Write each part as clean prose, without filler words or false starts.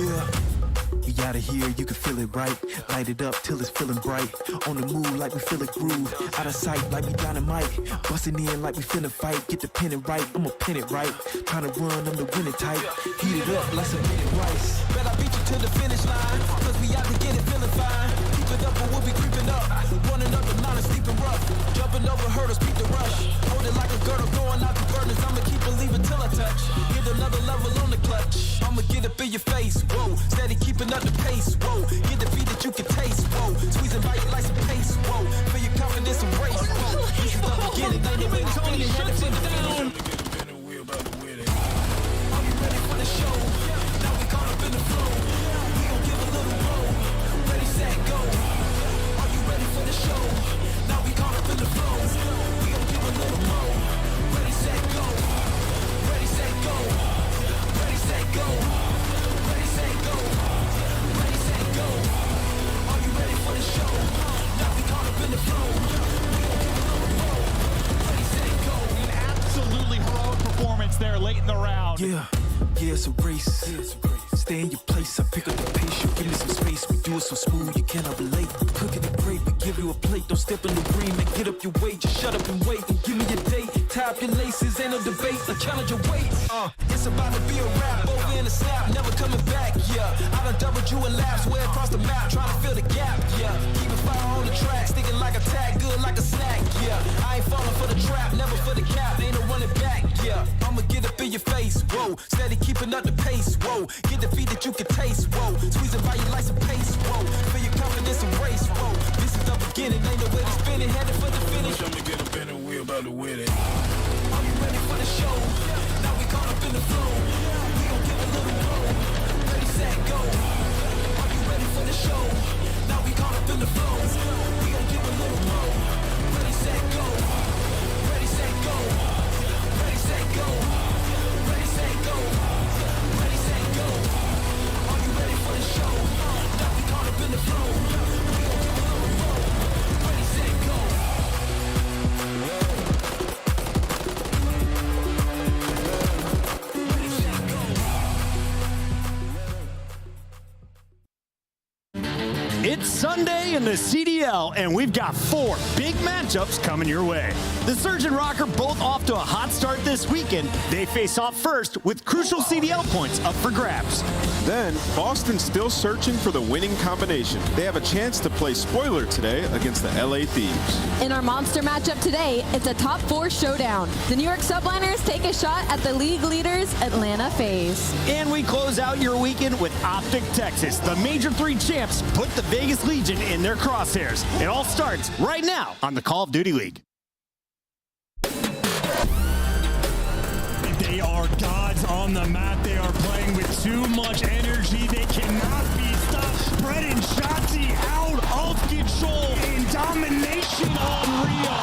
Yeah. We out of here, you can feel it right. Light it up till it's feeling bright. On the move like we feel a groove. Out of sight like we dynamite. Busting in like we finna fight. Get the pennant right, I'ma pin it right. Trying to run, I'm the winning type. Heat it up like some minute rice. Bet I beat you to the finish line. Cause we out to get it feeling fine. Keep it up or we'll be creeping up. Running up the line and sleeping rough. Jumping over hurdles, beat the rush. Hold it like a girdle, going out the burdens. I'ma keep believing till I touch. Get another level on the clutch. I'ma get up in your face, whoa. Steady keeping up the pace, whoa. Get the beat that you can taste, whoa. Squeezing by your like some pace, whoa. Feel your confidence and race, whoa. This is the beginning, ain't no way to spin it. Headed for the finish. Are you ready for the show? Now we caught up in the flow. We gon' give a little roll. Ready, set, go. Are you ready for the show? Now we caught up in the flow. We gon' give a little roll. Ready, set, go. Ready, set, go. Ready, set, go. Ready, set, go. Ready, set, go. Are you ready for the show? Now we caught up in the flow. We gon' give a little roll. Ready, set, go. An absolutely heroic performance there late in the round. Yeah, it's a race. Stay in your place, I pick up the pace. You give me some space, we do it so smooth, you cannot relate. Cooking it great, we give you a plate. Don't step in the ring and get up your weight. Just shut up and wait and give me a date. Tie up your laces, ain't no debate. I challenge your weight. It's about to be a rap, over in the snap, never coming back. Yeah, I done doubled you in laps, way across the map, trying to fill the gap. Yeah, keep it fire on the track, sticking like a tag, good like a snack. Yeah, I ain't falling for the trap, never for the cap, ain't no running back. Yeah, I'ma get up in your face, whoa. Steady keeping up the pace, whoa. Get the feet that you can taste, whoa. Squeezing by your like some pace, whoa. Feel your confidence and race, whoa. This is the beginning, ain't no way to spin it. Headed for the finish. I'ma get up in it, we about to win it. Are you ready for the show? Now we caught up in the flow. We gon' give a little roll. Ready, set, go. Are you ready for the show? Now we caught up in the flow. We gon' give a little roll. Ready, set, go. Ready, set, go. Ready, set, go. Ready, set, go. Ready, set, go. Are you ready for the show? Now we caught up in the flow. We gon' give a little roll. Ready, set, go. It's Sunday in the CDL, and we've got 4 big matchups coming your way. The Surge and Rocker both off to a hot start this weekend. They face off first with crucial CDL points up for grabs. Then, Boston's still searching for the winning combination. They have a chance to play spoiler today against the LA Thieves. In our monster matchup today, it's a top 4 showdown. The New York Subliners take a shot at the league leaders, Atlanta FaZe. And we close out your weekend with Optic Texas. The Major III champs put the Vegas Legion in their crosshairs. It all starts right now on the Call of Duty League. They are gods on the mat. They are playing with too much energy. They cannot be stopped. Brett and Shotzi out of control in domination unreal.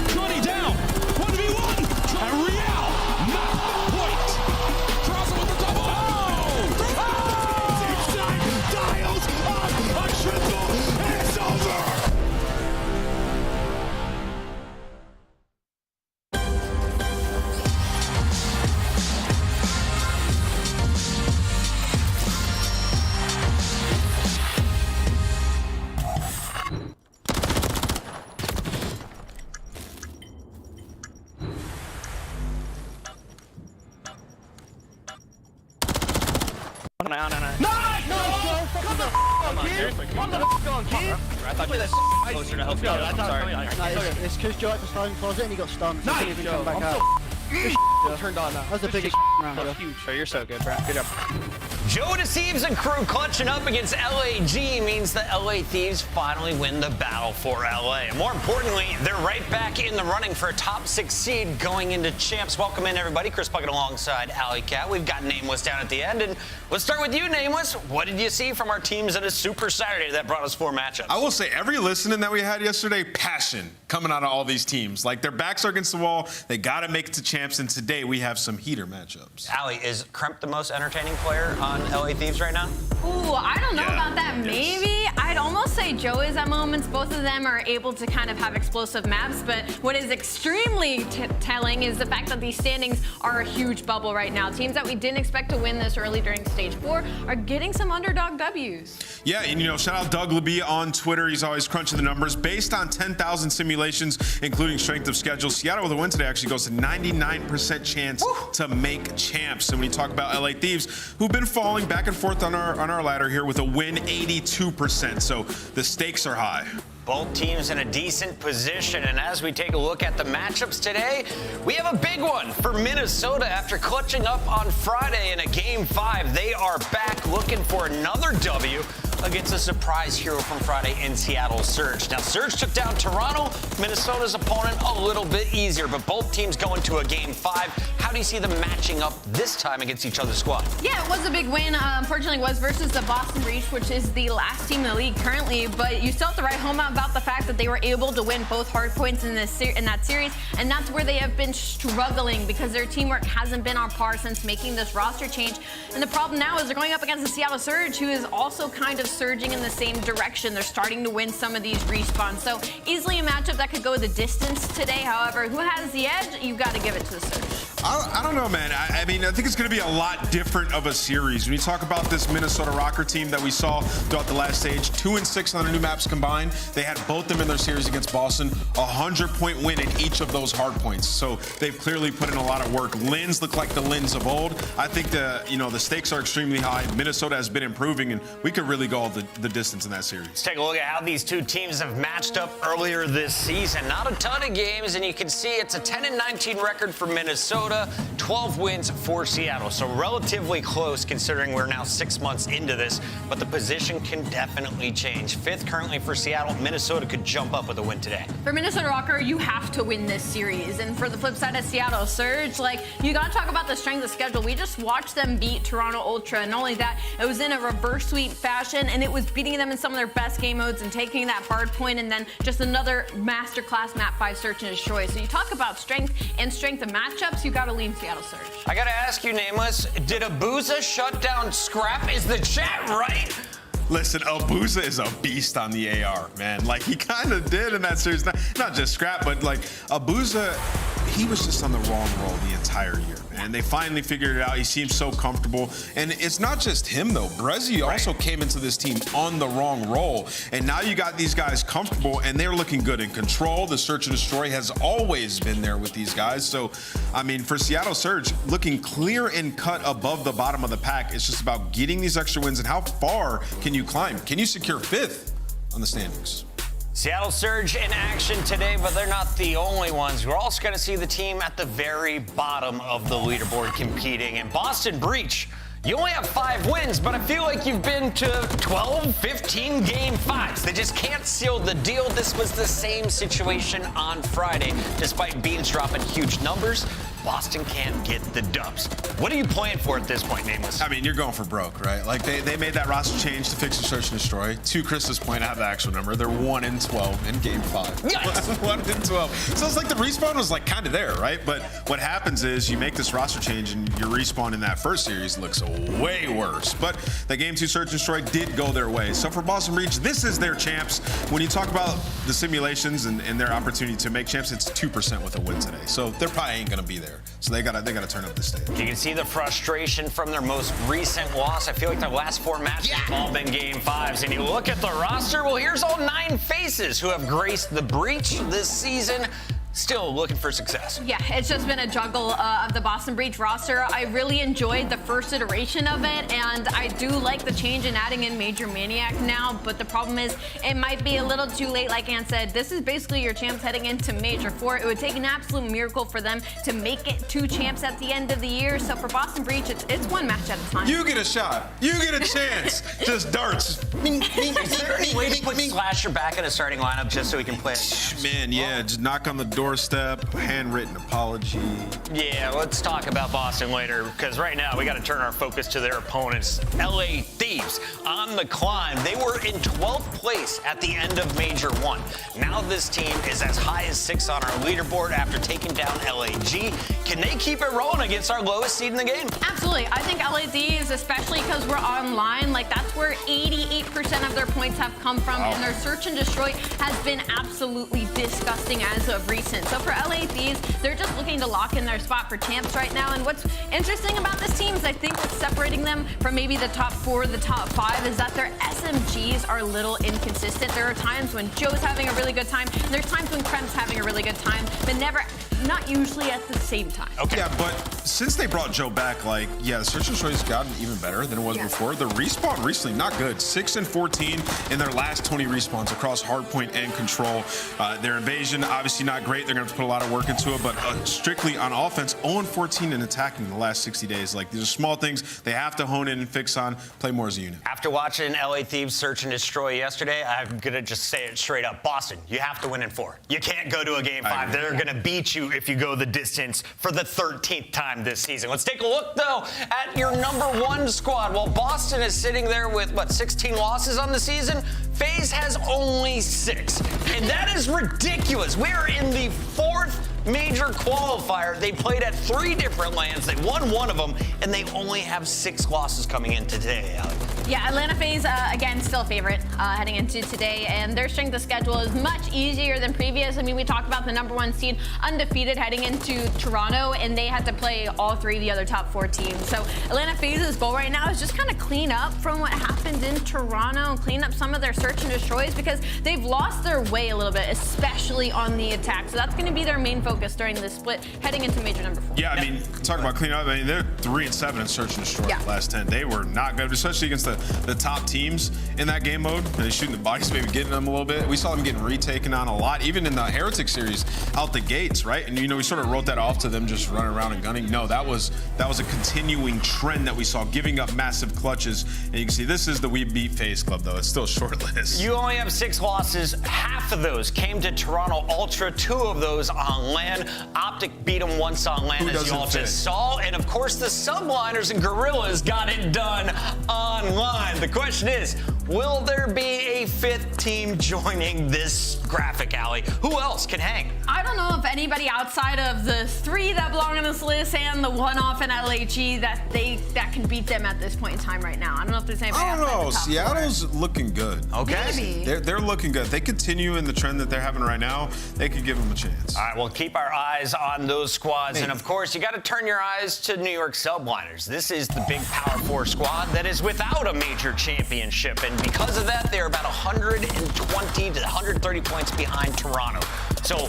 20 down. 1v1. And Real. Not point. Crosser with the double. Dials up a triple. And it's over. I thought you were closer to help you out. I'm sorry. It's because Joe had to stand in the closet and he got stunned. So Nice, he Joe. come back out. Turned on now. That's the biggest round. That's huge. So you're so good, bro. Good job. Joe Deceives and crew clutching up against LAG means the LA Thieves finally win the battle for LA. And more importantly, they're right back in the running for a top 6 seed going into champs. Welcome in, everybody. Chris Puckett alongside Alley Cat. We've got Nameless down at the end. And let's start with you, Nameless. What did you see from our teams at a Super Saturday that brought us 4 matchups? I will say every listening that we had yesterday, passion coming out of all these teams. Like, their backs are against the wall. They got to make it to champs. And today we have some heater matchups. Allie, is Kremp the most entertaining player on on LA Thieves right now? Ooh, I don't know about that. Maybe. I'd almost say Joe is at moments. Both of them are able to kind of have explosive maps, but what is extremely telling is the fact that these standings are a huge bubble right now. Teams that we didn't expect to win this early during Stage 4 are getting some underdog W's. Yeah, and shout out Doug Labie on Twitter. He's always crunching the numbers. Based on 10,000 simulations, including strength of schedule, Seattle with a win today actually goes to 99% chance to make champs. And when you talk about LA Thieves, who've been falling back and forth on our ladder here with a win 82%. So the stakes are high. Both teams in a decent position, and as we take a look at the matchups today, we have a big one for Minnesota. After clutching up on Friday in a Game 5, they are back looking for another W against a surprise hero from Friday in Seattle, Surge. Now, Surge took down Toronto, Minnesota's opponent a little bit easier, but both teams going to a Game 5. How do you see them matching up this time against each other's squad? Yeah, it was a big win. Unfortunately, it was versus the Boston Breach, which is the last team in the league currently, but you still have to write home about the fact that they were able to win both hard points in that series, and that's where they have been struggling because their teamwork hasn't been on par since making this roster change. And the problem now is they're going up against the Seattle Surge, who is also kind of surging in the same direction. They're starting to win some of these respawns. So easily a matchup that could go the distance today. However, who has the edge? You've got to give it to the Surge. I don't know, man. I mean, I think it's going to be a lot different of a series. When you talk about this Minnesota Rocker team that we saw throughout the last stage, 2-6 on the new maps combined. They had both them in their series against Boston, 100-point win in each of those hard points. So they've clearly put in a lot of work. Lins look like the Lins of old. I think the stakes are extremely high. Minnesota has been improving, and we could really go all the distance in that series. Let's take a look at how these two teams have matched up earlier this season. Not a ton of games, and you can see it's a 10-19 record for Minnesota, 12 wins for Seattle. So relatively close considering we're now 6 months into this, but the position can definitely change. 5th currently for Seattle. Minnesota could jump up with a win today. For Minnesota Rocker, you have to win this series. And for the flip side of Seattle Surge, you got to talk about the strength of schedule. We just watched them beat Toronto Ultra, and not only that, it was in a reverse sweep fashion, and it was beating them in some of their best game modes and taking that hard point, and then just another masterclass map 5 search and destroy. So you talk about strength and strength of matchups, you got to lean Seattle Surge. I got to ask you, Nameless, did Abuza shut down Scrap? Is the chat right? Listen, Abuza is a beast on the AR, man. He kind of did in that series. Not just Scrap, but Abuza, he was just on the wrong role the entire year, man. They finally figured it out. He seems so comfortable. And it's not just him, though. Brezzy also came into this team on the wrong role. And now you got these guys comfortable, and they're looking good in control. The search and destroy has always been there with these guys. So, I mean, for Seattle Surge, looking clear and cut above the bottom of the pack, it's just about getting these extra wins and how far can you climb? Can you secure 5th on the standings? Seattle Surge in action today, but they're not the only ones. We're also going to see the team at the very bottom of the leaderboard competing. And Boston Breach, you only have 5 wins, but I feel like you've been to 12, 15 Game 5s. They just can't seal the deal. This was the same situation on Friday. Despite Beans dropping huge numbers, Boston can't get the dubs. What are you playing for at this point, Nameless? I mean, you're going for broke, right? They made that roster change to fix the search and destroy. To Chris's point, I have the actual number. They're 1-12 in Game 5. Yes! 1-12. So it's the respawn was kind of there, right? But what happens is you make this roster change and your respawn in that first series looks way worse. But the Game 2 search and destroy did go their way. So for Boston Breach, this is their champs. When you talk about the simulations and their opportunity to make champs, it's 2% with a win today. So they probably ain't going to be there. So they gotta turn up the stage. You can see the frustration from their most recent loss. I feel like their last 4 matches have all been Game 5s. And you look at the roster, well, here's all 9 faces who have graced the Breach this season. Still looking for success. Yeah, it's just been a juggle of the Boston Breach roster. I really enjoyed the first iteration of it, and I do like the change in adding in Major Maniac now, but the problem is it might be a little too late. Like Ann said, this is basically your champs heading into Major 4. It would take an absolute miracle for them to make it 2 champs at the end of the year. So for Boston Breach, it's 1 match at a time. You get a shot. You get a chance. Just darts. Is there any way to put Slasher back in a starting lineup just so he can play it? Man, yeah, just knock on the door doorstep, handwritten apology. Yeah, let's talk about Boston later, because right now we got to turn our focus to their opponents, LA Thieves. On the climb, they were in 12th place at the end of Major 1. Now this team is as high as 6 on our leaderboard after taking down LAG. Can they keep it rolling against our lowest seed in the game? Absolutely. I think LA Thieves, especially because we're online, like that's where 88% of their points have come from, and their search and destroy has been absolutely disgusting as of recent. So for LA Thieves, they're just looking to lock in their spot for champs right now. And what's interesting about this team is I think what's separating them from maybe the top 4, the top 5 is that their SMGs are a little inconsistent. There are times when Joe's having a really good time, and there's times when Krem's having a really good time, but not usually at the same time. Okay. Yeah, but since they brought Joe back, like, yeah, the search and destroy has gotten even better than it was before. The respawn recently, not good. 6 and 14 in their last 20 respawns across hardpoint and control. Their invasion, obviously not great. They're going to have to put a lot of work into it, but strictly on offense, 0 and 14 in attacking in the last 60 days. Like, these are small things they have to hone in and fix on, play more as a unit. After watching LA Thieves search and destroy yesterday, I'm going to just say it straight up. Boston, you have to win in 4. You can't go to a game 5. They're going to beat you if you go the distance for the 13th time this season. Let's take a look, though, at your #1 squad. Well, Boston is sitting there with, 16 losses on the season? FaZe has only 6. And that is ridiculous. We are in the 4th major qualifier. They played at 3 different lands. They won 1 of them, and they only have 6 losses coming in today, Allie. Yeah, Atlanta FaZe, again, still a favorite heading into today, and their strength of schedule is much easier than previous. I mean, we talked about the #1 seed undefeated heading into Toronto, and they had to play all 3 of the other top 4 teams. So Atlanta FaZe's goal right now is just kind of clean up from what happened in Toronto and clean up some of their search and destroys because they've lost their way a little bit, especially on the attack. So that's going to be their main focus during this split heading into major #4. Yeah, I mean, talk about clean up. I mean, they're 3 and 7 in search and destroy the last 10. They were not good, especially against the top teams in that game mode. They're shooting the bodies, maybe getting them a little bit. We saw them getting retaken on a lot, even in the Heretic series out the gates, right? And, we sort of wrote that off to them just running around and gunning. No, that was a continuing trend that we saw, giving up massive clutches. And you can see this is the We Beat FaZe Club, though. It's still a short list. You only have 6 losses. Half of those came to Toronto Ultra, 2 of those on LAN. Optic beat them once on LAN, as you all just saw. And, of course, the Subliners and Gorillas got it done online. The question is, will there be a 5th team joining this graphic, Allie? Who else can hang? I don't know if anybody outside of the 3 that belong on this list and the 1 off in LAG that can beat them at this point in time right now. I don't know if there's anybody I don't know. outside the top Seattle's 4. looking good. Okay. Maybe. They're looking good. If they continue in the trend that they're having right now, they could give them a chance. All right, we'll keep our eyes on those squads. And, of course, you got to turn your eyes to New York Subliners. This is the big Power 4 squad that is without a major championship. And because of that, they're about 120 to 130 points behind Toronto. So,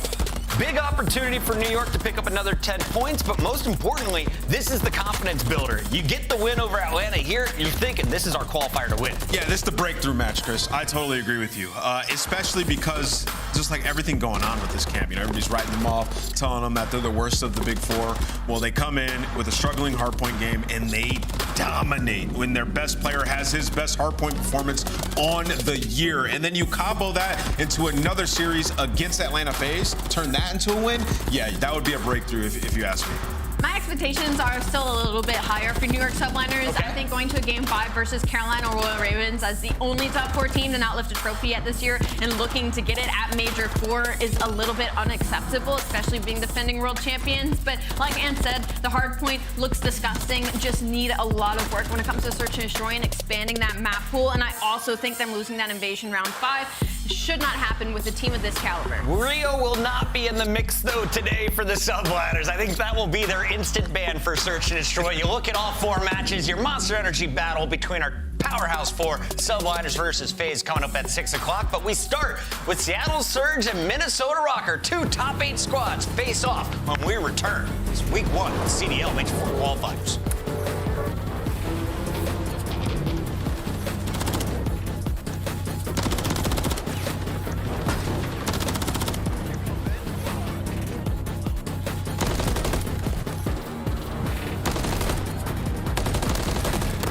big opportunity for New York to pick up another 10 points, but most importantly, this is the confidence builder. You get the win over Atlanta here, you're thinking this is our qualifier to win. Yeah, this is the breakthrough match, Chris. I totally agree with you, especially because just like everything going on with this camp, everybody's writing them off, telling them that they're the worst of the big 4. Well, they come in with a struggling hardpoint game, and they dominate when their best player has his best hardpoint performance on the year. And then you combo that into another series against Atlanta FaZe, turn that into a win. Yeah, that would be a breakthrough if you ask me. My expectations are still a little bit higher for New York Subliners. Okay. I think going to a game 5 versus Carolina Royal Ravens as the only top 4 team to not lift a trophy yet this year and looking to get it at Major 4 is a little bit unacceptable, especially being defending world champions. But like Ann said, the hard point looks disgusting. Just need a lot of work when it comes to search and destroy and expanding that map pool. And I also think them losing that invasion round 5 should not happen with a team of this caliber. Rio will not be in the mix, though, today for the Subliners. I think that will be their instant ban for search and destroy. You look at all 4 matches, your Monster Energy battle between our Powerhouse 4, Subliners versus FaZe, coming up at 6 o'clock. But we start with Seattle Surge and Minnesota Rocker, 2 top 8 squads face off when we return. It's week 1 with CDL Major 4 Qualifiers.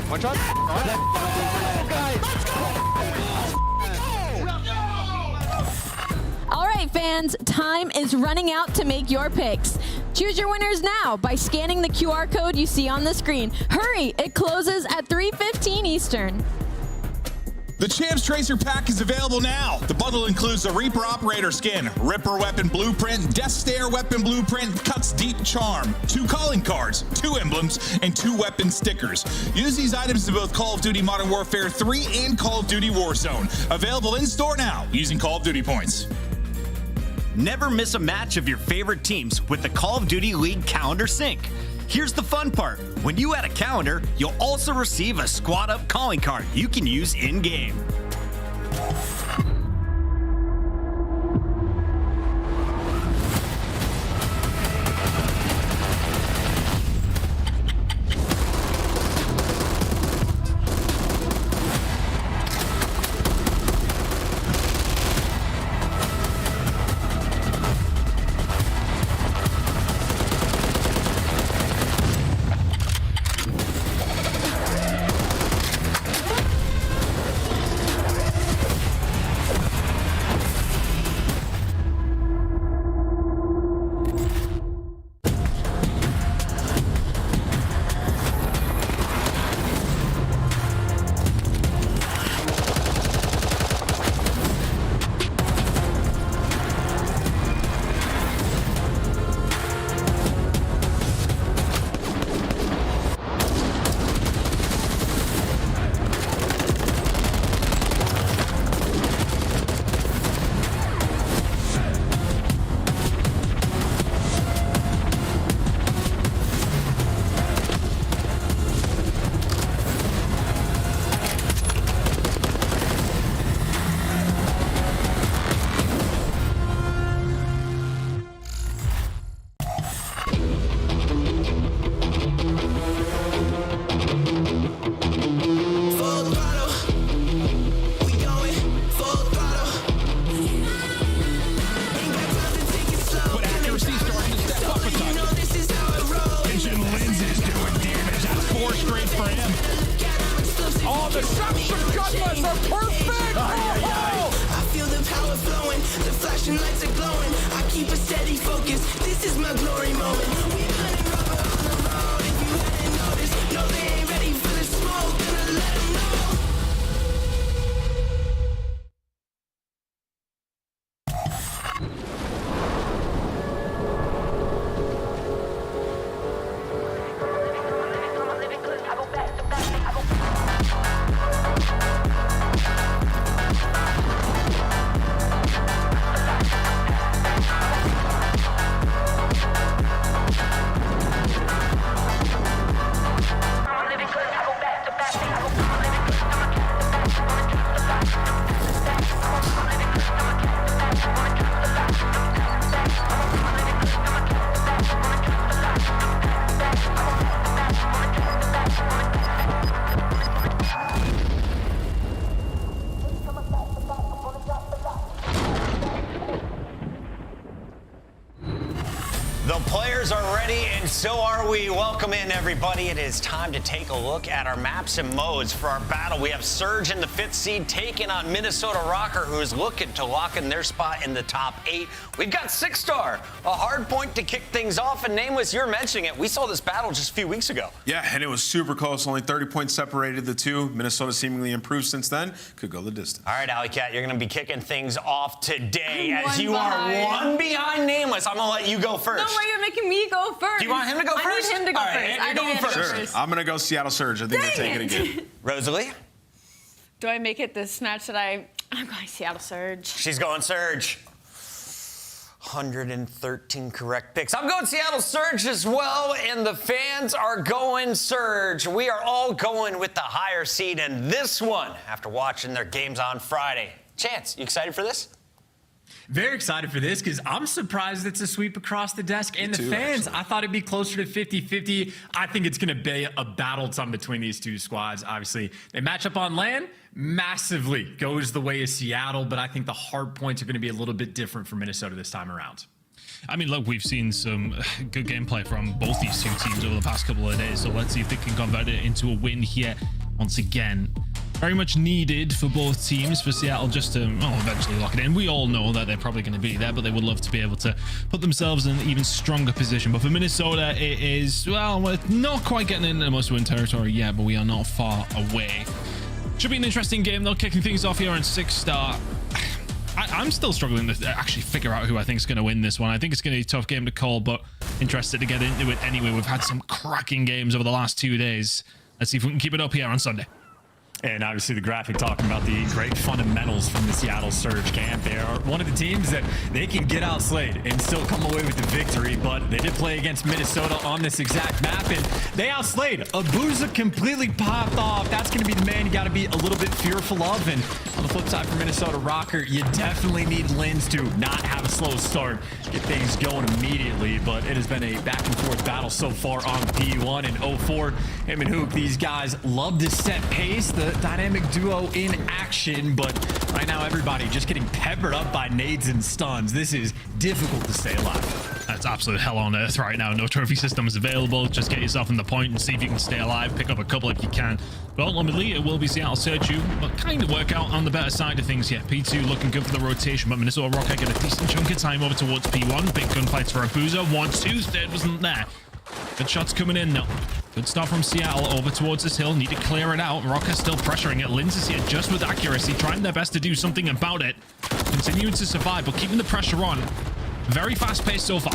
One shot. All right, right, fans, time is running out to make your picks. Choose your winners now by scanning the QR code you see on the screen. Hurry, it closes at 3:15 Eastern. The Champs Tracer Pack is available now. The bundle includes the Reaper Operator Skin, Ripper Weapon Blueprint, Death Stare Weapon Blueprint, Cuts Deep Charm, 2 calling cards, 2 emblems, and 2 weapon stickers. Use these items in both Call of Duty Modern Warfare 3 and Call of Duty Warzone. Available in store now using Call of Duty points. Never miss a match of your favorite teams with the Call of Duty League Calendar Sync. Here's the fun part. When you add a calendar, you'll also receive a Squad Up calling card you can use in-game. So are we. Welcome in, everybody. It is time to take a look at our maps and modes for our battle. We have Surge in the 5th seed taking on Minnesota Rocker, who is looking to lock in their spot in the top 8. We've got 6-star, a hard point to kick things off. And Nameless, you're mentioning it. We saw this battle just a few weeks ago. Yeah, and it was super close. Only 30 points separated the two. Minnesota seemingly improved since then. Could go the distance. All right, Alley Cat, you're going to be kicking things off today as you are 1 behind Nameless. I'm going to let you go first. No way, you're making me go first. Do you want him to go first? I need him to go All right, first. and you're going first. Sure. I'm going to go Seattle Surge. I think they take it again. Rosalie? Do I make it this match that I'm going Seattle Surge. She's going Surge. 113 correct picks. I'm going Seattle Surge as well, and the fans are going Surge. We are all going with the higher seed in this one after watching their games on Friday. Chance, you excited for this? Very excited for this because I'm surprised it's a sweep across the desk. And the fans, actually. I thought it'd be closer to 50-50. I think it's going to be a battle ton between these two squads. Obviously, they match up on land. Massively goes the way of Seattle, but I think the hard points are going to be a little bit different for Minnesota this time around. I mean, look, we've seen some good gameplay from both these two teams over the past couple of days, so let's see if they can convert it into a win here once again. very much needed for both teams, for Seattle just to eventually lock it in. We all know that they're probably going to be there, but they would love to be able to put themselves in an even stronger position. But for Minnesota, it is, well, we're not quite getting into must-win territory yet, but we are not far away. Should be an interesting game, though, kicking things off here on 6-star. I'm still struggling to actually figure out who I think is going to win this one. I think it's going to be a tough game to call, but interested to get into it anyway. We've had some cracking games over the last 2 days. Let's see if we can keep it up here on Sunday. And obviously the graphic talking about the great fundamentals from the Seattle Surge camp. They are one of the teams that they can get outslayed and still come away with the victory, but they did play against Minnesota on this exact map, and they outslayed. Abuza completely popped off. That's going to be the man you got to be a little bit fearful of. And on the flip side for Minnesota Rocker, you definitely need Lins to not have a slow start, get things going immediately, but it has been a back and forth battle so far on P1 and 04. Him and Hook, these guys love to set pace. The dynamic duo in action, but right now everybody just getting peppered up by nades and stuns. This is difficult to stay alive. That's absolute hell on earth right now. No trophy systems available. Just get yourself in the point and see if you can stay alive. Pick up a couple if you can. But ultimately, it will be Seattle Surge who kind of work out on the better side of things. Yeah, P2 looking good for the rotation, but Minnesota Rocket get a decent chunk of time over towards P1. Big gunfights for Abuza. 1-2. Third wasn't there. Good shots coming in, though. Good start from Seattle over towards this hill. Need to clear it out. Rocker still pressuring it. Lins is here just with accuracy, trying their best to do something about it. Continuing to survive, but keeping the pressure on. Very fast-paced so far.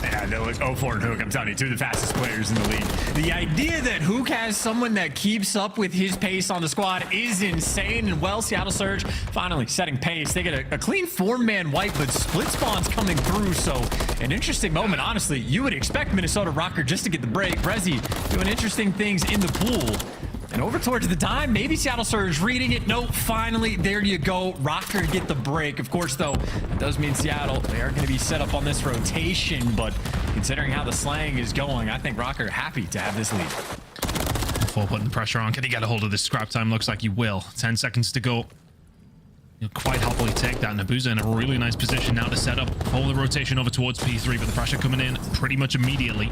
Yeah, no, it's 04 and Hook, I'm telling you, two of the fastest players in the league. The idea that Hook has someone that keeps up with his pace on the squad is insane. And well, Seattle Surge finally setting pace. They get a clean 4-man wipe, but split spawns coming through. So an interesting moment, honestly. You would expect Minnesota Rocker just to get the break. Rezi doing interesting things in the pool. And over towards the dime, maybe Seattle Surge reading it. Nope, finally, there you go. Rocker get the break. Of course, though, it does mean Seattle, they are going to be set up on this rotation. But considering how the slang is going, I think Rocker happy to have this lead. Before putting the pressure on, can he get a hold of this scrap time? Looks like he will. 10 seconds to go. He'll quite happily take that. Nabuza in a really nice position now to set up. Hold the rotation over towards P3, but the pressure coming in pretty much immediately.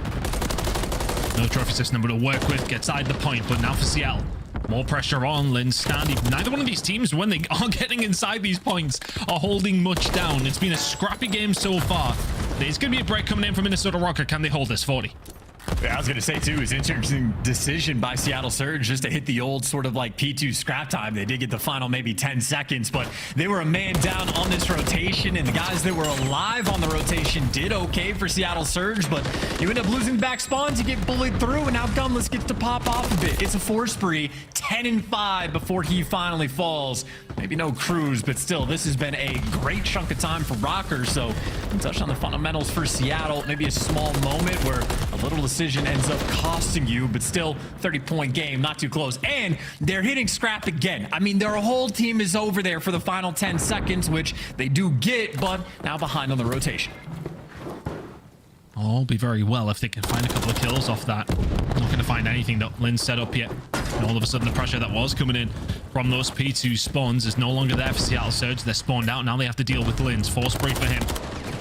No trophy system to work with, gets side the point, but now for Seattle. More pressure on Lin Standy. Neither one of these teams, when they are getting inside these points, are holding much down. It's been a scrappy game so far. There's going to be a break coming in from Minnesota Rocker. Can they hold this 40? Yeah, I was going to say, too, it's an interesting decision by Seattle Surge just to hit the old sort of like P2 scrap time. They did get the final maybe 10 seconds, but they were a man down on this rotation, and the guys that were alive on the rotation did okay for Seattle Surge, but you end up losing back spawns, you get bullied through, and now Gumless gets to pop off a bit. It's a 4 spree, 10-5 before he finally falls. Maybe no cruise, but still, this has been a great chunk of time for Rocker, so touch on the fundamentals for Seattle. Maybe a small moment where a little decision ends up costing you, but still 30-point game, not too close. And they're hitting scrap again. I mean, their whole team is over there for the final 10 seconds, which they do get, but now behind on the rotation. All be very well if they can find a couple of kills off that. Not going to find anything that Lin set up yet. And all of a sudden, the pressure that was coming in from those P2 spawns is no longer there for Seattle Surge. They're spawned out. Now they have to deal with Lin's. 4 spray for him.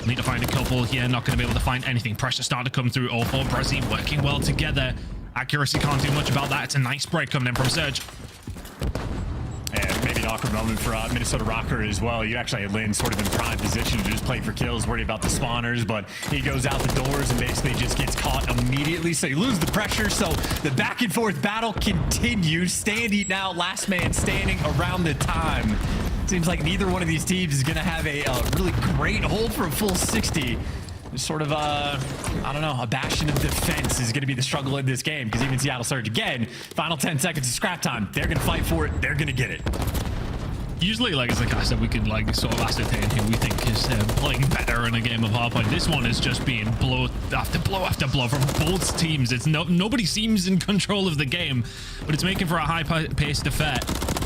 Need to find a couple here. Not going to be able to find anything. Pressure starting to come through. All 4 Brezzy working well together. Accuracy can't do much about that. It's a nice break coming in from Surge. And maybe an awkward moment for Minnesota Rocker as well. You actually had Lin sort of in prime position to just play for kills, worried about the spawners, but he goes out the doors and basically just gets caught immediately. So you lose the pressure. So the back and forth battle continues. Standy now last man standing around the time. Seems like neither one of these teams is going to have a really great hold for a full 60. Sort of, I don't know, a bastion of defense is going to be the struggle in this game, because even Seattle Surge, again, final 10 seconds of scrap time. They're going to fight for it. They're going to get it. Usually, like as I said, we could like sort of ascertain who we think is playing better in a game of hardpoint. This one is just being blow after blow after blow from both teams. It's nobody seems in control of the game, but it's making for a high-paced affair.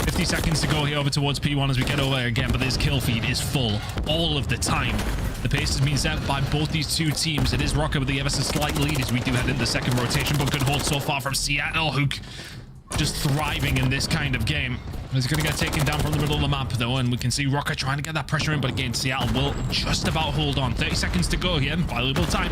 50 seconds to go here over towards P1 as we get over again, but this kill feed is full all of the time. The pace has been set by both these two teams. It is Rocker with the ever so slight lead as we do head into the second rotation, but good hold so far from Seattle, who just thriving in this kind of game. He's going to get taken down from the middle of the map, though, and we can see Rocker trying to get that pressure in, but again, Seattle will just about hold on. 30 seconds to go here. Valuable time.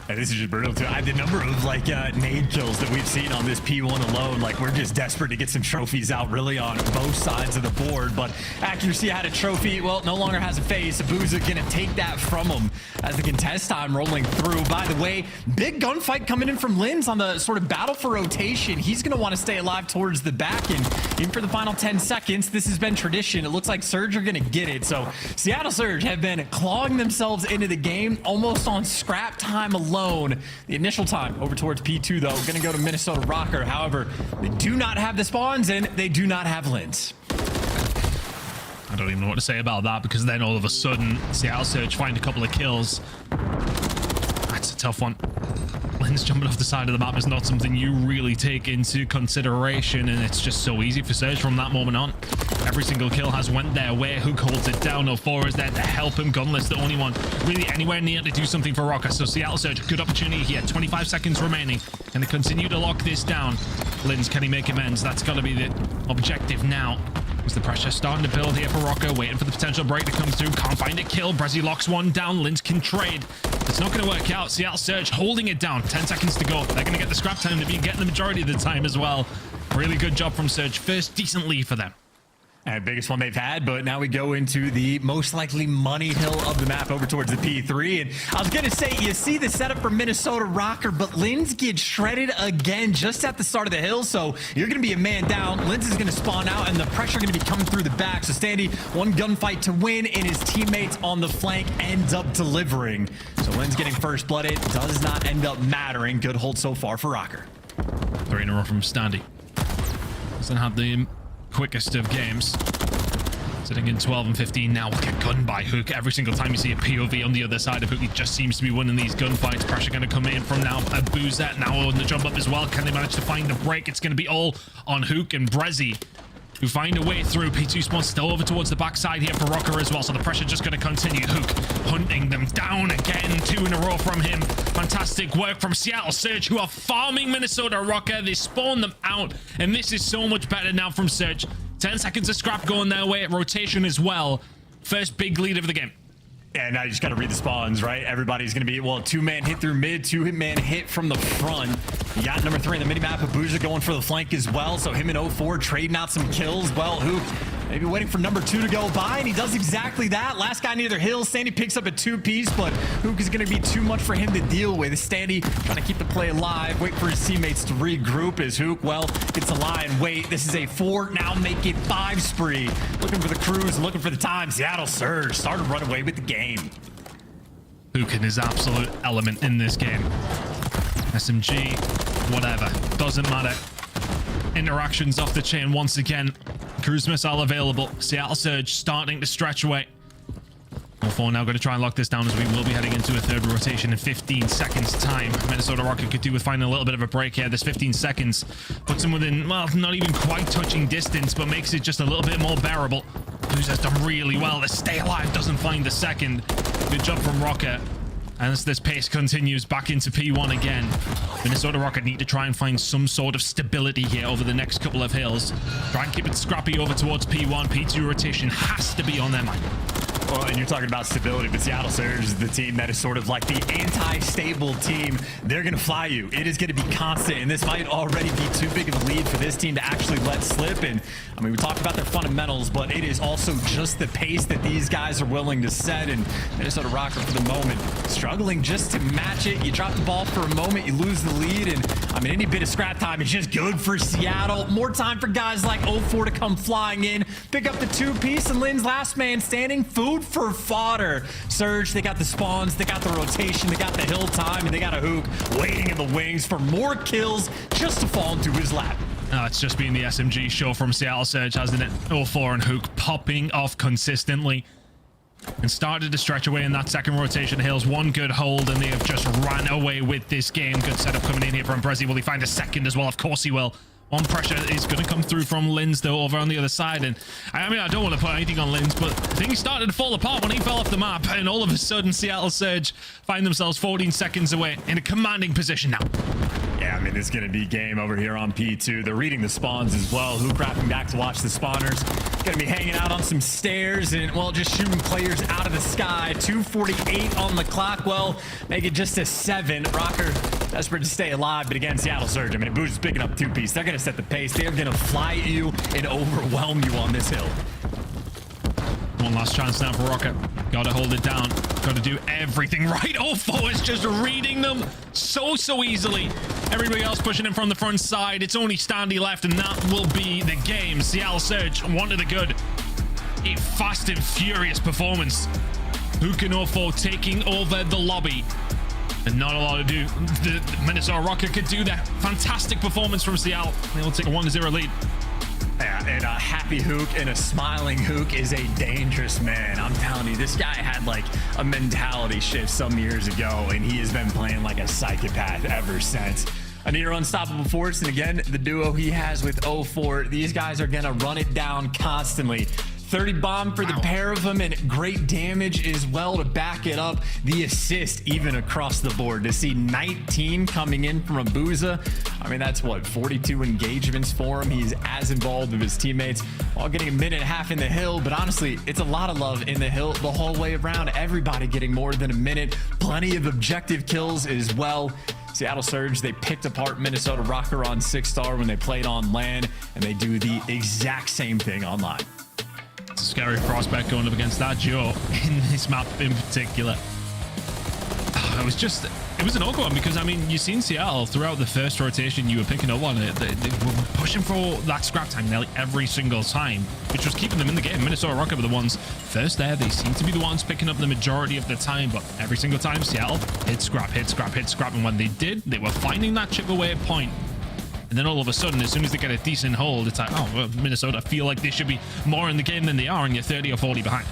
And this is just brutal too. The number of like nade kills that we've seen on this P1 alone, like we're just desperate to get some trophies out really on both sides of the board. But Accuracy had a trophy, well, no longer has a face. Abuza gonna take that from him as the contest time rolling through. By the way, big gunfight coming in from Linz on the sort of battle for rotation. He's gonna want to stay alive towards the back, and even for the final 10 seconds, this has been tradition. It looks like Surge are gonna get it. So Seattle Surge have been clawing themselves into the game almost on scrap time alone. The initial time over towards P2 though, gonna go to Minnesota Rocker. However, they do not have the spawns and they do not have Linz. I don't even know what to say about that, because then all of a sudden Seattle Surge find a couple of kills. That's a tough one. Linz jumping off the side of the map is not something you really take into consideration, and it's just so easy for Surge from that moment on. Every single kill has went their way. Hook holds it down. 04 is there to help him. Gunless, the only one really anywhere near to do something for Rocker. So Seattle Surge, good opportunity here. 25 seconds remaining. Can they continue to lock this down? Linz, can he make amends? That's got to be the objective now. Is the pressure starting to build here for Rocker, waiting for the potential break to come through. Can't find a kill. Brezzy locks one down. Linz can trade. It's not going to work out. Seattle Surge holding it down. 10 seconds to go. They're going to get the scrap time to be getting the majority of the time as well. Really good job from Surge. First decent lead for them. And biggest one they've had, but now we go into the most likely money hill of the map over towards the P3. And I was going to say, you see the setup for Minnesota Rocker, but Linz gets shredded again just at the start of the hill. So you're going to be a man down. Linz is going to spawn out, and the pressure going to be coming through the back. So Standy, one gunfight to win, and his teammates on the flank end up delivering. So Linz getting first blooded does not end up mattering. Good hold so far for Rocker. 3 in a row from Standy. Doesn't have the quickest of games. Sitting in 12 and 15 now. Will get gunned by Hook every single time you see a POV on the other side of Hook. He just seems to be winning these gunfights. Pressure going to come in from now Abuza now on the jump up as well. Can they manage to find the break? It's going to be all on Hook and Brezzy, who find a way through. P2 spawn still over towards the backside here for Rocker as well, so the pressure just going to continue. Hook hunting them down again. 2 in a row from him. Fantastic work from Seattle Surge, who are farming Minnesota Rocker. They spawn them out, and this is so much better now from Surge. 10 seconds of scrap going their way. Rotation as well. First big lead of the game. Yeah, now you just got to read the spawns, right? Everybody's going to be, well, 2-man hit through mid, 2-man hit from the front. You got number 3 in the mini-map, Abuja going for the flank as well. So him and 04 trading out some kills. Well, Hook maybe waiting for number 2 to go by, and he does exactly that. Last guy near their hill. Standy picks up a 2-piece, but Hook is going to be too much for him to deal with. Standy trying to keep the play alive, wait for his teammates to regroup as Hook, well, gets a lie and wait. This is a 4, now make it 5 spree. Looking for the cruise, looking for the time. Seattle Surge started to run away with the game. Hook in his absolute element in this game. SMG, whatever, doesn't matter. Interactions off the chain once again. Cruise missile available. Seattle Surge starting to stretch away. 04 now going to try and lock this down, as we will be heading into a third rotation in 15 seconds time. Minnesota Rocket could do with finding a little bit of a break here. This 15 seconds puts him within, well, not even quite touching distance, but makes it just a little bit more bearable. Blues has done really well. The stay alive doesn't find the second. Good job from Rocket. And as this pace continues back into P1 again, Minnesota Rocket need to try and find some sort of stability here over the next couple of hills. Try and keep it scrappy over towards P1. P2 rotation has to be on their mind. Well, and you're talking about stability, but Seattle Surge is the team that is sort of like the anti-stable team. They're going to fly you. It is going to be constant, and this might already be too big of a lead for this team to actually let slip. And I mean, we talked about their fundamentals, but it is also just the pace that these guys are willing to set. And Minnesota Rocker, for the moment, struggling just to match it. You drop the ball for a moment, you lose the lead, and I mean, any bit of scrap time is just good for Seattle. More time for guys like 04 to come flying in, pick up the 2-piece, and Lin's last man standing. Food for fodder. Surge, they got the spawns, they got the rotation, they got the hill time, and they got a Hook waiting in the wings for more kills just to fall into his lap. Oh, it's just been the SMG show from Seattle Surge, hasn't it? 04 and Hook popping off consistently and started to stretch away in that second rotation. Hills, one good hold, and they have just ran away with this game. Good setup coming in here from Brezzy. Will he find a second as well? Of course he will. One pressure is going to come through from Linz, though, over on the other side. And I mean, I don't want to put anything on Linz, but things started to fall apart when he fell off the map. And all of a sudden, Seattle Surge find themselves 14 seconds away in a commanding position now. Yeah, Yeah, I mean, this is going to be game over here on P2. They're reading the spawns as well. Hook wrapping back to watch the spawners. Going to be hanging out on some stairs and, well, just shooting players out of the sky. 2:48 on the clock. Well, make it just a 7. Rocker desperate to stay alive, but again, Seattle Surge. I mean, Booze is picking up 2-piece. They're going to set the pace. They're going to fly at you and overwhelm you on this hill. One last chance now for Rocket. Gotta hold it down. Gotta do everything right. OFO is just reading them so easily. Everybody else pushing in from the front side. It's only Standy left, and that will be the game. Seattle Surge, one to the good. A fast and furious performance. Hook and OFO taking over the lobby. And not a lot to do. The Minnesota Rocket could do that. Fantastic performance from Seattle. They'll take a 1-0 lead. Yeah, and a happy Hook and a smiling Hook is a dangerous man. I'm telling you, this guy had like a mentality shift some years ago, and he has been playing like a psychopath ever since. A near unstoppable force, and again, the duo he has with 04, these guys are gonna run it down constantly. 30 bomb for the pair of them, and great damage as well to back it up. The assist even across the board. To see 19 coming in from Abuza, I mean, that's what, 42 engagements for him. He's as involved with his teammates while getting a minute and a half in the hill. But honestly, it's a lot of love in the hill the whole way around. Everybody getting more than a minute. Plenty of objective kills as well. Seattle Surge, they picked apart Minnesota Rocker on 6-star when they played on LAN, and they do the exact same thing online. It's a scary prospect going up against that duo in this map in particular. It was an awkward one because, I mean, you've seen Seattle throughout the first rotation you were picking up on it. They were pushing for that scrap time nearly every single time, which was keeping them in the game. Minnesota Rocket were the ones first there. They seem to be the ones picking up the majority of the time, but every single time Seattle hit scrap, hit scrap, hit scrap. And when they did, they were finding that chip away point. And then all of a sudden, as soon as they get a decent hold, it's like, oh, well, Minnesota feel like they should be more in the game than they are, and you're 30 or 40 behind.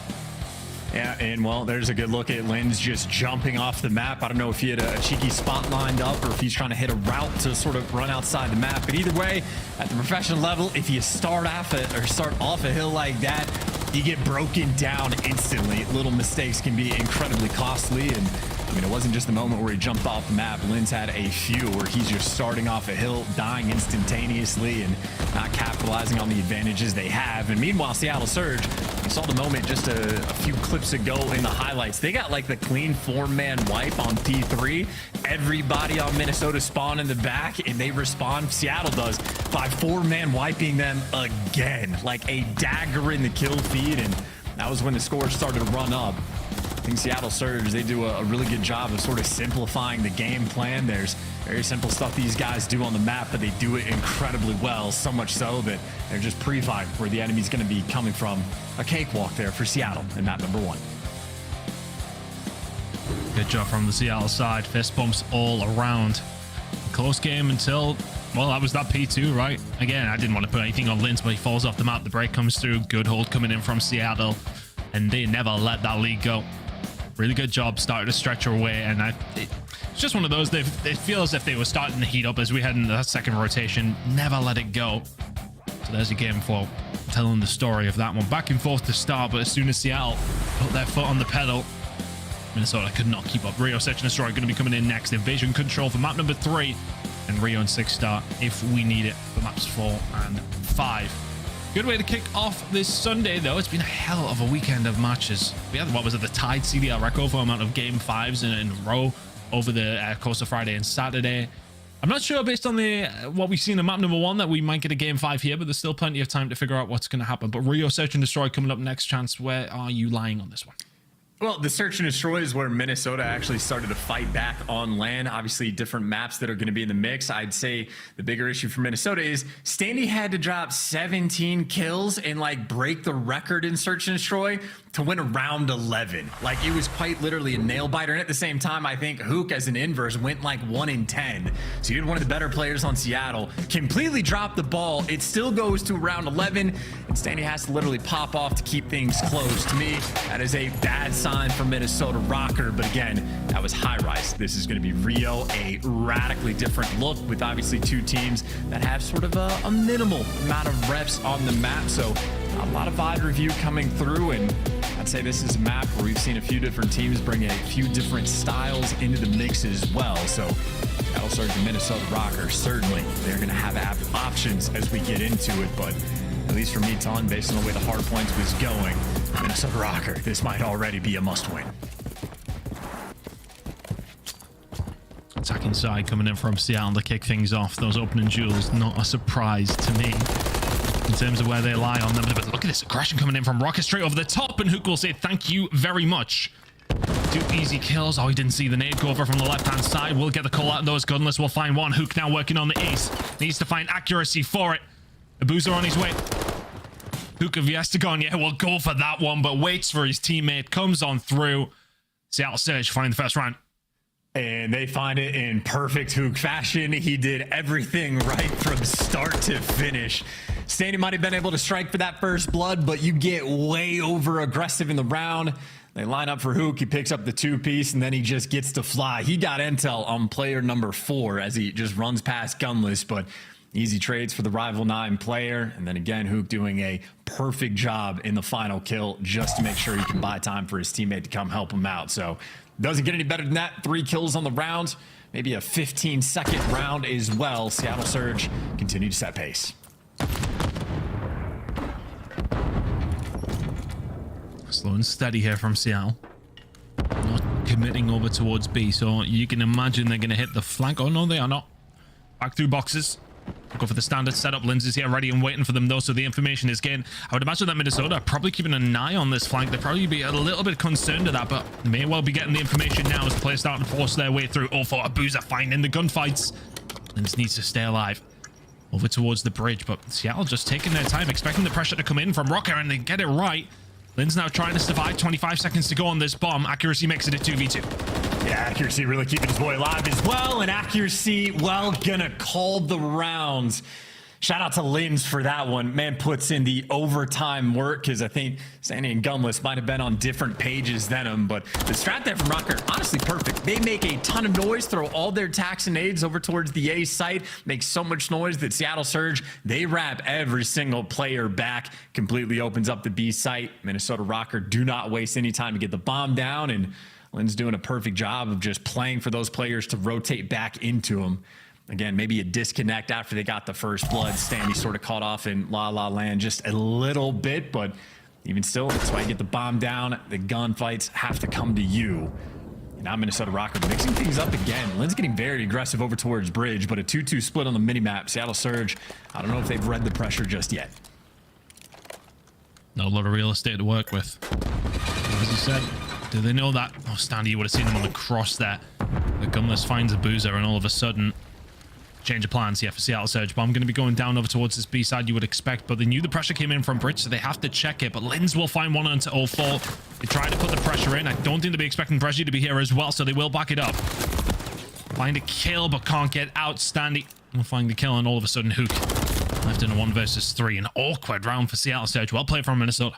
Yeah, and well, there's a good look at Linz just jumping off the map. I don't know if he had a cheeky spot lined up or if he's trying to hit a route to sort of run outside the map. But either way, at the professional level, if you start off a hill like that, you get broken down instantly. Little mistakes can be incredibly costly. And I mean, it wasn't just the moment where he jumped off the map. Linz had a few where he's just starting off a hill, dying instantaneously, and not capitalizing on the advantages they have. And meanwhile, Seattle Surge, you saw the moment just a few clips ago in the highlights. They got like the clean 4-man wipe on P3. Everybody on Minnesota spawn in the back, and they respond. Seattle does by 4-man wiping them again, like a dagger in the kill feed. And that was when the score started to run up. I think Seattle Surge, they do a really good job of sort of simplifying the game plan. There's very simple stuff these guys do on the map, but they do it incredibly well, so much so that they're just pre-fied where the enemy's going to be coming from. A cakewalk there for Seattle in map number 1. Good job from the Seattle side. Fist bumps all around. Close game until, well, that was that P2, right? Again, I didn't want to put anything on Linz, but he falls off the map. The break comes through. Good hold coming in from Seattle, and they never let that lead go. Really good job starting to stretch her away, and it's just one of those, they feel as if they were starting to heat up as we head into that second rotation. Never let it go. So there's a game for telling the story of that one. Back and forth to start, but as soon as Seattle put their foot on the pedal, Minnesota could not keep up. Rio Search and Destroy going to be coming in next. Invasion Control for map number 3, and Rio and 6-star if we need it for maps 4 and 5. Good way to kick off this Sunday, though. It's been a hell of a weekend of matches. We had, what was it, the tied CDL record for amount of game 5s in a row over the course of Friday and Saturday. I'm not sure, based on what we've seen in map number 1, that we might get a game 5 here, but there's still plenty of time to figure out what's going to happen. But Rio Search and Destroy coming up next. Chance, where are you lying on this one? Well, the Search and Destroy is where Minnesota actually started to fight back on LAN. Obviously, different maps that are going to be in the mix. I'd say the bigger issue for Minnesota is Standy had to drop 17 kills and like break the record in Search and Destroy to win a round 11. Like, it was quite literally a nail biter. And at the same time, I think Hook as an inverse went like 1 in 10. So you had one of the better players on Seattle completely drop the ball. It still goes to round 11, and Standy has to literally pop off to keep things close. To me, that is a bad sign for Minnesota Rocker. But again, that was high rise. This is going to be Rio, a radically different look with obviously 2 teams that have sort of a minimal amount of reps on the map. So a lot of VOD review coming through, and I'd say this is a map where we've seen a few different teams bring a few different styles into the mix as well. So Seattle Surge and Minnesota Rockers, certainly they're going to have options as we get into it. But at least for me, Ton, based on the way the hard points was going, Minnesota Rocker, this might already be a must-win. Attacking side coming in from Seattle to kick things off. Those opening duels, not a surprise to me in terms of where they lie on them. But look at this aggression coming in from Rocket straight over the top, and Hook will say thank you very much. 2 easy kills. Oh, he didn't see the nade go over from the left-hand side. We'll get the call out of those gunless. We'll find one. Hook now working on the ace. Needs to find accuracy for it. The boozer on his way. Hook of Yestagon, yeah, will go for that one, but waits for his teammate. Comes on through. Seattle Surge find the first round. And they find it in perfect Hook fashion. He did everything right from start to finish. Standy might have been able to strike for that first blood, but you get way over aggressive in the round. They line up for Hook. He picks up the 2-piece, and then he just gets to fly. He got intel on player number 4 as he just runs past gunless, but easy trades for the rival 9 player. And then again, Hook doing a perfect job in the final kill just to make sure he can buy time for his teammate to come help him out. So doesn't get any better than that. 3 kills on the round, maybe a 15-second round as well. Seattle Surge continue to set pace. Slow and steady here from Seattle. Not committing over towards B, so you can imagine they're going to hit the flank. Oh, no, they are not. Back through boxes. Go for the standard setup. Linz is here ready and waiting for them, though, so the information is gained. I would imagine that Minnesota are probably keeping an eye on this flank. They'll probably be a little bit concerned of that, but may well be getting the information now as players start to force their way through. Oh, for Abuza finding the gunfights. Linz needs to stay alive. Over towards the bridge, but Seattle just taking their time, expecting the pressure to come in from Rocker, and they get it right. Linz now trying to survive. 25 seconds to go on this bomb. Accuracy makes it a 2v2. Yeah, Accuracy really keeping his boy alive as well. And Accuracy, well, gonna call the rounds. Shout out to Linz for that one. Man puts in the overtime work, because I think Sandy and Gunless might have been on different pages than him. But the strat there from Rocker, honestly perfect. They make a ton of noise, throw all their tax and nades over towards the A site, make so much noise that Seattle Surge, they wrap every single player back, completely opens up the B site. Minnesota Rocker do not waste any time to get the bomb down, and Lynn's doing a perfect job of just playing for those players to rotate back into them. Again, maybe a disconnect after they got the first blood. Standy sort of caught off in La La Land just a little bit, but even still, that's why you get the bomb down. The gunfights have to come to you. And now Minnesota Rocker mixing things up again. Lynn's getting very aggressive over towards bridge, but a 2-2 split on the minimap. Seattle Surge, I don't know if they've read the pressure just yet. Not a lot of real estate to work with. As you said, do they know that? Oh, Standy, you would have seen them on the cross there. The gunless finds a boozer, and all of a sudden, change of plans here for Seattle Surge. Bomb going to be going down over towards this B side, you would expect, but they knew the pressure came in from bridge, so they have to check it. But Linz will find one onto 04. They try to put the pressure in. I don't think they'll be expecting pressure to be here as well, so they will back it up. Find a kill, but can't get out. Standy will find the kill, and all of a sudden, Hook left in a 1 versus 3. An awkward round for Seattle Surge. Well played from Minnesota.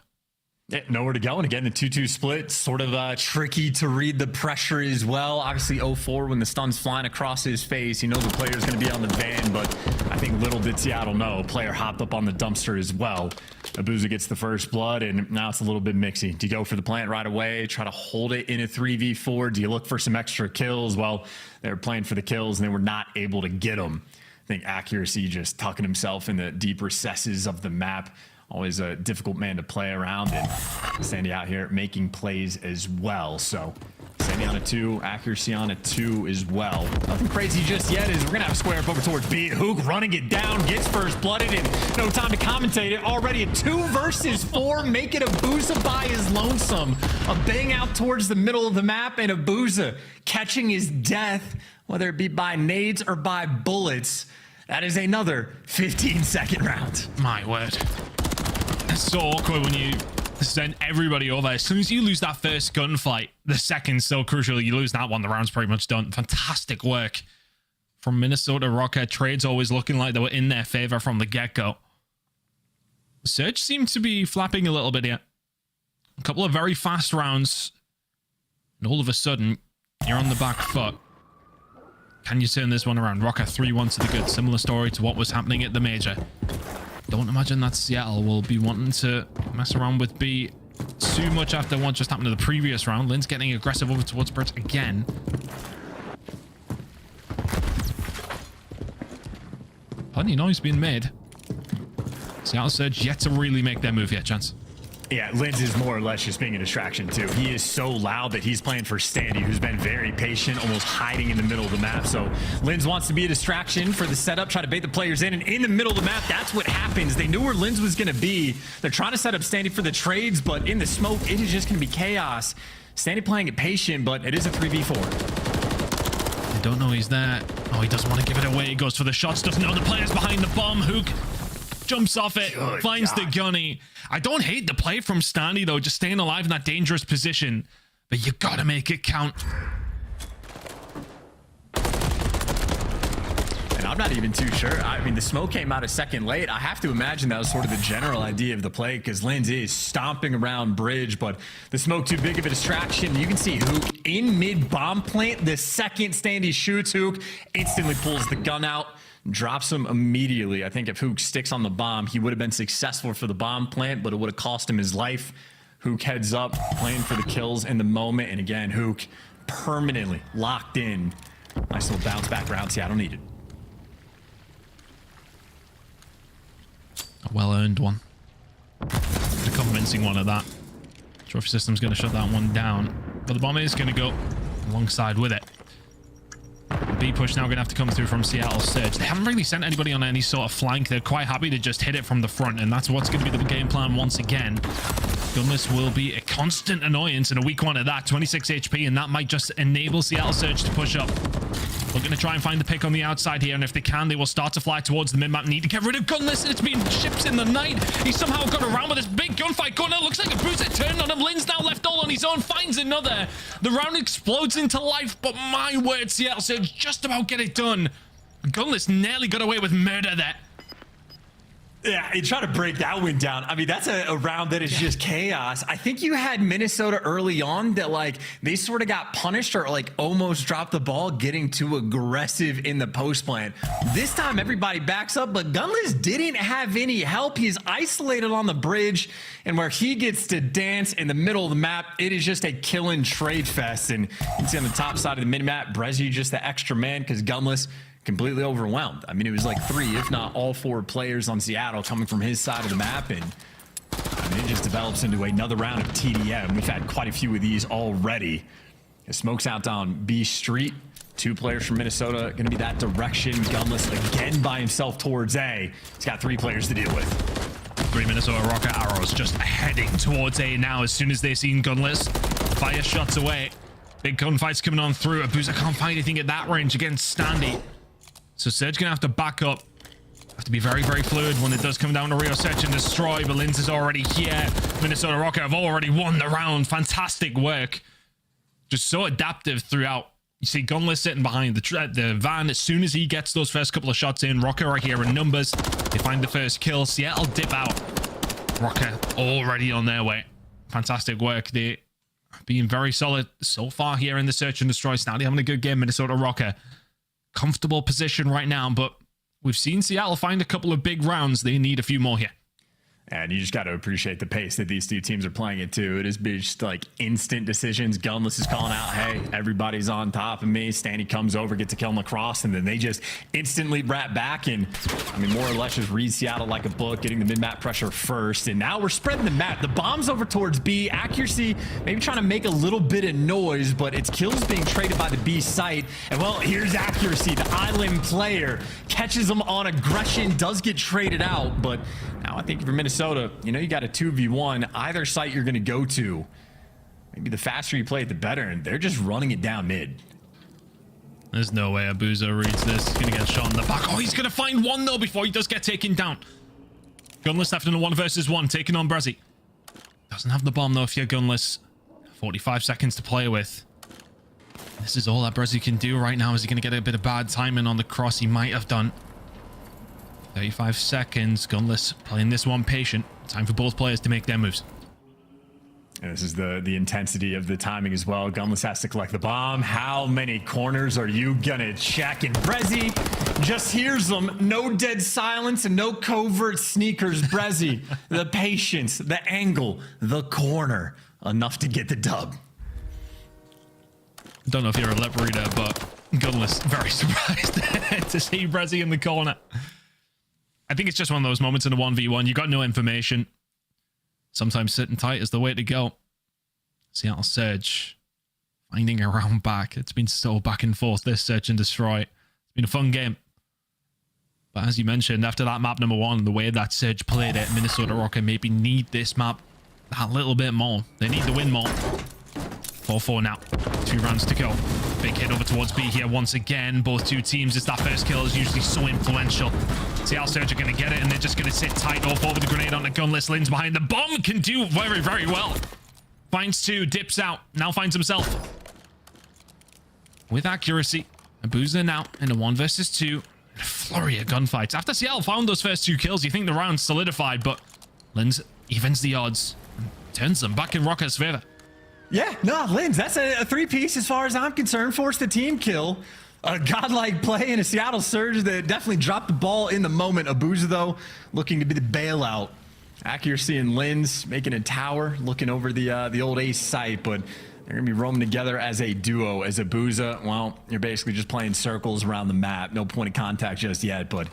Yeah, nowhere to go. And again, the 2-2 split, sort of tricky to read the pressure as well. Obviously, 04, when the stun's flying across his face, you know the player's going to be on the van, but I think little did Seattle know. Player hopped up on the dumpster as well. Abuza gets the first blood, and now it's a little bit mixy. Do you go for the plant right away, try to hold it in a 3v4? Do you look for some extra kills? Well, they were playing for the kills, and they were not able to get them. I think Accuracy just tucking himself in the deep recesses of the map. Always a difficult man to play around, and Sandy out here making plays as well. So Sandy on a 2, Accuracy on a 2 as well. Nothing crazy just yet, as we're gonna have a square up over towards B. Hook running it down, gets first blooded, and no time to commentate it. Already a 2 versus 4, make it Abuza by his lonesome. A bang out towards the middle of the map, and Abuza catching his death, whether it be by nades or by bullets. That is another 15-second round. My word. It's so awkward when you send everybody over. As soon as you lose that first gunfight, the second's so crucial. You lose that one, the round's pretty much done. Fantastic work from Minnesota Rocker. Trades always looking like they were in their favor from the get-go. Surge seemed to be flapping a little bit here. A couple of very fast rounds, and all of a sudden, you're on the back foot. Can you turn this one around? Rocker 3-1 to the good. Similar story to what was happening at the Major. Don't imagine that Seattle will be wanting to mess around with B too much after what just happened to the previous round. Lin's getting aggressive over towards Brett again. Plenty of noise being made. Seattle Surge yet to really make their move yet, Chance. Yeah, Linz is more or less just being a distraction too. He is so loud that he's playing for Standy, who's been very patient, almost hiding in the middle of the map. So Linz wants to be a distraction for the setup, try to bait the players in, and in the middle of the map, that's what happens. They knew where Linz was going to be. They're trying to set up Standy for the trades, but in the smoke, it is just going to be chaos. Standy playing it patient, but it is a 3v4. I don't know he's there. Oh, he doesn't want to give it away. He goes for the shots. Doesn't know the player's behind the bomb. Hook jumps off it, finds the gunny. I don't hate the play from Standy, though, just staying alive in that dangerous position. But you gotta make it count. And I'm not even too sure. I mean, the smoke came out a second late. I have to imagine that was sort of the general idea of the play, because Linz is stomping around bridge, but the smoke too big of a distraction. You can see Hook in mid bomb plant. The second Standy shoots, Hook instantly pulls the gun out, drops him immediately. I think if Hook sticks on the bomb, he would have been successful for the bomb plant, but it would have cost him his life. Hook heads up, playing for the kills in the moment, and again, Hook permanently locked in. Nice little bounce back round. Seattle needed. A well-earned one. A convincing one at that. Trophy system's going to shut that one down, but the bomb is going to go alongside with it. B push now going to have to come through from Seattle Surge. They haven't really sent anybody on any sort of flank. They're quite happy to just hit it from the front, and that's what's going to be the game plan once again. Gunless will be a constant annoyance in a week one at that. 26 HP, and that might just enable Seattle Surge to push up. We're going to try and find the pick on the outside here, and if they can, they will start to fly towards the mid-map. Need to get rid of Gunless, and it's been ships in the night. He somehow got around with this big gunfight going on. Looks like a booster turned on him. Lin's now left all on his own, finds another. The round explodes into life, but my word, Seattle Surge just about get it done. Gunless nearly got away with murder there. Yeah, you try to break that one down. I mean, that's a round that is just chaos. I think you had Minnesota early on that, like, they sort of got punished or, like, almost dropped the ball getting too aggressive in the post plant. This time, everybody backs up, but Gunless didn't have any help. He's isolated on the bridge, and where he gets to dance in the middle of the map, it is just a killing trade fest. And you can see on the top side of the mid-map, Brezzy just the extra man because Gunless completely overwhelmed. I mean, it was like 3, if not all 4 players on Seattle coming from his side of the map, and I mean, it just develops into another round of TDM. We've had quite a few of these already. The smoke's out down B Street. 2 players from Minnesota going to be that direction. Gunless again by himself towards A. He's got 3 players to deal with. 3 Minnesota rocket arrows just heading towards A now as soon as they've seen Gunless. Fire shots away. Big gunfights coming on through. Abusa can't find anything at that range against Standy. So Surge gonna have to back up. Have to be very, very fluid when it does come down to Rio Search and Destroy, but Linz is already here. Minnesota Rocket have already won the round. Fantastic work. Just so adaptive throughout. You see Gunless sitting behind the van. As soon as he gets those first couple of shots in, Rocket right here in numbers. They find the first kill. Seattle dip out. Rocket already on their way. Fantastic work. They being very solid so far here in the Search and Destroy. Standy having a good game. Minnesota Rocket. Comfortable position right now, but we've seen Seattle find a couple of big rounds. They need a few more here. And you just got to appreciate the pace that these 2 teams are playing it too. It is just like instant decisions. Gunless is calling out, hey, everybody's on top of me. Standy comes over, gets a kill on the cross, and then they just instantly wrap back. And I mean, more or less just read Seattle like a book, getting the mid-map pressure first. And now we're spreading the map. The bomb's over towards B. Accuracy, maybe trying to make a little bit of noise, but it's kills being traded by the B site. And well, here's Accuracy, the island player. Catches them on aggression, does get traded out, but now I think for Minnesota, you know, you got a 2v1. Either site you're going to go to, maybe the faster you play it, the better, and they're just running it down mid. There's no way Abusa reads this. He's going to get shot in the back. Oh, he's going to find one, though, before he does get taken down. Gunless left in a 1 versus 1, taking on Brezzy. Doesn't have the bomb, though, if you're Gunless. 45 seconds to play with. This is all that Brezzy can do right now. Is he going to get a bit of bad timing on the cross? He might have done. 35 seconds. Gunless playing this one patient. Time for both players to make their moves. And this is the intensity of the timing as well. Gunless has to collect the bomb. How many corners are you gonna check? And Brezzy just hears them. No dead silence and no covert sneakers. Brezzy, the patience, the angle, the corner. Enough to get the dub. Don't know if you're a lip reader, but Gunless very surprised to see Brezzy in the corner. I think it's just one of those moments in a 1v1. You got no information. Sometimes sitting tight is the way to go. Seattle Surge finding a round back. It's been so back and forth, this search and destroy. It's been a fun game. But as you mentioned, after that map number 1, the way that Surge played it, Minnesota Rocket maybe need this map that little bit more. They need to win more. 4-4 now. 2 rounds to go. Big hit over towards B here once again. Both two teams, it's that first kill is usually so influential. Seattle Surge are going to get it, and they're just going to sit tight. 0-4 with the grenade on the Gunless. Lin's behind. The bomb can do very, very well. Finds 2, dips out. Now finds himself. With accuracy. Abuza now in a 1 versus 2. A flurry of gunfights. After Seattle found those first 2 kills, you think the round's solidified, but Lin's evens the odds. And turns them back in Rocket's favor. Yeah, no, Linz, that's a 3-piece as far as I'm concerned. Forced the team kill. A godlike play in a Seattle Surge that definitely dropped the ball in the moment. Abuza, though, looking to be the bailout. Accuracy and Linz making a tower, looking over the old ace site, but they're going to be roaming together as a duo. As Abuza, well, you're basically just playing circles around the map. No point of contact just yet, but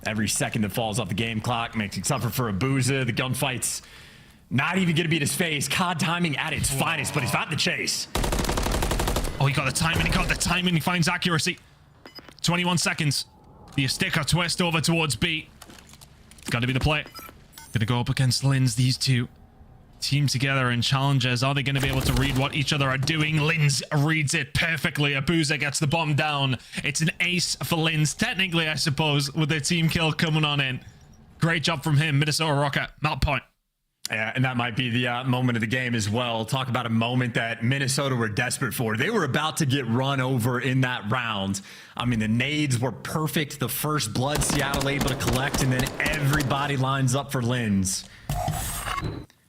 every second that falls off the game clock makes it tougher for Abuza. The gunfight's not even going to be in his face. COD timing at its finest, but he's found the chase. Oh, he got the timing. He got the timing. He finds accuracy. 21 seconds. The sticker twist over towards B. It's got to be the play. Going to go up against Linz. These two team together in challenges. Are they going to be able to read what each other are doing? Linz reads it perfectly. Abuza gets the bomb down. It's an ace for Linz, technically, I suppose, with their team kill coming on in. Great job from him. Minnesota Rocket, map point. Yeah, and that might be the moment of the game as well. Talk about a moment that Minnesota were desperate for. They were about to get run over in that round. I mean, the nades were perfect. The first blood Seattle able to collect, and then everybody lines up for Linz.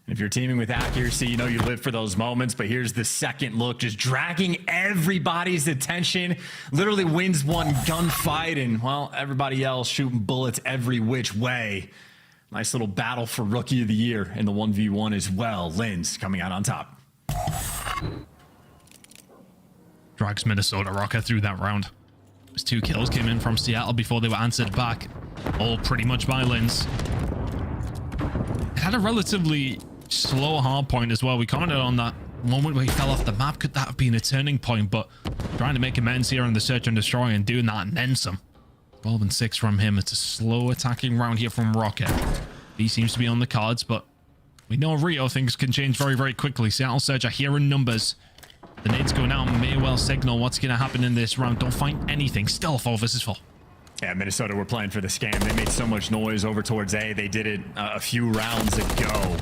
If you're teaming with accuracy, you know you live for those moments, but here's the second look, just dragging everybody's attention. Literally wins one gunfight, and, well, everybody else shooting bullets every which way. Nice little battle for Rookie of the Year in the 1v1 as well. Linz coming out on top. Drags Minnesota Rocket through that round. Those 2 kills came in from Seattle before they were answered back. All pretty much by Linz. It had a relatively slow hard point as well. We commented on that moment where he fell off the map. Could that have been a turning point? But trying to make amends here in the search and destroy and doing that and then some. 12 and 6 from him. It's a slow attacking round here from Rocket. He seems to be on the cards, but we know Rio things can change very, very quickly. Seattle Surge are here in numbers. The nades going out may well signal what's going to happen in this round. Don't find anything. Still 4 versus 4. Yeah, Minnesota were playing for the scam. They made so much noise over towards A. They did it a few rounds ago.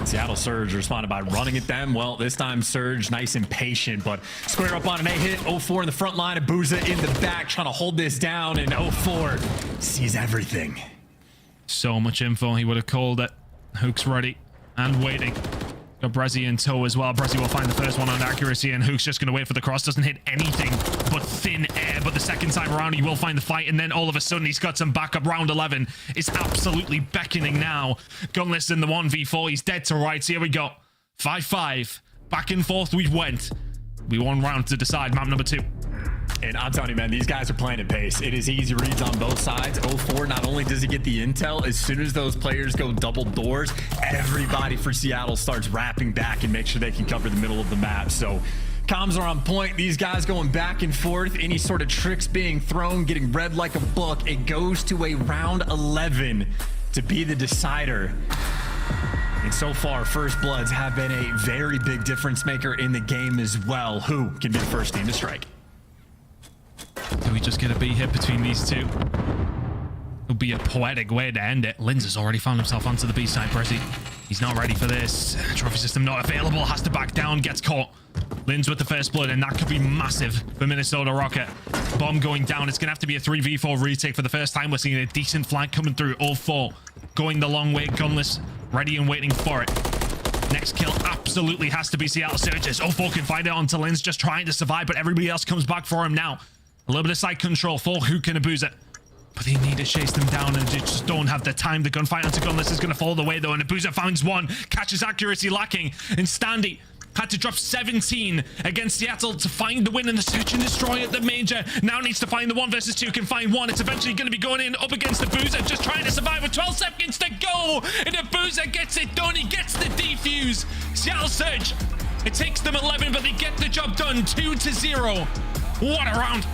Seattle Surge responded by running at them. Well, this time Surge nice and patient, but square up on an A hit. 0-4 in the front line. Abuza in the back trying to hold this down, and 0-4 sees everything. So much info. He would have called it. Hook's ready and waiting. Got Brezzy in tow as well. Brezzy will find the first one on accuracy, and Hook's just going to wait for the cross. Doesn't hit anything but thin air, but the second time around he will find the fight, and then all of a sudden he's got some backup. Round 11 is absolutely beckoning now. Gunless in the 1v4. He's dead to rights. Here we go. 5-5. Back and forth we went. We won round to decide map number 2. And I'm telling you, man, these guys are playing at pace. It is easy reads on both sides. 0-4, not only does he get the intel, as soon as those players go double doors, everybody for Seattle starts wrapping back and make sure they can cover the middle of the map. So comms are on point. These guys going back and forth. Any sort of tricks being thrown, getting read like a book. It goes to a round 11 to be the decider. And so far, First Bloods have been a very big difference maker in the game as well. Who can be the first team to strike? Do we just get a B hit between these two? It'll be a poetic way to end it. Linz has already found himself onto the B side. Brezzy, he's not ready for this. Trophy system not available. Has to back down. Gets caught. Linz with the first blood, and that could be massive for Minnesota Rocket. Bomb going down. It's going to have to be a 3v4 retake for the first time. We're seeing a decent flank coming through. 0-4 going the long way. Gunless ready and waiting for it. Next kill absolutely has to be Seattle Surge's. 04 can find it onto Linz, just trying to survive, but everybody else comes back for him now. A little bit of side control for Hook and Abuza. But they need to chase them down and they just don't have the time. The gunfight onto Gunless is going to fall the way though, and Abuza finds one, catches accuracy lacking, and Standy had to drop 17 against Seattle to find the win in the search and destroy at the Major. Now needs to find the 1 versus 2, can find one. It's eventually going to be going in up against Abuza, just trying to survive with 12 seconds to go. And Abuza gets it done. He gets the defuse. Seattle Surge, it takes them 11, but they get the job done. 2-0. What a round.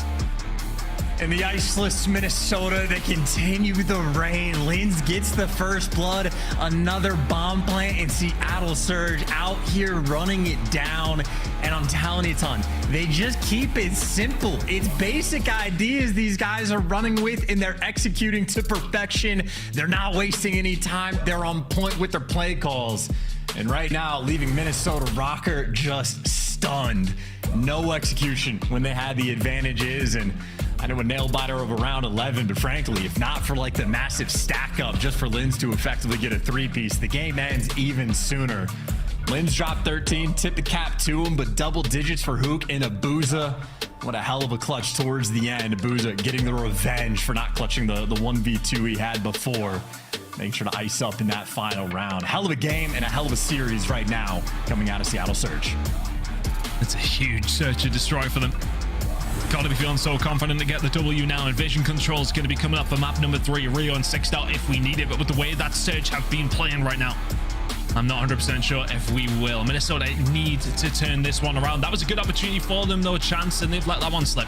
In the iceless Minnesota, they continue the rain. Linz gets the first blood. Another bomb plant, and Seattle Surge out here running it down. And I'm telling you, Ton, they just keep it simple. It's basic ideas these guys are running with, and they're executing to perfection. They're not wasting any time. They're on point with their play calls. And right now, leaving Minnesota Rocker just stunned. No execution when they had the advantages, and I know a nail biter of around 11, but frankly, if not for like the massive stack up just for Linz to effectively get a 3-piece, the game ends even sooner. Linz dropped 13, tipped the cap to him, but double digits for Hook and Abuza. What a hell of a clutch towards the end. Abuza getting the revenge for not clutching the 1v2 he had before. Making sure to ice up in that final round. Hell of a game and a hell of a series right now coming out of Seattle Surge. It's a huge search and destroy for them. Gotta be feeling so confident to get the W now, and vision control is going to be coming up for map number 3, Rio and Sixth out if we need it, but with the way that Surge have been playing right now, I'm not 100% sure if we will. Minnesota need to turn this one around. That was a good opportunity for them, no chance, and they've let that one slip.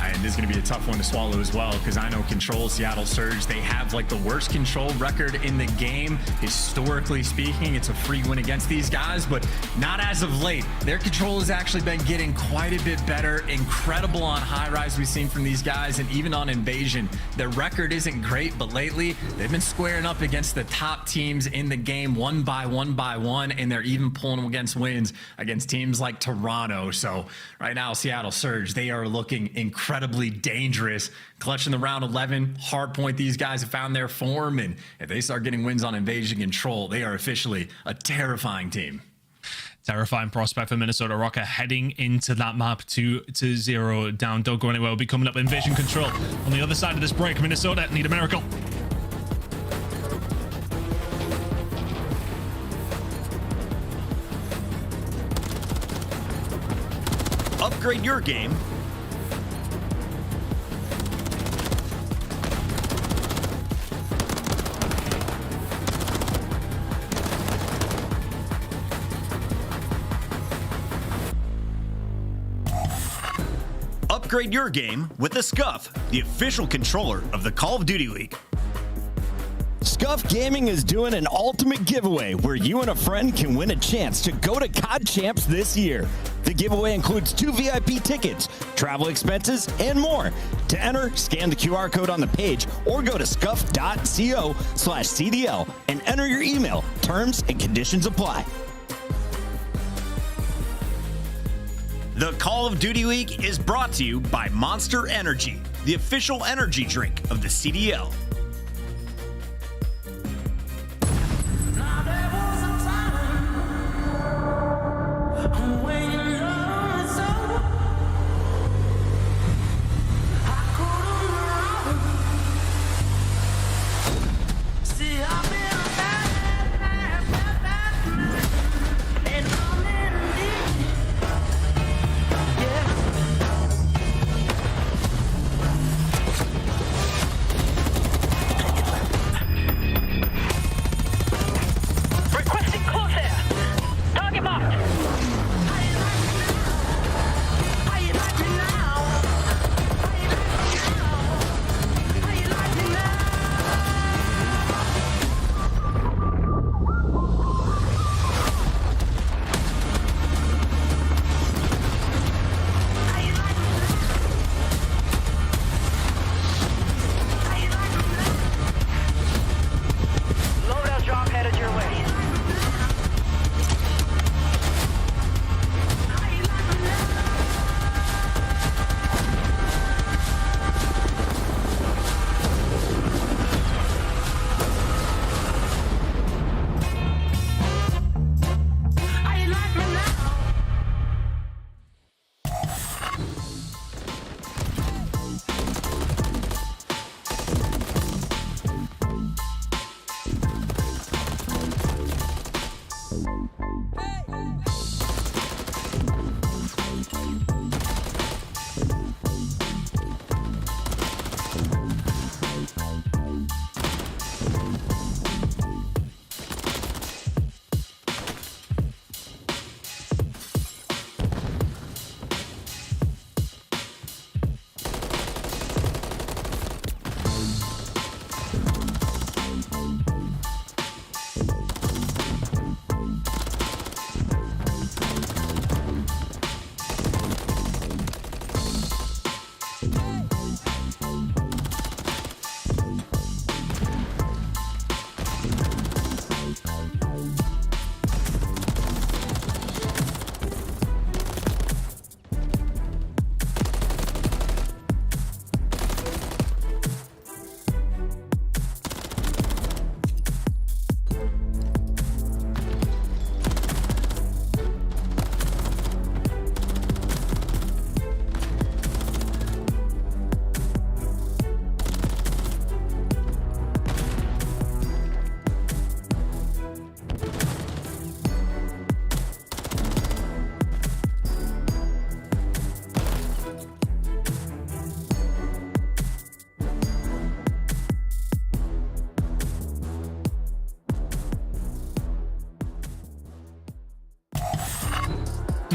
And this is going to be a tough one to swallow as well, because I know Control, Seattle Surge, they have like the worst control record in the game. Historically speaking, it's a free win against these guys, but not as of late. Their control has actually been getting quite a bit better. Incredible on high rise we've seen from these guys, and even on Invasion. Their record isn't great, but lately they've been squaring up against the top teams in the game one by one, and they're even pulling them against wins against teams like Toronto. So right now, Seattle Surge, they are looking incredibly dangerous, clutching the round 11 hard point. These guys have found their form, and if they start getting wins on Invasion Control, they are officially a terrifying team. Terrifying prospect for Minnesota Rocker heading into that map 2-0 down. Don't go anywhere. We'll be coming up Invasion Control on the other side of this break. Minnesota need a miracle. Upgrade your game. Upgrade your game with the Scuff, the official controller of the Call of Duty League. Scuff Gaming is doing an ultimate giveaway where you and a friend can win a chance to go to COD Champs this year. The giveaway includes 2 VIP tickets, travel expenses, and more. To enter, scan the QR code on the page or go to scuff.co/CDL and enter your email. Terms and conditions apply. The Call of Duty League is brought to you by Monster Energy, the official energy drink of the CDL.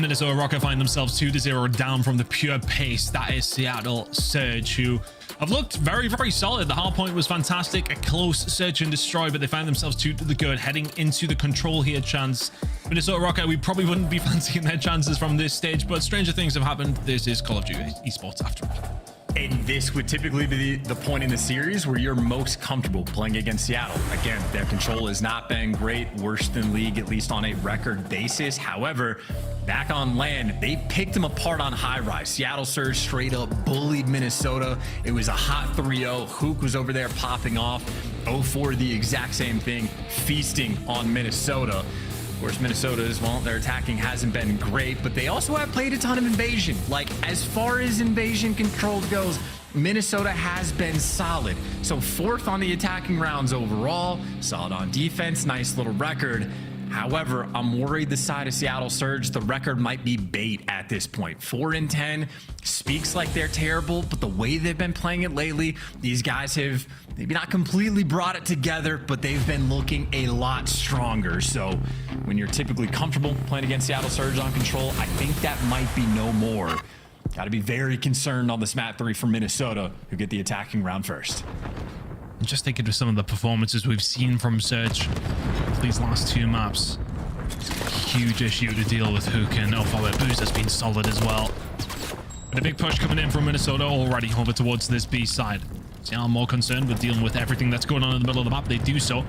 Minnesota Rocket find themselves 2-0 down from the pure pace that is Seattle Surge, who have looked very, very solid. The hard point was fantastic, a close search and destroy, but they find themselves 2 to the good, heading into the control here chance. Minnesota Rocket, we probably wouldn't be fancying their chances from this stage, but stranger things have happened. This is Call of Duty esports after all. And this would typically be the point in the series where you're most comfortable playing against Seattle. Again, their control has not been great, worse than league, at least on a record basis. However, back on land, they picked them apart on high rise. Seattle Surge straight up bullied Minnesota. It was a hot 3-0. Hook was over there popping off. 0-4, the exact same thing, feasting on Minnesota. Of course, Minnesota's, well, their attacking hasn't been great, but they also have played a ton of invasion. Like, as far as invasion control goes, Minnesota has been solid. So 4th on the attacking rounds overall, solid on defense, nice little record. However, I'm worried the side of Seattle Surge, the record might be bait at this point. 4-10 speaks like they're terrible, but the way they've been playing it lately, these guys have maybe not completely brought it together, but they've been looking a lot stronger. So when you're typically comfortable playing against Seattle Surge on control, I think that might be no more. Got to be very concerned on this map 3 for Minnesota, who get the attacking round first. Just thinking of some of the performances we've seen from Surge these last 2 maps. Huge issue to deal with. Hook and Booze has been solid as well. But a big push coming in from Minnesota already over towards this B side. Seattle more concerned with dealing with everything that's going on in the middle of the map. They do so.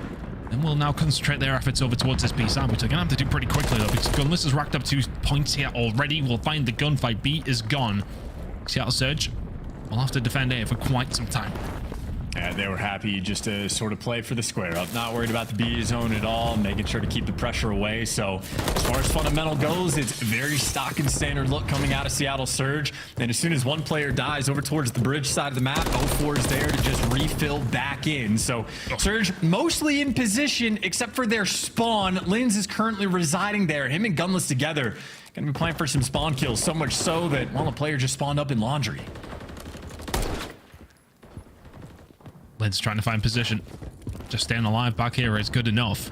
And will now concentrate their efforts over towards this B side, which they're going to have to do pretty quickly though, because Gunless has racked up 2 points here already. We'll find the gunfight. B is gone. Seattle Surge will have to defend A for quite some time. Yeah, they were happy just to sort of play for the square up, not worried about the B zone at all, making sure to keep the pressure away. So as far as fundamental goes, it's very stock and standard look coming out of Seattle Surge. And as soon as one player dies over towards the bridge side of the map, 0-4 is there to just refill back in. So Surge mostly in position except for their spawn. Linz is currently residing there. Him and Gunless together going to be playing for some spawn kills, so much so that, well, the player just spawned up in laundry. Lid's trying to find position. Just staying alive back here is good enough.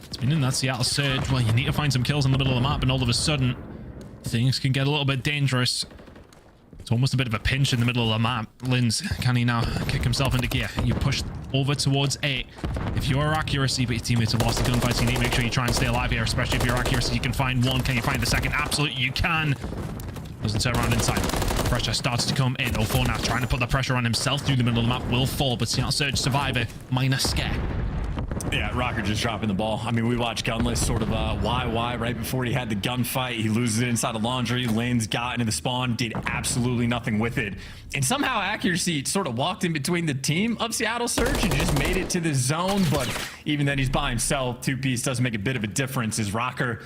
It's been in that Seattle Surge. Well, you need to find some kills in the middle of the map, and all of a sudden, things can get a little bit dangerous. It's almost a bit of a pinch in the middle of the map. Linz, can he now kick himself into gear? You push over towards A. If your accuracy, but your teammates have lost the gunfights, you need to make sure you try and stay alive here, especially if your accuracy, you can find one. Can you find the second? Absolutely, you can. Doesn't turn around inside. Pressure starts to come in. 0-4 now trying to put the pressure on himself through the middle of the map. Will fall, but Seattle Surge survivor. Minor scare. Yeah, Rocker just dropping the ball. I mean, we watched Gunless sort of YY right before he had the gunfight. He loses it inside of laundry. Lanes got into the spawn, did absolutely nothing with it. And somehow accuracy sort of walked in between the team of Seattle Surge and just made it to the zone. But even then, he's by himself. 2-piece does make a bit of a difference as Rocker,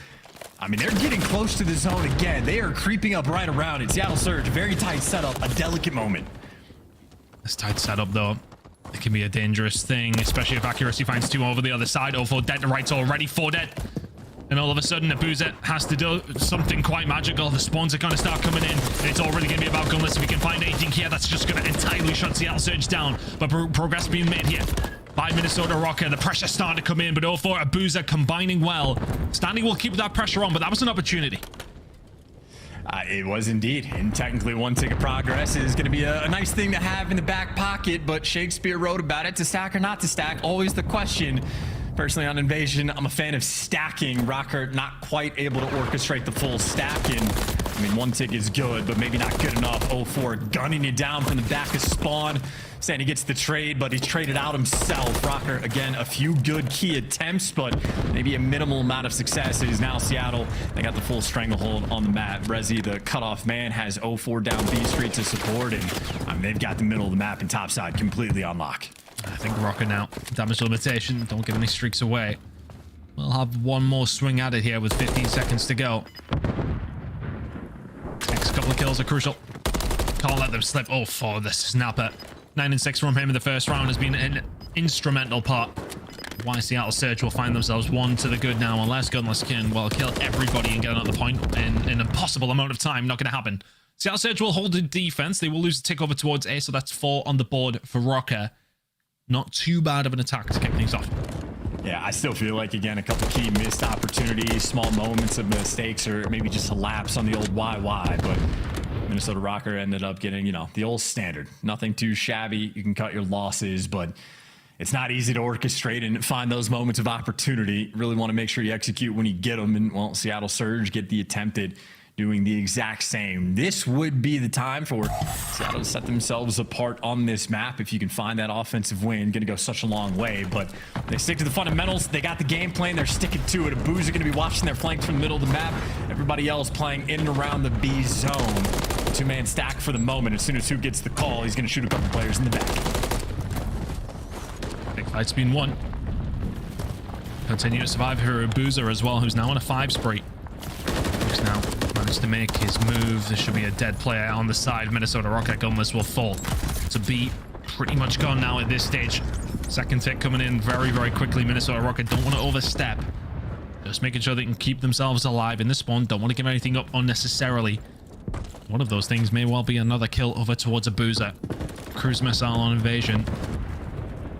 I mean, they're getting close to the zone again. They are creeping up right around it. Seattle Surge, very tight setup, a delicate moment. This tight setup, though, it can be a dangerous thing, especially if accuracy finds 2 over the other side. 0-4 dead to right's already 4 dead. And all of a sudden, Abuza has to do something quite magical. The spawns are going to start coming in. And it's already going to be about Gunless. If we can find anything here, that's just going to entirely shut Seattle Surge down. But progress being made here by Minnesota Rocker. The pressure starting to come in, but 0-4 Abuza combining well. Stanley will keep that pressure on, but that was an opportunity. It was indeed, and technically 1 tick of progress is going to be a nice thing to have in the back pocket, but Shakespeare wrote about it, to stack or not to stack, always the question. Personally, on Invasion, I'm a fan of stacking. Rocker not quite able to orchestrate the full stacking. I mean, 1 tick is good, but maybe not good enough. 0-4 gunning you down from the back of spawn. Sandy gets the trade, but he's traded out himself. Rocker, again, a few good key attempts, but maybe a minimal amount of success. It is now Seattle. They got the full stranglehold on the map. Rezi, the cutoff man, has 0-4 down B Street to support, and I mean, they've got the middle of the map and top side completely on lock. I think Rocker now. Damage limitation. Don't give any streaks away. We'll have one more swing at it here with 15 seconds to go. Next couple of kills are crucial. Can't let them slip. 0-4, the snapper. 9 and 6 from him in the first round has been an instrumental part. Why Seattle Surge will find themselves 1 to the good now, unless Gunless can, well, kill everybody and get another point in an impossible amount of time. Not going to happen. Seattle Surge will hold the defense. They will lose the tick over towards A, so that's 4 on the board for Rocker. Not too bad of an attack to kick things off. Yeah, I still feel like, again, a couple key missed opportunities, small moments of mistakes, or maybe just a lapse on the old YY, but Minnesota Rocker ended up getting, you know, the old standard. Nothing too shabby. You can cut your losses, but it's not easy to orchestrate and find those moments of opportunity. Really want to make sure you execute when you get them, and, well, Seattle Surge get the attempted, doing the exact same. This would be the time for Seattle to set themselves apart on this map. If you can find that offensive win, going to go such a long way, but they stick to the fundamentals. They got the game plan. They're sticking to it. Abu's are going to be watching their flanks from the middle of the map. Everybody else playing in and around the B zone. Two-man stack for the moment. As soon as Hook gets the call, he's going to shoot a couple players in the back. Big fight's been won. Continue to survive here, Boozer as well, who's now on a 5 spree. Hook's now managed to make his move. There should be a dead player on the side. Minnesota Rocket gunless will fall. To be pretty much gone now at this stage. Second tick coming in very, very quickly. Minnesota Rocket don't want to overstep. Just making sure they can keep themselves alive in the spawn. Don't want to give anything up unnecessarily. One of those things may well be another kill over towards a Boozer. Cruise missile on invasion.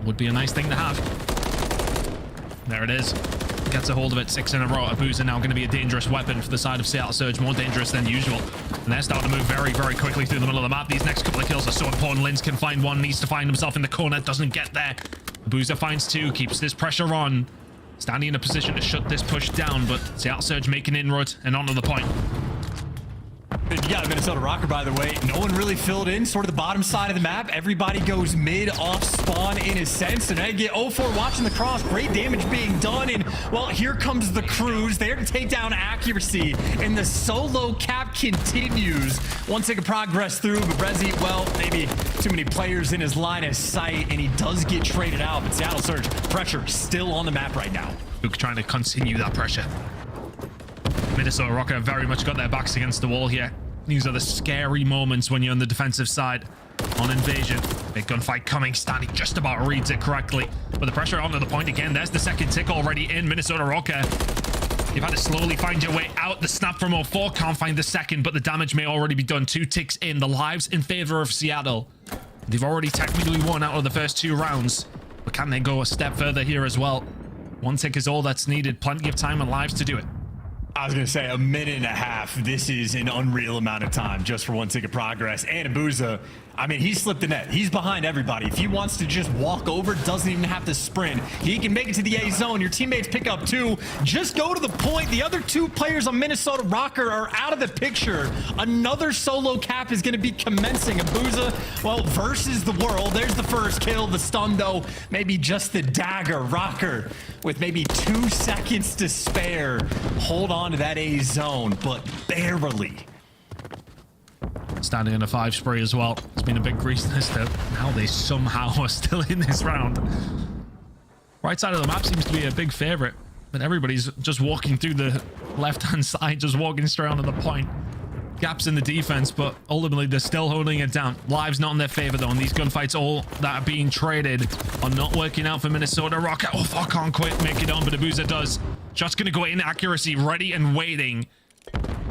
Would be a nice thing to have. There it is. Gets a hold of it. 6 in a row. A Boozer now going to be a dangerous weapon for the side of Seattle Surge. More dangerous than usual. And they're starting to move very, very quickly through the middle of the map. These next couple of kills are so important. Linz can find one. Needs to find himself in the corner. Doesn't get there. Boozer finds 2. Keeps this pressure on. Standing in a position to shut this push down. But Seattle Surge making inroad and onto the point. You got a Minnesota Rocker, by the way. No one really filled in sort of the bottom side of the map. Everybody goes mid off spawn in a sense. And I get 0-4 watching the cross. Great damage being done. And, well, here comes the Cruise. There to take down accuracy. And the solo cap continues. Once they can progress through, but Rezi, well, maybe too many players in his line of sight. And he does get traded out. But Seattle Surge, pressure still on the map right now. Luke trying to continue that pressure. Minnesota Rocket have very much got their backs against the wall here. These are the scary moments when you're on the defensive side on invasion. Big gunfight coming. Stanley just about reads it correctly. But the pressure onto the point again. There's the second tick already in. Minnesota Rocket. You've had to slowly find your way out. The snap from 0-4 can't find the second, but the damage may already be done. 2 ticks in. The lives in favor of Seattle. They've already technically won out of the first 2 rounds. But can they go a step further here as well? 1 tick is all that's needed. Plenty of time and lives to do it. I was going to say a minute and a half. This is an unreal amount of time just for 1 tick of progress. And Abuza, I mean, he slipped the net. He's behind everybody. If he wants to just walk over, doesn't even have to sprint. He can make it to the A zone. Your teammates pick up 2. Just go to the point. The other 2 players on Minnesota Rocker are out of the picture. Another solo cap is going to be commencing. Abuza, well, versus the world. There's the first kill. The stun, though, maybe just the dagger. Rocker with maybe 2 seconds to spare. Hold on to that A zone, but barely. Standing in a 5 spree as well. It's been a big reason as to how they somehow are still in this round. Right side of the map seems to be a big favorite, but everybody's just walking through the left-hand side, just walking straight onto the point. Gaps in the defense, but ultimately they're still holding it down. Lives not in their favor though, and these gunfights all that are being traded are not working out for Minnesota Rocket. Oh, I can't quite make it on, but Abuza does. Just gonna go in accuracy, ready and waiting.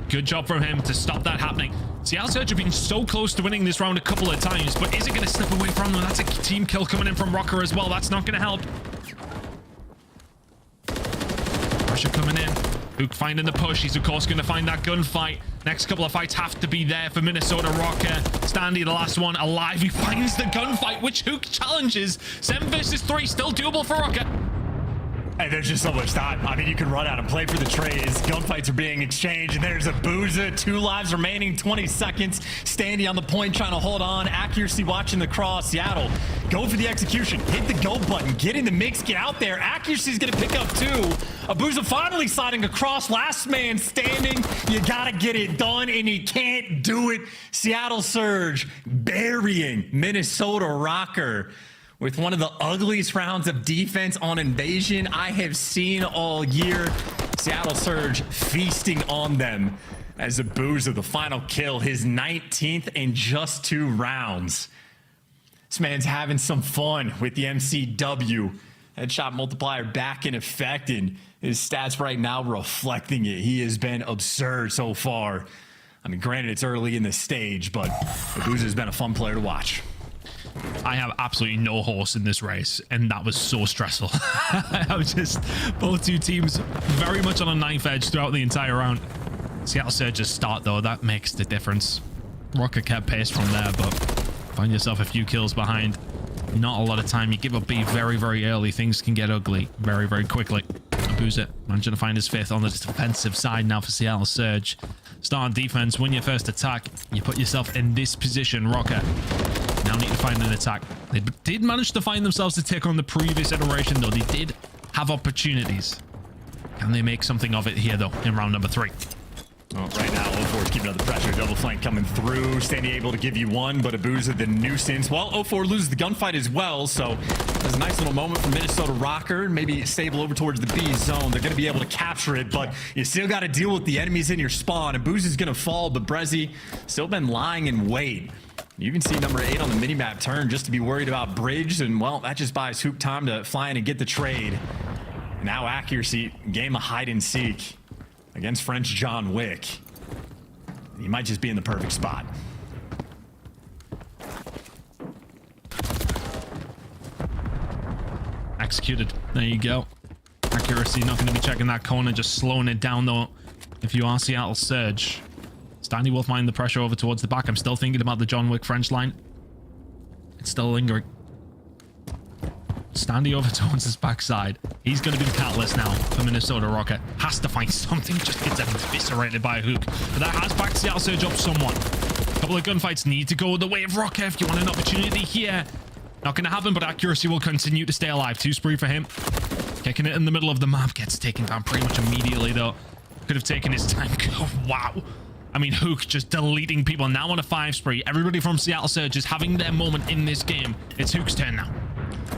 Good job from him to stop that happening. Seattle Surge have been so close to winning this round a couple of times, but is it going to slip away from them? That's a team kill coming in from Rocker as well. That's not going to help. Pressure coming in. Hook finding the push. He's, of course, going to find that gunfight. Next couple of fights have to be there for Minnesota Rocker. Standy, the last one, alive. He finds the gunfight, which Hook challenges. 7 versus 3, still doable for Rocker. Hey, there's just so much time. I mean, you can run out and play for the trays. Gunfights are being exchanged, and there's Abuza. 2 lives remaining, 20 seconds. Standy on the point, trying to hold on. Accuracy watching the cross. Seattle, go for the execution. Hit the go button. Get in the mix. Get out there. Accuracy's going to pick up 2. Abuza finally sliding across. Last man standing. You got to get it done, and he can't do it. Seattle Surge burying Minnesota Rocker with one of the ugliest rounds of defense on invasion I have seen all year. Seattle Surge feasting on them as Abuza, the final kill, his 19th in just 2 rounds. This man's having some fun with the MCW. Headshot multiplier back in effect, and his stats right now reflecting it. He has been absurd so far. I mean, granted, it's early in the stage, but Abuza's been a fun player to watch. I have absolutely no horse in this race, and that was so stressful. I was just, both two teams very much on a knife edge throughout the entire round. Seattle Surge's start, though, that makes the difference. Rocker kept pace from there, but find yourself a few kills behind. Not a lot of time. You give up B very, very early. Things can get ugly very, very quickly. Abuza managing to find his 5th on the defensive side now for Seattle Surge. Start on defense, win your first attack. You put yourself in this position. Rocker now need to find an attack. They did manage to find themselves to take on the previous iteration, though. They did have opportunities. Can they make something of it here, though, in round number 3? Well, right now, 04 is keeping up the pressure. Double flank coming through. Standy able to give you one, but Abuza the nuisance. Well, 04 loses the gunfight as well, so there's a nice little moment for Minnesota Rocker. Maybe stable over towards the B zone. They're going to be able to capture it, but you still got to deal with the enemies in your spawn. Abuza's going to fall, but Brezzy still been lying in wait. You even see number 8 on the minimap turn just to be worried about bridge, and well, that just buys Hoop time to fly in and get the trade. Now accuracy, game of hide and seek against French John Wick. He might just be in the perfect spot. Executed. There you go. Accuracy, not going to be checking that corner, just slowing it down, though, if you are Seattle Surge. Standy will find the pressure over towards the back. I'm still thinking about the John Wick French line. It's still lingering. Standy over towards his backside. He's going to be the catalyst now for Minnesota Rocker. Has to find something. Just gets eviscerated by a hook. But that has backed Seattle Surge up somewhat. A couple of gunfights need to go the way of Rocker if you want an opportunity here. Not going to happen, but accuracy will continue to stay alive. 2 spree for him. Kicking it in the middle of the map. Gets taken down pretty much immediately, though. Could have taken his time. Oh, wow. I mean, Hook just deleting people. Now on a 5 spree. Everybody from Seattle Surge is having their moment in this game. It's Hook's turn now.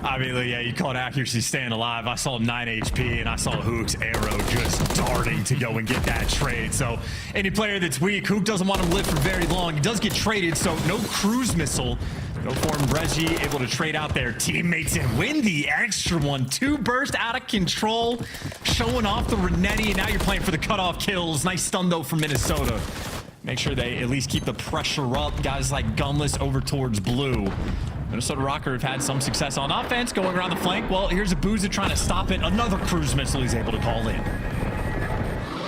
I mean, yeah, you call it accuracy staying alive. I saw 9 HP, and I saw Hook's arrow just darting to go and get that trade. So any player that's weak, Hook doesn't want him to live for very long. He does get traded, so no cruise missile. Go for him, Brezzy, able to trade out their teammates and win the extra one. 2 burst out of control, showing off the Renetti, and now you're playing for the cutoff kills. Nice stun, though, from Minnesota. Make sure they at least keep the pressure up. Guys like Gunless over towards blue. Minnesota Rocker have had some success on offense, going around the flank. Well, here's Abuza trying to stop it. Another cruise missile he's able to call in.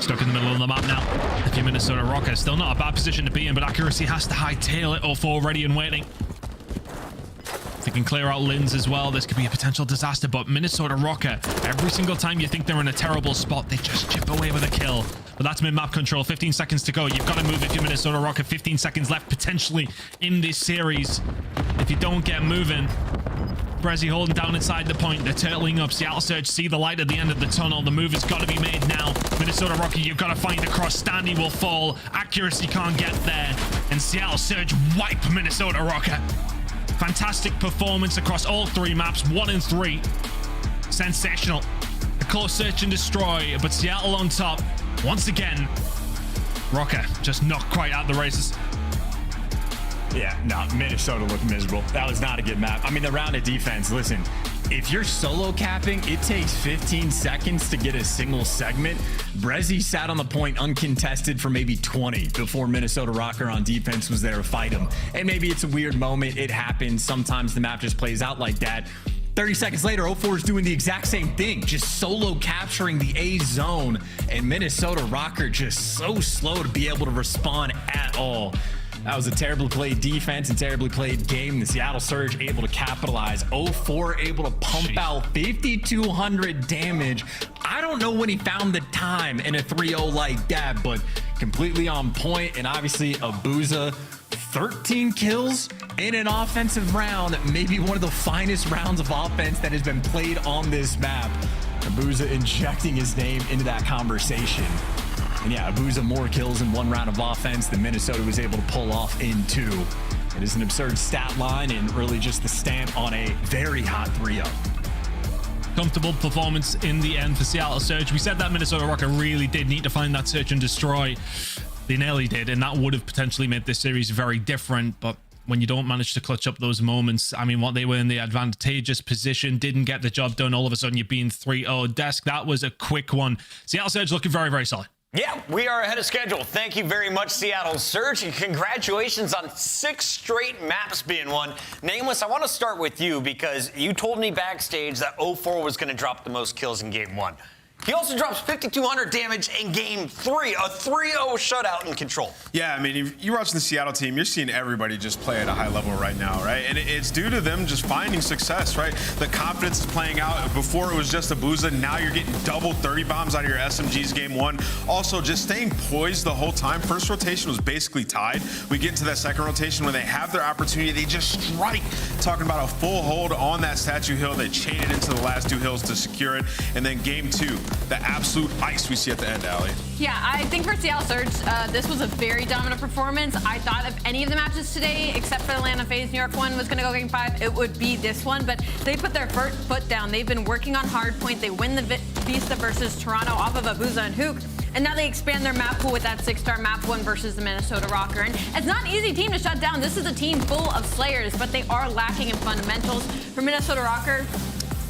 Stuck in the middle of the map now. If you're Minnesota Rocker, still not a bad position to be in, but accuracy has to hightail it. 04 ready and waiting. If they can clear out Linz as well, this could be a potential disaster, but Minnesota Rocker, every single time you think they're in a terrible spot, they just chip away with a kill. But that's mid-map control. 15 seconds to go. You've got to move if you're Minnesota Rocker. 15 seconds left potentially in this series. If you don't get moving, Brezzy holding down inside the point. They're turtling up. Seattle Surge see the light at the end of the tunnel. The move has got to be made now. Minnesota Rocker, you've got to find the cross. Standy will fall. Accuracy can't get there. And Seattle Surge wipe Minnesota Rocker. Fantastic performance across all 3 maps. 1 and 3. Sensational. A close search and destroy, but Seattle on top. Once again, Rocker just not quite out the races. Yeah, no, Minnesota looked miserable. That was not a good map. I mean, the round of defense, listen, if you're solo capping, it takes 15 seconds to get a single segment. Brezzy sat on the point uncontested for maybe 20 before Minnesota Rocker on defense was there to fight him. And maybe it's a weird moment. It happens. Sometimes the map just plays out like that. 30 seconds later, 04 is doing the exact same thing, just solo capturing the A zone, and Minnesota Rocker just so slow to be able to respond at all. That was a terribly played defense and terribly played game. The Seattle Surge able to capitalize. 04 able to pump out 5,200 damage. I don't know when he found the time in a 3-0 like that, but completely on point. And obviously, Abuza, 13 kills in an offensive round. Maybe one of the finest rounds of offense that has been played on this map. Abuza injecting his name into that conversation. And yeah, Abuza more kills in 1 round of offense than Minnesota was able to pull off in 2. It is an absurd stat line and really just the stamp on a very hot 3-0. Comfortable performance in the end for Seattle Surge. We said that Minnesota Rocker really did need to find that search and destroy. They nearly did, and that would have potentially made this series very different, but when you don't manage to clutch up those moments, I mean, what they were in the advantageous position, didn't get the job done, all of a sudden you're being 3-0 desk. That was a quick one. Seattle Surge looking very, very solid. Yeah, we are ahead of schedule. Thank you very much, Seattle Surge, and congratulations on 6 straight maps being won. Nameless, I want to start with you because you told me backstage that 04 was going to drop the most kills in Game 1. He also drops 5,200 damage in Game 3, a 3-0 shutout in Control. Yeah, I mean, if you're watching the Seattle team, you're seeing everybody just play at a high level right now, right? And it's due to them just finding success, right? The confidence is playing out. Before it was just Abuza, now you're getting double 30 bombs out of your SMGs Game 1. Also, just staying poised the whole time. First rotation was basically tied. We get into that second rotation when they have their opportunity, they just strike. Talking about a full hold on that statue hill. They chain it into the last 2 hills to secure it. And then Game 2. The absolute ice we see at the end, Allie. Yeah, I think for Seattle Surge, this was a very dominant performance. I thought if any of the matches today, except for the Atlanta FaZe New York one, was going to go Game 5, it would be this one. But they put their foot down. They've been working on hardpoint. They win the Vista versus Toronto off of Abuza and Hook. And now they expand their map pool with that 6-star map one versus the Minnesota Rocker. And it's not an easy team to shut down. This is a team full of slayers, but they are lacking in fundamentals. For Minnesota Rocker,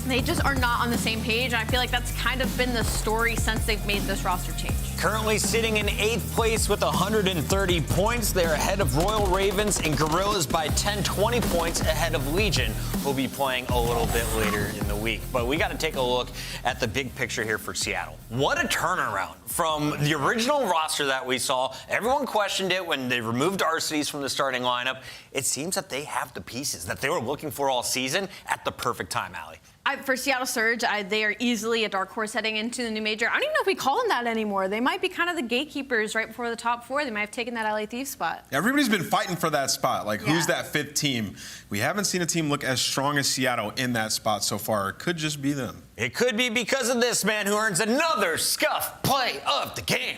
they just are not on the same page. And I feel like that's kind of been the story since they've made this roster change. Currently sitting in 8th place with 130 points. They're ahead of Royal Ravens and Gorillas by 10-20 points ahead of Legion, who'll be playing a little bit later in the week. But we got to take a look at the big picture here for Seattle. What a turnaround from the original roster that we saw. Everyone questioned it when they removed Arcees from the starting lineup. It seems that they have the pieces that they were looking for all season at the perfect time, Allie. For Seattle Surge, they are easily a dark horse heading into the new major. I don't even know if we call them that anymore. They might be kind of the gatekeepers right before the top 4. They might have taken that LA Thieves spot. Everybody's been fighting for that spot. Like, who's that 5th team? We haven't seen a team look as strong as Seattle in that spot so far. It could just be them. It could be because of this man who earns another Scuff Play of the Game.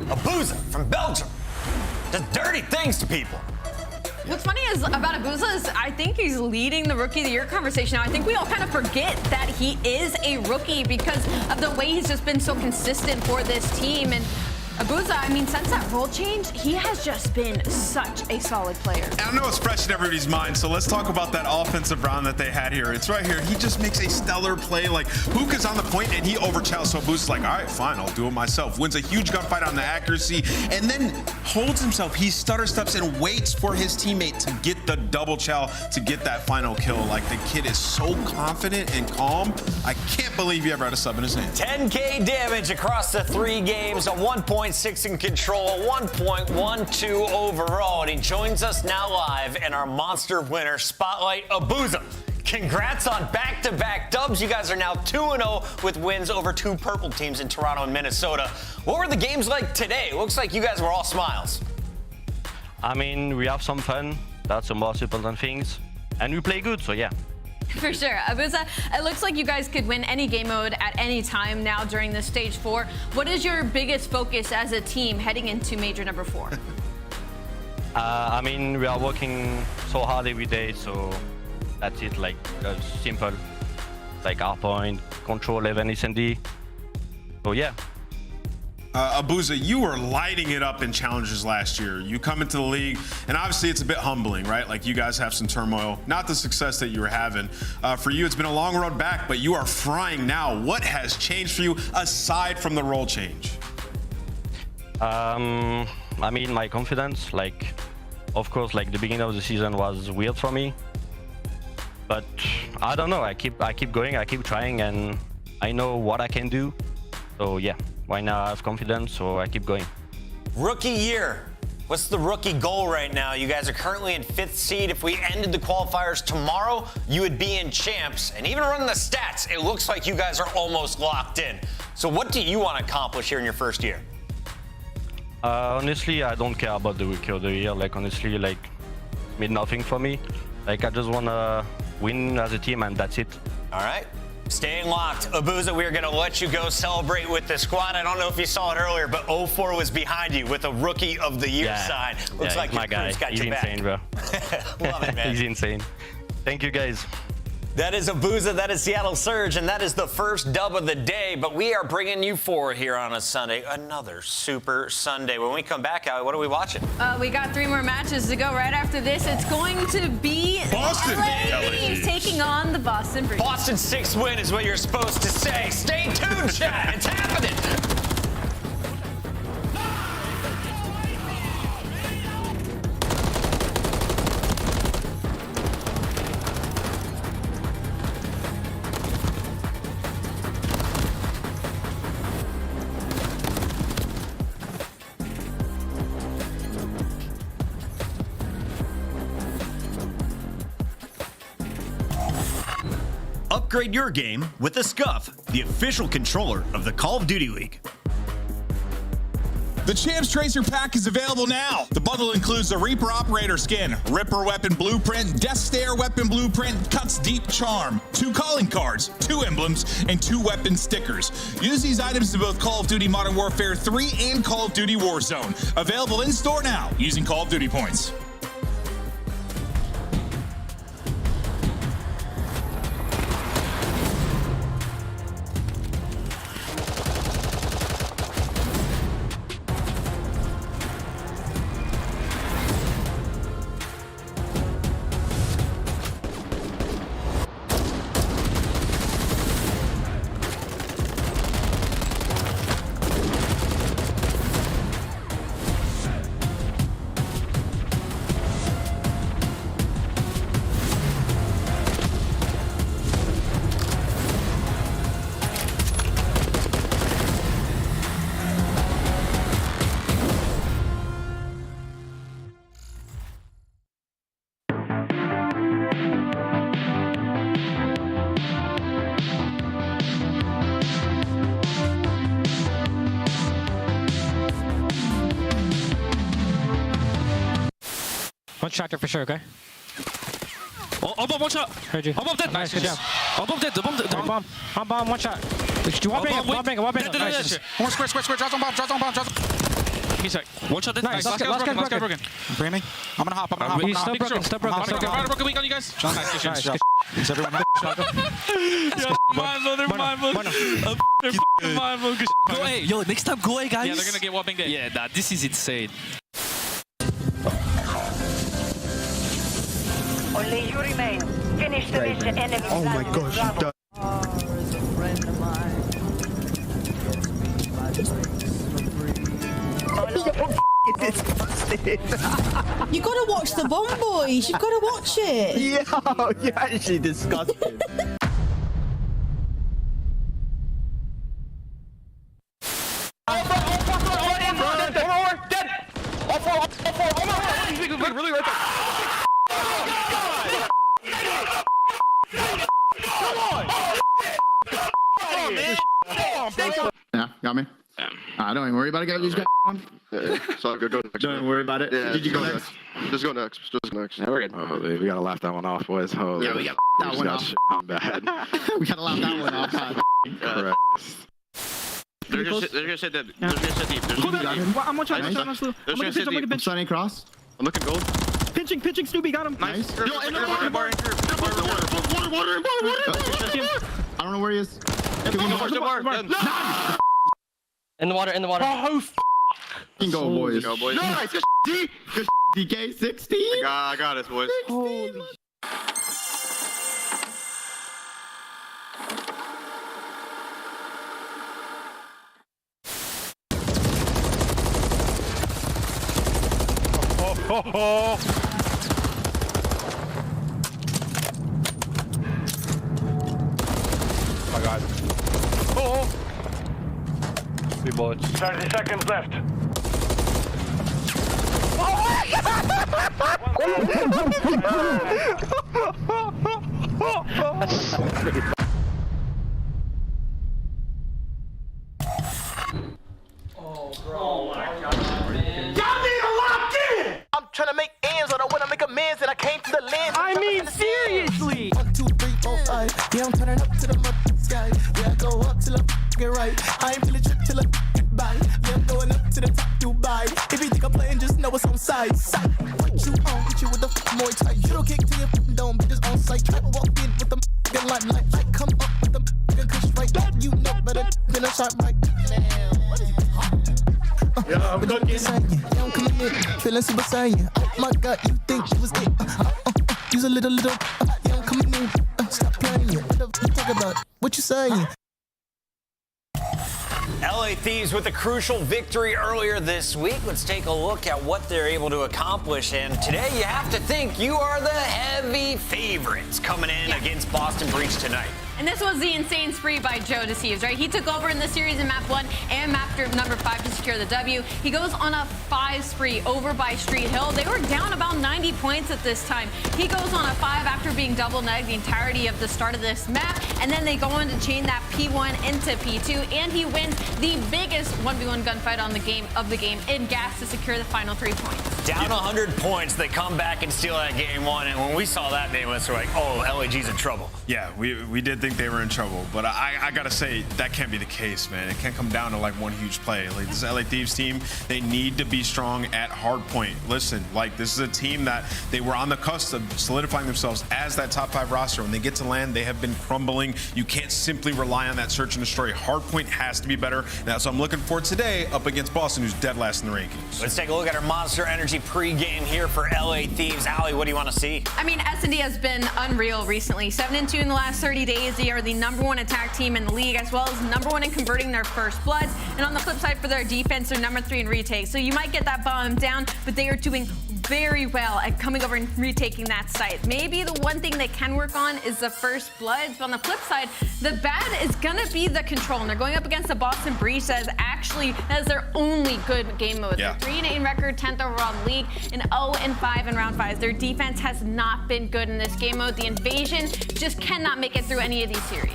Abuza from Belgium does dirty things to people. What's funny is about Abuza is I think he's leading the Rookie of the Year conversation now. I think we all kind of forget that he is a rookie because of the way he's just been so consistent for this team. And Abuza, I mean, since that role change, he has just been such a solid player. I know it's fresh in everybody's mind, so let's talk about that offensive round that they had here. It's right here. He just makes a stellar play. Like, Hook is on the point, and he overchallenges. So Abuza's like, all right, fine, I'll do it myself. Wins a huge gunfight on the accuracy, and then holds himself. He stutter steps and waits for his teammate to get the double chow to get that final kill. Like, the kid is so confident and calm. I can't believe he ever had a sub in his hand. 10K damage across the 3 games, a 1.6 in Control, a 1.12 overall, and he joins us now live in our Monster Winner Spotlight. Abuza, congrats on back-to-back dubs. You guys are now 2-0 with wins over 2 purple teams in Toronto and Minnesota. What were the games like today? Looks like you guys were all smiles. I mean, we have some fun. That's the most important things. And we play good, so yeah. For sure. Abuza, it looks like you guys could win any game mode at any time now during this stage 4. What is your biggest focus as a team heading into major number 4? I mean, we are working so hard every day, so that's it, like simple. Like hardpoint, Control, 11 SND. So yeah. Abuza, you were lighting it up in challenges last year. You come into the league, and obviously it's a bit humbling, right? Like, you guys have some turmoil, not the success that you were having. For you, it's been a long road back, but you are frying now. What has changed for you aside from the role change? I mean, my confidence, like, of course, like the beginning of the season was weird for me, but I don't know. I keep going, I keep trying, and I know what I can do. So yeah. Why not? I have confidence, so I keep going. Rookie year. What's the rookie goal right now? You guys are currently in 5th seed. If we ended the qualifiers tomorrow, you would be in champs. And even running the stats, it looks like you guys are almost locked in. So what do you want to accomplish here in your first year? Honestly, I don't care about the Rookie of the Year. Like, honestly, like, it means nothing for me. Like, I just want to win as a team, and that's it. All right. Staying locked. Abuza, we're going to let you go celebrate with the squad. I don't know if you saw it earlier, but 04 was behind you with a Rookie of the Year sign. Looks like my guy. He's insane, bro. Love it, man. He's insane. Thank you, guys. That is Abuza, that is Seattle Surge, and that is the first dub of the day. But we are bringing you 4 here on a Sunday, another Super Sunday. When we come back, Allie, what are we watching? We got 3 more matches to go right after this. It's going to be Boston. LA Thieves taking on the Boston Breeze. Boston's 6th win is what you're supposed to say. Stay tuned, chat. It's happening. Upgrade your game with a Scuff, the official controller of the Call of Duty League. The Champs Tracer Pack is available now. The bundle includes the Reaper Operator skin, Ripper Weapon Blueprint, Death Stare Weapon Blueprint, Cuts Deep Charm, 2 calling cards, 2 emblems, and 2 weapon stickers. Use these items in both Call of Duty Modern Warfare 3 and Call of Duty Warzone. Available in store now using Call of Duty points. One tractor for sure, okay? Oh, bomb, one shot. Heard you. Bomb dead. Nice, good job. Bomb dead. Bomb, one shot. Wall bang, wall bang. Nice. One square. Draws on bomb. Give me a sec. One shot dead. Nice. Last guy's broken. I'm framing. I'm gonna hop. He's still broken. Broken weak on you guys. Nice. Is everyone They're mindful. They're mindful. Go A. Yo, next time go A, guys. Yeah, they're gonna get whopping dead. Yeah, nah, this is insane. Only you remain. Finish the mission. Enemy. Oh my gosh, you done. You gotta watch the bomb, boys. You've gotta watch it. Yeah, you're actually disgusting. Yeah, got me. Don't even worry about it. Got these guys on. So go next. Don't worry about it. Yeah, Did you go next? Just go next. Just go next. Yeah, we're good. Oh, we gotta laugh that one off, boys. Oh, Yeah, we got that one off. Bad. We gotta laugh that one off. Correct. They're gonna sit deep. They're gonna sit deep. I'm watching. I'm starting cross. I'm looking gold. Pinching, Snoopy, got him. Nice. Yo, in the water. I don't know where he is. In the water. Oh, f***ing go, boys. Go, boys. Nice. Good DK 16. I got it, boys. Holy. Oh. My God. Oh. 3 bullets. 30 seconds left. I'm trying to make ends, I don't want to make amends, and I came to the land. I mean, seriously. 1, 2, 3, 4, 5. Yeah, I'm turning up to the sky. Yeah, I go up till I get right. I ain't really trip till I get by. Yeah, I'm going up to the top, Dubai. If you think I'm playing, just know it's on side. What you on? Hit you with the more tight. You don't kick till your dome, bitches on sight. Try to walk in with the limelight. I come up with the kush right. You know better than a shot right. What is it? Yeah, I'm cooking. Yeah, I'm coming in, feeling super saiyan. Oh my God, you think you was it? Use a little. Yeah, I'm coming in. Stop playing. What the you talk about? What you saying? LA Thieves with a crucial victory earlier this week. Let's take a look at what they're able to accomplish. And today you have to think you are the heavy favorites coming in against Boston Breach tonight. And this was the insane spree by Joe Deceives, right? He took over in the series in map 1 and map number 5 to secure the W. He goes on a 5 spree over by Street Hill. They were down about 90 points at this time. He goes on a 5 after being double negged the entirety of the start of this map, and then they go on to chain that P1 into P2, and he wins the biggest 1v1 gunfight on the game in gas to secure the final 3 points. Down 100 points, they come back and steal that game 1, and when we saw that, they were like, oh, LAG's in trouble. Yeah, we did think they were in trouble, but I gotta say, that can't be the case, man. It can't come down to like one huge play. Like this LA Thieves team, they need to be strong at hardpoint. Listen, like this is a team that they were on the cusp of solidifying themselves as that top 5 roster. When they get to land, they have been crumbling. You can't simply rely on that search and destroy. Hardpoint has to be better. That's what I'm looking for today up against Boston, who's dead last in the rankings. Let's take a look at our Monster Energy pregame here for LA Thieves. Allie, what do you want to see? I mean, S&D has been unreal recently. 7-2 in the last 30 days. They are the #1 attack team in the league, as well as #1 in converting their first bloods. And on the flip side, for their defense, they're #3 in retakes. So you might get that bomb down, but they are doing very well at coming over and retaking that site. Maybe the one thing they can work on is the first bloods, but on the flip side, the bad is gonna be the control. And they're going up against the Boston Breach that is their only good game mode. Yeah. They're 3-8 record, 10th overall in the league, and 0-5 in round 5. Their defense has not been good in this game mode. The Invasion just cannot make it through any of these series.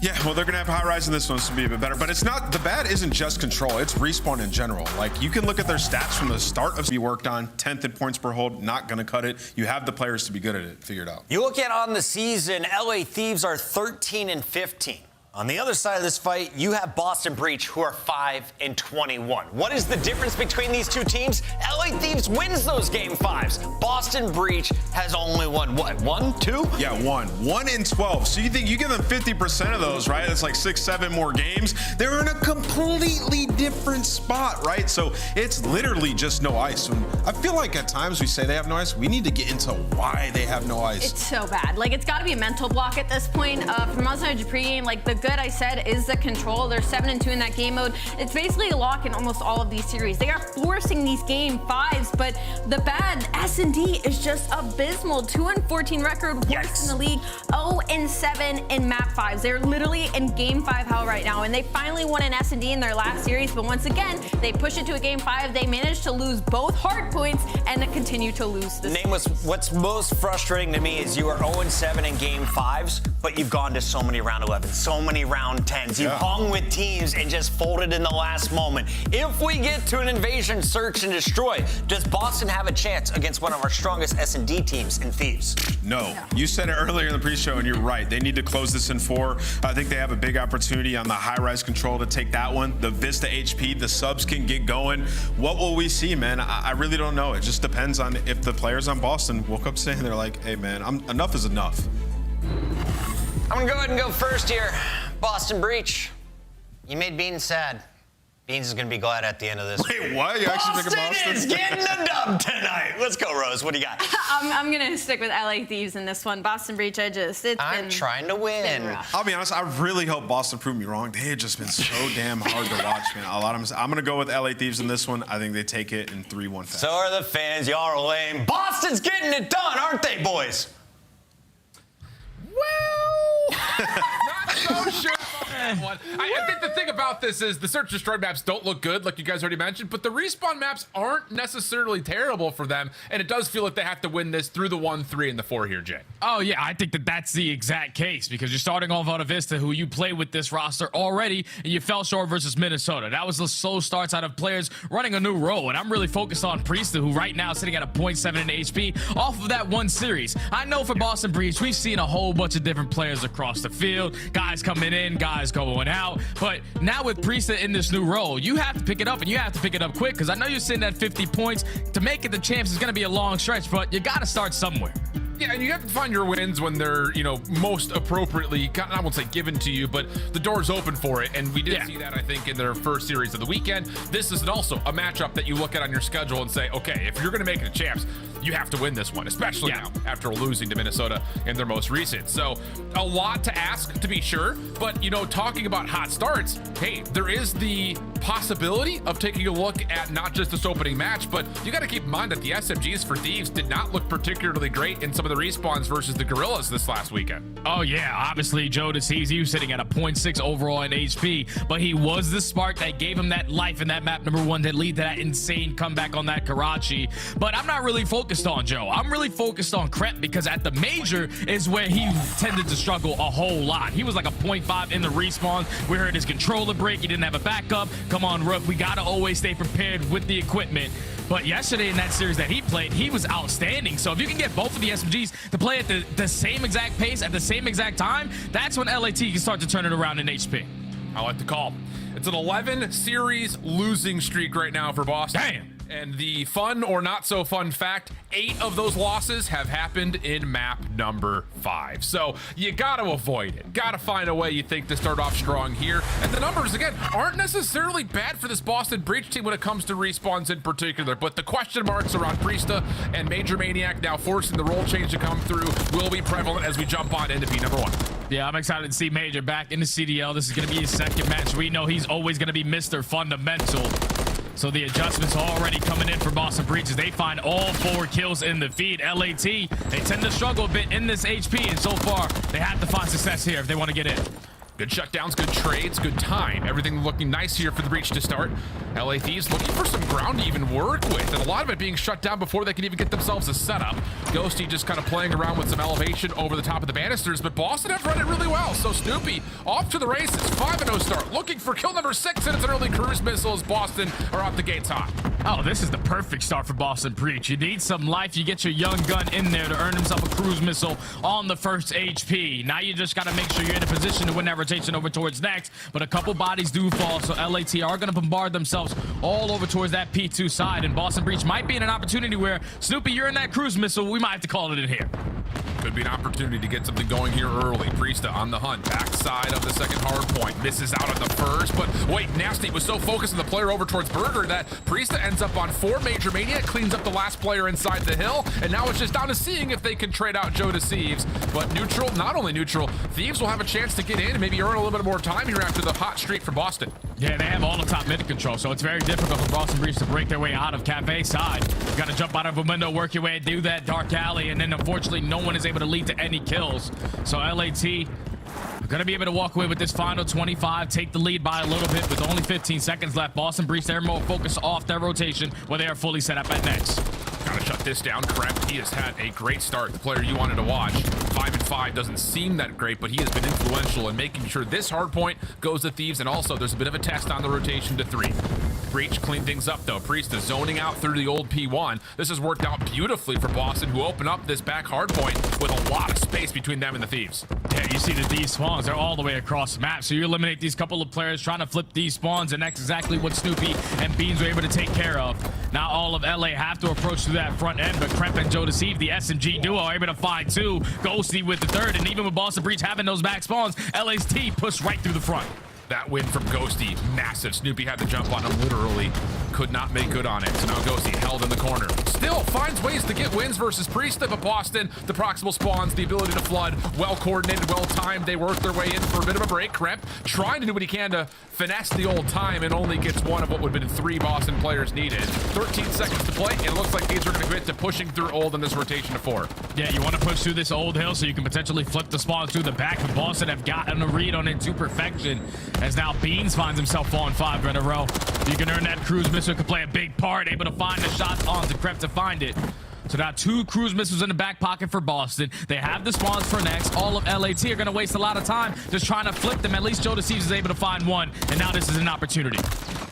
Yeah, well, they're gonna have high rise in this one, so be a bit better. But it's not, the bad isn't just control, it's respawn in general. Like, you can look at their stats from the start of be worked on, 10th in points per hold, not gonna cut it. You have the players to be good at it, figured out. You look at on the season, LA Thieves are 13-15. On the other side of this fight, you have Boston Breach, who are 5-21. What is the difference between these two teams? LA Thieves wins those game 5s. Boston Breach has only won, what, 1, 2? Yeah, 1 in 12. So you think you give them 50% of those, right? That's like 6-7 more games. They're in a completely different spot, right? So it's literally just no ice. And I feel like at times we say they have no ice. We need to get into why they have no ice. It's so bad. Like, it's got to be a mental block at this point. From Monster Energy pregame, like, the good I said is the control. They're 7-2 in that game mode. It's basically a lock in almost all of these series. They are forcing these game 5s, but the bad S&D is just abysmal. 2-14 record, worst in the league. 0-7 in map 5s. They're literally in game 5 hell right now, and they finally won an S&D in their last series, but once again, they push it to a game 5. They managed to lose both hard points and to continue to lose this. What's most frustrating to me is you are 0-7 in game 5s, but you've gone to so many round 11s, so many round 10s. You hung with teams and just folded in the last moment. If we get to an invasion, search, and destroy, does Boston have a chance against one of our strongest S&D teams in Thieves? No. You said it earlier in the pre-show, and you're right. They need to close this in 4. I think they have a big opportunity on the high-rise control to take that one. The Vista HP, the subs can get going. What will we see, man? I really don't know. It just depends on if the players on Boston woke up saying they're like, hey, man, enough is enough. I'm gonna go ahead and go first here. Boston Breach, you made Beans sad. Beans is gonna be glad at the end of this. Wait, what? You actually think of Boston? Is getting the dub tonight. Let's go, Rose. What do you got? I'm gonna stick with LA Thieves in this one. Boston Breach, I'm trying to win. I'll be honest, I really hope Boston proved me wrong. They had just been so damn hard to watch, man. A lot of them. I'm gonna go with LA Thieves in this one. I think they take it in 3-1 fast. So are the fans. Y'all are lame. Boston's getting it done, aren't they, boys? Not so sure about that one. I think the thing about this is the search destroy maps don't look good, like you guys already mentioned, but the respawn maps aren't necessarily terrible for them, and it does feel like they have to win this through the 1, 3, and the 4 here, Jay. Oh, yeah, I think that's the exact case, because you're starting off out of Vista, who you played with this roster already, and you fell short versus Minnesota. That was the slow starts out of players running a new role, and I'm really focused on Priesta, who right now is sitting at a 0.7 in HP off of that one series. I know for Boston Breach, we've seen a whole bunch of different players across the field, guys coming in, guys going out, but now with Priesta in this new role, you have to pick it up, and you have to pick it up quick, because I know you're sitting at 50 points. To make it the champs is going to be a long stretch, but you got to start somewhere. Yeah, and you have to find your wins when they're, most appropriately, I won't say given to you, but the door's open for it. And we did see that, I think, in their first series of the weekend. This is also a matchup that you look at on your schedule and say, okay, if you're going to make it a champs, you have to win this one, especially now after losing to Minnesota in their most recent. So a lot to ask, to be sure, but you know, talking about hot starts, hey, there is the possibility of taking a look at not just this opening match, but you got to keep in mind that the SMGs for Thieves did not look particularly great in some of the respawns versus the Gorillas this last weekend. Oh yeah, obviously Joe Deceives, he was sitting at a 0.6 overall in HP, but he was the spark that gave him that life in that map number 1 that lead to that insane comeback on that Karachi. But I'm not really focused on Joe. I'm really focused on Krep, because at the major is where he tended to struggle a whole lot. He was like a 0.5 in the respawn. We heard his controller break. He didn't have a backup. Come on, Rook. We got to always stay prepared with the equipment. But yesterday in that series that he played, he was outstanding. So if you can get both of the SMGs to play at the same exact pace at the same exact time, that's when LAT can start to turn it around in HP. I like the call. It's an 11 series losing streak right now for Boston. Damn. And the fun or not so fun fact, 8 of those losses have happened in map number 5. So you got to avoid it. Got to find a way, you think, to start off strong here. And the numbers, again, aren't necessarily bad for this Boston Breach team when it comes to respawns in particular. But the question marks around Priesta and Major Maniac now forcing the role change to come through will be prevalent as we jump on into B number 1. Yeah, I'm excited to see Major back in the CDL. This is going to be his second match. We know he's always going to be Mr. Fundamental. So the adjustments are already coming in for Boston Breach as they find all 4 kills in the feed. LAT, they tend to struggle a bit in this HP, and so far they have to find success here if they want to get in. Good shutdowns, good trades, good time. Everything looking nice here for the Breach to start. LA Thieves looking for some ground to even work with, and a lot of it being shut down before they can even get themselves a setup. Ghosty just kind of playing around with some elevation over the top of the banisters, but Boston have run it really well. So Snoopy off to the races, 5-0 start, looking for kill number 6, and it's an early cruise missile as Boston are out the gates hot. Oh, this is the perfect start for Boston Breach. You need some life. You get your young gun in there to earn himself a cruise missile on the first HP. Now you just got to make sure you're in a position to win that rotation over towards next, but a couple bodies do fall, so LAT are going to bombard themselves all over towards that P2 side, and Boston Breach might be in an opportunity where, Snoopy, you're in that cruise missile. We might have to call it in here. Could be an opportunity to get something going here early. Priesta on the hunt, backside of the second hard point, misses out on the first, but wait, Nasty was so focused on the player over towards Burger that Priesta ends up on 4. Major Maniac cleans up the last player inside the hill, and now it's just down to seeing if they can trade out Joe Deceives. But neutral, not only neutral, Thieves will have a chance to get in and maybe earn a little bit more time here after the hot streak for Boston. Yeah, they have all the top mid control, so it's very difficult for Boston Breach to break their way out of Cafe side. You got to jump out of a window, work your way, do that dark alley, and then unfortunately no one is able to lead to any kills. So LAT are going to be able to walk away with this final 25, take the lead by a little bit with only 15 seconds left. Boston Breach, they're more focused off their rotation where they are fully set up at next. Gotta shut this down. Correct. He has had a great start. The player you wanted to watch. 5-5 doesn't seem that great, but he has been influential in making sure this hard point goes to Thieves, and also there's a bit of a test on the rotation to 3. Breach cleaned things up though. Priesta zoning out through the old P1. This has worked out beautifully for Boston, who open up this back hard point with a lot of space between them and the Thieves. Yeah, you see that these spawns, they're all the way across the map. So you eliminate these couple of players trying to flip these spawns, and that's exactly what Snoopy and Beans were able to take care of. Now all of LA have to approach through that front end, but Kremp and Joe Deceive, the SMG duo, are able to find 2. Ghosty with the 3rd, and even with Boston Breach having those back spawns, LA's T pushed right through the front. That win from Ghosty, massive. Snoopy had to jump on him, literally could not make good on it. So now Ghosty held in the corner. Still finds ways to get wins versus Priesta, but Boston, the proximal spawns, the ability to flood, well coordinated, well timed. They work their way in for a bit of a break. Kremp trying to do what he can to finesse the old time, and only gets one of what would have been 3 Boston players needed. 13 seconds to play, and it looks like these are going to commit to pushing through old in this rotation to 4. Yeah, you want to push through this old hill so you can potentially flip the spawns through the back, but Boston have gotten a read on it to perfection, as now Beans finds himself on 5 in a row. You can earn that cruise missile, can play a big part, able to find the shots on to Kremp to find it. So now 2 cruise missiles in the back pocket for Boston. They have the spawns for next. All of LAT are going to waste a lot of time just trying to flip them. At least Joe Deceives is able to find 1, and now this is an opportunity.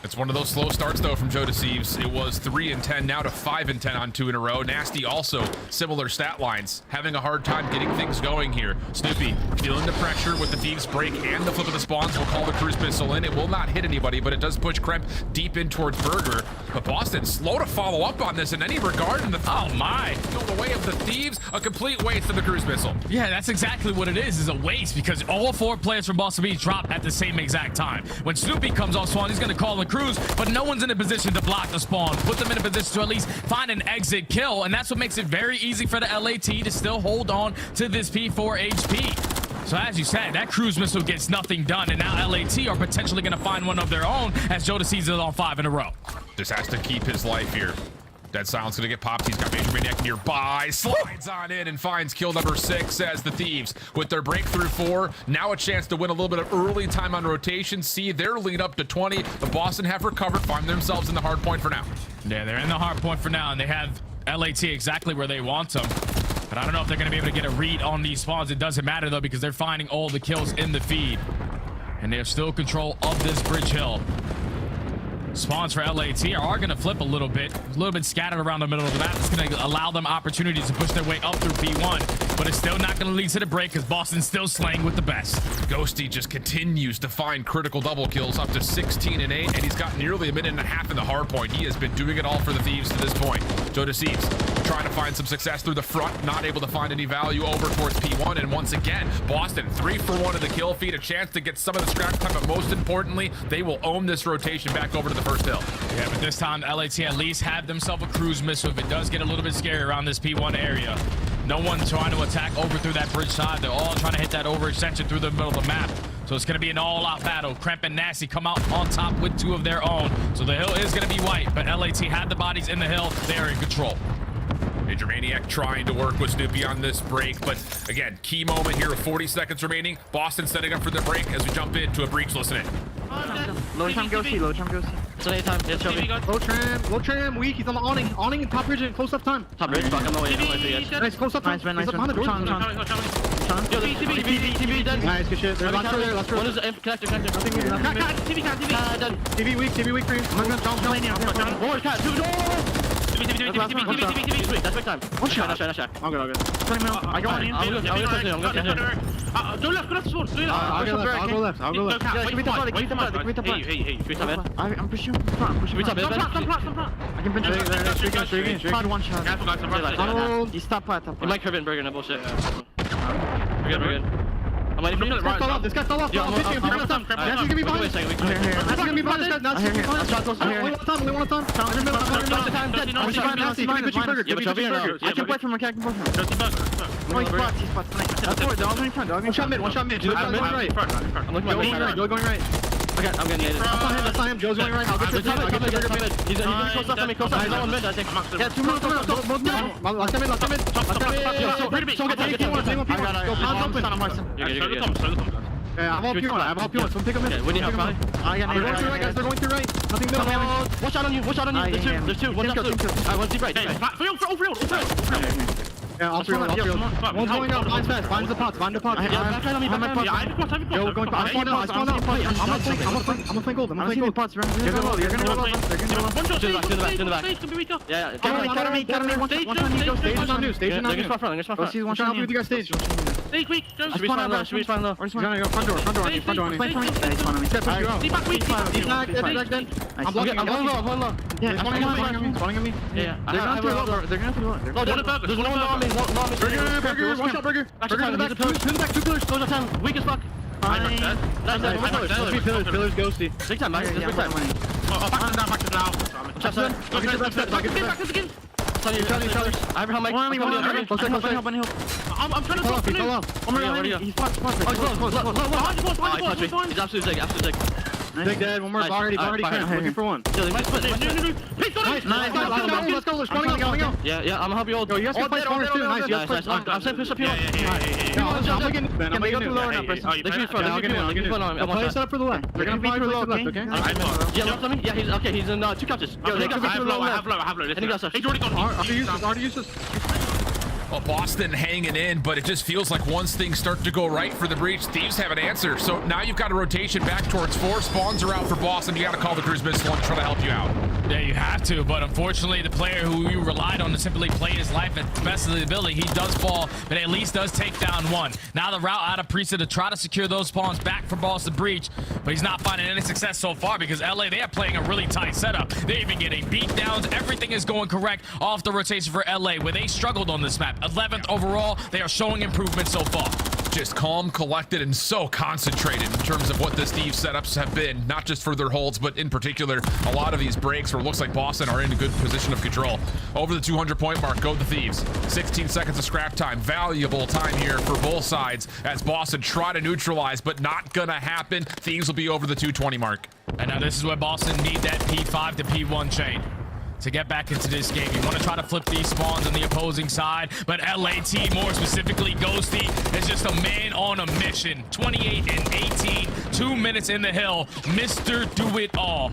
It's one of those slow starts, though, from Joe Deceives. It was 3-10, now to 5-10 on 2 in a row. Nasty also similar stat lines, having a hard time getting things going here. Snoopy feeling the pressure with the Thieves break and the flip of the spawns. Will call the cruise missile in. It will not hit anybody, but it does push Kremp deep in towards Burger. But Boston slow to follow up on this in any regard. And oh my! Go the way of the Thieves, a complete waste of the cruise missile. Yeah, that's exactly what it is a waste, because all 4 players from Boston Beach drop at the same exact time. When Snoopy comes off spawn, he's going to call the cruise crews, but no one's in a position to block the spawn, put them in a position to at least find an exit kill, and that's what makes it very easy for the LAT to still hold on to this P4 HP. So as you said, that cruise missile gets nothing done, and now LAT are potentially going to find one of their own as Jodeci is on 5 in a row. Just has to keep his life here. Dead Silence gonna get popped. He's got Major Maniac nearby. Slides on in and finds kill number 6 as the Thieves, with their breakthrough 4, now a chance to win a little bit of early time on rotation. See their lead up to 20. The Boston have recovered, find themselves in the hard point for now. Yeah, they're in the hard point for now, and they have LAT exactly where they want them. But I don't know if they're gonna be able to get a read on these spawns. It doesn't matter though, because they're finding all the kills in the feed. And they have still control of this bridge hill. Spawns for LAT are going to flip a little bit scattered around the middle of the map. It's going to allow them opportunities to push their way up through P1, but it's still not going to lead to the break because Boston's still slaying with the best. Ghosty just continues to find critical double kills, up to 16 and 8, and he's got nearly a minute and a half in the hard point. He has been doing it all for the Thieves to this point. Jodeci trying to find some success through the front, not able to find any value over towards P1, and once again, Boston 3 for 1 in the kill feed, a chance to get some of the scratch time, but most importantly, they will own this rotation back over to the first hill. Yeah, but this time LAT at least have themselves a cruise missile if it does get a little bit scary around this P1 area. No one trying to attack over through that bridge side. They're all trying to hit that overextension through the middle of the map. So it's going to be an all-out battle. Kremp and Nasty come out on top with 2 of their own. So the hill is going to be white, but LAT had the bodies in the hill. They are in control. Major Maniac trying to work with Snoopy on this break, but again, key moment here with 40 seconds remaining. Boston setting up for the break as we jump into a breach. Listen in. Low time, go see. Low time, go see. So anytime, yeah, show me. Low tram, weak. He's on the awning. Awning and top bridge and close up time. Top bridge, fuck, I'm away. Nice, close up time. Nice, He's up behind the door. TV, dead. Nice, good shit. There's last row there, last row. One is connector. TV weak for you. I'm gonna jump. One more cat, 2 doors! TV, that's big time. One shot. I'll go. I go on. I'll go left, spawn. I'll go left. I'm pushing front. I can pinch it. One shot. He's top plat. You might curve in Burger, no bullshit. We're good. I'm waiting for you. This guy fell off. Yeah, That's gonna be behind. That's gonna be behind this guy. Only one time. I can play from a cat. He's spots. One shot mid. I'm going right. Okay, I'm getting it. That's not him. Joe's going right. I'll get to the mid. He's close up to me. He's on mid, I think. Yeah, 2 more. Last time mid. So get taken. Go pound open. Yeah, I'm all pure. So pick him in. When you help, they're going through right. Nothing middle. Watch out on you. There's 2. One's up 2. Alright, one's deep right. Yeah, I'll throw. One's going up. Mine's fast. Find the pots. Yeah, back on me. Yo, going. I spawned out. I'm gonna flank gold. You're gonna go low. To the back. Yeah. Academy. One time you go. Station on new. They're gonna spot front. One shot with you guys stage. Should we spawn low? Front door on me. I'm blocking. I'm going low. Yeah, spawning on me. Yeah. They're gonna throw low. There's one on me. Burger. One shot, Burger. Burger to the back. 2 pillars. Close up time. Weak as fuck. Pillars ghosty. Big time, man. Big time. Back to now. Back again. I have help, Mike. I'm trying to pull off. He's spots. He's absolutely sick. Big dead. One more. Already cramped. Looking for one. Nice. Let's go. Spawning out. Yeah. I'm gonna help you all. Yo, you guys can play spawners too. Nice. I'm saying push up here. I'm looking. Can they go through lower now? They should be front. Play set up for the left. They're gonna be through low, okay? Yeah, left on me. Yeah, he's in 2 couches. Yo, they got I have low. And he got stuff. He's already gone. Already useless. Well, Boston hanging in, but it just feels like once things start to go right for the breach, Thieves have an answer. So now you've got a rotation back towards 4. Spawns are out for Boston. You got to call the cruise missile and try to help you out. Yeah, you have to, but unfortunately, the player who you relied on to simply play his life at the best of the ability, he does fall, but at least does take down 1. Now the route out of Priesthood to try to secure those spawns back for Boston Breach, but he's not finding any success so far because LA, they are playing a really tight setup. They're even getting beat downs. Everything is going correct off the rotation for LA, where they struggled on this map. 11th overall, they are showing improvement so far. just calm, collected, and so concentrated in terms of what the Thieves setups have been, not just for their holds, but in particular, a lot of these breaks where it looks like Boston are in a good position of control. Over the 200-point mark, go the Thieves. 16 seconds of scrap time. Valuable time here for both sides as Boston try to neutralize, but not gonna happen. Thieves will be over the 220 mark. And now this is where Boston need that P5 to P1 chain to get back into this game. You want to try to flip these spawns on the opposing side, but LAT, more specifically Ghosty, is just a man on a mission. 28 and 18, 2 minutes in the hill. Mr. Do It All.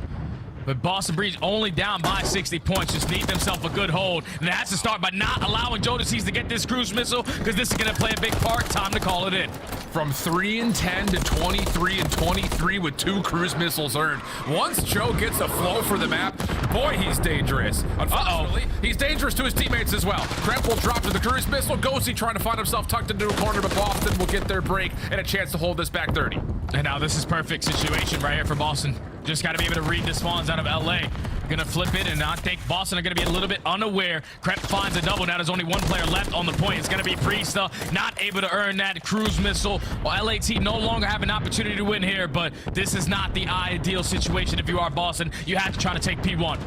But Boston Breeze only down by 60 points. Just need themselves a good hold. And it has to start by not allowing Jodeci's to get this cruise missile, because this is going to play a big part. Time to call it in. From 3 and 10 to 23 and 23 with 2 cruise missiles earned. Once Joe gets a flow for the map, boy, he's dangerous. Unfortunately, he's dangerous to his teammates as well. Kremp will drop to the cruise missile. Ghosty trying to find himself tucked into a corner, but Boston will get their break and a chance to hold this back 30. And now this is perfect situation right here for Boston. Just got to be able to read the spawns out of LA. Gonna flip it, and I think Boston are gonna be a little bit unaware. Kremp finds a double. Now there's only one player left on the point. It's gonna be Priesta, not able to earn that cruise missile. Well, LAT no longer have an opportunity to win here, but this is not the ideal situation if you are Boston. You have to try to take P1.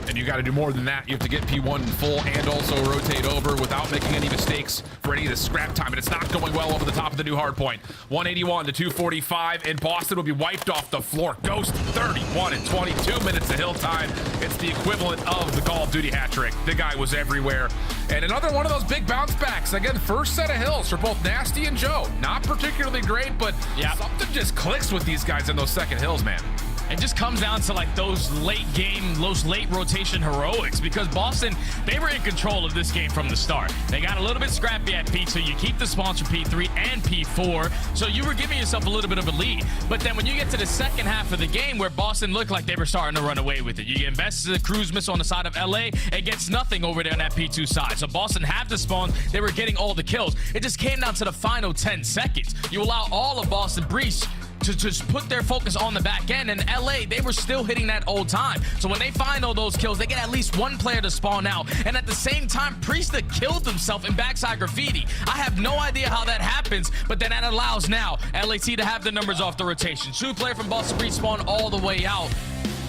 And you got to do more than that. You have to get P1 in full and also rotate over without making any mistakes for any of the scrap time. And it's not going well over the top of the new hard point. 181 to 245, and Boston will be wiped off the floor. Ghost 31 and 22 minutes of hill time. It's the equivalent of the Call of Duty hat trick. The guy was everywhere. And another one of those big bounce backs. Again, first set of hills for both Nasty and Joe. Not particularly great, but something just clicks with these guys in those second hills, man. It just comes down to like those late game, those late rotation heroics, because Boston, they were in control of this game from the start. They got a little bit scrappy at P2. You keep the spawns for P3 and P4, so you were giving yourself a little bit of a lead. But then when you get to the second half of the game where Boston looked like they were starting to run away with it, you invest the cruise missile on the side of LA, it gets nothing over there on that P2 side. So Boston have the spawns, they were getting all the kills. It just came down to the final 10 seconds. You allow all of Boston Breach to just put their focus on the back end, and LA, they were still hitting that old time. So when they find all those kills, they get at least one player to spawn out. And at the same time, Priesta killed himself in backside graffiti. I have no idea how that happens, but then that allows now LAT to have the numbers off the rotation. 2 player from Boston Breach spawn all the way out.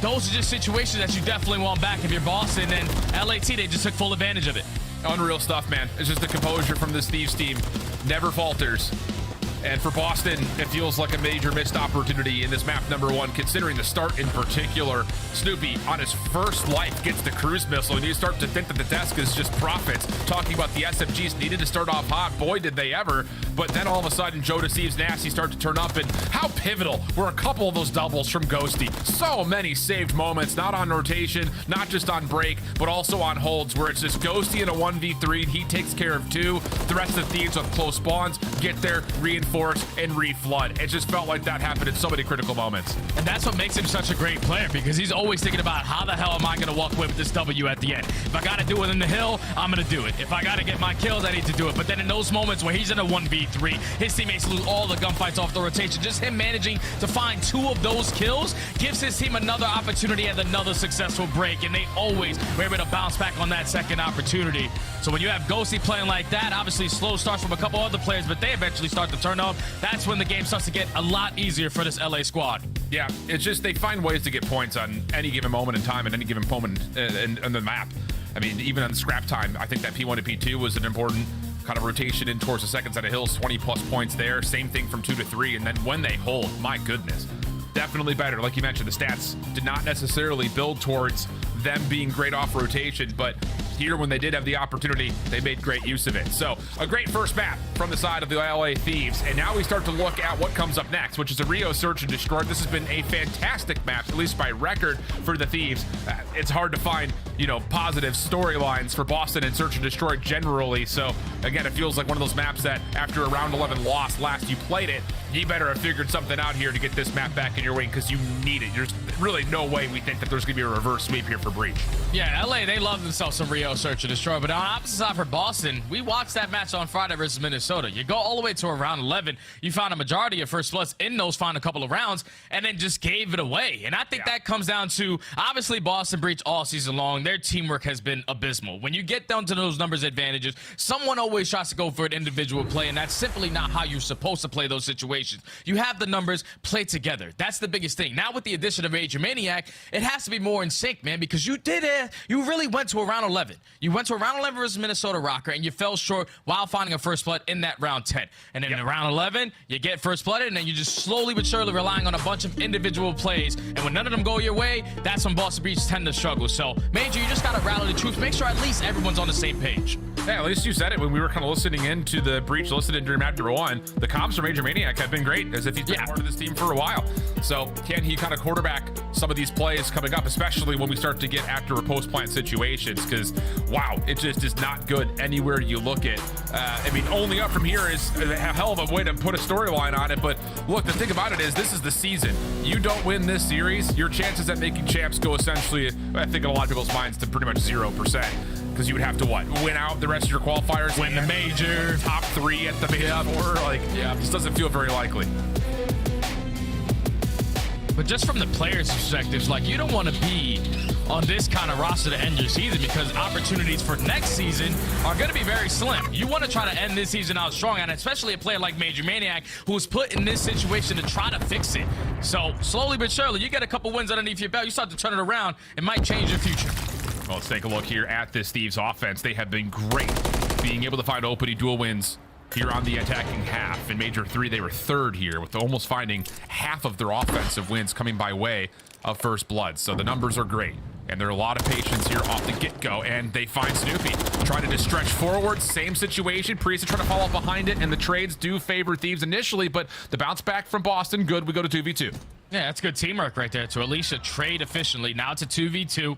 Those are just situations that you definitely want back if you're Boston, and LAT, they just took full advantage of it. Unreal stuff, man. It's just the composure from this Thieves team never falters. And for Boston, it feels like a major missed opportunity in this map number 1, considering the start in particular. Snoopy, on his first life, gets the cruise missile, and you start to think that the desk is just profits. Talking about the SMGs needed to start off hot. Boy, did they ever. But then all of a sudden, Joe Deceives Nasty start to turn up, and how pivotal were a couple of those doubles from Ghosty. So many saved moments, not on rotation, not just on break, but also on holds, where it's just Ghosty in a 1v3, and he takes care of 2. The rest of the Thieves with close spawns get there, reinforce, and reflood. It just felt like that happened in so many critical moments. And that's what makes him such a great player, because he's always thinking about how the hell am I going to walk away with this W at the end. If I got to do it in the hill, I'm going to do it. If I got to get my kills, I need to do it. But then in those moments where he's in a 1v3, his teammates lose all the gunfights off the rotation. Just him managing to find 2 of those kills gives his team another opportunity and another successful break. And they always were able to bounce back on that second opportunity. So when you have Ghosty playing like that, obviously slow starts from a couple other players, but they eventually start to turn up. That's when the game starts to get a lot easier for this LA squad. Yeah, it's just they find ways to get points on any given moment in time and any given moment in the map. I mean, even on the scrap time, I think that P1 to P2 was an important kind of rotation in towards the second set of hills, 20 plus points there. Same thing from 2 to 3. And then when they hold, my goodness, definitely better. Like you mentioned, the stats did not necessarily build towards them being great off rotation, but here when they did have the opportunity, they made great use of it. So a great first map from the side of the LA Thieves. And now we start to look at what comes up next, which is a Rio Search and Destroy. This has been a fantastic map, at least by record, for the Thieves. It's hard to find, positive storylines for Boston and Search and Destroy generally. So again, it feels like one of those maps that after a round 11 loss last you played it, you better have figured something out here to get this map back in your wing, because you need it. There's really no way we think that there's gonna be a reverse sweep here for Breach. Yeah, LA, they love themselves some Rio KO search and destroy. But on opposite side for Boston, we watched that match on Friday versus Minnesota. You go all the way to around 11. You found a majority of first bloods in those final couple of rounds and then just gave it away. And I think that comes down to, obviously, Boston Breach all season long. Their teamwork has been abysmal. When you get down to those numbers advantages, someone always tries to go for an individual play, and that's simply not how you're supposed to play those situations. You have the numbers, play together. That's the biggest thing. Now with the addition of Major Maniac, it has to be more in sync, man, because you did it. You really went to around 11. You went to around 11 versus Minnesota Rocker, and you fell short while finding a first blood in that round 10. And then in round 11, you get first blooded, and then you just slowly but surely relying on a bunch of individual plays. And when none of them go your way, that's when Boston Breach tend to struggle. So, Major, you just got to rally the troops. Make sure at least everyone's on the same page. Yeah, at least you said it when we were kind of listening into the Breach listed during map number 1. The comms for Major Maniac have been great, as if he's been part of this team for a while. So can he kind of quarterback some of these plays coming up, especially when we start to get after or post-plant situations? Because, wow, it just is not good anywhere you look at. I mean, only up from here is a hell of a way to put a storyline on it. But look, the thing about it is this is the season. You don't win this series, your chances at making champs go essentially, I think in a lot of people's minds, to pretty much 0%. Because you would have to, what, win out the rest of your qualifiers? Win the major. Top 3 at the Major 4? Like, this doesn't feel very likely. But just from the players' perspectives, like, you don't want to be on this kind of roster to end your season because opportunities for next season are going to be very slim. You want to try to end this season out strong, and especially a player like Major Maniac who was put in this situation to try to fix it. So slowly but surely, you get a couple wins underneath your belt, you start to turn it around, it might change your future. Well, let's take a look here at this Thieves offense. They have been great being able to find opening dual wins here on the attacking half. In Major 3, they were 3rd here, with almost finding half of their offensive wins coming by way of first blood. So the numbers are great, and there are a lot of patience here off the get-go, and they find Snoopy trying to just stretch forward. Same situation. Priest trying to follow up behind it, and the trades do favor Thieves initially, but the bounce back from Boston, good. We go to 2v2. Yeah, that's good teamwork right there to at least trade efficiently. Now it's a 2v2.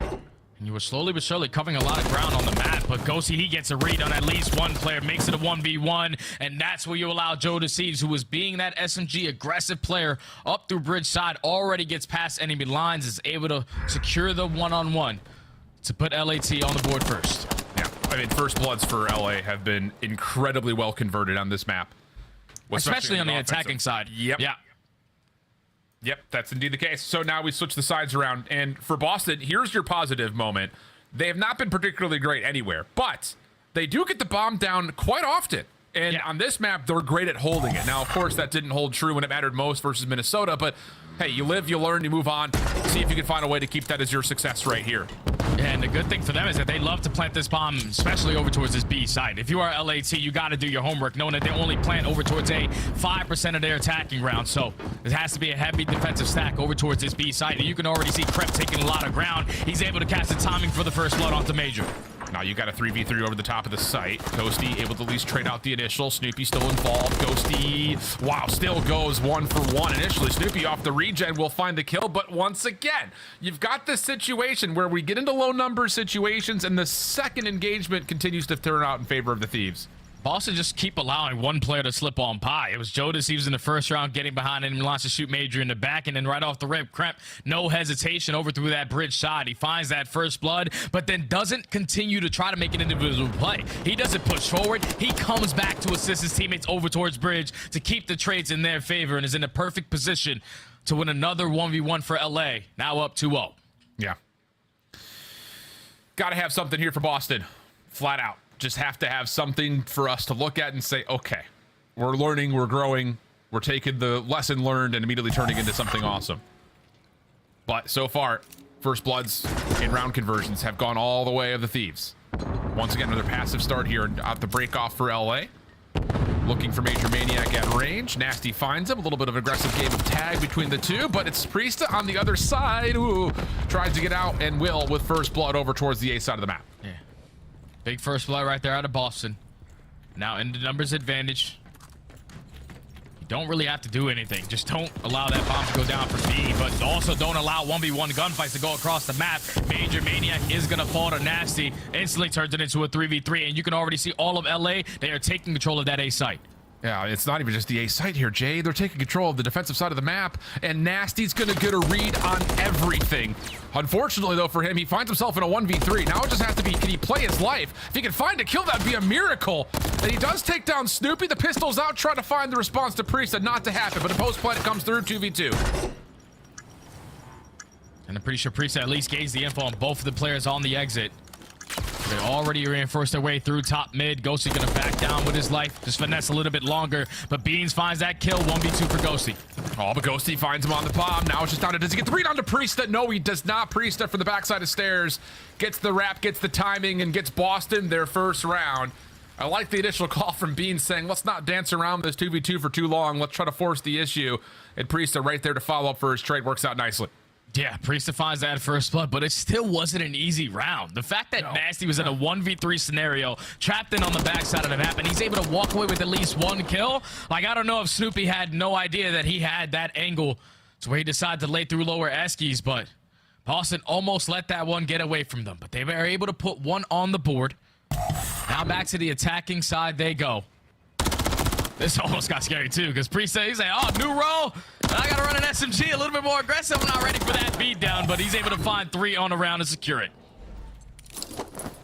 And you were slowly but surely covering a lot of ground on the map, but Ghosty, he gets a read on at least one player, makes it a 1v1, and that's where you allow Joe Deceives, who was being that SMG aggressive player up through bridge side, already gets past enemy lines, is able to secure the one-on-one to put LAT on the board first. Yeah, I mean, first bloods for LA have been incredibly well converted on this map. Especially on the attacking side. Yep. Yeah. Yep, that's indeed the case. So now we switch the sides around. And for Boston, here's your positive moment. They have not been particularly great anywhere, but they do get the bomb down quite often. And on this map, they're great at holding it. Now, of course, that didn't hold true when it mattered most versus Minnesota, but hey, you live, you learn, you move on. See if you can find a way to keep that as your success right here. And the good thing for them is that they love to plant this bomb, especially over towards this B side. If you are LAT, you got to do your homework, knowing that they only plant over towards a 5% of their attacking round. So it has to be a heavy defensive stack over towards this B side. And you can already see Krep taking a lot of ground. He's able to cast the timing for the first blood onto Major. Now you got a 3v3 over the top of the site. Ghosty able to at least trade out the initial. Snoopy still involved. Ghosty, wow, still goes 1-for-1 initially. Snoopy off the regen will find the kill, but once again, you've got this situation where we get into low number situations and the second engagement continues to turn out in favor of the Thieves. Boston just keep allowing one player to slip on pie. It was Joe Deceives in the first round, getting behind him, launched to shoot Major in the back, and then right off the rip, Kremp, no hesitation over through that bridge side. He finds that first blood, but then doesn't continue to try to make an individual play. He doesn't push forward. He comes back to assist his teammates over towards bridge to keep the trades in their favor and is in a perfect position to win another 1v1 for LA, now up 2-0. Yeah. Got to have something here for Boston, flat out. Just have to have something for us to look at and say, okay, we're learning, we're growing, we're taking the lesson learned and immediately turning into something awesome. But so far, first bloods in round conversions have gone all the way of the Thieves. Once again, another passive start here at the break off for LA. Looking for Major Maniac at range. Nasty finds him. A little bit of an aggressive game of tag between the two, but it's Priesta on the other side who tries to get out and will with first blood over towards the A side of the map. Yeah. Big first blood right there out of Boston. Now in the numbers advantage. You don't really have to do anything. Just don't allow that bomb to go down for B, but also don't allow 1v1 gunfights to go across the map. Major Maniac is going to fall to Nasty. Instantly turns it into a 3v3, and you can already see all of LA. They are taking control of that A site. Yeah, it's not even just the A site here, Jay. They're taking control of the defensive side of the map, and Nasty's gonna get a read on everything. Unfortunately, though, for him, he finds himself in a 1v3. Now it just has to be, can he play his life? If he can find a kill, that'd be a miracle. And he does take down Snoopy. The pistol's out, trying to find the response to Priest, not to happen, but a post plant comes through 2v2. And I'm pretty sure Priest at least gains the info on both of the players on the exit. They already reinforced their way through top mid. Ghosty gonna back down with his life. Just finesse a little bit longer. But Beans finds that kill. 1v2 for Ghosty. Oh, but Ghosty finds him on the bomb. Now it's just down to, does he get the read onto Priesta? No, he does not. Priesta from the backside of stairs gets the wrap, gets the timing, and gets Boston their first round. I like the initial call from Beans saying, let's not dance around this 2v2 for too long. Let's try to force the issue. And Priesta right there to follow up for his trade works out nicely. Yeah, Priesta finds that first blood, but it still wasn't an easy round. The fact that Nasty was in a 1v3 scenario, trapped in on the backside of the map, and he's able to walk away with at least one kill. Like, I don't know if Snoopy had no idea that he had that angle to where he decided to lay through lower Eskies, but Boston almost let that one get away from them. But they were able to put one on the board. Now back to the attacking side they go. This almost got scary too, because Priest, he's like, oh, new role. I gotta run an SMG a little bit more aggressive. I'm not ready for that beat down, but he's able to find 3 on a round and secure it.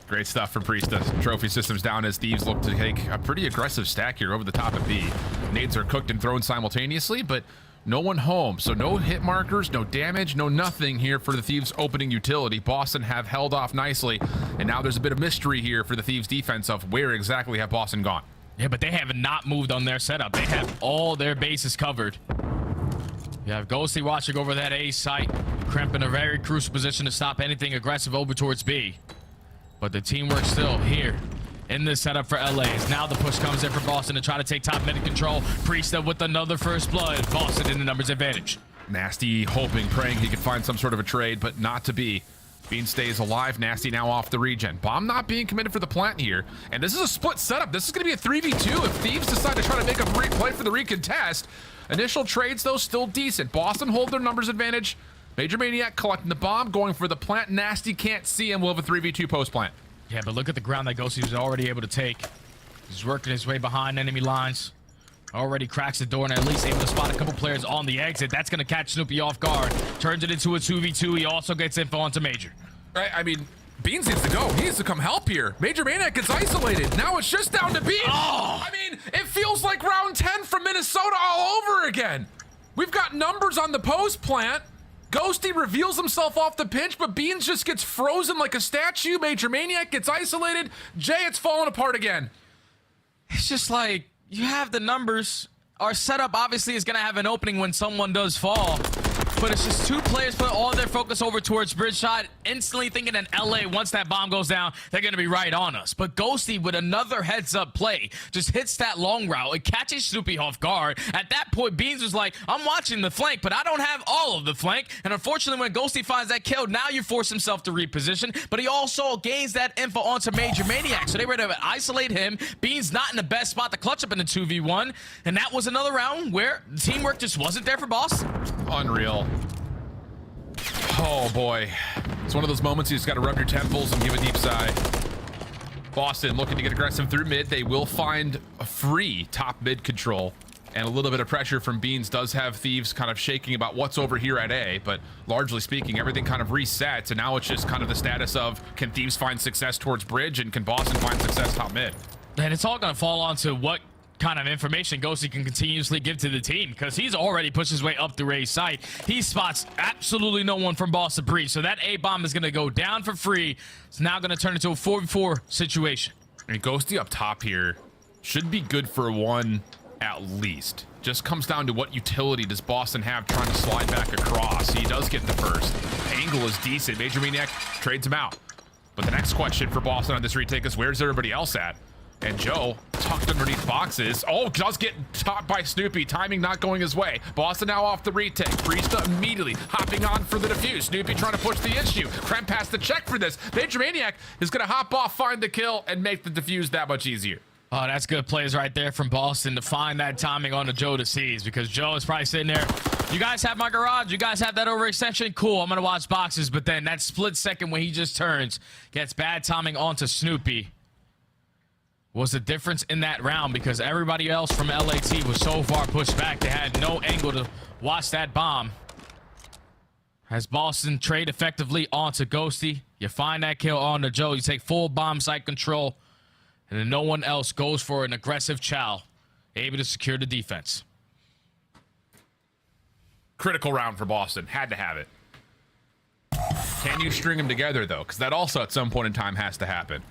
Great stuff from Priesta. Trophy systems down as Thieves look to take a pretty aggressive stack here over the top of B. Nades are cooked and thrown simultaneously, but no one home. So no hit markers, no damage, no nothing here for the Thieves opening utility. Boston have held off nicely, and now there's a bit of mystery here for the Thieves defense of where exactly have Boston gone. Yeah, but they have not moved on their setup. They have all their bases covered. You have Ghosty watching over that A site. Kremp in a very crucial position to stop anything aggressive over towards B. But the teamwork still here in this setup for LA. As now the push comes in for Boston to try to take top mid control. Priesta with another first blood. Boston in the numbers advantage. Nasty hoping, praying he could find some sort of a trade, but not to be. Bean stays alive. Nasty now off the regen. Bomb not being committed for the plant here. And this is a split setup. This is going to be a 3v2 if Thieves decide to try to make a play for the recontest. Initial trades, though, still decent. Boston hold their numbers advantage. Major Maniac collecting the bomb, going for the plant. Nasty can't see him. We'll have a 3v2 post plant. Yeah, but look at the ground that Ghosty was already able to take. He's working his way behind enemy lines. Already cracks the door and at least able to spot a couple players on the exit. That's going to catch Snoopy off guard. Turns it into a 2v2. He also gets info onto Major. I mean, Beans needs to go. He needs to come help here. Major Maniac gets isolated. Now it's just down to Beans. Oh. I mean, it feels like round 10 from Minnesota all over again. We've got numbers on the post plant. Ghosty reveals himself off the pinch, but Beans just gets frozen like a statue. Major Maniac gets isolated. Jay, it's falling apart again. It's just like, you have the numbers. Our setup obviously is going to have an opening when someone does fall. But it's just 2 players put all their focus over towards bridge shot, instantly thinking that LA, once that bomb goes down, they're going to be right on us. But Ghosty, with another heads-up play, just hits that long route. It catches Snoopy off guard. At that point, Beans was like, I'm watching the flank, but I don't have all of the flank. And unfortunately, when Ghosty finds that kill, now you force himself to reposition. But he also gains that info onto Major Maniac. So they were to isolate him. Beans not in the best spot to clutch up in the 2v1. And that was another round where the teamwork just wasn't there for Boston. Unreal. Oh boy, it's one of those moments you just got to rub your temples and give a deep sigh. Boston looking to get aggressive through mid. They will find a free top mid control, and a little bit of pressure from Beans does have Thieves kind of shaking about what's over here at A, but largely speaking, everything kind of resets, and now it's just kind of the status of, can Thieves find success towards bridge, and can Boston find success top mid? And it's all going to fall onto what kind of information Ghosty can continuously give to the team, because he's already pushed his way up through A site. He spots absolutely no one from Boston Breach, so that A bomb is going to go down for free. It's now going to turn into a 4v4 situation. And Ghosty up top here should be good for 1 at least. Just comes down to what utility does Boston have trying to slide back across. He does get the first. Angle is decent. Major Maniac trades him out. But the next question for Boston on this retake is, where's everybody else at? And Joe, tucked underneath boxes. Oh, does get topped by Snoopy. Timing not going his way. Boston now off the retake. Priesta immediately hopping on for the defuse. Snoopy trying to push the issue. Kremp has to check for this. Major Maniac is going to hop off, find the kill, and make the defuse that much easier. Oh, that's good plays right there from Boston to find that timing on the Joe to seize, because Joe is probably sitting there. You guys have my garage. You guys have that overextension. Cool, I'm going to watch boxes. But then that split second when he just turns, gets bad timing onto Snoopy. was the difference in that round, because everybody else from LAT was so far pushed back. They had no angle to watch that bomb. As Boston trade effectively onto Ghosty, you find that kill onto Joe. You take full bomb site control, and then no one else goes for an aggressive chow, able to secure the defense. Critical round for Boston. Had to have it. Can you string them together, though? Because that also at some point in time has to happen.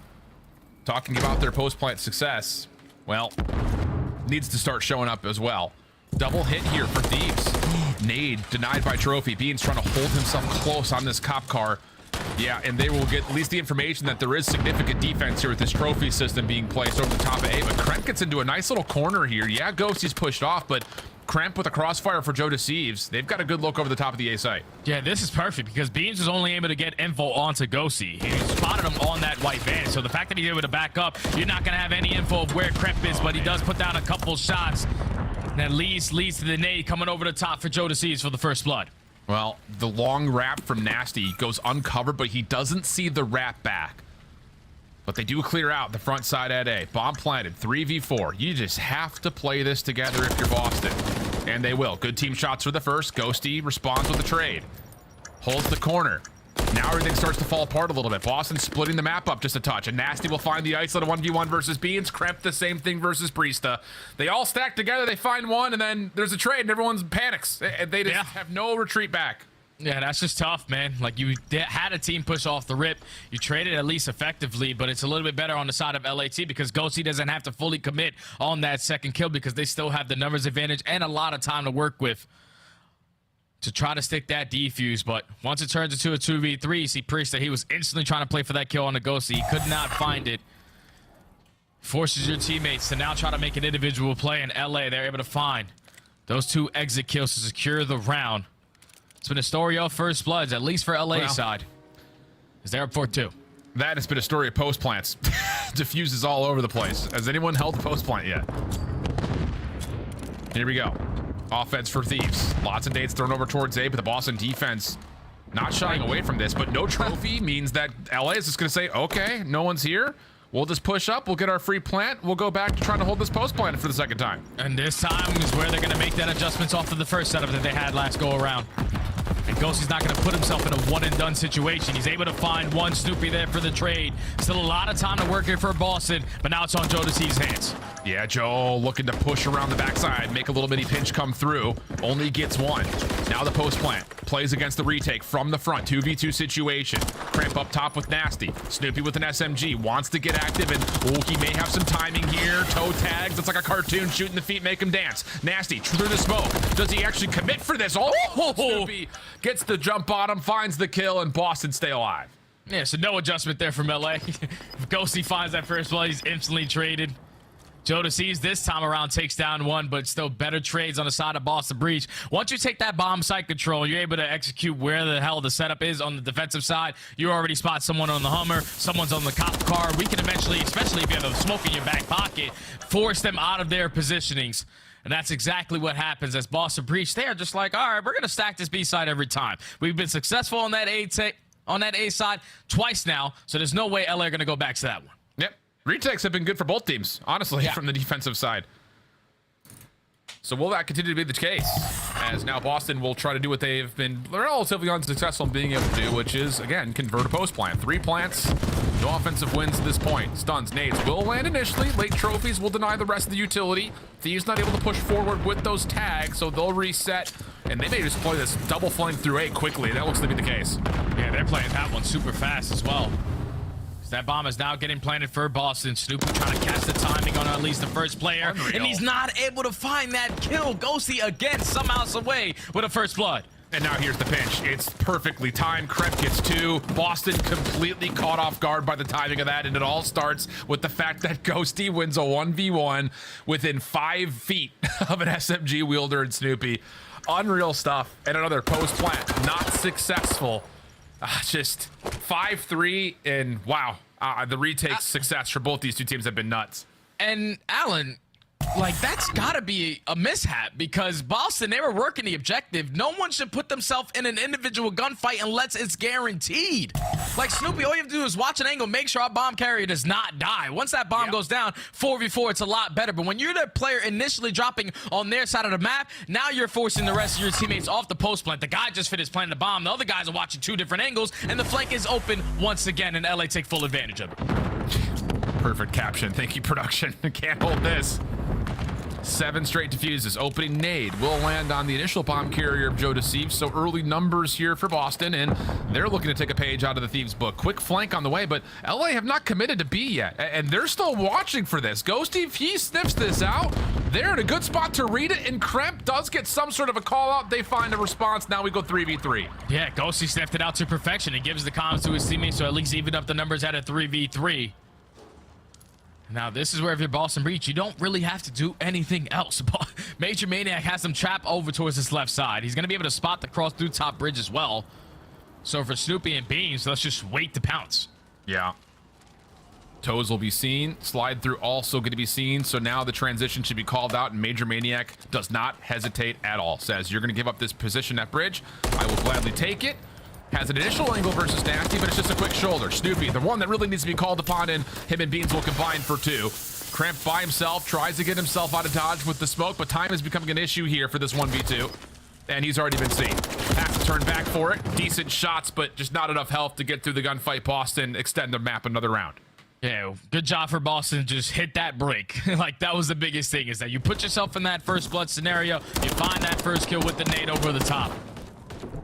Talking about their post-plant success, well, needs to start showing up as well. Double hit here for Thieves. Nade denied by Trophy. Beans trying to hold himself close on this cop car. Yeah, and they will get at least the information that there is significant defense here with this Trophy system being placed over the top of A. But Kremp gets into a nice little corner here. Yeah, Ghosty's pushed off, but Kremp with a crossfire for Joe Deceives. They've got a good look over the top of the A site. Yeah, this is perfect because Beans was only able to get info onto Ghosty. He spotted him on that white van, so the fact that he's able to back up, you're not going to have any info of where Kremp is, but he does put down a couple shots. And at least leads to the nade coming over the top for Joe Deceives for the first blood. Well, the long wrap from Nasty goes uncovered, but he doesn't see the wrap back. But they do clear out the front side at A. Bomb planted, 3v4. You just have to play this together if you're Boston. And they will. Good team shots for the first. Ghosty responds with a trade. Holds the corner. Now everything starts to fall apart a little bit. Boston splitting the map up just a touch. And Nasty will find the isolate 1v1 versus Beans. Kremp the same thing versus Priesta. They all stack together. They find one, and then there's a trade, and everyone panics. They just have no retreat back. Yeah, that's just tough, man. Like, you had a team push off the rip. You traded at least effectively, but it's a little bit better on the side of LAT because Ghosty doesn't have to fully commit on that second kill because they still have the numbers advantage and a lot of time to work with to try to stick that defuse. But once it turns into a 2v3, you see Priesta, he was instantly trying to play for that kill on the Ghosty. He could not find it. Forces your teammates to now try to make an individual play in LA. They're able to find those 2 exit kills to secure the round. It's been a story of first bloods, at least for LA side. Is they're up 4-2. That has been a story of post plants. Diffuses all over the place. Has anyone held post plant yet? Here we go. Offense for Thieves. Lots of nades thrown over towards A, but the Boston defense not shying away from this. But no trophy means that LA is just going to say, okay, no one's here. We'll just push up. We'll get our free plant. We'll go back to trying to hold this post plant for the second time. And this time is where they're going to make that adjustments off of the first setup that they had last go around. And Ghosty's not going to put himself in a one-and-done situation. He's able to find one Snoopy there for the trade. Still a lot of time to work here for Boston, but now it's on Joe Deceives' hands. Yeah, Joe looking to push around the backside, make a little mini pinch come through. Only gets one. Now the post plant. Plays against the retake from the front. 2v2 situation. Kremp up top with Nasty. Snoopy with an SMG. Wants to get active, and he may have some timing here. Toe tags. It's like a cartoon shooting the feet, make him dance. Nasty through the smoke. Does he actually commit for this? Oh, Snoopy gets the jump bottom, finds the kill, and Boston stay alive. Yeah, so no adjustment there from LA. If Ghosty finds that first blood, he's instantly traded. Joe Deceives this time around takes down one, but still better trades on the side of Boston Breach. Once you take that bomb site control, you're able to execute where the hell the setup is on the defensive side. You already spot someone on the Hummer, someone's on the cop car. We can eventually, especially if you have a smoke in your back pocket, force them out of their positionings. And that's exactly what happens as Boston Breach. They are just like, all right, we're going to stack this B side every time. We've been successful on that A side twice now, so there's no way LA are going to go back to that one. Yep. Retakes have been good for both teams, honestly, from the defensive side. So will that continue to be the case? As now Boston will try to do what they've been relatively unsuccessful in being able to do, which is, again, convert a post plant. 3 plants, no offensive wins at this point. Stuns, nades will land initially. Late trophies will deny the rest of the utility. Thieves not able to push forward with those tags, so they'll reset. And they may just play this double flame through A quickly. That looks to be the case. Yeah, they're playing that one super fast as well. That bomb is now getting planted for Boston. Snoopy trying to catch the timing on at least the first player. Unreal. And he's not able to find that kill. Ghosty again somehow away with a first blood. And now here's the pinch. It's perfectly timed. Kremp gets 2. Boston completely caught off guard by the timing of that. And it all starts with the fact that Ghosty wins a 1v1 within 5 feet of an SMG wielder and Snoopy. Unreal stuff. And another post plant. Not successful. Just 5-3, and wow, the retake success for both these two teams have been nuts. And Alan, Like, that's gotta be a mishap because Boston, they were working the objective. No one should put themselves in an individual gunfight unless it's guaranteed. Like, Snoopy, all you have to do is watch an angle, make sure our bomb carrier does not die. Once that bomb goes down, 4v4, it's a lot better. But when you're the player initially dropping on their side of the map, now you're forcing the rest of your teammates off the post plant. The guy just finished planting the bomb. The other guys are watching 2 different angles, and the flank is open once again, and LA take full advantage of it. Perfect caption. Thank you, production. Can't hold this. 7 straight defuses. Opening nade will land on the initial bomb carrier of Joe Deceive. So early numbers here for Boston, and they're looking to take a page out of the Thieves' book. Quick flank on the way, but LA have not committed to B yet, and they're still watching for this. Ghosty, if he sniffs this out, they're in a good spot to read it, and Kremp does get some sort of a call out. They find a response. Now we go 3v3. Yeah, Ghosty sniffed it out to perfection. He gives the comms to his teammates, so at least even up the numbers at a 3v3. Now, this is where if you're Boston Breach, you don't really have to do anything else. Major Maniac has him trapped over towards his left side. He's going to be able to spot the cross through top bridge as well. So for Snoopy and Beans, let's just wait to pounce. Yeah. Toes will be seen. Slide through also going to be seen. So now the transition should be called out, and Major Maniac does not hesitate at all. Says, you're going to give up this position at bridge. I will gladly take it. Has an initial angle versus Nasty, but it's just a quick shoulder. Snoopy, the one that really needs to be called upon, and him and Beans will combine for 2. Kremp by himself, tries to get himself out of dodge with the smoke, but time is becoming an issue here for this 1v2. And he's already been seen. Has to turn back for it. Decent shots, but just not enough health to get through the gunfight. Boston extend the map another round. Yeah, good job for Boston. Just hit that break. Like, that was the biggest thing, is that you put yourself in that first blood scenario, you find that first kill with the nade over the top.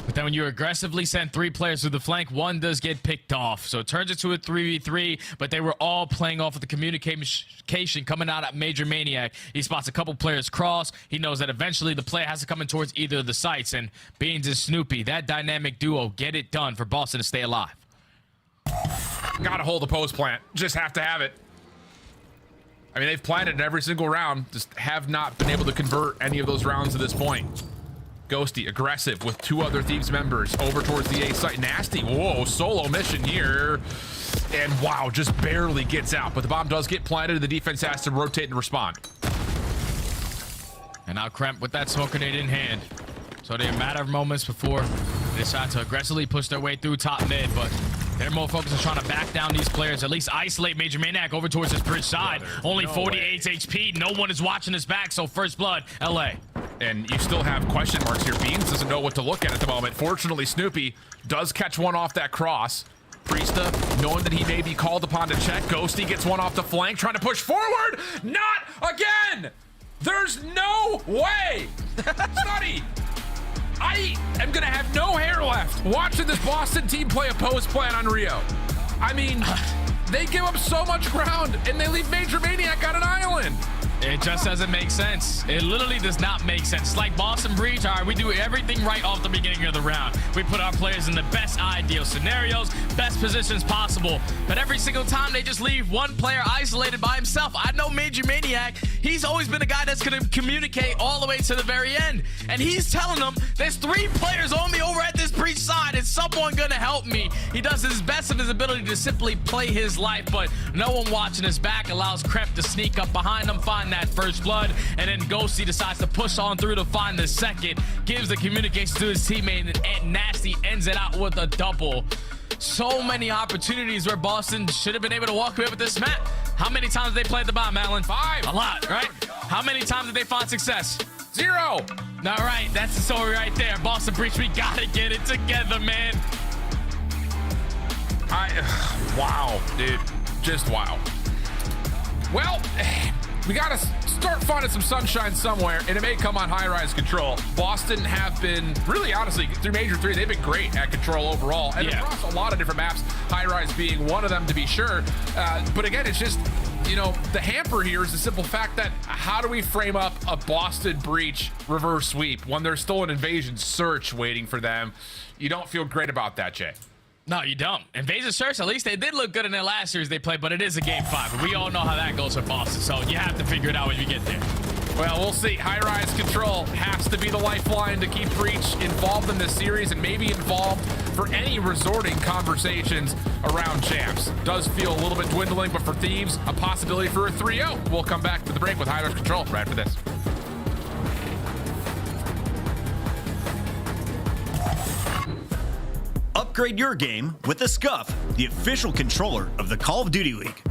But then when you aggressively send 3 players through the flank, 1 does get picked off. So it turns into a 3v3, but they were all playing off of the communication coming out at Major Maniac. He spots a couple players cross. He knows that eventually the play has to come in towards either of the sites. And Beans and Snoopy, that dynamic duo, get it done for Boston to stay alive. Gotta hold the post plant. Just have to have it. I mean, they've planted in every single round. Just have not been able to convert any of those rounds to this point. Ghosty, aggressive with 2 other Thieves members over towards the A site. Nasty, whoa, solo mission here. And wow, just barely gets out. But the bomb does get planted, and the defense has to rotate and respond. And now Kremp with that smoke grenade in hand. So they're a matter of moments before they decide to aggressively push their way through top mid, but they're more focused on trying to back down these players, at least isolate Major Maniac over towards his bridge side. Only 48 HP. No one is watching his back, so first blood, LA. And you still have question marks here. Beans doesn't know what to look at the moment. Fortunately, Snoopy does catch one off that cross. Priesta, knowing that he may be called upon to check. Ghosty gets one off the flank, trying to push forward. Not again! There's no way! Sonny, I am gonna have no hair left watching this Boston team play a post plan on Rio. I mean, they give up so much ground, and they leave Major Maniac on an island. It just doesn't make sense. It literally does not make sense. It's like Boston Breach, all right, we do everything right off the beginning of the round. We put our players in the best ideal scenarios, best positions possible. But every single time they just leave one player isolated by himself. I know Major Maniac, he's always been a guy that's gonna communicate all the way to the very end. And he's telling them, there's 3 players on me over at this breach side. Is someone gonna help me? He does his best of his ability to simply play his life, but no one watching his back allows Kremp to sneak up behind him, find that first blood, and then Ghosty decides to push on through to find the second, gives the communication to his teammate, and Nasty ends it out with a double. So many opportunities where Boston should have been able to walk away with this map. How many times did they plant the bomb, Alan? 5. A lot, right? How many times did they find success? 0. All right, that's the story right there. Boston Breach, we gotta get it together, man. Wow, dude, just wow. Well, we gotta start finding some sunshine somewhere, and it may come on high-rise control. Boston have been, really honestly, through Major 3, they've been great at control overall, and across a lot of different maps, high-rise being one of them to be sure. But again, it's just, you know, the hamper here is the simple fact that how do we frame up a Boston Breach reverse sweep when there's still an invasion search waiting for them? You don't feel great about that, Jay. No, you don't. Invasion Search, at least they did look good in their last series they played, but it is a game 5, and we all know how that goes for Boston, so you have to figure it out when you get there. Well, we'll see. High-rise control has to be the lifeline to keep Breach involved in this series and maybe involved for any resorting conversations around champs. Does feel a little bit dwindling, but for Thieves, a possibility for a 3-0. We'll come back to the break with high-rise control right after this. Upgrade your game with the Scuff, the official controller of the Call of Duty League.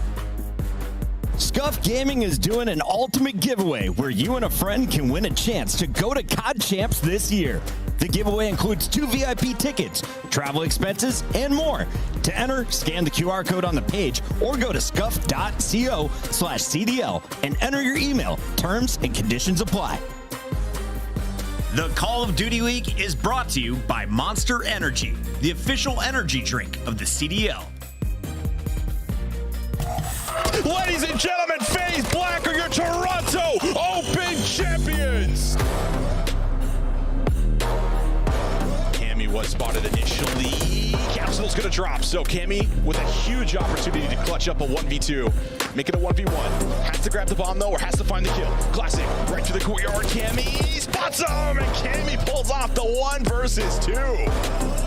Scuff Gaming is doing an ultimate giveaway where you and a friend can win a chance to go to COD Champs this year. The giveaway includes 2 VIP tickets, travel expenses, and more. To enter, scan the QR code on the page or go to scuff.co/CDL and enter your email. Terms and conditions apply. The Call of Duty League is brought to you by Monster Energy, the official energy drink of the CDL. Ladies and gentlemen, FaZe Black are your Toronto Open champions. Cammy was spotted initially. Capsule's gonna drop, so Cammy with a huge opportunity to clutch up a 1v2. Make it a 1v1. Has to grab the bomb though, or has to find the kill. Classic, right to the courtyard. Cammy spots him, and Cammy pulls off the 1 versus 2.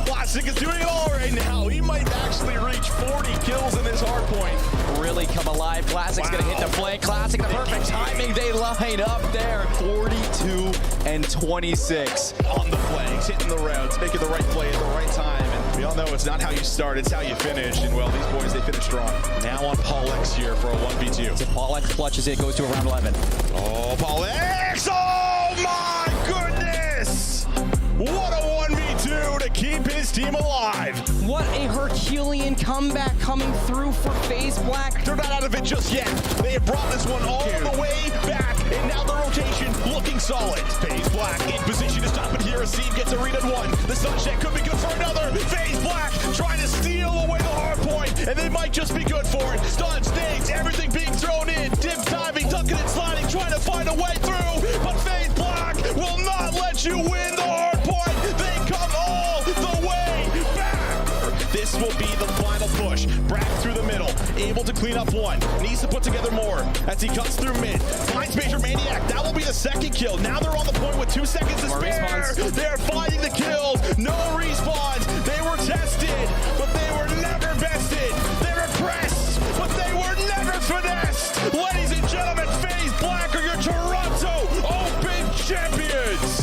Classic is doing it all right now. He might actually reach 40 kills in this hard point. Really come alive. Classic's gonna hit the flank. Classic, the perfect timing. They line up there. 42 and 26 on the flanks, hitting the routes, making the right play at the right time. And we all know it's not how you start, it's how you finish. And well, these boys, they finish strong. Now on Paul X here for a 1v2. So Paul X clutches it, goes to around 11. Oh, Paul X! Oh my goodness! What a 1v2 to keep his team alive. What a Herculean comeback coming through for FaZe Black. They're not out of it just yet. They have brought this one all the way back, and now the rotation looking solid. FaZe Black in position to stop it here. Asim gets a read at 1. The sunshine could be good for another. FaZe Black trying to steal away the hard point, and they might just be good for it. Stuns, nades, everything being thrown in. Dim timing, ducking and sliding, trying to find a way through. But FaZe Black will not let you win the hard point. They come all the way back. This will be the final push. Brack through the middle, able to clean up 1. Needs to put together more as he cuts through mid. Finds Major Maniac. That will be the second kill. Now they're on the point with 2 seconds to spare. They're finding the kills. No respawns. They were tested, but they were never bested. They were pressed, but they were never finessed. Ladies and gentlemen, FaZe Black are your Toronto Open champions.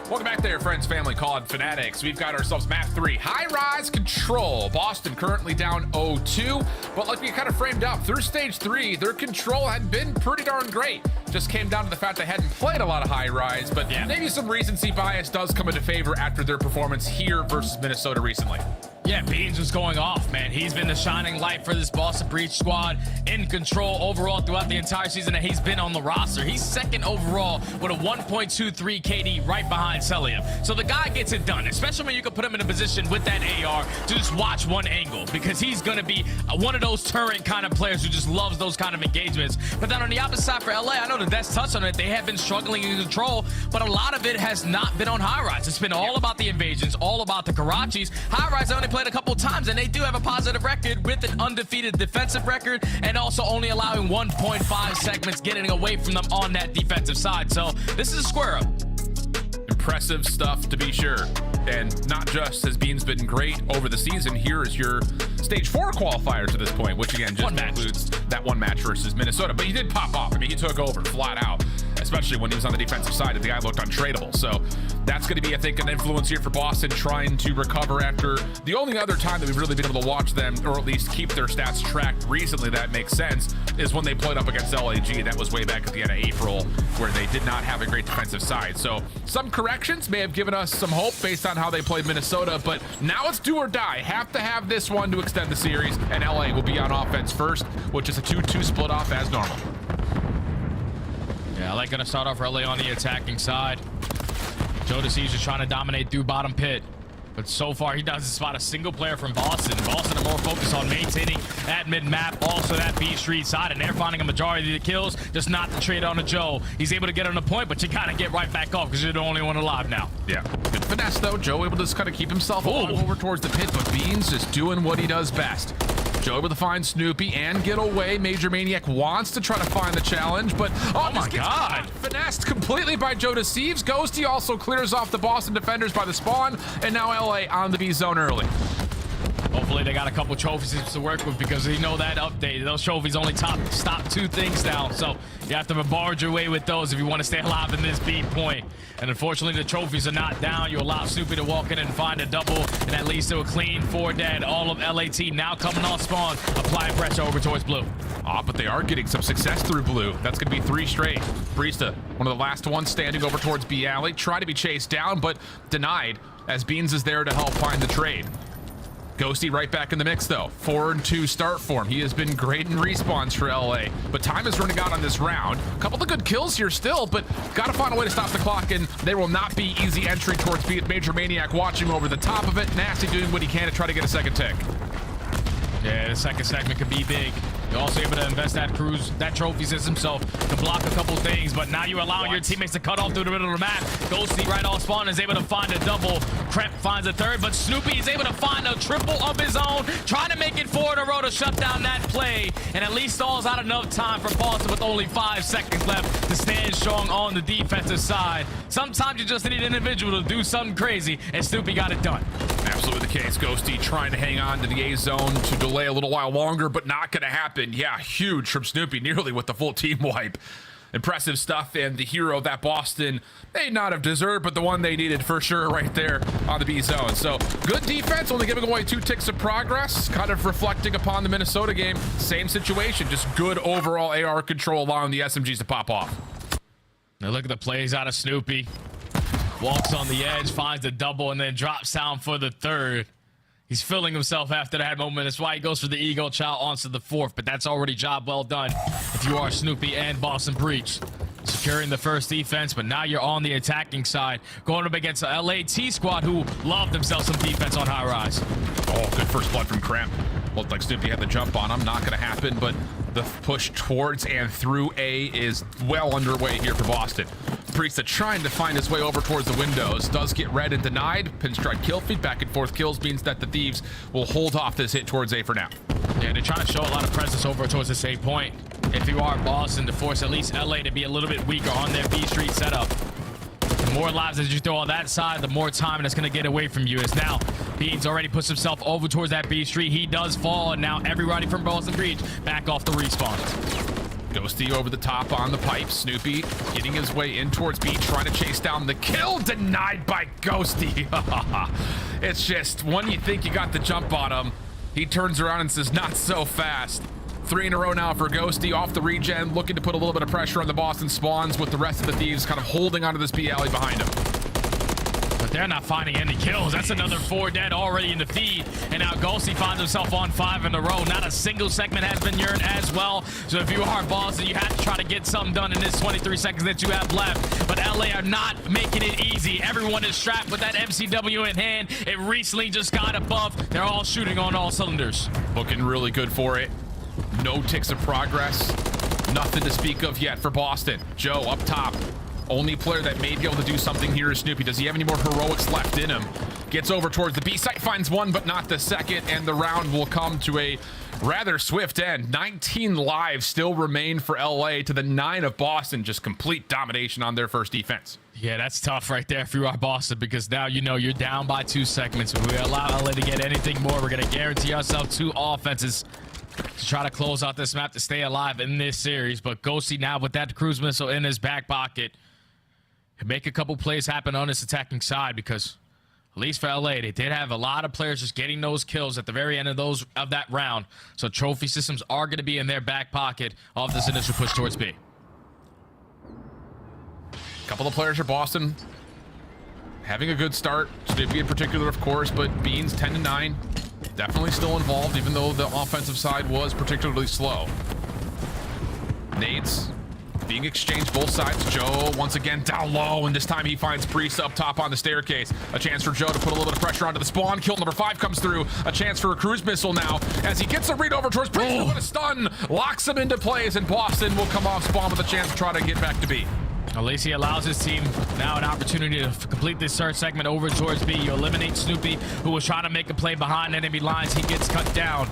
Welcome back there, friends, family, COD fanatics. We've got ourselves map 3, high-rise control. Boston currently down 0-2, but like we kind of framed up, through stage 3, their control had been pretty darn great. Just came down to the fact they hadn't played a lot of high-rise, but maybe some recency bias does come into favor after their performance here versus Minnesota recently. Yeah, Beans was going off, man. He's been the shining light for this Boston Breach squad, in control overall throughout the entire season that he's been on the roster. He's second overall with a 1.23 KD right behind Celium. So the guy gets it done, especially when you can put him in a position with that AR to just watch one angle, because he's going to be one of those turret kind of players who just loves those kind of engagements. But then on the opposite side for LA, I know the Death's touched on it. They have been struggling in control, but a lot of it has not been on High Rise. It's been all about the invasions, all about the Karachis. High Rise only played a couple times, and they do have a positive record with an undefeated defensive record, and also only allowing 1.5 segments getting away from them on that defensive side. So this is a square up. Impressive stuff, to be sure. And not just has Beans been great over the season, here is your Stage 4 qualifier to this point, which again just includes that one match versus Minnesota. But he did pop off. I mean, he took over flat out, especially when he was on the defensive side and the guy looked untradeable. So that's going to be, I think, an influence here for Boston trying to recover after the only other time that we've really been able to watch them, or at least keep their stats tracked recently that makes sense, is when they played up against LAG. That was way back at the end of April, where they did not have a great defensive side. So some corrections may have given us some hope based on how they played Minnesota, but now it's do or die. Have to have this one to extend the series, and LA will be on offense first, which is a 2-2 split off as normal. Yeah, LA gonna start off early on the attacking side. Joe DeCease just trying to dominate through bottom pit. But so far, he doesn't spot a single player from Boston. Boston are more focused on maintaining that mid-map, also that B Street side, and they're finding a majority of the kills, just not the trade on to Joe. He's able to get on the point, but you gotta get right back off because you're the only one alive now. Yeah, good finesse though. Joe able to just kind of keep himself over towards the pit, but Beans just doing what he does best. Joe able to find Snoopy and get away. Major Maniac wants to try to find the challenge, but oh my god, finessed completely by Joe DeCease. Ghosty also clears off the Boston defenders by the spawn, and now LA on the B zone early. Hopefully they got a couple trophies to work with, because you know that update, those trophies only stop 2 things now. So you have to barge your way with those if you want to stay alive in this B point. And unfortunately the trophies are not down. You allow Snoopy to walk in and find a double, and that leads to a clean 4 dead. All of LAT now coming on spawn, applying pressure over towards blue. But they are getting some success through blue. That's going to be 3 straight. Brista, one of the last ones standing over towards B alley, try to be chased down, but denied as Beans is there to help find the trade. Ghosty right back in the mix though. 4-2 start for him. He has been great in respawns for LA, but time is running out on this round. A couple of good kills here still, but gotta find a way to stop the clock, and there will not be easy entry towards B. Major Maniac watching over the top of it. Nasty doing what he can to try to get a second tick. Yeah, the second segment could be big. You're also able to invest that cruise, that trophy system, so to block a couple things, but now you're allowing your teammates to cut off through the middle of the map. Ghosty right off spawn is able to find a double. Crep finds a third, but Snoopy is able to find a triple of his own, trying to make it 4 in a row to shut down that play, and at least stalls out enough time for Boston with only 5 seconds left to stand strong on the defensive side. Sometimes you just need an individual to do something crazy, and Snoopy got it done. Absolutely the case. Ghosty trying to hang on to the A zone to delay a little while longer, but not going to happen. Yeah, huge from Snoopy, nearly with the full team wipe. Impressive stuff, and the hero that Boston may not have deserved, but the one they needed for sure right there on the B zone. So good defense, only giving away 2 ticks of progress, kind of reflecting upon the Minnesota game. Same situation, just good overall AR control, allowing the SMGs to pop off. Now look at the plays out of Snoopy. Walks on the edge, finds the double, and then drops down for the third. He's feeling himself after that moment. That's why he goes for the Eagle Child onto the 4th, but that's already job well done if you are Snoopy and Boston Breach. Securing the first defense, but now you're on the attacking side, going up against the LAT squad, who love themselves some defense on high rise. Oh, good first blood from Cramp. Looked like Snoopy had the jump on him. Not going to happen, but the push towards and through A is well underway here for Boston. Priesta trying to find his way over towards the windows. Does get red and denied. Pinstripe kill feed, back and forth kills means that the Thieves will hold off this hit towards A for now. Yeah, they're trying to show a lot of presence over towards the same point. If you are Boston, to force at least LA to be a little bit weaker on their B Street setup. The more lives that you throw on that side, the more time that's going to get away from you. As now, Beans already puts himself over towards that B Street. He does fall, and now everybody from Boston Breach back off the respawn. Ghosty over the top on the pipe. Snoopy getting his way in towards B, trying to chase down the kill. Denied by Ghosty. It's just, when you think you got the jump on him, he turns around and says, not so fast. 3 in a row now for Ghosty, off the regen, looking to put a little bit of pressure on the Boston spawns, with the rest of the Thieves kind of holding onto this B alley behind him. But they're not finding any kills. That's another 4 dead already in the feed. And now Ghosty finds himself on 5 in a row. Not a single segment has been earned as well. So if you are Boston, you have to try to get something done in this 23 seconds that you have left. But LA are not making it easy. Everyone is strapped with that MCW in hand. It recently just got above. They're all shooting on all cylinders. Looking really good for it. No ticks of progress. Nothing to speak of yet for Boston. Joe up top. Only player that may be able to do something here is Snoopy. Does he have any more heroics left in him? Gets over towards the B site, finds one, but not the second, and the round will come to a rather swift end. 19 lives still remain for LA to the 9 of Boston. Just complete domination on their first defense. Yeah, that's tough right there if you are Boston, because now you know you're down by 2 segments. If we allow LA to get anything more, we're going to guarantee ourselves 2 offenses to try to close out this map to stay alive in this series. But Ghosty now with that cruise missile in his back pocket can make a couple plays happen on his attacking side, because at least for LA, they did have a lot of players just getting those kills at the very end of that round. So trophy systems are going to be in their back pocket off this initial push towards B. A couple of players for Boston having a good start. Snoopy in particular, of course, but Beans 10-9. Definitely still involved, even though the offensive side was particularly slow. Nades being exchanged both sides. Joe once again down low, and this time he finds Priest up top on the staircase. A chance for Joe to put a little bit of pressure onto the spawn. Kill number 5 comes through. A chance for a cruise missile now as he gets a read over towards Priest. What a stun! Locks him into plays, and Boston will come off spawn with a chance to try to get back to B. At least he allows his team now an opportunity to complete this third segment over towards B. You eliminate Snoopy, who was trying to make a play behind enemy lines. He gets cut down.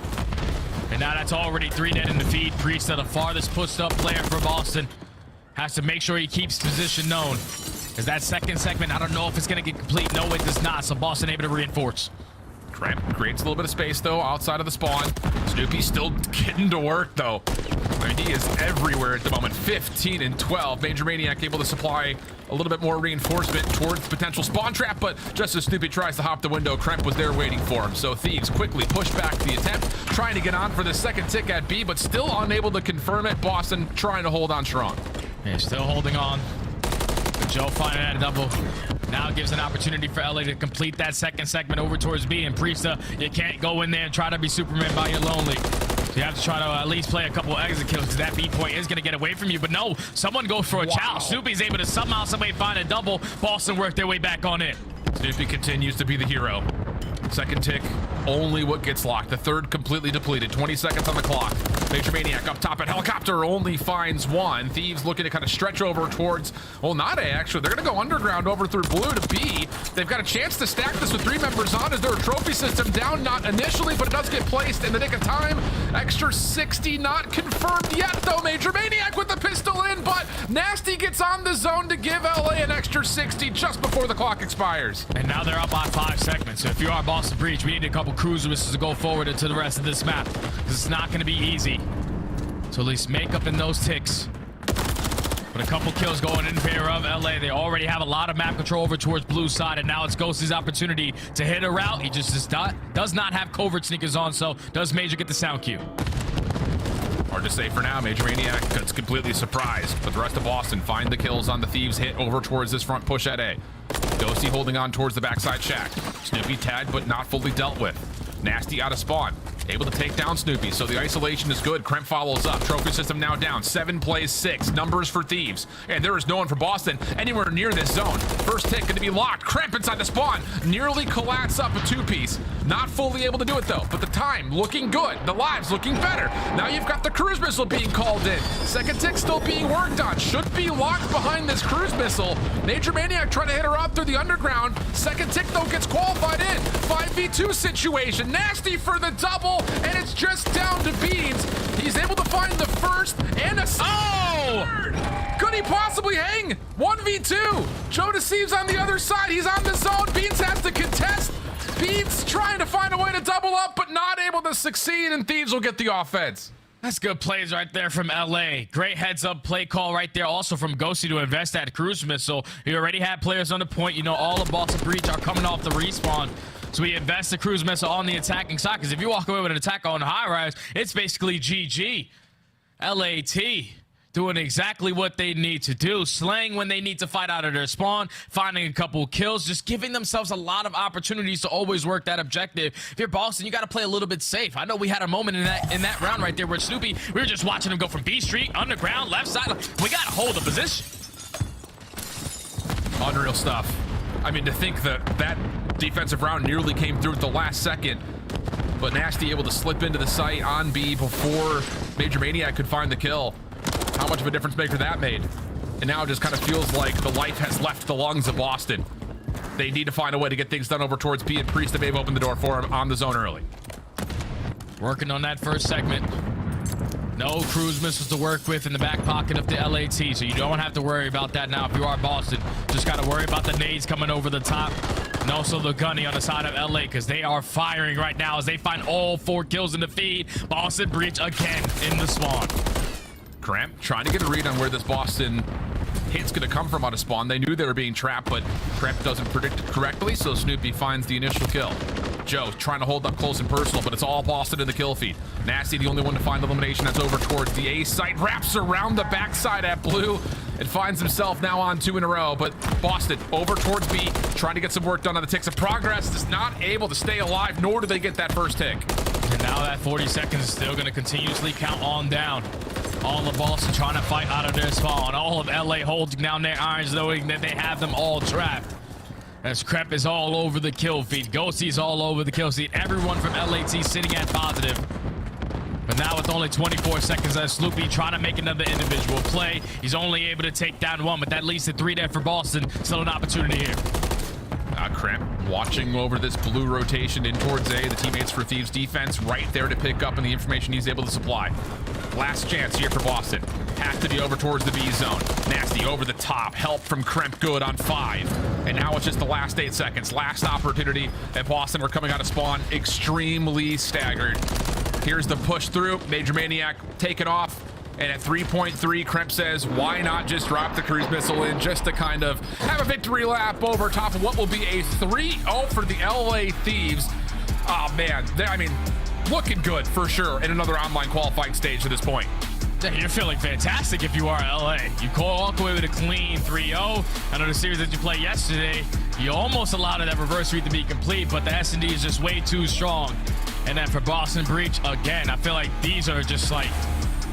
And now that's already 3 dead in the feed. Priest, the farthest pushed up player for Boston, has to make sure he keeps position known. Because that second segment, I don't know if it's going to get complete. No, it does not. So Boston able to reinforce. Cramp creates a little bit of space, though, outside of the spawn. Snoopy still getting to work, though. I mean, he is everywhere at the moment. 15-12. Major Maniac able to supply a little bit more reinforcement towards potential spawn trap, but just as Snoopy tries to hop the window, Kremp was there waiting for him. So Thieves quickly push back the attempt, trying to get on for the second tick at B, but still unable to confirm it. Boston trying to hold on strong. Yeah, still holding on. But Joe finding that double. Now it gives an opportunity for LA to complete that second segment over towards B. And Priesta, you can't go in there and try to be Superman by your lonely. So you have to try to at least play a couple exit kills, because that B point is going to get away from you. But no, someone goes for a chow. Snoopy's able to somehow, somebody find a double. Boston work their way back on in. Snoopy continues to be the hero. Second tick, only what gets locked. The third completely depleted. 20 seconds on the clock. Major Maniac up top at helicopter only finds one. Thieves looking to kind of stretch over towards, well, not A, actually. They're going to go underground over through blue to B. They've got a chance to stack this with 3 members on. Is there a trophy system down? Not initially, but it does get placed in the nick of time. Extra 60 not confirmed yet, though. Major Maniac with the pistol in, but Nasty gets on the zone to give LA an extra 60 just before the clock expires. And now they're up by 5 segments. So if you are Boston Breach, we need a couple cruiser missiles to go forward into the rest of this map, because it's not going to be easy. So at least make up in those ticks. But a couple kills going in favor of LA. They already have a lot of map control over towards blue side, and now it's Ghost's opportunity to hit a route. He just does not have covert sneakers on, so does Major get the sound cue. Hard to say for now. Major Maniac gets completely surprised, but the rest of Boston find the kills on the Thieves hit over towards this front push at A. Ghosty holding on towards the backside shack. Snoopy tagged, but not fully dealt with. Nasty out of spawn. Able to take down Snoopy, so the isolation is good. Kremp follows up. Trophy system now down. 7 plays 6. Numbers for Thieves. And there is no one for Boston anywhere near this zone. First hit going to be locked. Kremp inside the spawn. Nearly collapse up a 2-piece. Not fully able to do it, though. But the time looking good. The lives looking better. Now you've got the cruise missile being called in. Second tick still being worked on. Should be locked behind this cruise missile. Major Maniac trying to hit her up through the underground. Second tick, though, gets qualified in. 5v2 situation. Nasty for the double. And it's just down to Beans. He's able to find the first and a third. Could he possibly hang? 1v2. Joe deceives on the other side. He's on the zone. Beans has to contest. Beans trying to find a way to double up, but not able to succeed, and Thieves will get the offense. That's good plays right there from LA. Great heads up play call right there. Also from Ghosty to invest that cruise missile. He already had players on the point. You know, all of Boston Breach are coming off the respawn. So we invest the cruise missile on the attacking side, because if you walk away with an attack on the high rise, it's basically GG. LAT doing exactly what they need to do, slaying when they need to fight out of their spawn, finding a couple kills, just giving themselves a lot of opportunities to always work that objective. If you're Boston, you got to play a little bit safe. I know we had a moment in that round right there where Snoopy, we were just watching him go from B Street, underground, left side. We got to hold the position. Unreal stuff. I mean, to think that defensive round nearly came through at the last second, but Nasty able to slip into the site on B before Major Maniac could find the kill. How much of a difference maker that made. And now it just kind of feels like the life has left the lungs of Boston. They need to find a way to get things done over towards B, and Priest may have opened the door for him on the zone early. Working on that first segment. No cruise missiles to work with in the back pocket of the LAT, so you don't have to worry about that now if you are Boston. Just got to worry about the nades coming over the top. And also the gunny on the side of LA, because they are firing right now as they find all 4 kills in the feed. Boston breach again in the spawn. Cramp trying to get a read on where this Boston hit's going to come from out of spawn. They knew they were being trapped, but Cramp doesn't predict it correctly, so Snoopy finds the initial kill. Joe trying to hold up close and personal, but it's all Boston in the kill feed. Nasty, the only one to find elimination. That's over towards the A site. Wraps around the backside at Blue and finds himself now on 2 in a row. But Boston over towards B, trying to get some work done on the ticks of progress. Is not able to stay alive, nor do they get that first tick. And now that 40 seconds is still going to continuously count on down. All of Boston trying to fight out of their spawn. All of LA holding down their irons, knowing that they have them all trapped. As Crep is all over the kill feed. Ghosty's all over the kill feed. Everyone from LAT sitting at positive. But now with only 24 seconds as Sloopy trying to make another individual play. He's only able to take down 1, but that leads to 3 there for Boston. Still an opportunity here. Cramp watching over this Blue rotation in towards A. The teammates for Thieves defense right there to pick up on the information he's able to supply. Last chance here for Boston. Has to be over towards the B zone. Nasty over the top. Help from Kremp good on 5. And now it's just the last 8 seconds. Last opportunity. And Boston are coming out of spawn extremely staggered. Here's the push through. Major Maniac taken off. And at 3.3, Kremp says, why not just drop the cruise missile in just to kind of have a victory lap over top of what will be a 3-0 for the LA Thieves. Oh, man. I mean, looking good for sure in another online qualifying stage to this point. Yeah, you're feeling fantastic if you are LA. You walk away with a clean 3-0. I know the series that you played yesterday, you almost allowed that reverse read to be complete, but the S&D is just way too strong. And then for Boston Breach, again, I feel like these are just like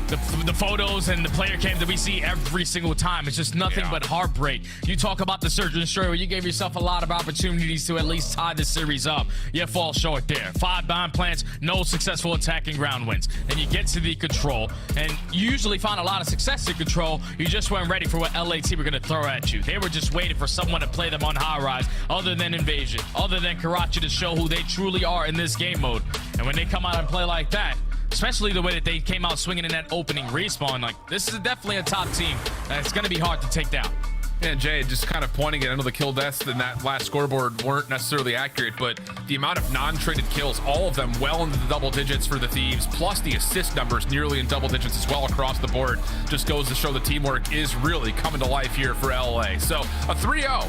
the photos and the player cam that we see every single time. It's just nothing but heartbreak. You talk about the Surge and Destroy where you gave yourself a lot of opportunities to at least tie the series up. You fall short there. 5 bomb plants, no successful attacking ground wins. Then you get to the control, and you usually find a lot of success in control. You just weren't ready for what LAT were going to throw at you. They were just waiting for someone to play them on high rise, other than Invasion, other than Karachi, to show who they truly are in this game mode. And when they come out and play like that, especially the way that they came out swinging in that opening respawn, like, this is definitely a top team. It's going to be hard to take down. Yeah, Jay, just kind of pointing it. I know the kill deaths in that last scoreboard weren't necessarily accurate, but the amount of non-traded kills, all of them well into the double digits for the Thieves, plus the assist numbers nearly in double digits as well across the board, just goes to show the teamwork is really coming to life here for LA. So a 3-0.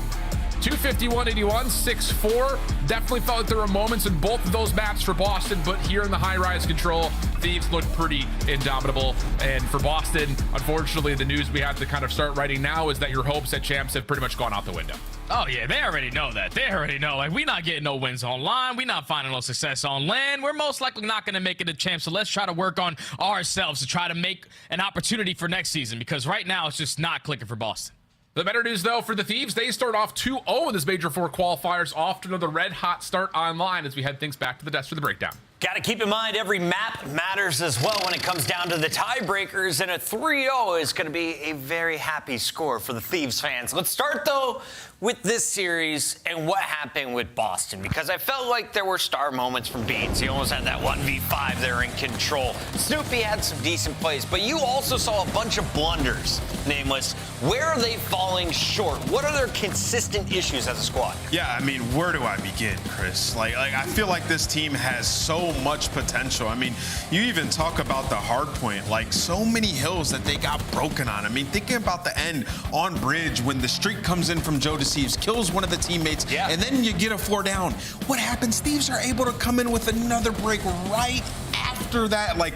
251-81, 6-4. Definitely felt like there were moments in both of those maps for Boston, but here in the high-rise control, Thieves looked pretty indomitable. And for Boston, unfortunately, the news we have to kind of start writing now is that your hopes at champs have pretty much gone out the window. Oh, yeah, they already know that. They already know. Like, we're not getting no wins online. We're not finding no success on land. We're most likely not going to make it to champs, so let's try to work on ourselves to try to make an opportunity for next season, because right now it's just not clicking for Boston. The better news, though, for the Thieves, they start off 2-0 in this Major IV Qualifiers, off to another red-hot start online as we head things back to the desk for the breakdown. Got to keep in mind every map matters as well when it comes down to the tiebreakers, and a 3-0 is going to be a very happy score for the Thieves fans. Let's start, though, with this series and what happened with Boston, because I felt like there were star moments from Beans. He almost had that 1v5 there in control. Snoopy had some decent plays, but you also saw a bunch of blunders, Nameless. Where are they falling short? What are their consistent issues as a squad? Yeah, I mean, where do I begin, Chris? Like I feel like this team has so much potential. I mean, you even talk about the hard point, like so many hills that they got broken on. I mean, thinking about the end on bridge when the streak comes in from Joe Deceives, kills one of the teammates, and then you get a 4 down. What happens? Thieves are able to come in with another break right after that. Like,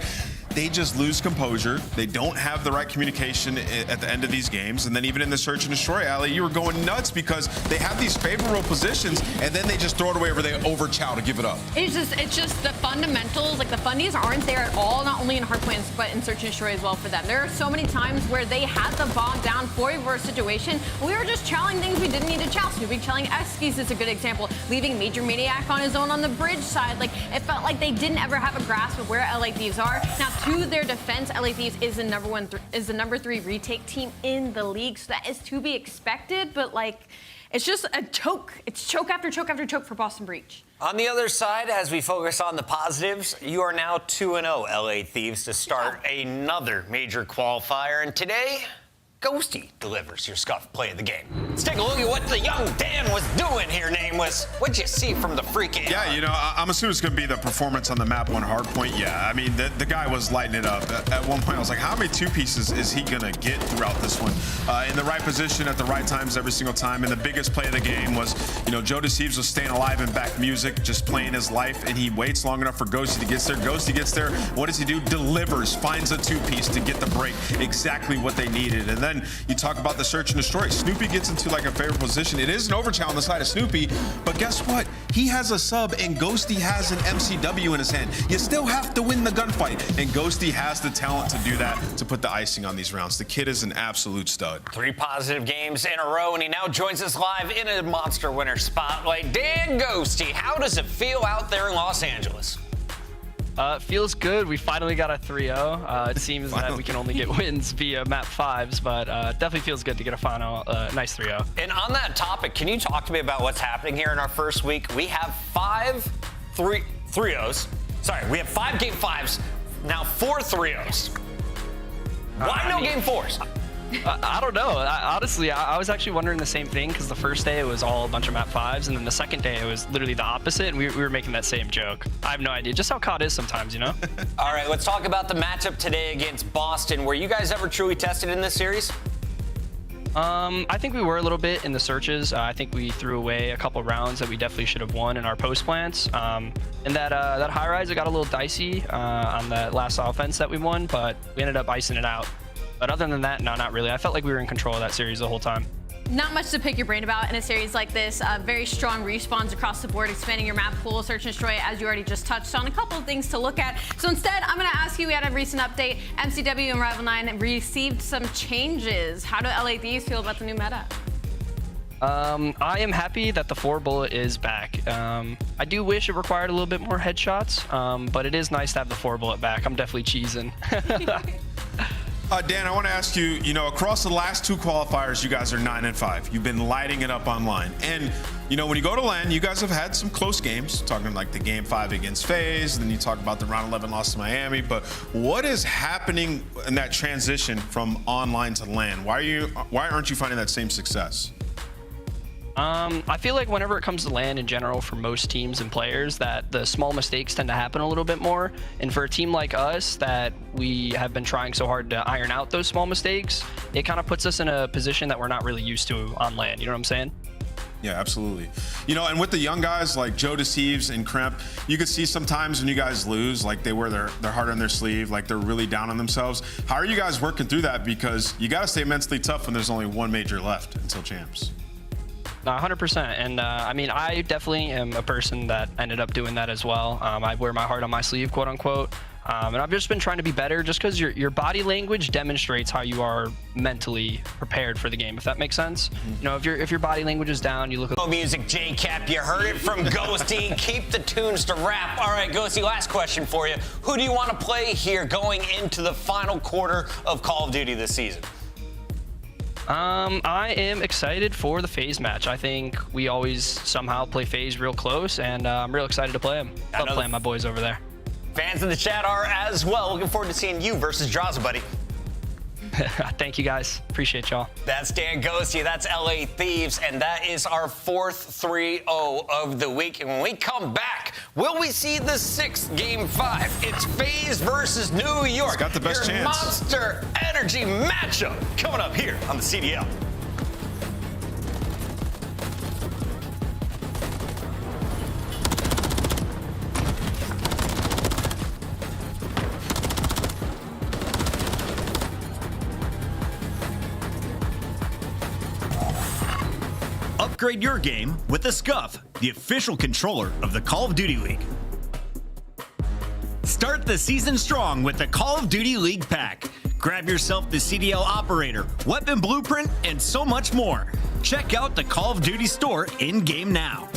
they just lose composure. They don't have the right communication at the end of these games. And then even in the search and destroy, Ali, you were going nuts because they have these favorable positions and then they just throw it away or they overchow to give it up. It's just the fundamentals, like the fundies aren't there at all, not only in hardpoints, but in search and destroy as well for them. There are so many times where they had the bomb down for a reverse situation. We were just challenging things we didn't need to challenge. Snoopy challenging Eskies is a good example. Leaving Major Maniac on his own on the bridge side. Like, it felt like they didn't ever have a grasp of where LA Thieves are. Now, to their defense, LA Thieves is the number 3 retake team in the league, so that is to be expected. But like, it's just a choke. It's choke after choke after choke for Boston Breach. On the other side, as we focus on the positives, you are now 2-0 LA Thieves to start another major qualifier. And today, Ghosty delivers your scuff play of the game. Let's take a look at what the young Dan was doing here, Nameless. What'd you see from the freaking? Yeah, you know, I'm assuming it's going to be the performance on the map 1 hard point. Yeah, I mean, the guy was lighting it up. At one point, I was like, how many 2 pieces is he going to get throughout this one? In the right position at the right times every single time. And the biggest play of the game was, you know, Joe Deceives was staying alive in back music, just playing his life, and he waits long enough for Ghosty to get there. Ghosty gets there. What does he do? Delivers, finds a 2-piece to get the break. Exactly what they needed. And then you talk about the search and destroy. Snoopy gets into like a favorable position. It is an overtime on the side of Snoopy, but guess what? He has a sub and Ghosty has an MCW in his hand. You still have to win the gunfight, and Ghosty has the talent to do that, to put the icing on these rounds. The kid is an absolute stud. 3 positive games in a row, and he now joins us live in a Monster Winner Spotlight. Dan Ghosty, how does it feel out there in Los Angeles? It feels good. We finally got a 3-0. It seems that we can only get wins via map 5s, but definitely feels good to get a final nice 3-0. And on that topic, can you talk to me about what's happening here in our first week? We have 5 3-0s. Sorry, we have 5 game 5s, now 4 3-0s. Why no game 4s? I don't know. Honestly, I was actually wondering the same thing, because the first day it was all a bunch of map 5s, and then the second day it was literally the opposite, and we were making that same joke. I have no idea. Just how COD is sometimes, you know? All right, let's talk about the matchup today against Boston. Were you guys ever truly tested in this series? I think we were a little bit in the searches. I think we threw away a couple rounds that we definitely should have won in our post plants. And that high rise, it got a little dicey on that last offense that we won, but we ended up icing it out. But other than that, no, not really. I felt like we were in control of that series the whole time. Not much to pick your brain about in a series like this. Very strong respawns across the board, expanding your map pool, search and destroy, as you already just touched on. A couple of things to look at. So instead, I'm going to ask you, we had a recent update. MCW and Rival 9 received some changes. How do LA Thieves feel about the new meta? I am happy that the 4 bullet is back. I do wish it required a little bit more headshots, but it is nice to have the 4 bullet back. I'm definitely cheesing. Dan, I want to ask you, you know, across the last 2 qualifiers, you guys are 9-5. You've been lighting it up online. And, you know, when you go to LAN, you guys have had some close games, talking like the game 5 against FaZe, and then you talk about the round 11 loss to Miami. But what is happening in that transition from online to LAN? Why aren't you finding that same success? I feel like whenever it comes to LAN in general, for most teams and players, that the small mistakes tend to happen a little bit more. And for a team like us, that we have been trying so hard to iron out those small mistakes, it kind of puts us in a position that we're not really used to on LAN. You know what I'm saying? Yeah, absolutely. You know, and with the young guys like Joe Deceives and Kremp, you could see sometimes when you guys lose, like they wear their heart on their sleeve, like they're really down on themselves. How are you guys working through that? Because you got to stay mentally tough when there's only 1 major left until champs. No, 100%. And I mean, I definitely am a person that ended up doing that as well. I wear my heart on my sleeve, quote unquote. And I've just been trying to be better, just because your body language demonstrates how you are mentally prepared for the game, if that makes sense. You know, if your body language is down, you look at music, JCap, you heard it from Ghosty. Keep the tunes to rap. All right, Ghosty, last question for you. Who do you want to play here going into the final quarter of Call of Duty this season? I am excited for the FaZe match. I think we always somehow play FaZe real close, and I'm real excited to play them. Love playing my boys over there. Fans in the chat are as well. Looking forward to seeing you versus Draza, buddy. Thank you, guys. Appreciate y'all. That's Dan Ghosty. That's LA Thieves. And that is our 4th 3-0 of the week. And when we come back, will we see the 6th game 5? It's FaZe versus New York. It's got the best chance. Monster Energy matchup coming up here on the CDL. Upgrade your game with the Scuff, the official controller of the Call of Duty League. Start the season strong with the Call of Duty League Pack. Grab yourself the CDL Operator, Weapon Blueprint, and so much more. Check out the Call of Duty store in-game now.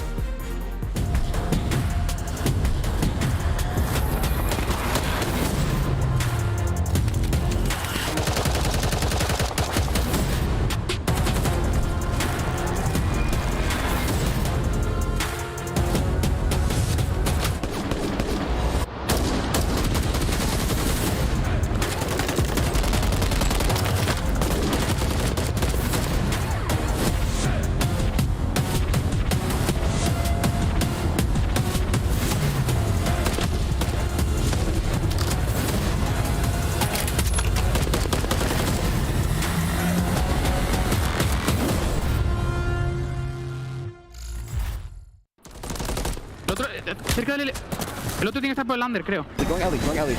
El otro, cerca del... El otro tiene que estar por el under, creo. Going alley, going alley.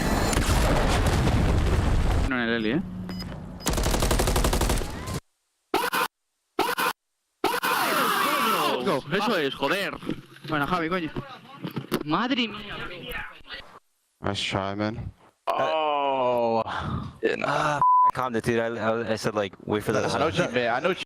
No en el Eli, ¿eh? Let's go. Eso es, joder. Bueno, Javi, coño. Madre mía. Nice try, man. Oh. I calmed it, dude. I said, like, wait for that. I know what you meant. I know what you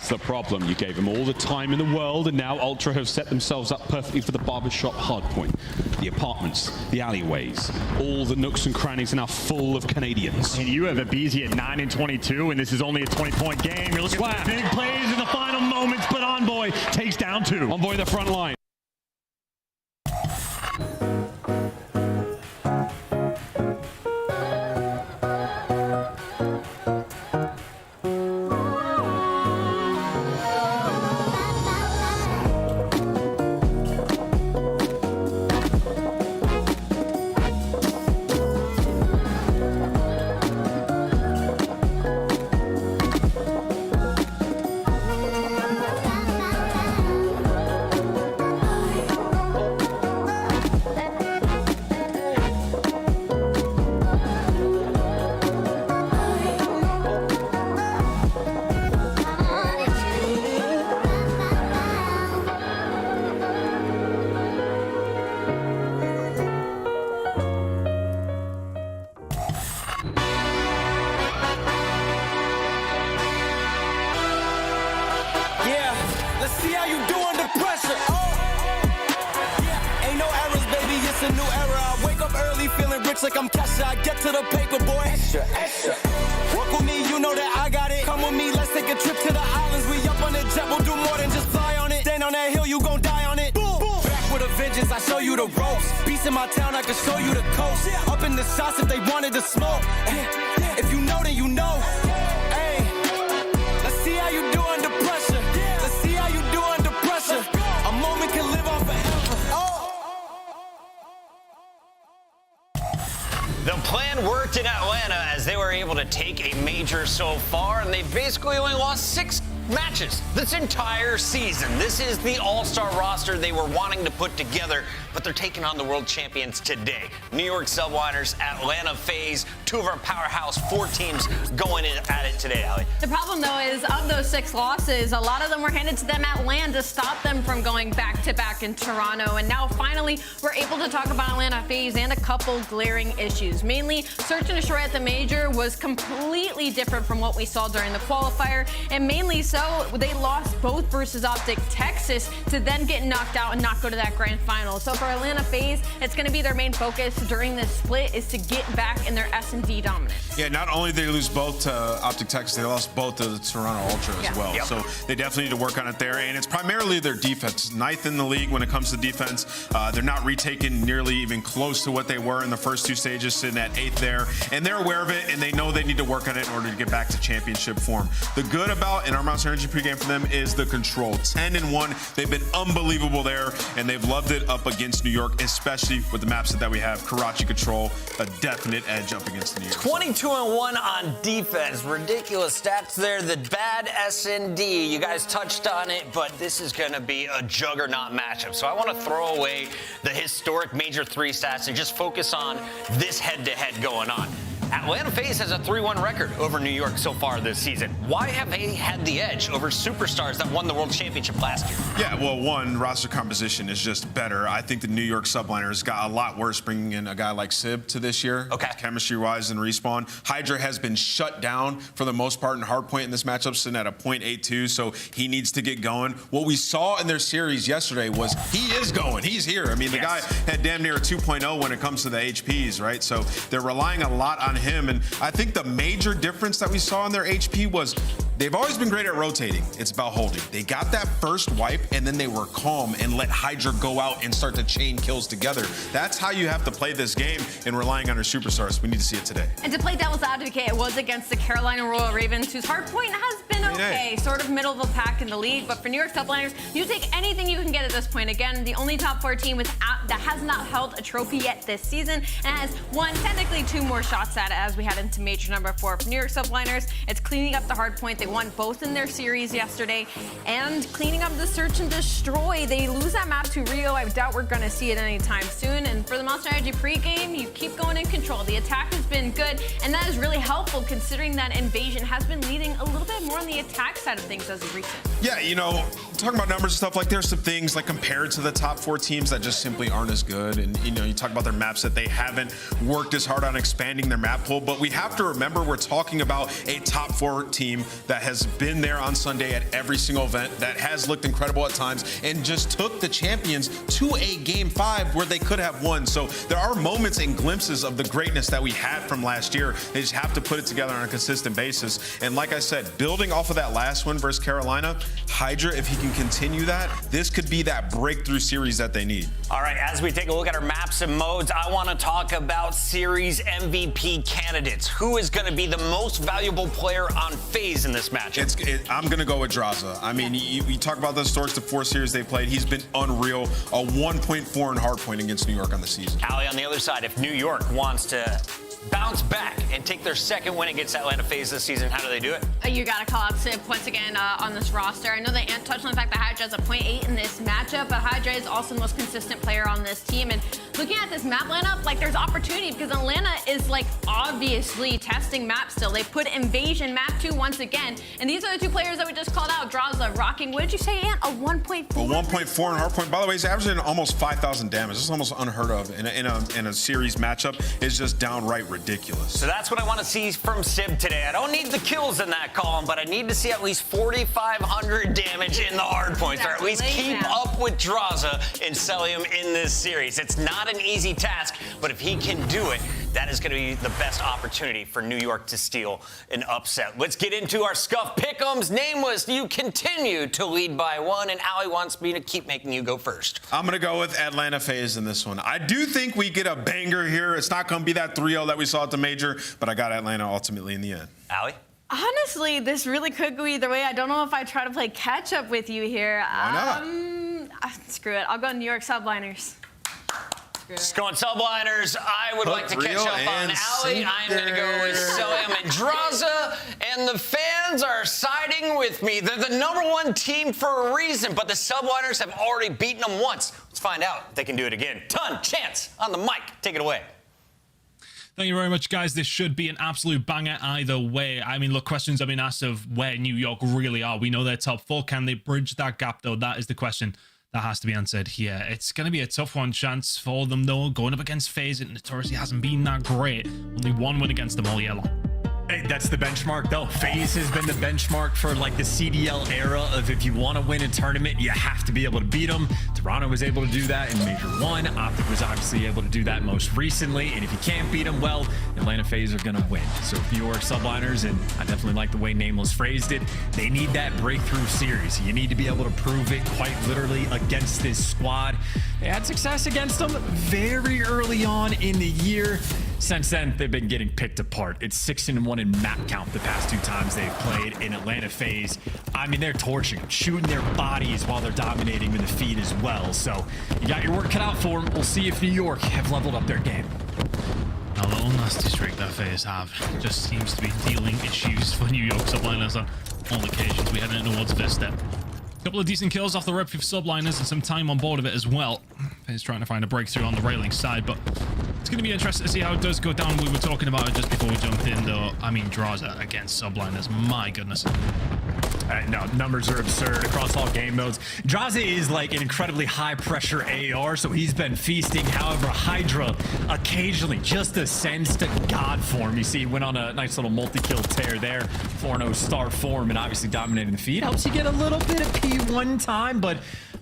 That's the problem. You gave them all the time in the world, and now Ultra have set themselves up perfectly for the barbershop hardpoint. The apartments, the alleyways, all the nooks and crannies are now full of Canadians. And you have a BZ at 9 and 22, and this is only a 20-point game. You're looking for big plays in the final moments, but Envoy takes down 2. Envoy the front line. See how you do under pressure. Yeah, ain't no errors, baby. It's a new era. I wake up early, feeling rich like I'm Kesha. I get to the paper, boy. Extra, extra. Work with me, you know that I got it. Come with me, let's take a trip to the islands. We up on the jet, we'll do more than just fly on it. Stand on that hill, you gon' die on it. Boom, boom. Back with a vengeance, I show you the ropes. Peace in my town, I can show you the coast. Up in the shots if they wanted to smoke. If you know, then you know. Hey, let's see how you do under pressure. Let's see how you do under pressure. A moment can live on forever. The plan worked in Atlanta as they were able to take a major so far, and they basically only lost 6 matches this entire season. This is the all-star roster they were wanting to put together, but they're taking on the world champions today. New York Subliners, Atlanta FaZe, 2 of our powerhouse 4 teams going in at it today, Ali. The problem, though, is of those 6 losses, a lot of them were handed to them at LAN to stop them from going back-to-back in Toronto. And now, finally, we're able to talk about Atlanta FaZe and a couple glaring issues. Mainly, Search and Destroy at the Major was completely different from what we saw during the qualifier, and mainly so, they lost both versus Optic Texas to then get knocked out and not go to that grand final. So for Atlanta FaZe, it's going to be their main focus during this split is to get back in their S&D dominance. Yeah, not only did they lose both to Optic Texas, they lost both to the Toronto Ultra as well. Yep. So they definitely need to work on it there. And it's primarily their defense. 9th in the league when it comes to defense. They're not retaking nearly even close to what they were in the first 2 stages, sitting at 8th there. And they're aware of it, and they know they need to work on it in order to get back to championship form. The good about in our Monster Energy pregame for them is the control. 10-1. They've been unbelievable there, and they've loved it up against New York, especially with the maps that we have. Karachi Control, a definite edge up against the New York. 22-1 on defense. Ridiculous stats there. The bad S&D. You guys touched on it, but this is going to be a juggernaut matchup. So I want to throw away the historic Major 3 stats and just focus on this head-to-head going on. Atlanta FaZe has a 3-1 record over New York so far this season. Why have they had the edge over superstars that won the World Championship last year? Yeah, well, one, roster composition is just better. I think the New York Subliners got a lot worse bringing in a guy like Sib to this year. Okay. Chemistry-wise and Respawn. Hydra has been shut down for the most part in hardpoint in this matchup, sitting at a .82, so he needs to get going. What we saw in their series yesterday was he is going. He's here. I mean, the guy had damn near a 2.0 when it comes to the HPs, right? So they're relying a lot on him. And I think the major difference that we saw in their HP was they've always been great at rotating. It's about holding. They got that first wipe, and then they were calm and let Hydra go out and start to chain kills together. That's how you have to play this game, and relying on your superstars. We need to see it today. And to play devil's advocate, it was against the Carolina Royal Ravens, whose hardpoint has been okay, sort of middle of the pack in the league. But for New York Subliners, you take anything you can get at this point. Again, the only top 4 team that has not held a trophy yet this season, and has won technically 2 more shots at it as we head into Major number 4. For New York Subliners, it's cleaning up the hardpoint. They won both in their series yesterday, and cleaning up the search and destroy. They lose that map to Rio. I doubt we're going to see it anytime soon. And for the Monster Energy pregame, you keep going in control. The attack has been good, and that is really helpful considering that Invasion has been leading a little bit more on the attack side of things as of recent. Yeah, you know, talking about numbers and stuff, like there's some things like compared to the top 4 teams that just simply aren't as good. And, you know, you talk about their maps that they haven't worked as hard on expanding their map pool. But we have to remember we're talking about a top 4 team that has been there on Sunday at every single event, that has looked incredible at times, and just took the champions to a game 5 where they could have won. So there are moments and glimpses of the greatness that we had from last year. They just have to put it together on a consistent basis. And like I said, building off of that last win versus Carolina, Hydra, if he can continue that, this could be that breakthrough series that they need. All right, as we take a look at our maps and modes, I want to talk about series MVP candidates. Who is going to be the most valuable player on FaZe in this match? I'm going to go with Draza. I mean, you talk about the Storks, the 4 series they played. He's been unreal. A 1.4 in hardpoint against New York on the season. Ali, on the other side, if New York wants to bounce back and take their second win against Atlanta FaZe this season, how do they do it? You got to call out Sib once again on this roster. I know they touched on the fact that Hydra has a 0.8 in this matchup, but Hydra is also the most consistent player on this team. And looking at this map lineup, like there's opportunity because Atlanta is like obviously testing maps still. They put Invasion map 2 once again. And these are the 2 players that we just called out. Draza rocking, what did you say, Ant? A 1.4? A 1.4 in hardpoint. By the way, he's averaging almost 5,000 damage. This is almost unheard of in a series matchup. It's just downright ridiculous. So that's what I want to see from Sib today. I don't need the kills in that column, but I need to see at least 4,500 damage in the hardpoints, or at least keep up with Draza and Celium in this series. It's not an easy task, but if he can do it, that is going to be the best opportunity for New York to steal an upset. Let's get into our Scuff Pick'ems. Nameless, you continue to lead by 1, and Ali wants me to keep making you go first. I'm going to go with Atlanta FaZe in this one. I do think we get a banger here. It's not going to be that 3-0 that we saw at the Major, but I got Atlanta ultimately in the end. Ali? Honestly, this really could go either way. I don't know if I try to play catch up with you here. Why not? Screw it. I'll go New York Subliners. Just going Subliners. I would like to catch up on Ali. I'm going to go with Celium and Draza. And the fans are siding with me. They're the #1 team for a reason, but the Subliners have already beaten them once. Let's find out if they can do it again. Ton Chance on the mic. Take it away. Thank you very much, guys. This should be an absolute banger either way. I mean, look, questions have been asked of where New York really are. We know they're top 4. Can they bridge that gap, though? That is the question that has to be answered here. It's going to be a tough one chance for them, though. Going up against FaZe, it notoriously hasn't been that great. Only 1 win against them all year long. Hey, that's the benchmark, though. FaZe has been the benchmark for like the CDL era of if you want to win a tournament, you have to be able to beat them. Toronto was able to do that in Major 1. Optic was obviously able to do that most recently. And if you can't beat them, well, Atlanta FaZe are going to win. So if New York Subliners, and I definitely like the way Nameless phrased it, they need that breakthrough series. You need to be able to prove it quite literally against this squad. They had success against them very early on in the year. Since then, they've been getting picked apart. It's 6-1 in map count the past 2 times they've played in Atlanta FaZe. I mean, they're torching, shooting their bodies while they're dominating with the feed as well. So you got your work cut out for them. We'll see if New York have leveled up their game. Now, the little nasty streak that FaZe have just seems to be dealing issues for New York Subliners on all occasions. We head in towards this step. A couple of decent kills off the rep for Subliners and some time on board of it as well. FaZe trying to find a breakthrough on the railing side, but it's going to be interesting to see how it does go down. We were talking about it just before we jumped in, though. I mean, Draza against Subliners. My goodness. No, numbers are absurd across all game modes. Draza is like an incredibly high pressure AR, so he's been feasting. However, Hydra occasionally just ascends to God form. You see, he went on a nice little multi-kill tear there. 4-0 star form and obviously dominating the feed. Helps you get a little bit of P1 time, but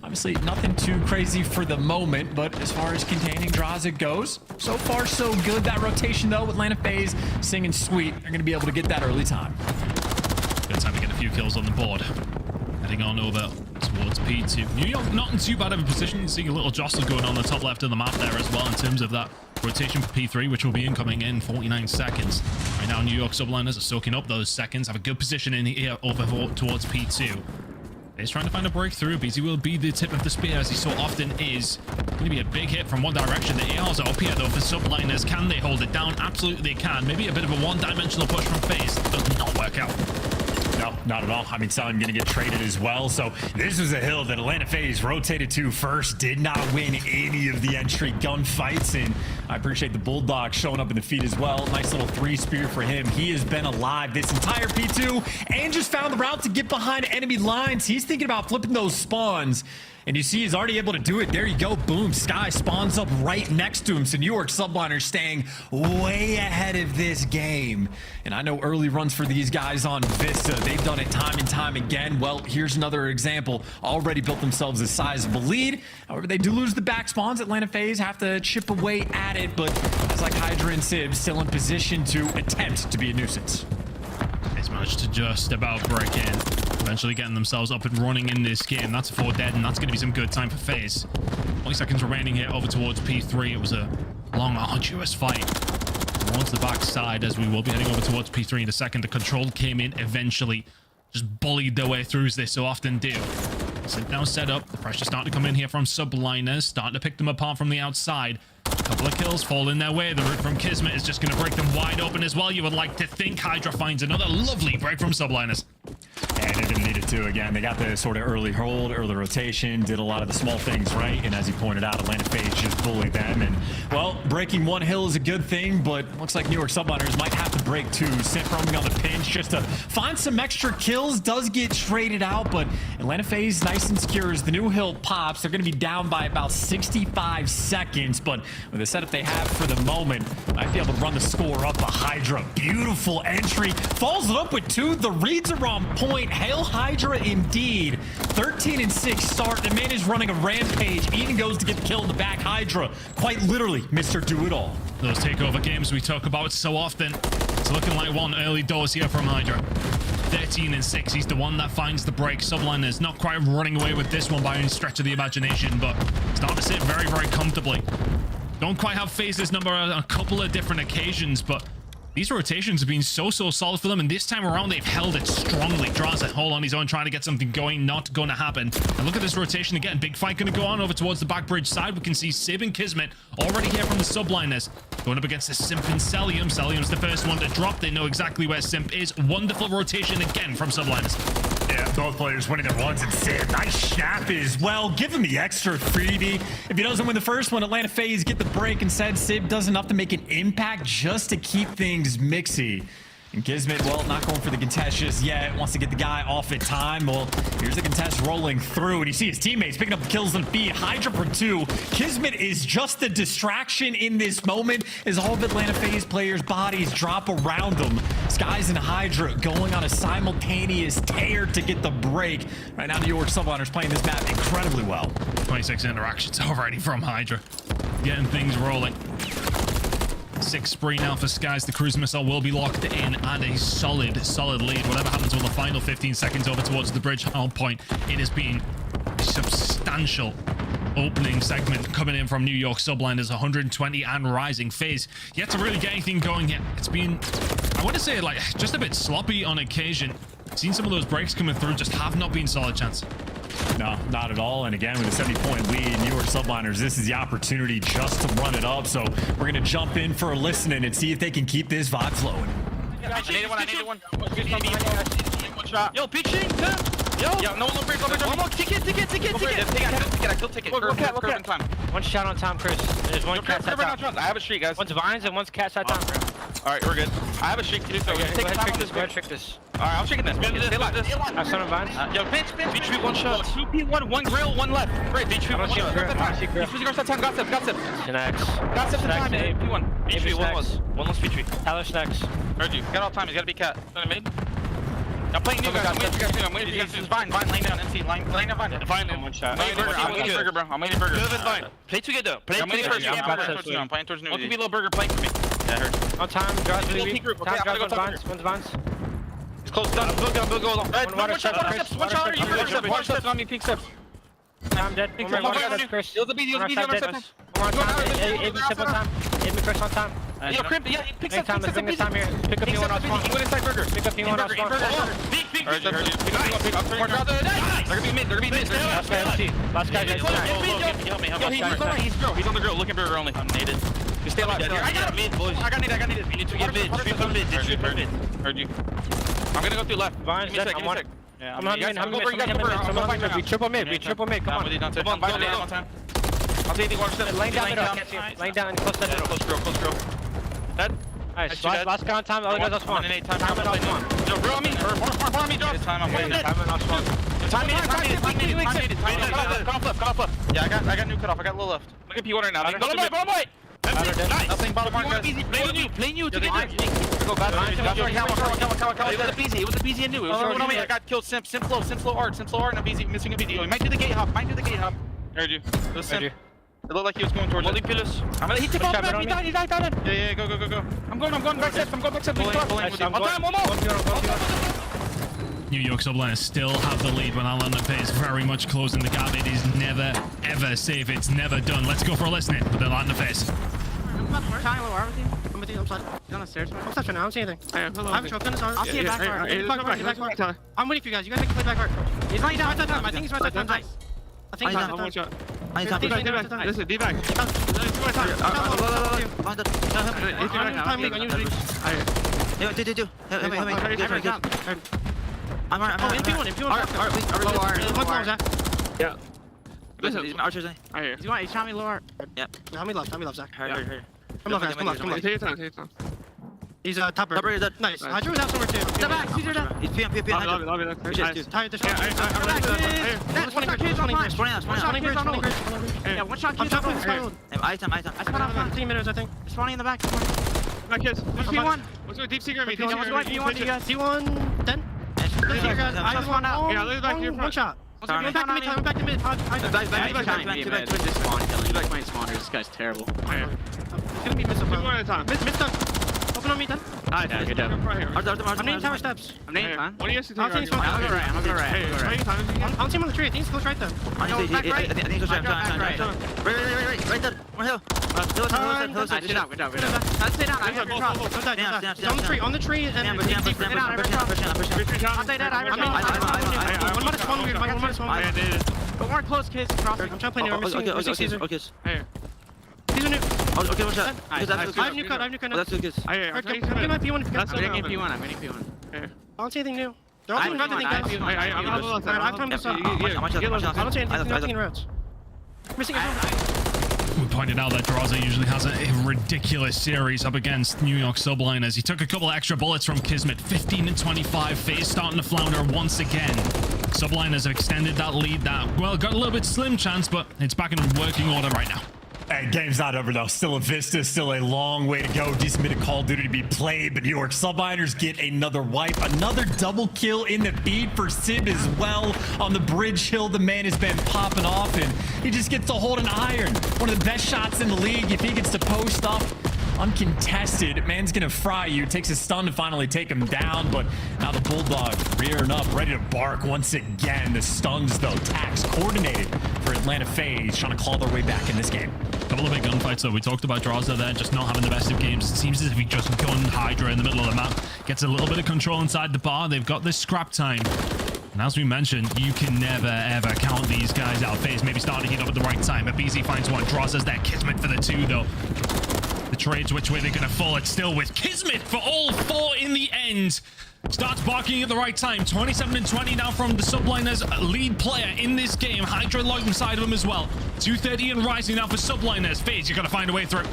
Obviously, nothing too crazy for the moment, but as far as containing draws it goes, so far so good. That rotation, though, with Atlanta FaZe singing sweet, they're going to be able to get that early time. Good time to get a few kills on the board. Heading on over towards P2. New York not in too bad of a position. You see a little jostle going on the top left of the map there as well in terms of that rotation for P3, which will be incoming in 49 seconds. Right now, New York subliners are soaking up those seconds. Have a good position in here over towards P2. He's trying to find a breakthrough. BZ will be the tip of the spear, as he so often is. Going to be a big hit from one direction. The ARs are up here, though, for subliners. Can they hold it down? Absolutely they can. Maybe a bit of a one-dimensional push from FaZe. Does not work out. No, not at all. I mean, Salim going to get traded as well. So this was a hill that Atlanta FaZe rotated to first. Did not win any of the entry gunfights. And I appreciate the Bulldog showing up in the feed as well. Nice little 3-spear for him. He has been alive this entire P2 and just found the route to get behind enemy lines. He's thinking about flipping those spawns. And you see he's already able to do it. There you go. Boom. Sky spawns up right next to him. So New York subliners staying way ahead of this game. And I know early runs for these guys on Vista. They've done it time and time again. Well, here's another example. Already built themselves a sizable lead. However, they do lose the back spawns. Atlanta FaZe have to chip away at it. But it's like Hydra and Sib still in position to attempt to be a nuisance. He's managed to just about break in. Eventually getting themselves up and running in this game. That's 4 dead, and that's going to be some good time for FaZe. 20 seconds remaining here over towards P3. It was a long, arduous fight towards the back side, as we will be heading over towards P3 in a second. The control came in eventually. Just bullied their way through, as they so often do. Sit down, set up. The pressure starting to come in here from subliners. Starting to pick them apart from the outside. A couple of kills fall in their way. The route from Kismet is just going to break them wide open as well. You would like to think Hydra finds another lovely break from subliners. And they didn't need it to. Again, they got the sort of early hold, early rotation, did a lot of the small things right. And as you pointed out, Atlanta FaZe just bullied them. And, well, breaking one hill is a good thing, but looks like New York subliners might have to break two. Simp roaming on the pinch just to find some extra kills. Does get traded out, but Atlanta FaZe nice and secure as the new hill pops. They're going to be down by about 65 seconds, but with the setup they have for the moment, might be able to run the score up. A Hydra, beautiful entry. Follows it up with 2. The reads are on point. Hail Hydra indeed. 13-6 start. The man is running a rampage. Even goes to get the kill in the back. Hydra, quite literally, Mr. Do-It-All. Those takeover games we talk about so often. It's looking like one early dose here from Hydra. 13-6. He's the one that finds the break. Subliners not quite running away with this one by any stretch of the imagination, but starting to sit very, very comfortably. Don't quite have FaZe's number on a couple of different occasions, but these rotations have been so solid for them, and this time around they've held it strongly. Draws a hole on his own, trying to get something going. Not going to happen. And look at this rotation again. Big fight going to go on over towards the back bridge side. We can see Sib and Kismet already here from the subliners. Going up against the Simp and Celium. Celium's the first one to drop. They know exactly where Simp is. Wonderful rotation again from subliners. Yeah, both players winning their ones, and Sib, nice snap as well. Give him the extra freebie. If he doesn't win the first one, Atlanta FaZe get the break. Instead, Sib does enough to make an impact just to keep things mixy. And Kismet, well, not going for the contest just yet. Wants to get the guy off at time. Well, here's the contest rolling through, and you see his teammates picking up the kills on feed. Hydra for 2. Kismet is just a distraction in this moment as all of Atlanta FaZe players' bodies drop around them. Skies and Hydra going on a simultaneous tear to get the break. Right now, New York subliners playing this map incredibly well. 26 interactions already from Hydra. Getting things rolling. 6 spree now for Skies. The cruise missile will be locked in and a solid lead. Whatever happens with the final 15 seconds over towards the bridge hard point, it has been a substantial opening segment coming in from New York subliners. 120 and rising. FaZe yet to really get anything going yet. It's been, I want to say, like, just a bit sloppy on occasion. Seen some of those breaks coming through, just have not been solid chance. No, not at all. And again, with a 70-point lead, New York subliners, this is the opportunity just to run it up. So we're going to jump in for a listening and see if they can keep this vibe flowing. I needed one. One shot. Yo, pitching. Yo, no break. One more. Ticket. I killed ticket. Look at. One shot on Tom, Chris. There's one cat side Tom. I have a streak, guys. One's Vines and one's cat side Tom. Alright, we're good. I have a streak to do so. Go ahead, trick this. Alright, I'm shaking this. Stay locked. I saw him Vines. Yo, pinch. B3, one shot. 2P1, one grill, one left. Great, B3, one shot. B3, time. Got Sip. Snacks. Got Sip time. P1. B3, one less. One less B3. Tyler Snacks. Heard you. Got all time. He's got to be cat. Mid. I'm playing you guys. I'm waiting for you guys. I'm waiting for you guys. It's Vine, laying down. MC, laying down Vine. Vine, one shot. I'm waiting burger, bro. I'm waiting burger. Vine. Play together. Play I'm waiting together. towards you. I'm playing towards new. What could be little burger playing for me? Yeah, I heard. On time, Josh, baby. Group. Time, Okay, I'm Josh, gonna go one's Vines. It's close. Done. We'll go along. One shot. One steps on me. Pink steps. I'm dead. One more shot, Chris. You'll the BD. You'll the BD. One more time. Hit me simple time. Hit me Chris on time. Yo, Crimp. Yeah, pick Make time. Let's bring this time here. Pick up P1 on spawn. He went inside burger. Pick up P1 on spawn. Peek. Heard you. They're gonna be mid. Last guy MC. Last guy dead. Help me. He's on the grill. Looking burger only. I'm naded. You stay alive. I got mid, boys. I got needed. You need to get mid. Heard you. I'm gonna go through left. Vine's dead. I'm one. I'm mid. We triple mid. Come on. Come on. I'll take the water step. Laying down. Close that. Close grill. Dead. Nice. Last guy on time. The other guy's on spawn. Time on me. Or me, Josh. Time on waiting. Time on spawn. Time needed. Cut off left. Yeah, I got new cut off. I got a little left. Look at P1 right now. Bottom right. Nothing. Bottom right. Playing you. Go back. It was a BZ. It was a BZ and new. It was on me. I got killed. Simp flow art, and a BZ missing a BZ. He might do the gate hop. Heard you. It was Simp. It looked like he was going towards it. Pillars. He took off back. He died. Yeah, go. I'm going back steps. On time, one more. New York Subliners still have the lead when Atlanta Pace very much closing the gap. It is never, ever safe. It's never done. Let's go for a listening with Atlanta Pace. I'm with you. I'm on the stairs. I'm touching now. I don't see anything. I have a shotgun. I'll see it back hard. I'm waiting for you guys. You guys can play back hard. He's lying down. I think he's right side. Nice. I think he's right side. This is D-back. I'm Yeah. Listen, he's trying me lower. Yep. How many left, Zach? Come on. Take your time. He's top bird. Nice. I drew that somewhere too. The back, Caesar down. He's PM. Love it. Tired the shot. That's 20 kids on mine. 20 kids on bridge. Yeah, one shot kids on bridge. I spun out 15 minutes, I think. It's 20 in the back. My kids. P1. Let's go deep secret. P1, P1, 10. I spawned out. Yeah, look back here. One shot. Back to mid. This guy's terrible. It's gonna be missile. One at a time. Miss done. Open on me, then. Alright, good job. I'm needing tower steps. I'm needing time. What do you have to do? I'm going right. I'm team on the tree. I think he goes right then. I think he goes right. Right there. One hill. Good job. Let's stay down. I have your cross. On the tree. And I'll say that. I'm one. But more close, kids. I'm trying to play near. I'm missing Caesar. Caesar new. Okay, what's that? I have new cut now. That's good. I'm getting my P1 if you got I'm getting P1. I don't see anything new. They're all doing nothing. I have time to stop. I don't see anything in routes. Missing a We pointed out that Draza usually has a ridiculous series up against New York Subliners. He took a couple extra bullets from Kismet. 15 and 25. FaZe starting to flounder once again. Subliners have extended that lead. Got a little bit slim chance, but it's back in working order right now. Hey, game's not over though. Still a Vista, still a long way to go. Decent bit of Call of Duty to be played, but New York Subliners get another wipe. Another double kill in the feed for Sib as well. On the bridge hill, the man has been popping off, and he just gets to hold an iron. One of the best shots in the league. If he gets to post up uncontested, man's gonna fry you. Takes a stun to finally take him down, but now the Bulldog rearing up, ready to bark once again. The stuns, though, tax coordinated for Atlanta FaZe, trying to claw their way back in this game. Couple of big gunfights, though. We talked about Draza there, just not having the best of games. It seems as if he just gun Hydra in the middle of the map, gets a little bit of control inside the bar. They've got this scrap time. And as we mentioned, you can never, ever count these guys out. FaZe maybe starting to heat up at the right time, but BZ finds one. Draza's there. Kismet for the two, though. The trades, which way they're going to fall. It's still with Kismet for all four in the end. Starts barking at the right time. 27 and 20 now from the Subliners lead player in this game. Hydra logged inside of him as well. 2:30 and rising now for Subliners. FaZe, you got to find a way through.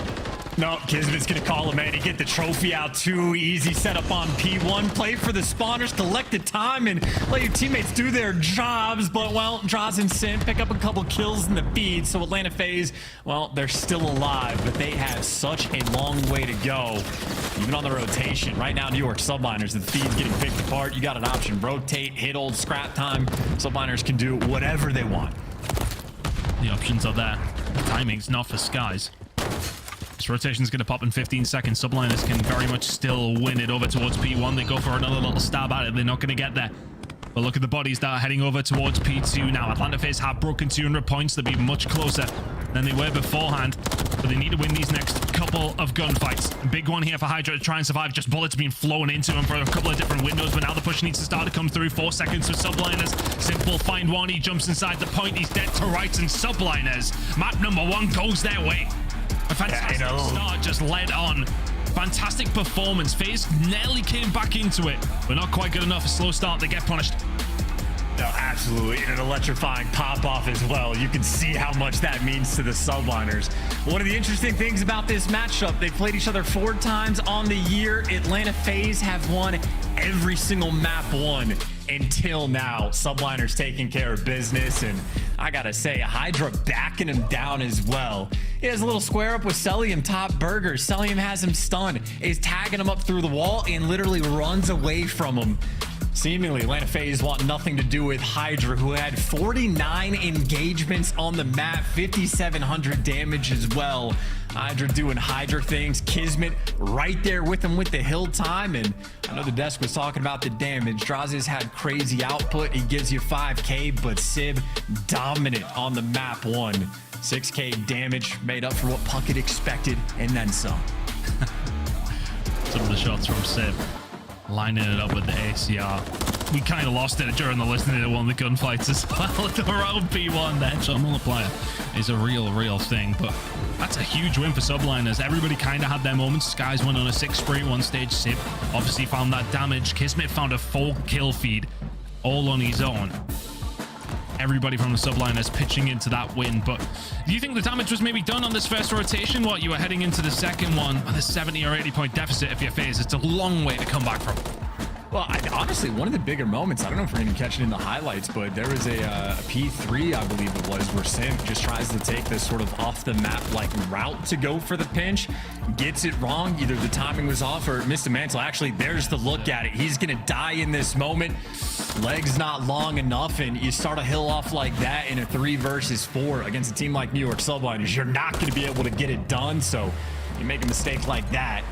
No, Kismet's gonna call him, man. He get the trophy out too easy. Set up on P1. Play for the spawners. Collect the time and let your teammates do their jobs. But, well, Draws and Sin pick up a couple kills in the feed. So Atlanta FaZe, well, they're still alive. But they have such a long way to go. Even on the rotation. Right now, New York Subliners, the feed's getting picked apart. You got an option. Rotate, hit old scrap time. Subliners can do whatever they want. The options are there. The timing's not for Skies. This rotation's going to pop in 15 seconds. Subliners can very much still win it over towards P1. They go for another little stab at it. They're not going to get there. But look at the bodies that are heading over towards P2 now. Atlanta FaZe have broken 200 points. They'll be much closer than they were beforehand. But they need to win these next couple of gunfights. Big one here for Hydra to try and survive. Just bullets being flown into him for a couple of different windows. But now the push needs to start to come through. 4 seconds for Subliners. Simple find one. He jumps inside the point. He's dead to rights. And Subliners, map number 1 goes their way. A fantastic start just led on. Fantastic performance. FaZe nearly came back into it, but not quite good enough. A slow start, they get punished. No, absolutely. And an electrifying pop-off as well. You can see how much that means to the Subliners. One of the interesting things about this matchup, they played each other 4 times on the year. Atlanta FaZe have won every single map won until now. Subliners taking care of business, and I gotta say, Hydra backing him down as well. He has a little square up with Celium top burger. Celium has him stunned, is tagging him up through the wall, and literally runs away from him. Seemingly, Atlanta FaZe want nothing to do with Hydra, who had 49 engagements on the map, 5,700 damage as well. Hydra doing Hydra things. Kismet right there with him with the hill time. And I know the desk was talking about the damage. Draws had crazy output. He gives you 5K, but Sib dominant on the map 1. 6K damage made up for what Puckett expected, and then some. Some of the shots from Sib. Lining it up with the ACR. We kind of lost it during the listening to one of the gunfights as well. Around P1, the headshot multiplier is a real thing, but that's a huge win for Subliners. Everybody kind of had their moments. Skies went on a 6 spree at one stage. Sib obviously found that damage. Kismet found a 4 kill feed all on his own. Everybody from the Subliners pitching into that win. But do you think the damage was maybe done on this first rotation? What, you were heading into the second one with a 70 or 80 point deficit if you're FaZe? It's a long way to come back from. Well, honestly, one of the bigger moments, I don't know if we're going to catch it in the highlights, but there was a P3, I believe it was, where Sim just tries to take this sort of off-the-map like route to go for the pinch, gets it wrong. Either the timing was off or missed a mantle. Actually, there's the look at it. He's going to die in this moment. Legs not long enough, and you start a hill off like that in a 3 versus 4 against a team like New York Subliners. You're not going to be able to get it done, so you make a mistake like that.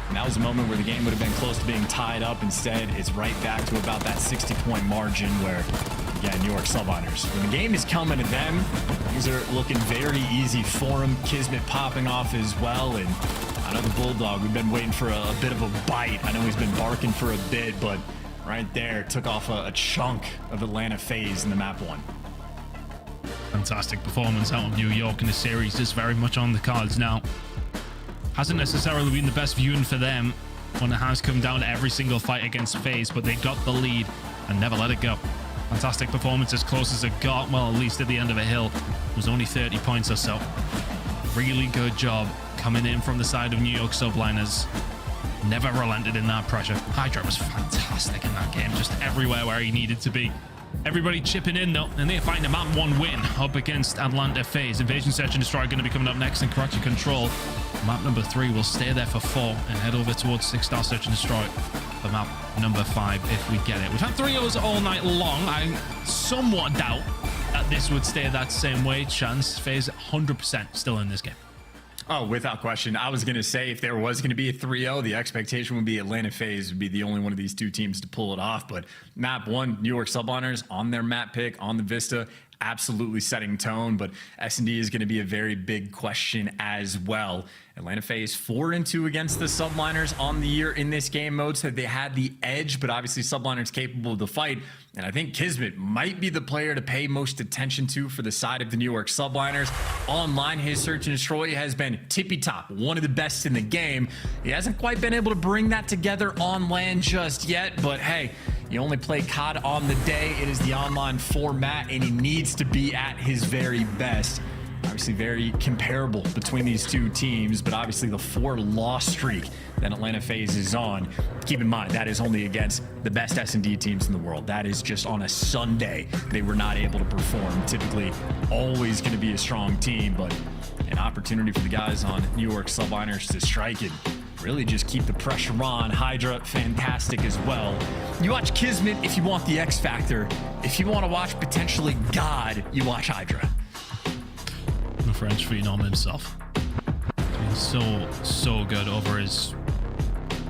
And that was a moment where the game would have been close to being tied up. Instead, it's right back to about that 60-point margin where, again, New York Subliners, when the game is coming to them, things are looking very easy for them. Kismet popping off as well. And I know the Bulldog, we've been waiting for a bit of a bite. I know he's been barking for a bit, but right there took off a chunk of Atlanta FaZe in the map 1. Fantastic performance out of New York in the series is very much on the cards now. Hasn't necessarily been the best viewing for them when it has come down to every single fight against FaZe, but they got the lead and never let it go. Fantastic performance as close as it got. Well, at least at the end of a hill, it was only 30 points or so. Really good job coming in from the side of New York Subliners. Never relented in that pressure. Hydra was fantastic in that game, just everywhere where he needed to be. Everybody chipping in though, and they find a map 1 win up against Atlanta FaZe. Invasion Search and Destroy going to be coming up next in Corruption Control. Map number 3 will stay there for 4 and head over towards 6-star Search and Destroy for map number 5 if we get it. We've had 3 of us all night long. I somewhat doubt that this would stay that same way. Chance FaZe 100% still in this game. Oh, without question. I was going to say if there was going to be a 3-0, the expectation would be Atlanta FaZe would be the only one of these 2 teams to pull it off. But map 1, New York Subliners on their map pick, on the Vista, absolutely setting tone. But S&D is going to be a very big question as well. Atlanta FaZe 4-2 against the Subliners on the year in this game mode, so they had the edge, but obviously Subliners capable of the fight. And I think Kismet might be the player to pay most attention to for the side of the New York Subliners. Online, his Search and Destroy has been tippy-top, one of the best in the game. He hasn't quite been able to bring that together on land just yet, but hey, you only play COD on the day. It is the online format, and he needs to be at his very best. obviously very comparable between these two teams, but obviously the 4-loss streak that Atlanta FaZe is on, keep in mind, that is only against the best S&D teams in the world. That is just on a Sunday. They were not able to perform. Typically, always going to be a strong team, but an opportunity for the guys on New York Subliners to strike it. Really just keep the pressure on. Hydra, fantastic as well. You watch Kismet if you want the X Factor. If you want to watch potentially God, you watch Hydra. The French phenom himself. So good over his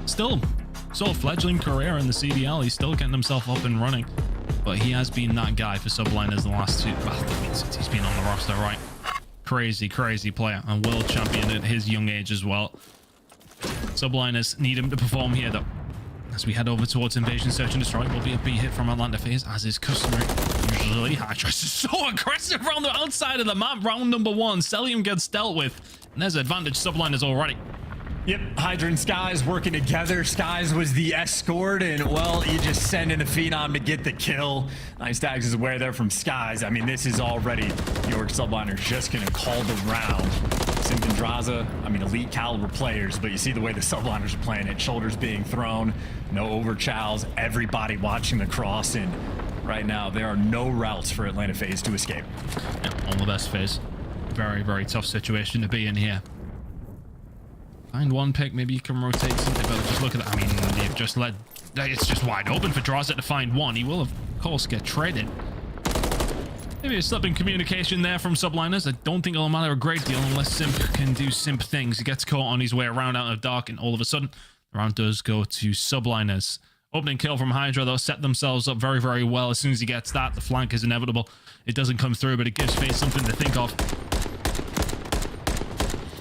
still fledgling career in the CDL. He's still getting himself up and running. But he has been that guy for Subliners the last two, well, I mean, since he's been on the roster, right? Crazy player and world champion at his young age as well. Subliners need him to perform here though. As we head over towards Invasion, Search and Destroy will be a B hit from Atlanta FaZe, as is customary. Usually, Hydra is so aggressive around the outside of the map. Round number 1, Celium gets dealt with, and there's advantage Subliners already. Yep, Hydra and Skies working together. Skies was the escort, and well, you just send in a Phenom to get the kill. Nice tags is aware there from Skies. I mean, this is already New York Subliners just gonna call the round. Simp and Draza, I mean, elite caliber players, but you see the way the Subliners are playing it. Shoulders being thrown, no overchows, everybody watching the cross, and right now there are no routes for Atlanta FaZe to escape. Yeah, all the best FaZe. Very tough situation to be in here. Find one pick, maybe you can rotate something, but just look at that. I mean, they've just let, it's just wide open for Draza to find one. He will, of course, get traded. Maybe a slip in communication there from Subliners. I don't think it'll matter a great deal unless Simp can do Simp things. He gets caught on his way around out of dark, and all of a sudden, the round does go to Subliners. Opening kill from Hydra, they'll set themselves up very well. As soon as he gets that, the flank is inevitable. It doesn't come through, but it gives FaZe something to think of.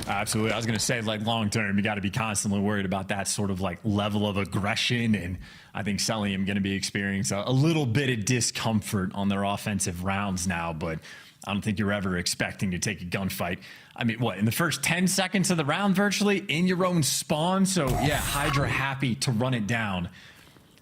Absolutely. I was going to say, like, long term, you got to be constantly worried about that sort of like level of aggression. And I think Celium going to be experiencing a little bit of discomfort on their offensive rounds now, but I don't think you're ever expecting to take a gunfight. I mean, what, in the first 10 seconds of the round, virtually in your own spawn? So yeah, Hydra happy to run it down.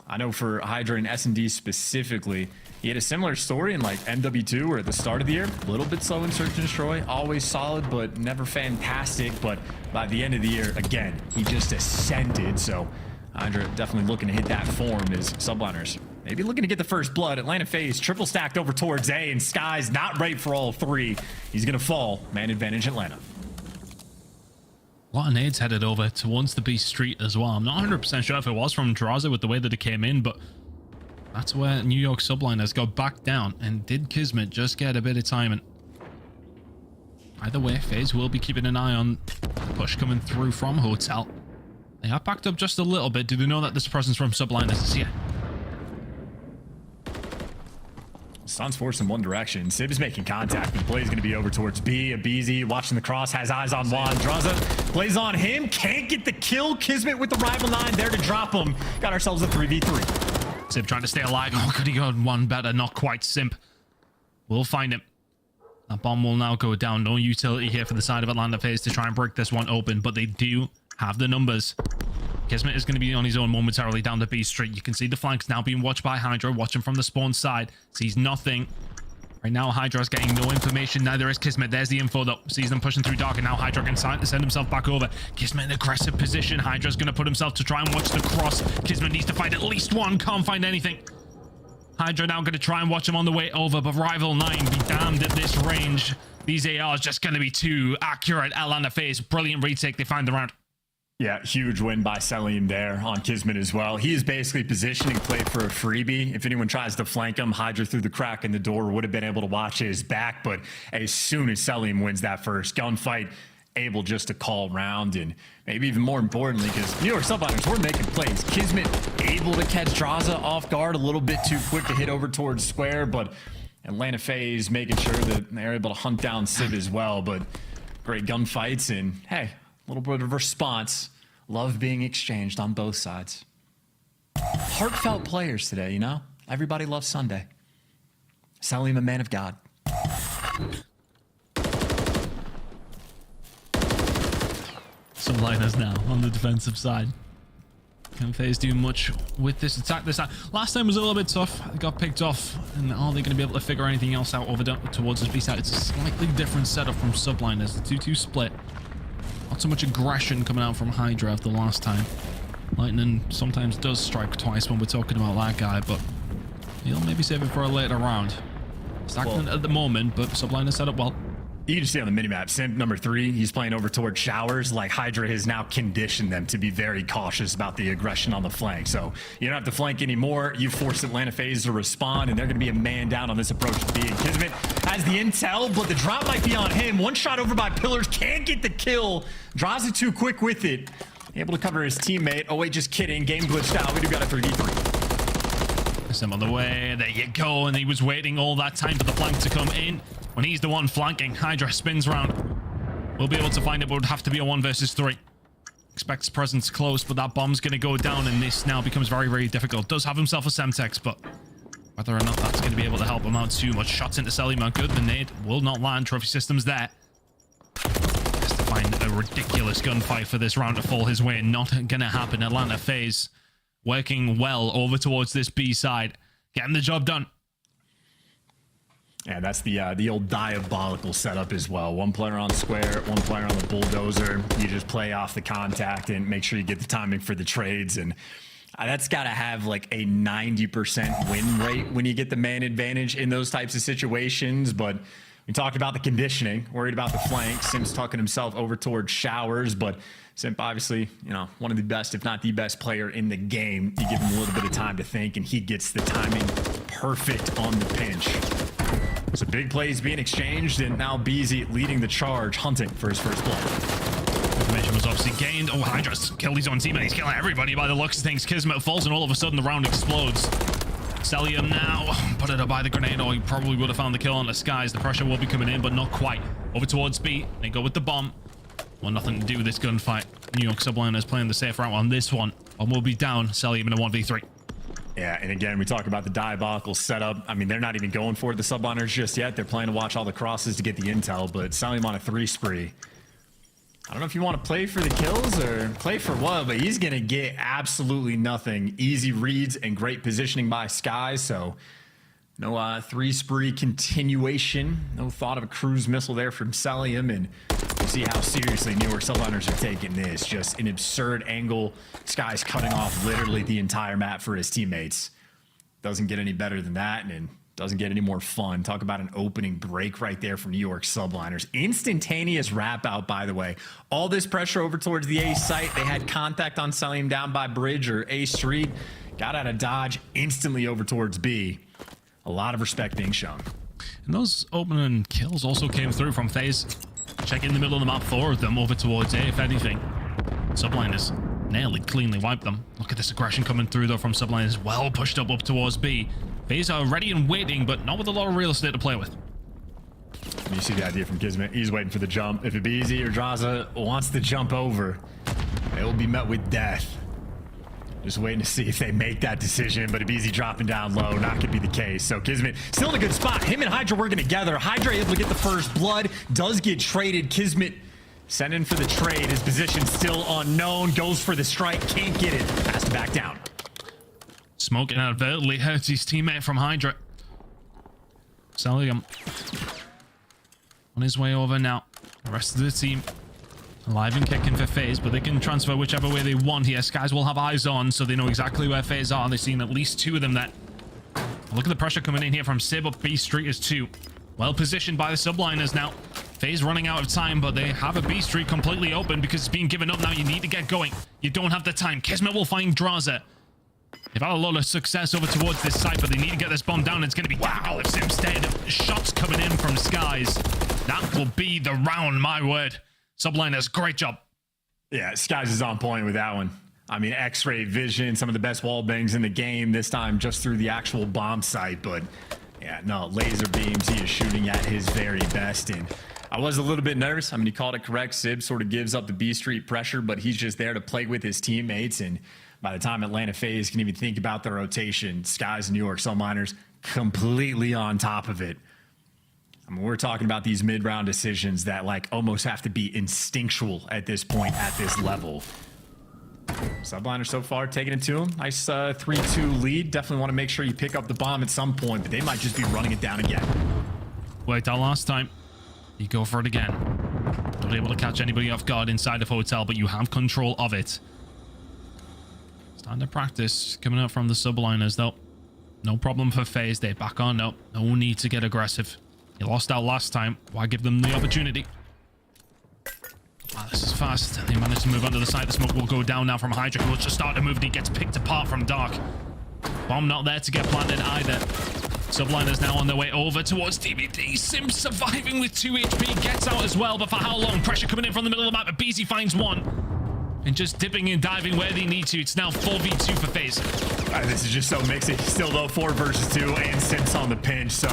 I know for Hydra and S&D specifically, he had a similar story in like MW2 or at the start of the year. A little bit slow in Search and Destroy, always solid, but never fantastic. But by the end of the year, again, he just ascended. So Hydra definitely looking to hit that form as Subliners. Maybe looking to get the first blood. Atlanta FaZe triple stacked over towards A, and Sky's not right for all three. He's going to fall. Man advantage Atlanta. A lot of nades headed over towards the B Street as well. I'm not 100% sure if it was from Draza with the way that it came in, but that's where New York Subliners go back down. And did Kismet just get a bit of timing? Either way, FaZe will be keeping an eye on the push coming through from Hotel. They have backed up just a little bit. Do they know that this presence from Subliners is here? Sun's forced in one direction. Sib is making contact, but the play is going to be over towards B. Abizi watching the cross, has eyes on Juan. Draza plays on him, can't get the kill. Kismet with the rival 9 there to drop him. Got ourselves a 3v3. Simp trying to stay alive. Oh, could he go one better? Not quite. Simp. We'll find him. That bomb will now go down. No utility here for the side of Atlanta FaZe to try and break this one open, but they do have the numbers. Kismet is going to be on his own momentarily down the B Street. You can see the flanks now being watched by Hydra, watching from the spawn side. Sees nothing. Right now, Hydra's getting no information. Neither is Kismet. There's the info, though. Sees them pushing through dark, and now Hydra can send himself back over. Kismet in aggressive position. Hydra's going to put himself to try and watch the cross. Kismet needs to find at least one. Can't find anything. Hydra now going to try and watch him on the way over, but Rival 9 be damned at this range. These ARs just going to be too accurate. Atlanta FaZe, brilliant retake. They find the round. Yeah, huge win by Celium there on Kismet as well. He is basically positioning play for a freebie. If anyone tries to flank him, Hydra through the crack in the door would have been able to watch his back, but as soon as Celium wins that first gunfight, able just to call round, and maybe even more importantly, because New York Subliners were making plays. Kismet able to catch Draza off guard a little bit too quick to hit over towards square, but Atlanta FaZe making sure that they're able to hunt down Civ as well. But great gunfights, and hey, a little bit of response. Love being exchanged on both sides. Heartfelt players today, you know? Everybody loves Sunday. Celium, a man of God. Subliners now on the defensive side. Can FaZe do much with this attack this time? Last time was a little bit tough. They got picked off, and are they going to be able to figure anything else out over towards this B side? It's a slightly different setup from Sublime. There's the 2-2 split. Not so much aggression coming out from Hydra after the last time. Lightning sometimes does strike twice when we're talking about that guy, but he'll maybe save it for a later round. Stagnant at the moment, but Sublime is set up well. You can just see on the minimap, Simp number 3, he's playing over towards Showers. Like, Hydra has now conditioned them to be very cautious about the aggression on the flank. So you don't have to flank anymore. You force Atlanta FaZe to respond, and they're going to be a man down on this approach to B. And Kismet has the intel, but the drop might be on him. One shot over by Pillars, can't get the kill. Draws it too quick with it. Able to cover his teammate. Oh wait, just kidding. Game glitched out. We do got a 3v3. Him on the way. There you go. And he was waiting all that time for the flank to come in. When he's the one flanking, Hydra spins round. We'll be able to find it, but it would have to be a 1 versus 3. Expects presence close, but that bomb's going to go down, and this now becomes very, very difficult. Does have himself a Semtex, but whether or not that's going to be able to help him out too much. Shots into Selima. Good. The nade will not land. Trophy system's there. Has to find a ridiculous gunfight for this round to fall his way. Not going to happen. Atlanta FaZe working well over towards this B side. Getting the job done. Yeah, that's the old diabolical setup as well. One player on square, one player on the bulldozer. You just play off the contact and make sure you get the timing for the trades. And that's got to have like a 90% win rate when you get the man advantage in those types of situations. But we talked about the conditioning, worried about the flank. Sim's tucking himself over towards Showers, but Simp obviously, you know, one of the best, if not the best player in the game. You give him a little bit of time to think, and he gets the timing perfect on the pinch. So big plays being exchanged, and now BZ leading the charge, hunting for his first blood. Information was obviously gained. Oh, Hydra's killed his own teammate. He's killing everybody by the looks of things. Kismet falls, and all of a sudden the round explodes. Celium now put it up by the grenade. Oh, he probably would have found the kill on the skies. The pressure will be coming in, but not quite. Over towards B. They go with the bomb. Well, nothing to do with this gunfight. New York Sublime is playing the safe route on this one. Bomb will be down. Celium in a 1v3. Yeah, and again, we talk about the diabolical setup. I mean, they're not even going for the subliners just yet. They're playing to watch all the crosses to get the intel, but selling him on a 3 spree. I don't know if you want to play for the kills or play for what, but he's going to get absolutely nothing. Easy reads and great positioning by Sky, so no 3 spree continuation. No thought of a cruise missile there from Celium, and you see how seriously New York Subliners are taking this. Just an absurd angle. Sky's cutting off literally the entire map for his teammates. Doesn't get any better than that, and doesn't get any more fun. Talk about an opening break right there from New York Subliners. Instantaneous wrap out, by the way. All this pressure over towards the A site. They had contact on Celium down by Bridge or A Street. Got out of dodge instantly over towards B. A lot of respect being shown. And those opening kills also came through from FaZe. Check in the middle of the map, 4 of them over towards A, if anything. Subliners nearly cleanly wiped them. Look at this aggression coming through, though, from Subliners. Well pushed up towards B. FaZe are ready and waiting, but not with a lot of real estate to play with. You see the idea from Kismet. He's waiting for the jump. If Ibizi or Draza wants to jump over, they will be met with death. Just waiting to see if they make that decision, but Ibizi dropping down low, not going to be the case. So Kismet still in a good spot. Him and Hydra working together. Hydra able to get the first blood, does get traded. Kismet sending for the trade. His position still unknown, goes for the strike, can't get it. Has to back down. Smoke inadvertently hurts his teammate from Hydra. Celium on his way over now. The rest of the team alive and kicking for FaZe, but they can transfer whichever way they want here. Skies will have eyes on, so they know exactly where FaZe are. They've seen at least 2 of them there. Look at the pressure coming in here from Sib up B Street is 2. Well positioned by the Subliners now. FaZe running out of time, but they have a B Street completely open because it's being given up now. You need to get going. You don't have the time. Kismet will find Draza. They've had a lot of success over towards this site, but they need to get this bomb down. It's going to be difficult if Sim's dead. Shots coming in from Skies. That will be the round, my word. Subliners, great job. Yeah, Skies is on point with that one. I mean, X-ray vision, some of the best wall bangs in the game, this time just through the actual bomb site. But yeah, no, laser beams, he is shooting at his very best. And I was a little bit nervous. I mean, he called it correct. Sib sort of gives up the B Street pressure, but he's just there to play with his teammates. And by the time Atlanta FaZe can even think about the rotation, Skies and New York Subliners completely on top of it. I mean, we're talking about these mid-round decisions that like almost have to be instinctual at this point, at this level. Subliner so far taking it to him. Nice 3-2 lead. Definitely want to make sure you pick up the bomb at some point, but they might just be running it down again. Like that last time. You go for it again. Not able to catch anybody off guard inside of hotel, but you have control of it. Standard practice coming up from the subliners, though. No problem for FaZe. They're back on. No need to get aggressive. You lost out last time. Why give them the opportunity? Wow, this is fast. They managed to move under the side. The smoke will go down now from Hydra, who will just start to move. And he gets picked apart from Dark. Bomb not there to get planted either. Subliners now on their way over towards TBD. Sim surviving with 2 HP. Gets out as well, but for how long? Pressure coming in from the middle of the map, but BZ finds one. And just dipping and diving where they need to. It's now 4v2 for FaZe. This is just so mixy. Still though, 4 versus 2, and Sim's on the pinch, so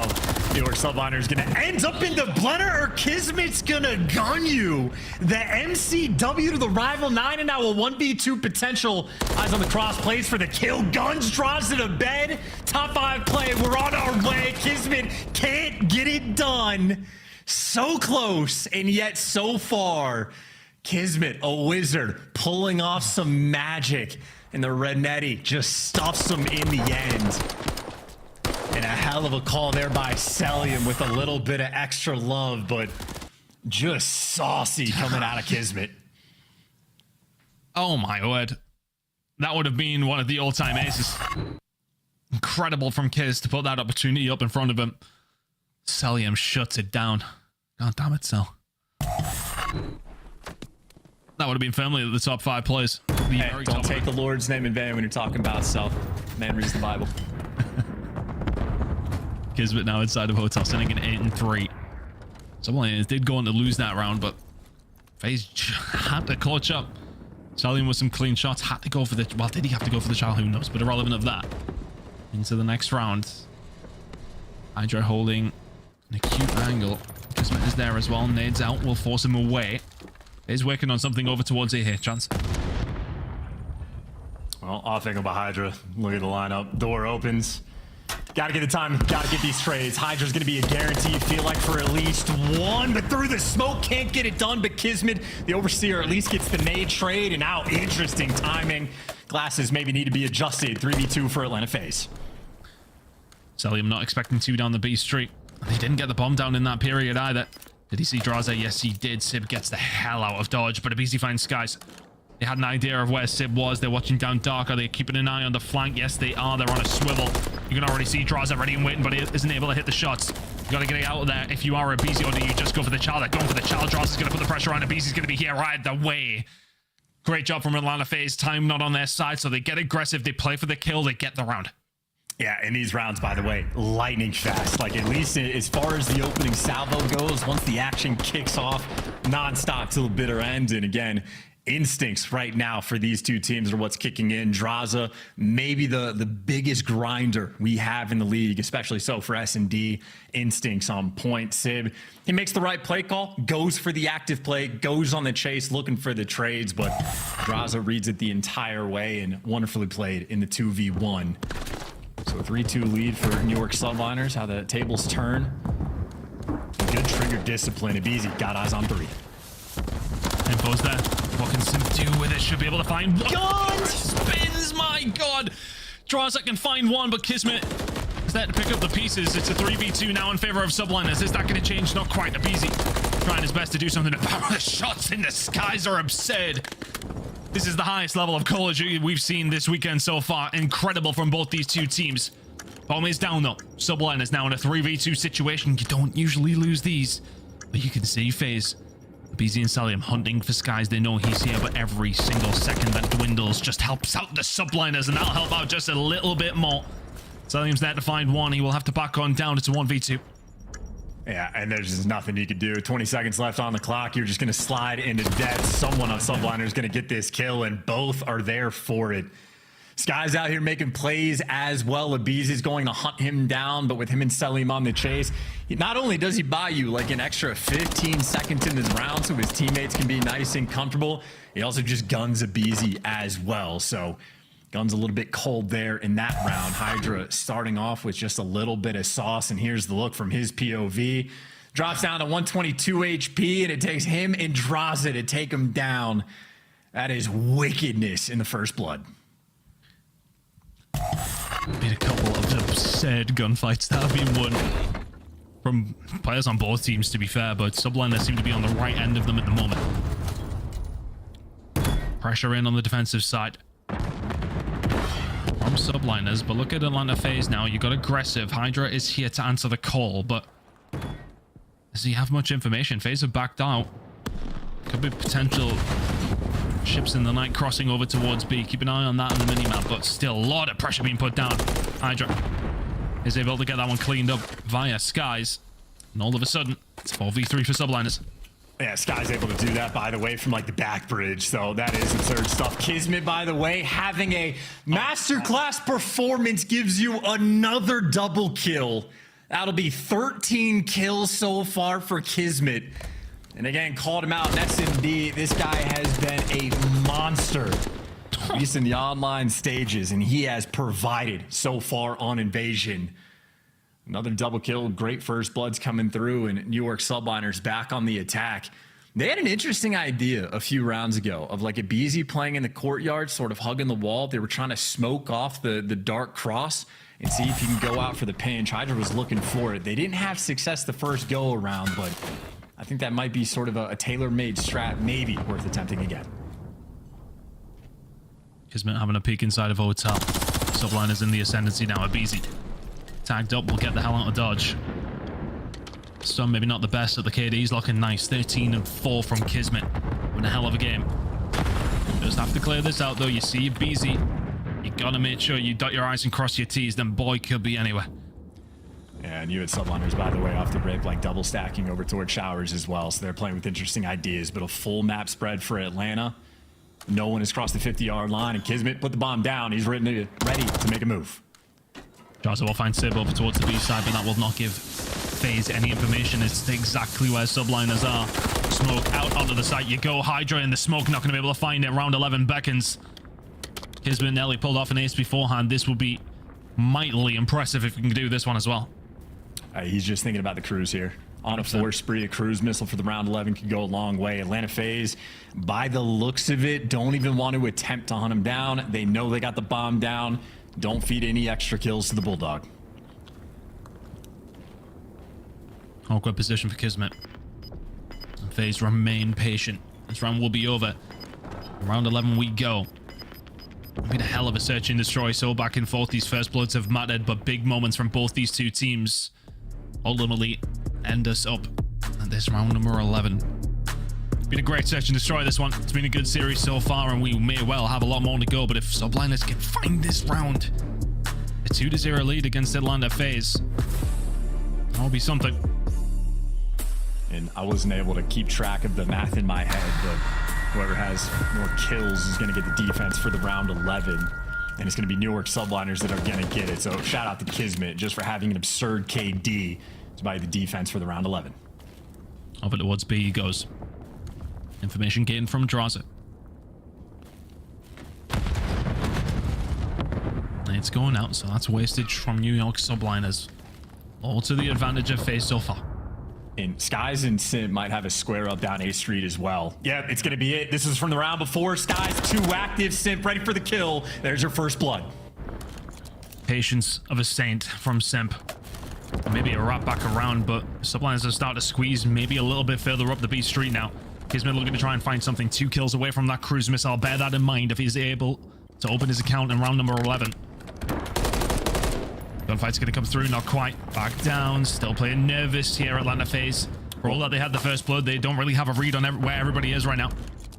New York Subliner's gonna end up in the blender, or Kismet's gonna gun you. The MCW to the rival 9, and now a 1v2 potential. Eyes on the cross, plays for the kill. Guns draws to the bed. Top 5 play, we're on our way. Kismet can't get it done. So close, and yet so far. Kismet, a wizard, pulling off some magic, and the Red Netty just stuffs him in the end. And a hell of a call there by Celium with a little bit of extra love, but just saucy coming out of Kismet. Oh my word. That would have been one of the all-time aces. Incredible from Kiz to put that opportunity up in front of him. Celium shuts it down. God damn it, Cel. That would have been firmly at the top 5 plays. Hey, don't take the Lord's name in vain when you're talking about self. Man reads the Bible. Kismet now inside of hotel, sending an 8-3. Subliners did go on to lose that round, but FaZe had to clutch up. Celium with some clean shots, had to go for the... Well, did he have to go for the child? Who knows? But irrelevant of that. Into the next round. Hydra holding an acute angle. Kismet is there as well. Nades out, will force him away. He's working on something over towards A here, Chance. Well, all thinking about Hydra. Look at the lineup. Door opens. Gotta get the time. Gotta get these trades. Hydra's gonna be a guarantee, feel like, for at least one, but through the smoke, can't get it done. But Kismet, the Overseer, at least gets the nade trade, and now interesting timing. Glasses maybe need to be adjusted. 3v2 for Atlanta FaZe. Celium not expecting 2 down the B street. They didn't get the bomb down in that period either. Did he see Draza? Yes, he did. Sib gets the hell out of dodge, but Abizi finds Skies. They had an idea of where Sib was. They're watching down Dark. Are they keeping an eye on the flank? Yes, they are. They're on a swivel. You can already see Draza ready and waiting, but he isn't able to hit the shots. You gotta get it out of there if you are Abizi, or do you just go for the child? They're going for the child. Draza's gonna put the pressure on. Abizi's gonna be here right the way. Great job from Atlanta FaZe. Time not on their side, so they get aggressive. They play for the kill. They get the round. Yeah, and these rounds, by the way, lightning fast. Like, at least as far as the opening salvo goes, once the action kicks off, non-stop till the bitter end. And again, instincts right now for these two teams are what's kicking in. Draza, maybe the biggest grinder we have in the league, especially so for S&D. Instincts on point. Sib, he makes the right play call, goes for the active play, goes on the chase, looking for the trades, but Draza reads it the entire way and wonderfully played in the 2v1. So a 3-2 lead for New York Subliners, how the tables turn. Good trigger discipline. Abizi got eyes on 3. Info's there. What can Sim do with it? Should be able to find one. God! Spins, my God! Draza can find one, but Kismet is there to pick up the pieces. It's a 3v2 now in favor of Subliners. Is that going to change? Not quite. Abizi trying his best to do something about the shots in the skies are absurd. This is the highest level of Call of Duty we've seen this weekend so far. Incredible from both these two teams. Bomb is down though. Subliners now in a 3v2 situation. You don't usually lose these, but you can see FaZe. BZ and Celium hunting for Skies. They know he's here, but every single second that dwindles just helps out the Subliners, and that'll help out just a little bit more. Celium's there to find one. He will have to back on down. It's a 1v2. Yeah, and there's just nothing you can do. 20 seconds left on the clock. You're just going to slide into death. Someone on Subliner is going to get this kill, and both are there for it. Sky's out here making plays as well. Abiz is going to hunt him down, but with him and Celium on the chase, not only does he buy you like an extra 15 seconds in this round so his teammates can be nice and comfortable, he also just guns Abiz as well. So guns a little bit cold there in that round. Hydra starting off with just a little bit of sauce, and here's the look from his POV. Drops down to 122 HP, and it takes him and Draza to take him down. That is wickedness in the first blood. Been a couple of absurd gunfights that have been won from players on both teams, to be fair, but Subliners seem to be on the right end of them at the moment. Pressure in on the defensive side from Subliners, but look at Atlanta FaZe now. You got aggressive. Hydra is here to answer the call, but does he have much information? FaZe have backed out. Could be potential ships in the night crossing over towards B. Keep an eye on that on the minimap, but still a lot of pressure being put down. Hydra is able to get that one cleaned up via Skies, and all of a sudden it's 4v3 for Subliners. Yeah, Sky's able to do that, by the way, from like the back bridge, so that is absurd stuff. Kismet, by the way, having a masterclass performance gives you another double kill. That'll be 13 kills so far for Kismet. And again, called him out in SMD. This guy has been a monster, at least in the online stages, and he has provided so far on Invasion. Another double kill, great first bloods coming through, and New York Subliners back on the attack. They had an interesting idea a few rounds ago of like a BZ playing in the courtyard, sort of hugging the wall. They were trying to smoke off the dark cross and see if you can go out for the pinch. Hydra was looking for it. They didn't have success the first go around, but I think that might be sort of a tailor-made strat, maybe worth attempting again. Kismet having a peek inside of Hotel. Subliners in the ascendancy now at BZ. Tagged up, will get the hell out of dodge. Stun maybe not the best at the KD's looking nice. 13 and 4 from Kismet. Having a hell of a game. Just have to clear this out though. You see BZ. You gotta make sure you dot your I's and cross your T's. Then boy could be anywhere. Yeah, and you had Subliners, by the way, off the rip, like double stacking over toward Showers as well. So they're playing with interesting ideas, but a full map spread for Atlanta. No one has crossed the 50-yard line, and Kismet put the bomb down. He's ready to make a move. Jazza will find Sib over towards the B side, but that will not give FaZe any information as to exactly where Subliners are. Smoke out onto the site. You go. Hydra in the smoke, not going to be able to find it. Round 11 beckons. Kismet and Ellie pulled off an ace beforehand. This will be mightily impressive if we can do this one as well. He's just thinking about the cruise here. On a 4 spree, a cruise missile for the round 11 could go a long way. Atlanta FaZe, by the looks of it, don't even want to attempt to hunt him down. They know they got the bomb down. Don't feed any extra kills to the Bulldog. Awkward position for Kismet. And FaZe remain patient. This round will be over. Round 11 we go. It's been a hell of a search and destroy, so back and forth these first bloods have mattered, but big moments from both these two teams ultimately end us up at this round number 11. It's been a great search and destroy, this one. It's been a good series so far, and we may well have a lot more to go, but if Subliners can find this round, a 2-0 lead against Atlanta FaZe, that'll be something. And I wasn't able to keep track of the math in my head, but whoever has more kills is going to get the defense for the round 11. And it's going to be New York Subliners that are going to get it. So shout out to Kismet just for having an absurd KD to buy the defense for the round 11. Over towards B he goes. Information gained from Draza. It's going out, so that's wastage from New York Subliners. All to the advantage of FaZe so far. And Skies and Sim might have a square up down A Street as well. Yep, it's going to be it. This is from the round before. Skies 2 active, Simp ready for the kill. There's your first blood. Patience of a saint from Simp. Maybe a wrap back around, but Subliners have started to squeeze maybe a little bit further up the B Street now. Kismet looking to try and find something. 2 kills away from that cruise missile. Bear that in mind if he's able to open his account in round number 11. Gunfight's going to come through, not quite. Back down, still playing nervous here, Atlanta FaZe. For all that they had the first blood, they don't really have a read on where everybody is right now.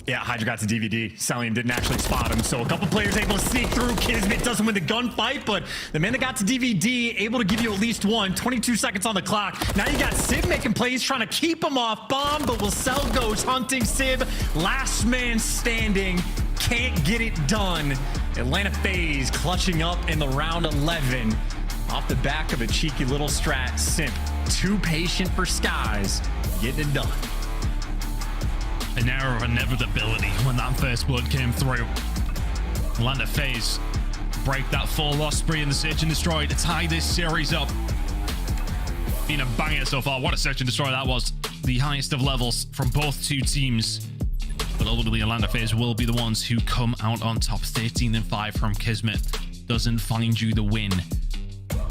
Yeah, Hydra got to DVD. Celium didn't actually spot him, so a couple players able to sneak through. Kismet doesn't win the gunfight, but the man that got to DVD able to give you at least one. 22 seconds on the clock. Now you got Sib making plays, trying to keep him off bomb, but Wilcel goes hunting Sib. Last man standing. Can't get it done. Atlanta FaZe clutching up in the round 11. Off the back of a cheeky little strat. Simp, too patient for Skies, getting it done. An air of inevitability when that first blood came through. Atlanta FaZe break that 4 loss spree in the search and destroy to tie this series up. Been a banger so far. What a search and destroy that was. The highest of levels from both two teams. But ultimately, Atlanta FaZe will be the ones who come out on top. 13-5 from Kismet. Doesn't find you the win.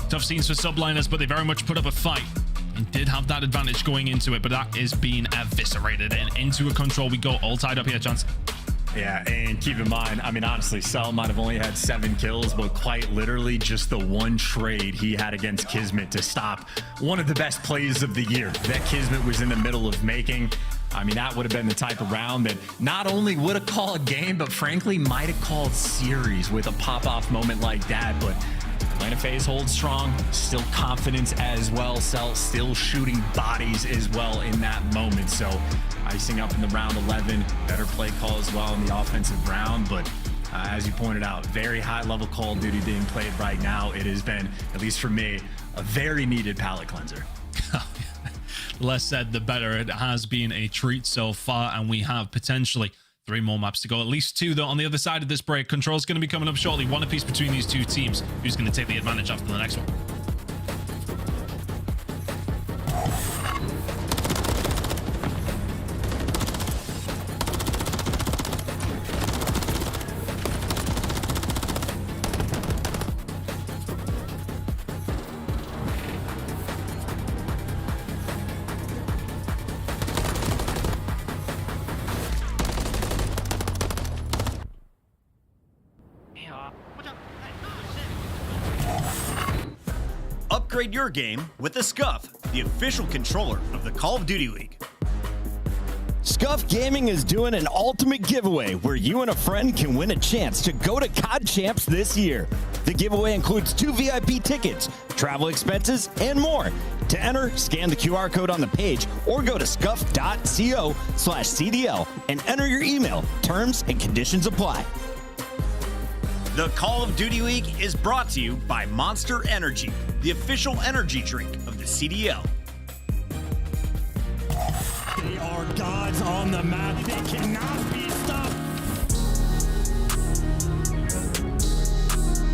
Tough scenes for subliners, but they very much put up a fight and did have that advantage going into it, but that is being eviscerated. And into a control we go, all tied up here, Chance. Yeah, and keep in mind, I mean, honestly, Cell might have only had 7 kills, but quite literally just the one trade he had against Kismet to stop one of the best plays of the year that Kismet was in the middle of making. I mean, that would have been the type of round that not only would have called a game, but frankly might have called series with a pop-off moment like that. But Atlanta FaZe holds strong, still confidence as well. Cell still shooting bodies as well in that moment. So icing up in the round 11, better play call as well in the offensive round. But as you pointed out, very high level Call of Duty being played right now. It has been, at least for me, a very needed palate cleanser. Less said, the better. It has been a treat so far, and we have potentially 3 more maps to go. At least 2, though, on the other side of this break. Control's going to be coming up shortly. 1 apiece between these 2 teams. Who's going to take the advantage after the next one? Upgrade your game with the Scuff, the official controller of the Call of Duty League. Scuff Gaming is doing an ultimate giveaway where you and a friend can win a chance to go to COD Champs this year. The giveaway includes 2 VIP tickets, travel expenses, and more. To enter, scan the QR code on the page or go to scuff.co/CDL and enter your email. Terms and conditions apply. The Call of Duty League is brought to you by Monster Energy, the official energy drink of the CDL. They are gods on the map. They cannot be stopped.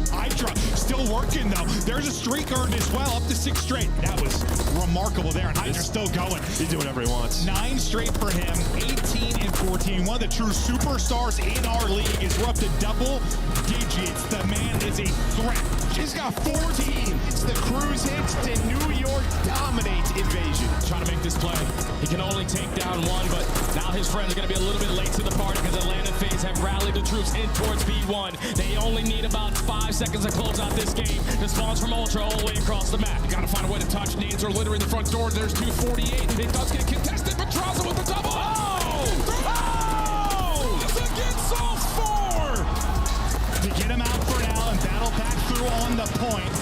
Hydra still working, though. There's a streak earned as well, up to 6 straight. That was remarkable there, and Hydra's still going. He's doing whatever he wants. 9 straight for him, 18 and 14. One of the true superstars in our league is we're up to double digits. The man is a threat. He's got 14. It's the cruise hits to New York dominate Invasion. Trying to make this play. He can only take down 1, but now his friends are going to be a little bit late to the party because Atlanta FaZe have rallied the troops in towards B1. They only need about 5 seconds to close out this game. The spawns from Ultra all the way across the map. You got to find a way to touch. Nades are littering the front door. There's 248. It does get contested, but Traza with the double. Oh! It's against all 4! To get him out for now and battle back through on the point.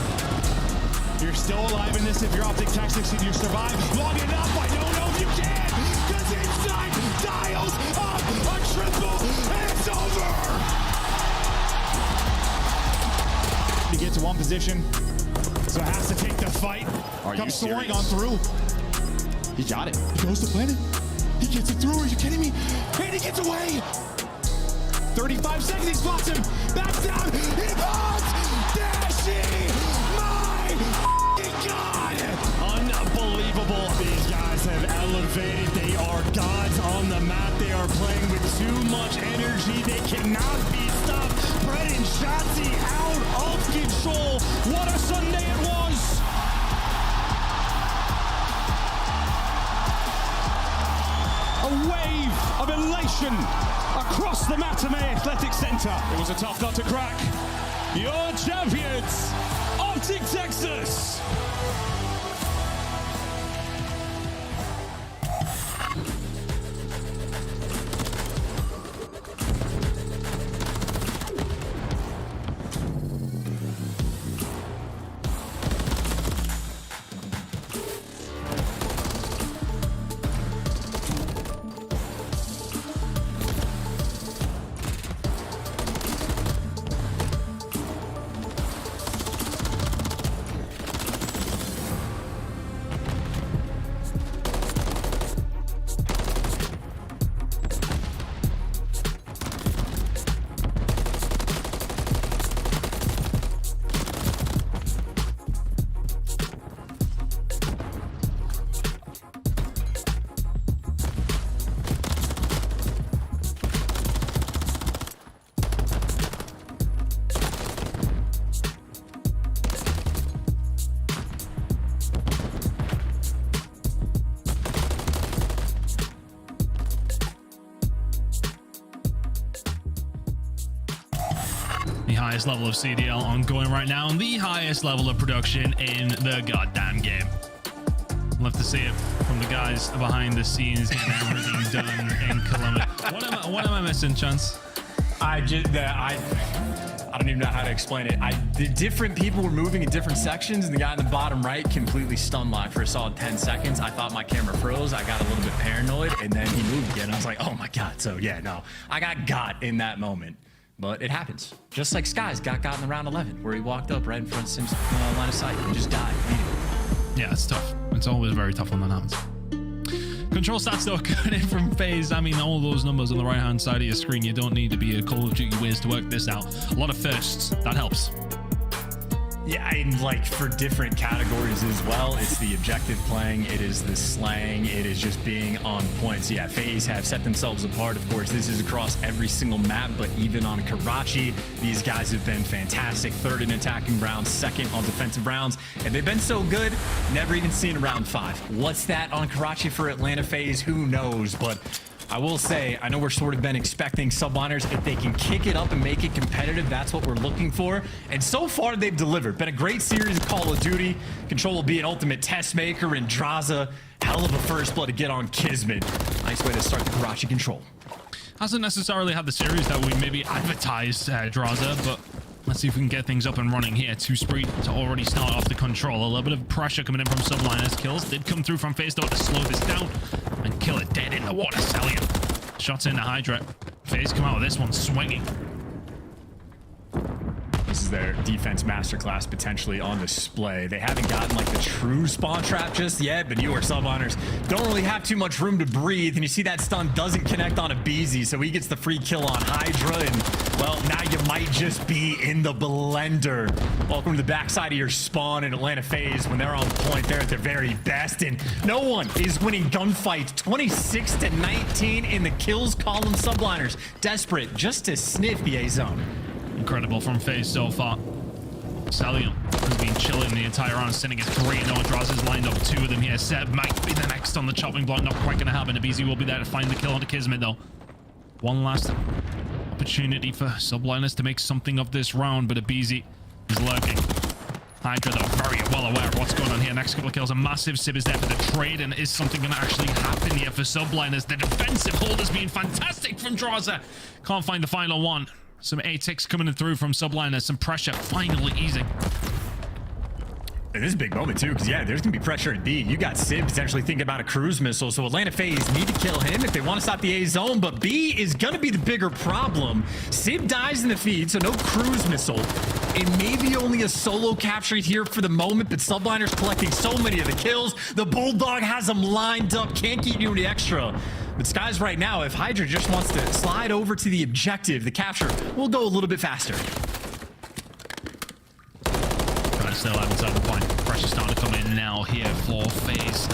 You're still alive in this if you're Optic Tactics and you survive long enough. I don't know if you can, because inside dials up a triple and it's over. He gets to 1 position, so has to take the fight. Comes soaring on through. He got it. He goes to planet. He gets it through. Are you kidding me? And he gets away. 35 seconds, he spots him. Back down. He pops. Dashy. My God. Unbelievable. These guys have elevated. They are gods on the map. They are playing with too much energy. They cannot be stopped. Brett and Shotzi out of control. What a Sunday it was. A wave of elation across the Matamei Athletic Center. It was a tough nut to crack. Your champions, Optic Texas. highest level of CDL ongoing right now and the highest level of production in the goddamn game. Love to see it from the guys behind the scenes getting everything done in Colombia. What am I missing, Chance? I don't even know how to explain it. The different people were moving in different sections, and the guy in the bottom right completely stun locked for a solid 10 seconds. I thought my camera froze. I got a little bit paranoid, and then he moved again. I was like, oh my God. So yeah, no, I got in that moment. But it happens. Just like Skies got in the round 11, where he walked up right in front of Sim's line of sight and just died immediately. Yeah, it's tough. It's always very tough when that happens. Control stats though, coming in from FaZe. I mean, all those numbers on the right-hand side of your screen. You don't need to be a Call of Duty whiz to work this out. A lot of firsts. That helps. Yeah, and like for different categories as well, it's the objective playing, it is the slang, it is just being on point. So yeah, FaZe have set themselves apart. Of course, this is across every single map, but even on Karachi, these guys have been fantastic. Third in attacking rounds, second on defensive rounds, and they've been so good, never even seen round 5. What's that on Karachi for Atlanta FaZe? Who knows? But I will say, I know we're sort of been expecting subliners. If they can kick it up and make it competitive, that's what we're looking for. And so far, they've delivered. Been a great series of Call of Duty. Control will be an ultimate test maker, and Draza, hell of a first blood to get on Kismet. Nice way to start the Karachi Control. Hasn't necessarily had the series that we maybe advertised, Draza, but let's see if we can get things up and running here. 2 Spree to already start off the Control. A little bit of pressure coming in from subliners. Kills did come through from FaZe though to slow this down and kill it dead in the water. Stallion shots into Hydra. FaZe come out with this one swinging. This is their defense masterclass potentially on display. They haven't gotten like the true spawn trap just yet, but New York subliners don't really have too much room to breathe. And you see that stun doesn't connect on a BZ, so he gets the free kill on Hydra. And well, now you might just be in the blender. Welcome to the backside of your spawn in Atlanta FaZe. When they're on point, they're at their very best. And no one is winning gunfights. 26-19 in the kills column. Subliners desperate just to sniff the A zone. Incredible from FaZe so far. Stallion has been chilling the entire round, sending his great. No, Draza's lined up 2 of them here. Seb might be the next on the chopping block. Not quite going to happen. Abizi will be there to find the kill onto Kismet, though. One last opportunity for subliners to make something of this round, but Abizi is lurking. Hydra, though, very well aware of what's going on here. Next couple of kills, a massive Sib is there for the trade, and is something going to actually happen here for subliners? The defensive hold has been fantastic from Draza. Can't find the final one. Some A-ticks coming through from subliners. Some pressure finally easing. And this is a big moment too, because yeah, there's gonna be pressure at B. You got Sib potentially thinking about a cruise missile, so Atlanta FaZe need to kill him if they want to stop the A zone, but B is gonna be the bigger problem. Sib dies in the feed, so no cruise missile. And maybe only a solo capture here for the moment, but subliners collecting so many of the kills. The Bulldog has them lined up, can't keep doing the extra. But Skies right now, if Hydra just wants to slide over to the objective, the capture will go a little bit faster. Trying to still have inside the point. Pressure starting to come in now here for FaZe.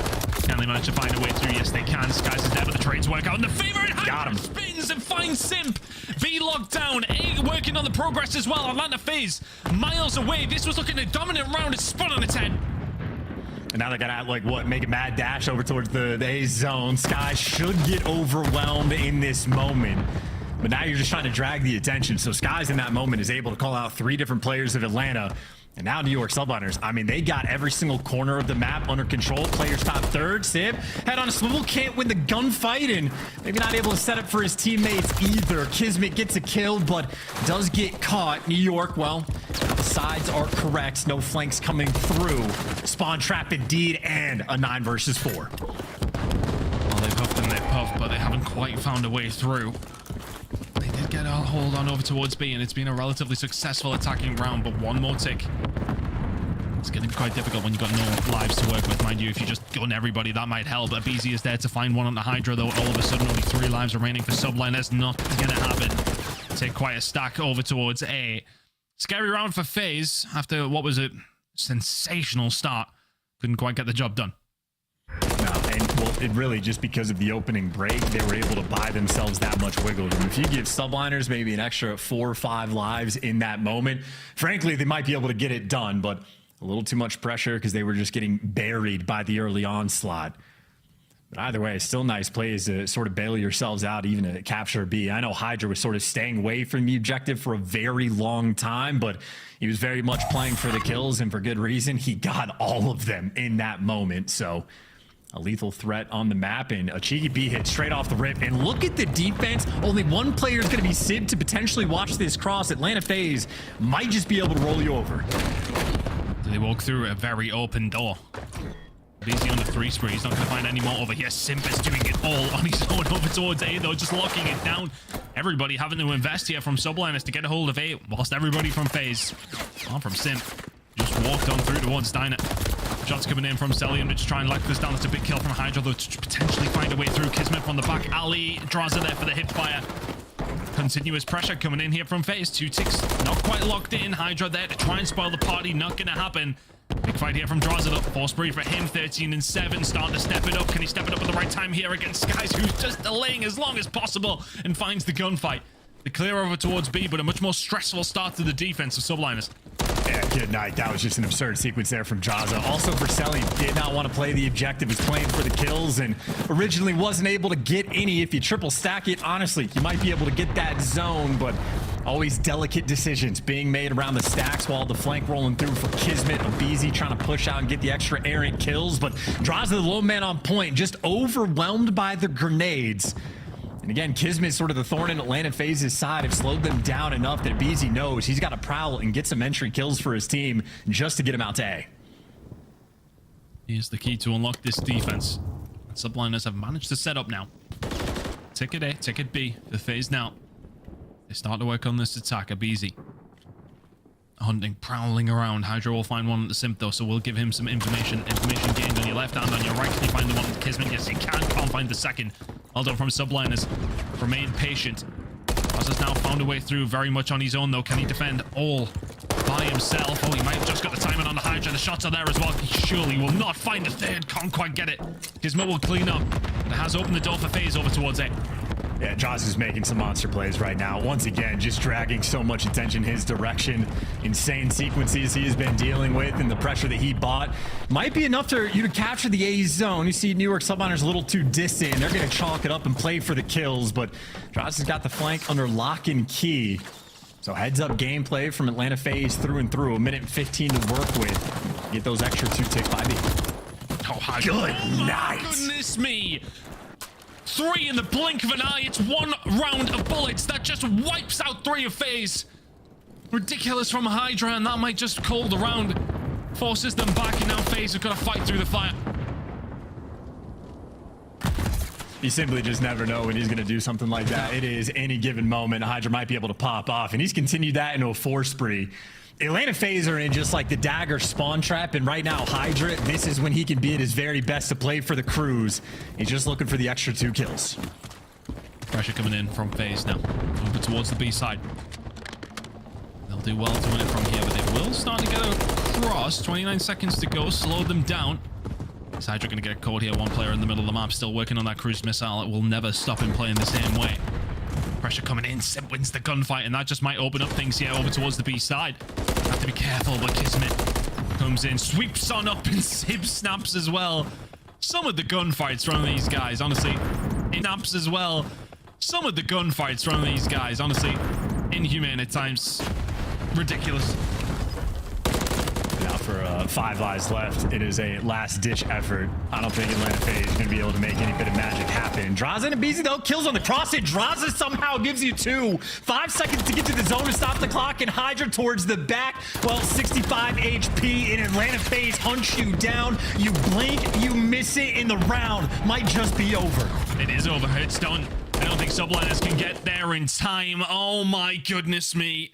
Can they manage to find a way through? Yes, they can. Skies is there, but the trades work out. And the favorite Hydra spins and finds Simp. B locked down. A working on the progress as well. Atlanta FaZe miles away. This was looking a dominant round. It's spun on its head. And now they're gonna like what, make a mad dash over towards the A zone. Sky should get overwhelmed in this moment. But now you're just trying to drag the attention. So Skies in that moment is able to call out 3 different players of Atlanta. And now New York subliners, I mean, they got every single corner of the map under control. Players top 3rd. Sib, head on a swivel, can't win the gunfight, and maybe not able to set up for his teammates either. Kismet gets a kill, but does get caught. New York, well, the sides are correct. No flanks coming through. Spawn trap indeed, and a 9 versus 4. Well, they've huffed and they've puffed, but they haven't quite found a way through. They did get a hold on over towards B, and it's been a relatively successful attacking round, but one more tick. It's getting quite difficult when you've got no lives to work with, mind you. If you just gun everybody, that might help. BZ is there to find one on the Hydra, though. All of a sudden, only 3 lives remaining for subline. That's not going to happen. Take quite a stack over towards A. Scary round for FaZe after what was a sensational start. Couldn't quite get the job done. No, and well, it really just because of the opening break, they were able to buy themselves that much wiggle room. If you give subliners maybe an extra 4 or 5 lives in that moment, frankly, they might be able to get it done, but a little too much pressure because they were just getting buried by the early onslaught. But either way, still nice plays to sort of bail yourselves out, even to capture B. I know Hydra was sort of staying away from the objective for a very long time, but he was very much playing for the kills, and for good reason. He got all of them in that moment, so a lethal threat on the map, and a cheeky B hit straight off the rip. And look at the defense. Only one player is going to be sibbed to potentially watch this cross. Atlanta FaZe might just be able to roll you over. They walk through a very open door. Easy on the 3 spree. He's not going to find any more over here. Simp is doing it all on his own over towards A, though, just locking it down. Everybody having to invest here from Subliners to get a hold of A, whilst everybody from FaZe, from Simp, just walked on through towards Diner. Shots coming in from Celium to just try and lock this down. That's a big kill from Hydra, though, to potentially find a way through. Kismet from the back. Ali draws it there for the hip fire. Continuous pressure coming in here from FaZe. 2 ticks, not quite locked in. Hydra there to try and spoil the party. Not going to happen. Big fight here from Drazit up. 4 spree for him. 13 and 7. Starting to step it up. Can he step it up at the right time here against Skies, who's just delaying as long as possible and finds the gunfight? The clear over towards B, but a much more stressful start to the defense of Subliners. Yeah, good night. That was just an absurd sequence there from Jaza. Also for Selly, did not want to play the objective. Was playing for the kills and originally wasn't able to get any. If you triple stack it, honestly, you might be able to get that zone, but always delicate decisions being made around the stacks while the flank rolling through for Kismet. Abizi trying to push out and get the extra errant kills, but Draza, the low man on point, just overwhelmed by the grenades. And again, Kismet, sort of the thorn in Atlanta FaZe's side, have slowed them down enough that Beezy knows he's got to prowl and get some entry kills for his team just to get him out to A. Here's the key to unlock this defense. Subliners have managed to set up now. Ticket A, ticket B for FaZe now. They start to work on this attack. Abizi hunting, prowling around. Hydra will find one at the Simp, though, so we'll give him some information. Information gained on your left and on your right. Can you find the one with Kismet? Yes, he can. Can't find the second. Well done from Subliners. Remain patient. Roz has now found a way through very much on his own, though. Can he defend all by himself? Oh, he might have just got the timing on the Hydra. The shots are there as well. He surely will not find the third. Can't quite get it. Kismet will clean up. It has opened the door for FaZe over towards A. Yeah, Jaws is making some monster plays right now. Once again, just dragging so much attention his direction. Insane sequences he has been dealing with, and the pressure that he bought might be enough for you to capture the A zone. You see New York Subliners a little too distant. They're going to chalk it up and play for the kills, but Jaws has got the flank under lock and key. So heads up gameplay from Atlanta FaZe through and through. 1:15 to work with. Get those extra 2 tick by B. Oh, good My night. goodness me. 3 in the blink of an eye. It's 1 round of bullets that just wipes out 3 of FaZe. Ridiculous from Hydra, and that might just call the round. Forces them back, and now FaZe have got to fight through the fire. You simply just never know when he's going to do something like that. It is any given moment. Hydra might be able to pop off, and he's continued that into a 4 spree. Atlanta FaZe are in just like the dagger spawn trap, and right now Hydra, this is when he can be at his very best to play for the Cruise. He's just looking for the extra 2 kills. Pressure coming in from FaZe now. Over towards the B side. They'll do well to win it from here, but they will start to get across. 29 seconds to go. Slow them down. Is Hydra going to get caught here? 1 player in the middle of the map still working on that cruise missile. It will never stop him playing the same way. Pressure coming in. Simp wins the gunfight, and that just might open up things here over towards the B side. Have to be careful, but Kismet comes in, sweeps on up, and Sib snaps as well. Some of the gunfights from these guys, honestly, snaps as well. Some of the gunfights from these guys, honestly, inhumane at times. Ridiculous. Now for 5 lives left, it is a last-ditch effort. I don't think Atlanta FaZe is going to be able to make any bit of magic happen. Draza and Abizi, though, kills on the cross. And Draza somehow gives you 2. 5 seconds to get to the zone to stop the clock, and Hydra towards the back. Well, 65 HP, and Atlanta FaZe hunts you down. You blink, you miss it, and the round might just be over. It is over. It's done. I don't think Subliners can get there in time. Oh, my goodness me.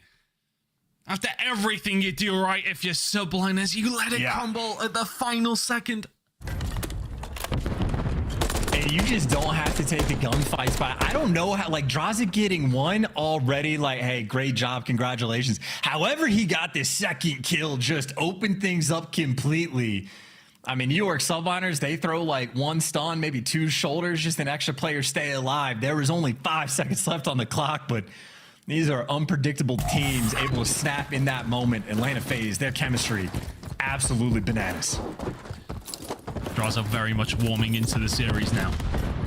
After everything you do right, if you're Subliners, you let it crumble at the final second. And you just don't have to take the gunfights, but I don't know how, like, Draza getting 1 already, like, hey, great job, congratulations. However he got this 2nd kill just opened things up completely. I mean, New York Subliners, they throw like 1 stun, maybe 2 shoulders, just an extra player stay alive. There was only 5 seconds left on the clock, but these are unpredictable teams able to snap in that moment. Atlanta FaZe, their chemistry, absolutely bananas. Draws are very much warming into the series now.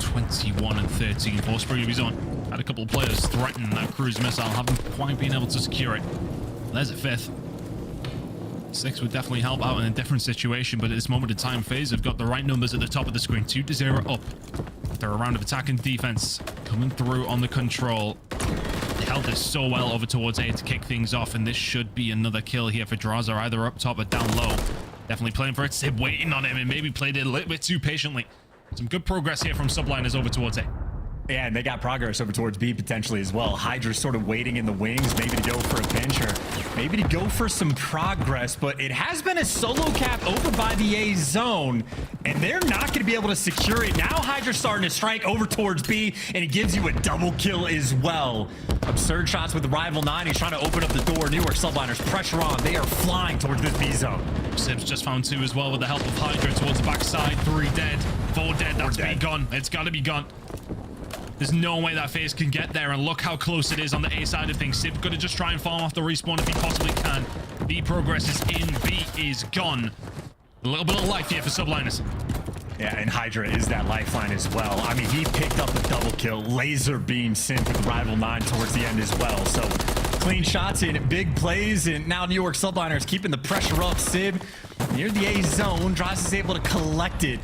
21 and 13 for Spring of his own. Had a couple of players threaten that cruise missile, haven't quite been able to secure it. There's a 5th. 6 would definitely help out in a different situation, but at this moment in time, FaZe have got the right numbers at the top of the screen. 2-0 up. After a round of attack and defense coming through on the control. They held this so well over towards A to kick things off, and this should be another kill here for Draza, either up top or down low. Definitely playing for it. Sib waiting on him and maybe played it a little bit too patiently. Some good progress here from Subliners over towards A. Yeah, and they got progress over towards B potentially as well. Hydra's sort of waiting in the wings, maybe to go for a pinch or maybe to go for some progress, but it has been a solo cap over by the A zone, and they're not going to be able to secure it. Now Hydra's starting to strike over towards B, and it gives you a double kill as well. Absurd shots with the Rival 9. He's trying to open up the door. New York Subliners, pressure on. They are flying towards this B zone. Sib's just found 2 as well with the help of Hydra towards the backside. 3 dead, 4 dead. That's B gone. It's got to be gone. There's no way that FaZe can get there, and look how close it is on the A side of things. Sib gonna just try and farm off the respawn if he possibly can. B progresses in, B is gone. A little bit of life here for Subliners. Yeah, and Hydra is that lifeline as well. I mean, he picked up the double kill. Laser beam synth with Rival 9 towards the end as well. So clean shots in big plays, and now New York Subliners keeping the pressure up. Sib near the A zone. Draza is able to collect it.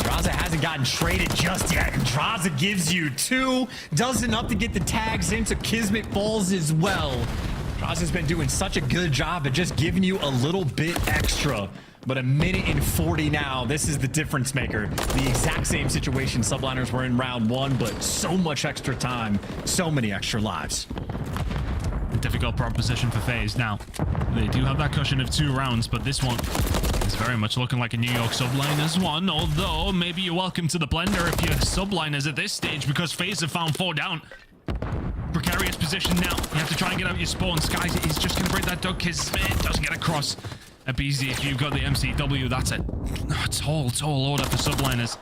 Draza hasn't gotten traded just yet, and Draza gives you 2. Does enough to get the tags into Kismet balls as well. Draza's been doing such a good job at just giving you a little bit extra. But 1 minute and 40 now. This is the difference maker. The exact same situation Subliners were in round 1, but so much extra time, so many extra lives. A difficult proposition for FaZe. Now, they do have that cushion of 2 rounds, but this one is very much looking like a New York Subliners one, although maybe you're welcome to the blender if you're Subliners at this stage, because FaZe have found 4 down. Precarious position now. You have to try and get out your spawn. Skies is just going to break that Doug Kismet. Doesn't get across. At BZ, if you've got the MCW, that's a tall order for Subliners.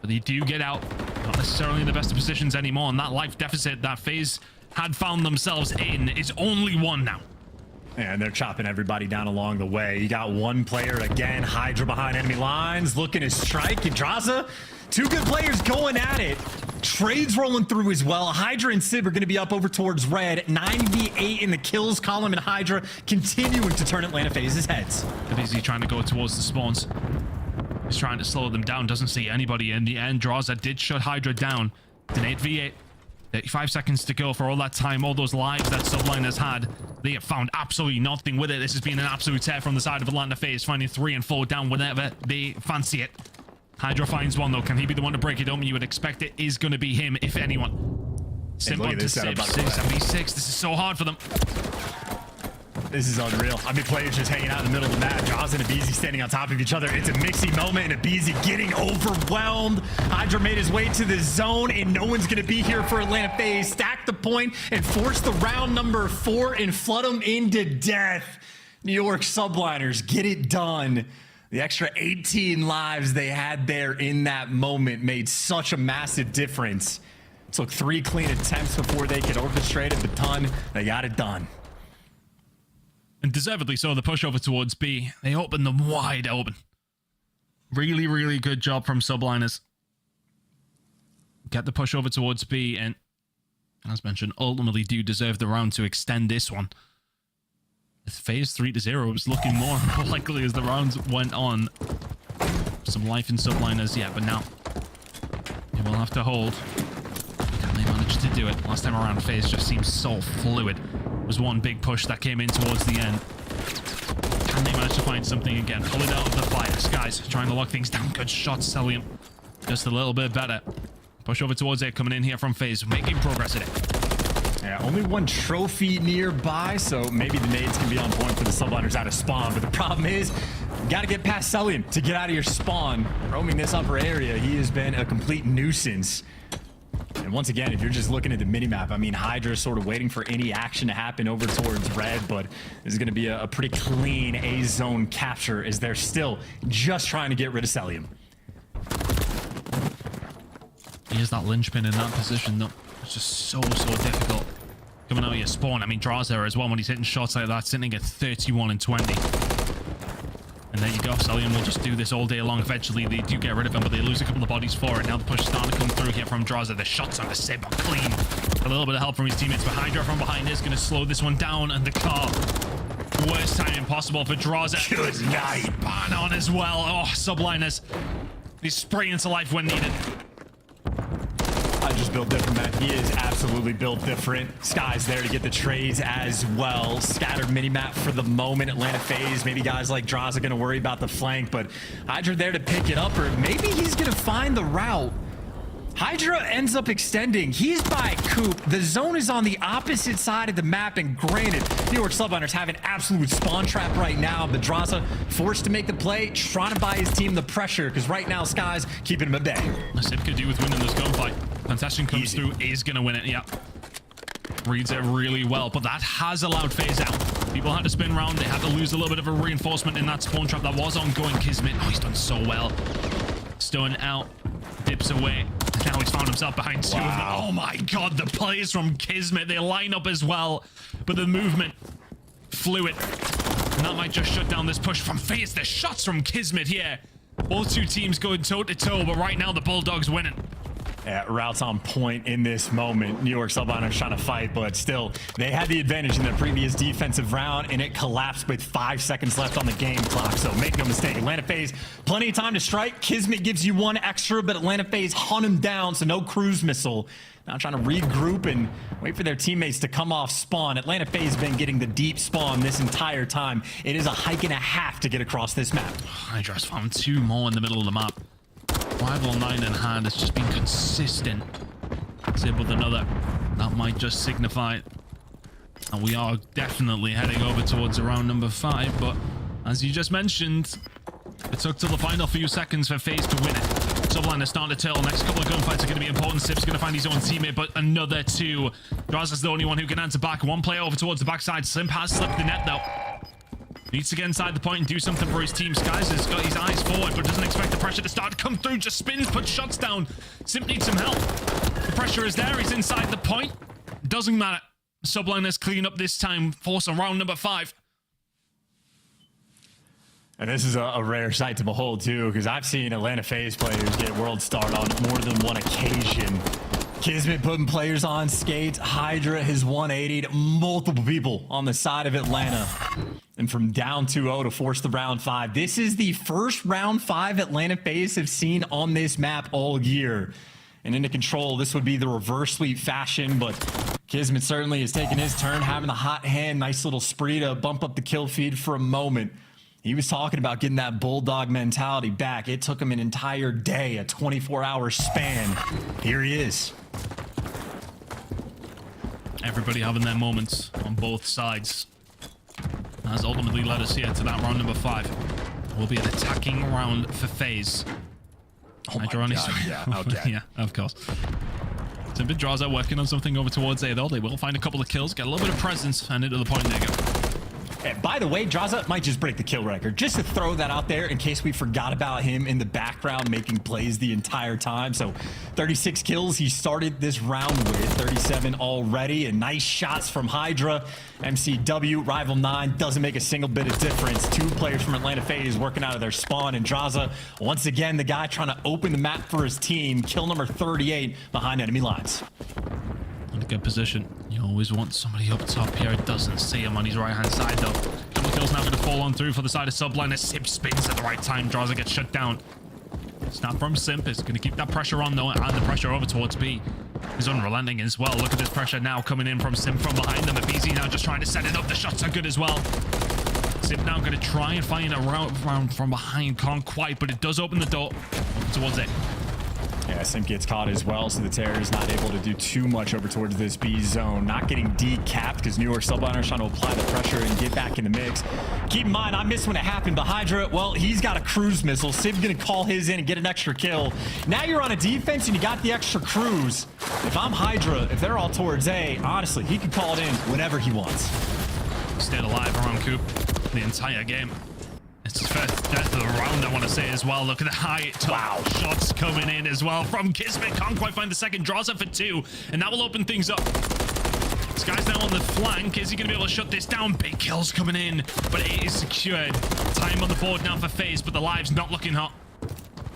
But they do get out. Not necessarily in the best of positions anymore, and that life deficit that FaZe had found themselves in is only 1 now. And they're chopping everybody down along the way. You got 1 player again, Hydra behind enemy lines, looking to strike. And Draza, 2 good players going at it. Trades rolling through as well. Hydra and Sib are going to be up over towards red. 98 in the kills column, and Hydra continuing to turn Atlanta FaZe's heads. Busy trying to go towards the spawns. He's trying to slow them down. Doesn't see anybody in the end. Draza did shut Hydra down. It's an 8v8. 35 seconds to go. For all that time, all those lives that Subliners had, they have found absolutely nothing with it. This has been an absolute tear from the side of Atlanta FaZe, finding 3 and 4 down whenever they fancy it. Hydra finds 1 though. Can he be the one to break it open? You would expect it is going to be him, if anyone. Simple to Sib. 676. This is so hard for them. This is unreal. I mean, players just hanging out in the middle of the map. Jaws and Abizi standing on top of each other. It's a mixy moment, and Abizi getting overwhelmed. Hydra made his way to the zone, and no one's going to be here for Atlanta FaZe. Stack the point and force the round number 4 and flood them into death. New York Subliners get it done. The extra 18 lives they had there in that moment made such a massive difference. It took 3 clean attempts before they could orchestrate it, but they got it done. And deservedly so, the push over towards B. They opened them wide open. Really, really good job from Subliners. Get the push over towards B, and as mentioned, ultimately do deserve the round to extend this one. FaZe 3-0 was looking more likely as the rounds went on. Some life in Subliners, yeah, but now they will have to hold. Can they manage to do it? Last time around, FaZe just seems so fluid. It was 1 big push that came in towards the end. Can they manage to find something again? Pull it out of the fire. Skies trying to lock things down. Good shot, Celium. Just a little bit better. Push over towards it, coming in here from FaZe, making progress at it. Yeah, only 1 trophy nearby, so maybe the nades can be on point for the Subliners out of spawn. But the problem is, you got to get past Celium to get out of your spawn. Roaming this upper area, he has been a complete nuisance. And once again, if you're just looking at the minimap, I mean, Hydra is sort of waiting for any action to happen over towards red, but this is going to be a pretty clean A-zone capture as they're still just trying to get rid of Celium. He is that linchpin in that position, though. It's just so difficult. Coming out of your spawn. I mean, draws there as well when he's hitting shots like that, sitting at 31 and 20. And there you go. Celion will just do this all day long. Eventually, they do get rid of him, but they lose a couple of bodies for it. Now the push is starting to come through here from Draza. The shots on the Sib are clean. A little bit of help from his teammates, but Hydra from behind is going to slow this one down. And the car, worst timing possible for Draza. Good night. Ban on as well. Oh, Subliners. He's spraying to life when needed. I just built different, man. He is absolutely built different. Sky's there to get the trades as well. Scattered mini-map for the moment. Atlanta FaZe. Maybe guys like Draza are going to worry about the flank, but Hydra there to pick it up, or maybe he's going to find the route. Hydra ends up extending. He's by Coop. The zone is on the opposite side of the map, and granted, New York Subliners have an absolute spawn trap right now, but Draza forced to make the play, trying to buy his team the pressure, because right now, Sky's keeping him at bay. Sib could do with winning this gunfight. Fantastic comes through, is going to win it. Yep. Reads it really well, but that has allowed FaZe out. People had to spin around. They had to lose a little bit of a reinforcement in that spawn trap that was ongoing. Kismet, oh, he's done so well. Stone out, dips away. Now he's found himself behind two of them. Oh my god, the plays from Kismet. They line up as well, but the movement fluid. And that might just shut down this push from FaZe. The shots from Kismet here. Both two teams going toe-to-toe, but right now the Bulldogs winning. Yeah, routes on point in this moment. New York Subliners trying to fight, but still, they had the advantage in their previous defensive round, and it collapsed with 5 seconds left on the game clock. So make no mistake, Atlanta FaZe, plenty of time to strike. Kismet gives you one extra, but Atlanta FaZe hunt him down, so no cruise missile. Now trying to regroup and wait for their teammates to come off spawn. Atlanta FaZe has been getting the deep spawn this entire time. It is a hike and a half to get across this map. Hydra's found two more in the middle of the map. Rival 9 in hand has just been consistent. Sib with another. That might just signify it. And we are definitely heading over towards round number 5, but as you just mentioned, it took till the final few seconds for FaZe to win it. Subliners starting to tell. Next couple of gunfights are going to be important. Sib's going to find his own teammate, but another two. Draza's the only one who can answer back. One player over towards the backside. Simp has slipped the net, though. Needs to get inside the point and do something for his team. Skies has got his eyes forward, but doesn't expect the pressure to start to come through. Just spins, puts shots down. Simp needs some help. The pressure is there. He's inside the point. Doesn't matter. Subliners clean up this time. Force on round number 5. And this is a rare sight to behold, too, because I've seen Atlanta FaZe players get world starred on more than one occasion. Kismet putting players on skates. Hydra has 180'd multiple people on the side of Atlanta. And from down 2-0 to force the round 5. This is the first round 5 Atlanta FaZe have seen on this map all year. And into control, this would be the reverse sweep fashion, but Kismet certainly has taken his turn, having the hot hand. Nice little spree to bump up the kill feed for a moment. He was talking about getting that bulldog mentality back. It took him an entire day, a 24-hour span. Here he is. Everybody having their moments on both sides. Has ultimately led us here to that round number 5. Will be an attacking round for FaZe. Oh my God, yeah, okay. Yeah, of course. Simple Draza working on something over towards A, though. They will find a couple of kills, get a little bit of presence, and into the point. There you go. And by the way, Draza might just break the kill record. Just to throw that out there in case we forgot about him in the background making plays the entire time. So 36 kills he started this round with, 37 already, and nice shots from Hydra. MCW, Rival 9 doesn't make a single bit of difference. 2 players from Atlanta FaZe working out of their spawn, and Draza, once again, the guy trying to open the map for his team. Kill number 38 behind enemy lines. In a good position. You always want somebody up top here. It doesn't see him on his right-hand side, though. Couple of kills now going to fall on through for the side of Subliner. Simp spins at the right time. Draza gets shut down. Snap from Simp is going to keep that pressure on, though, and the pressure over towards B is unrelenting as well. Look at this pressure now coming in from Simp from behind them. BZ now just trying to set it up. The shots are good as well. Simp now going to try and find a route from behind. Can't quite, but it does open the door over towards it. Yeah, Simp gets caught as well, so the Terror is not able to do too much over towards this B zone. Not getting decapped because New York Subliners trying to apply the pressure and get back in the mix. Keep in mind, I missed when it happened, but Hydra, well, he's got a cruise missile. Sib's going to call his in and get an extra kill. Now you're on a defense and you got the extra cruise. If I'm Hydra, if they're all towards A, honestly, he can call it in whenever he wants. Stayed alive around Coop the entire game. It's his first death of the round, I want to say as well. Look at the high shots coming in as well from Kismet. Can't quite find the second. Draws up for 2, and that will open things up. Sky's now on the flank. Is he going to be able to shut this down? Big kills coming in, but it is secured. Time on the board now for FaZe, but the live's not looking hot.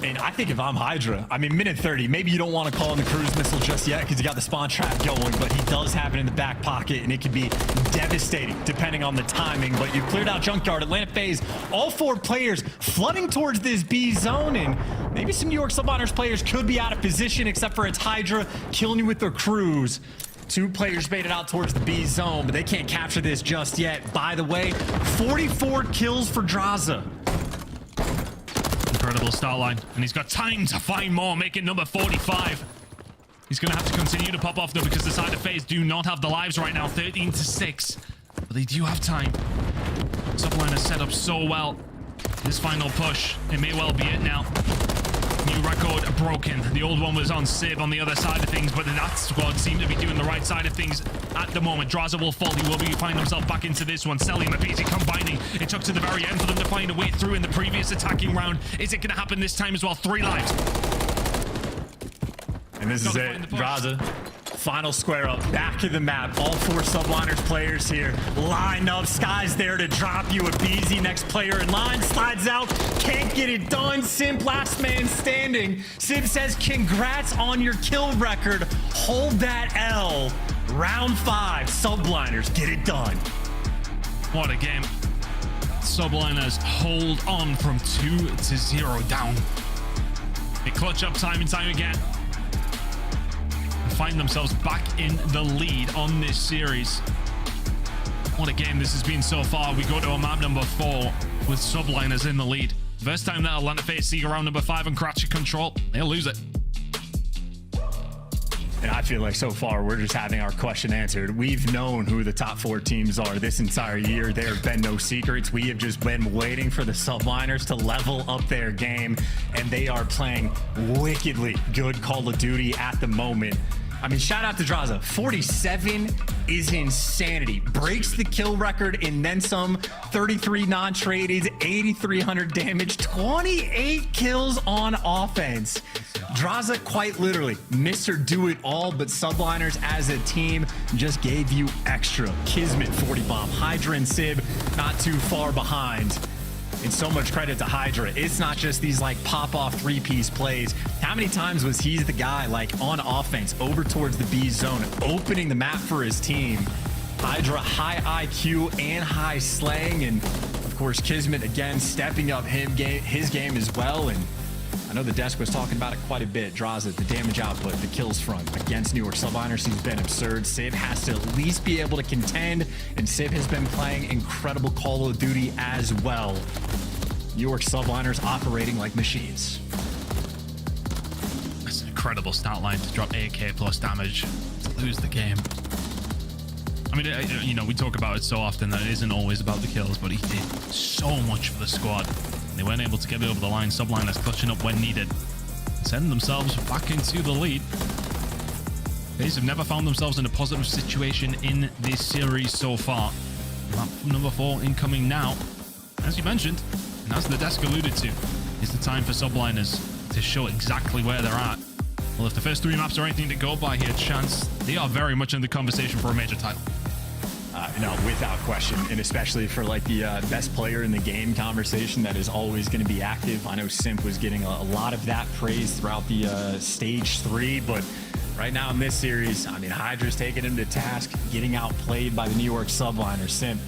And I think if I'm Hydra, I mean, minute 30, maybe you don't want to call in the cruise missile just yet because you got the spawn trap going, but he does have it in the back pocket, and it could be devastating depending on the timing. But you've cleared out Junkyard, Atlanta FaZe, all 4 players flooding towards this B zone, and maybe some New York Subliners players could be out of position, except for it's Hydra killing you with their cruise. 2 players baited out towards the B zone, but they can't capture this just yet. By the way, 44 kills for Draza. Incredible start line, and he's got time to find more, make it number 45. He's gonna have to continue to pop off though, because the side of FaZe do not have the lives right now, 13-6, but they do have time. Subliner is set up so well. This final push, it may well be it now. New record broken. The old one was on Sib on the other side of things, but that squad seemed to be doing the right side of things at the moment. Draza will fall. He will find himself back into this one. Selly and Mapizi combining. It took to the very end for them to find a way through in the previous attacking round. Is it going to happen this time as well? 3 lives. And this is it. Draza, final square up, back of the map. All 4 Subliners players here. Line up. Sky's there to drop you. A BZ next player in line. Slides out. Can't get it done. Simp last man standing. Sim says, congrats on your kill record. Hold that L. Round 5. Subliners get it done. What a game. Subliners hold on from 2-0 down. They clutch up time and time again. Find themselves back in the lead on this series. What a game this has been so far. We go to a map number 4 with Subliners in the lead. First time that Atlanta FaZe see around number 5 and Cratchy control, they'll lose it. And I feel like so far we're just having our question answered. We've known who the top 4 teams are this entire year. There have been no secrets. We have just been waiting for the Subliners to level up their game, and they are playing wickedly good Call of Duty at the moment. I mean, shout out to Draza. 47 is insanity. Breaks the kill record and then some. 33 non-traded, 8,300 damage, 28 kills on offense. Draza quite literally Mr. Do It All, but Subliners as a team just gave you extra. Kismet 40 bomb, Hydra and Sib not too far behind. And so much credit to Hydra. It's not just these like pop-off 3-piece plays. How many times was he the guy like on offense over towards the B zone, opening the map for his team? Hydra high IQ and high slaying, and of course Kismet again stepping up his game as well. And I know the desk was talking about it quite a bit. Draza, the damage output, the kills front against New York Subliners has been absurd. Civ has to at least be able to contend, and Civ has been playing incredible Call of Duty as well. New York Subliners operating like machines. That's an incredible stat line to drop 8k plus damage to lose the game. I mean, you know, we talk about it so often that it isn't always about the kills, but he did so much for the squad. They weren't able to get it over the line. Subliners clutching up when needed, sending themselves back into the lead. FaZe have never found themselves in a positive situation in this series so far. Map number 4 incoming now. As you mentioned, and as the desk alluded to, is the time for Subliners to show exactly where they're at. Well, if the first 3 maps are anything to go by here, chance, they are very much in the conversation for a major title. No, without question, and especially for like the best player in the game conversation that is always going to be active. I know Simp was getting a lot of that praise throughout the stage 3, but right now in this series, I mean, Hydra's taking him to task, getting outplayed by the New York Subliners. Simp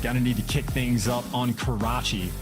gonna need to kick things up on Karachi.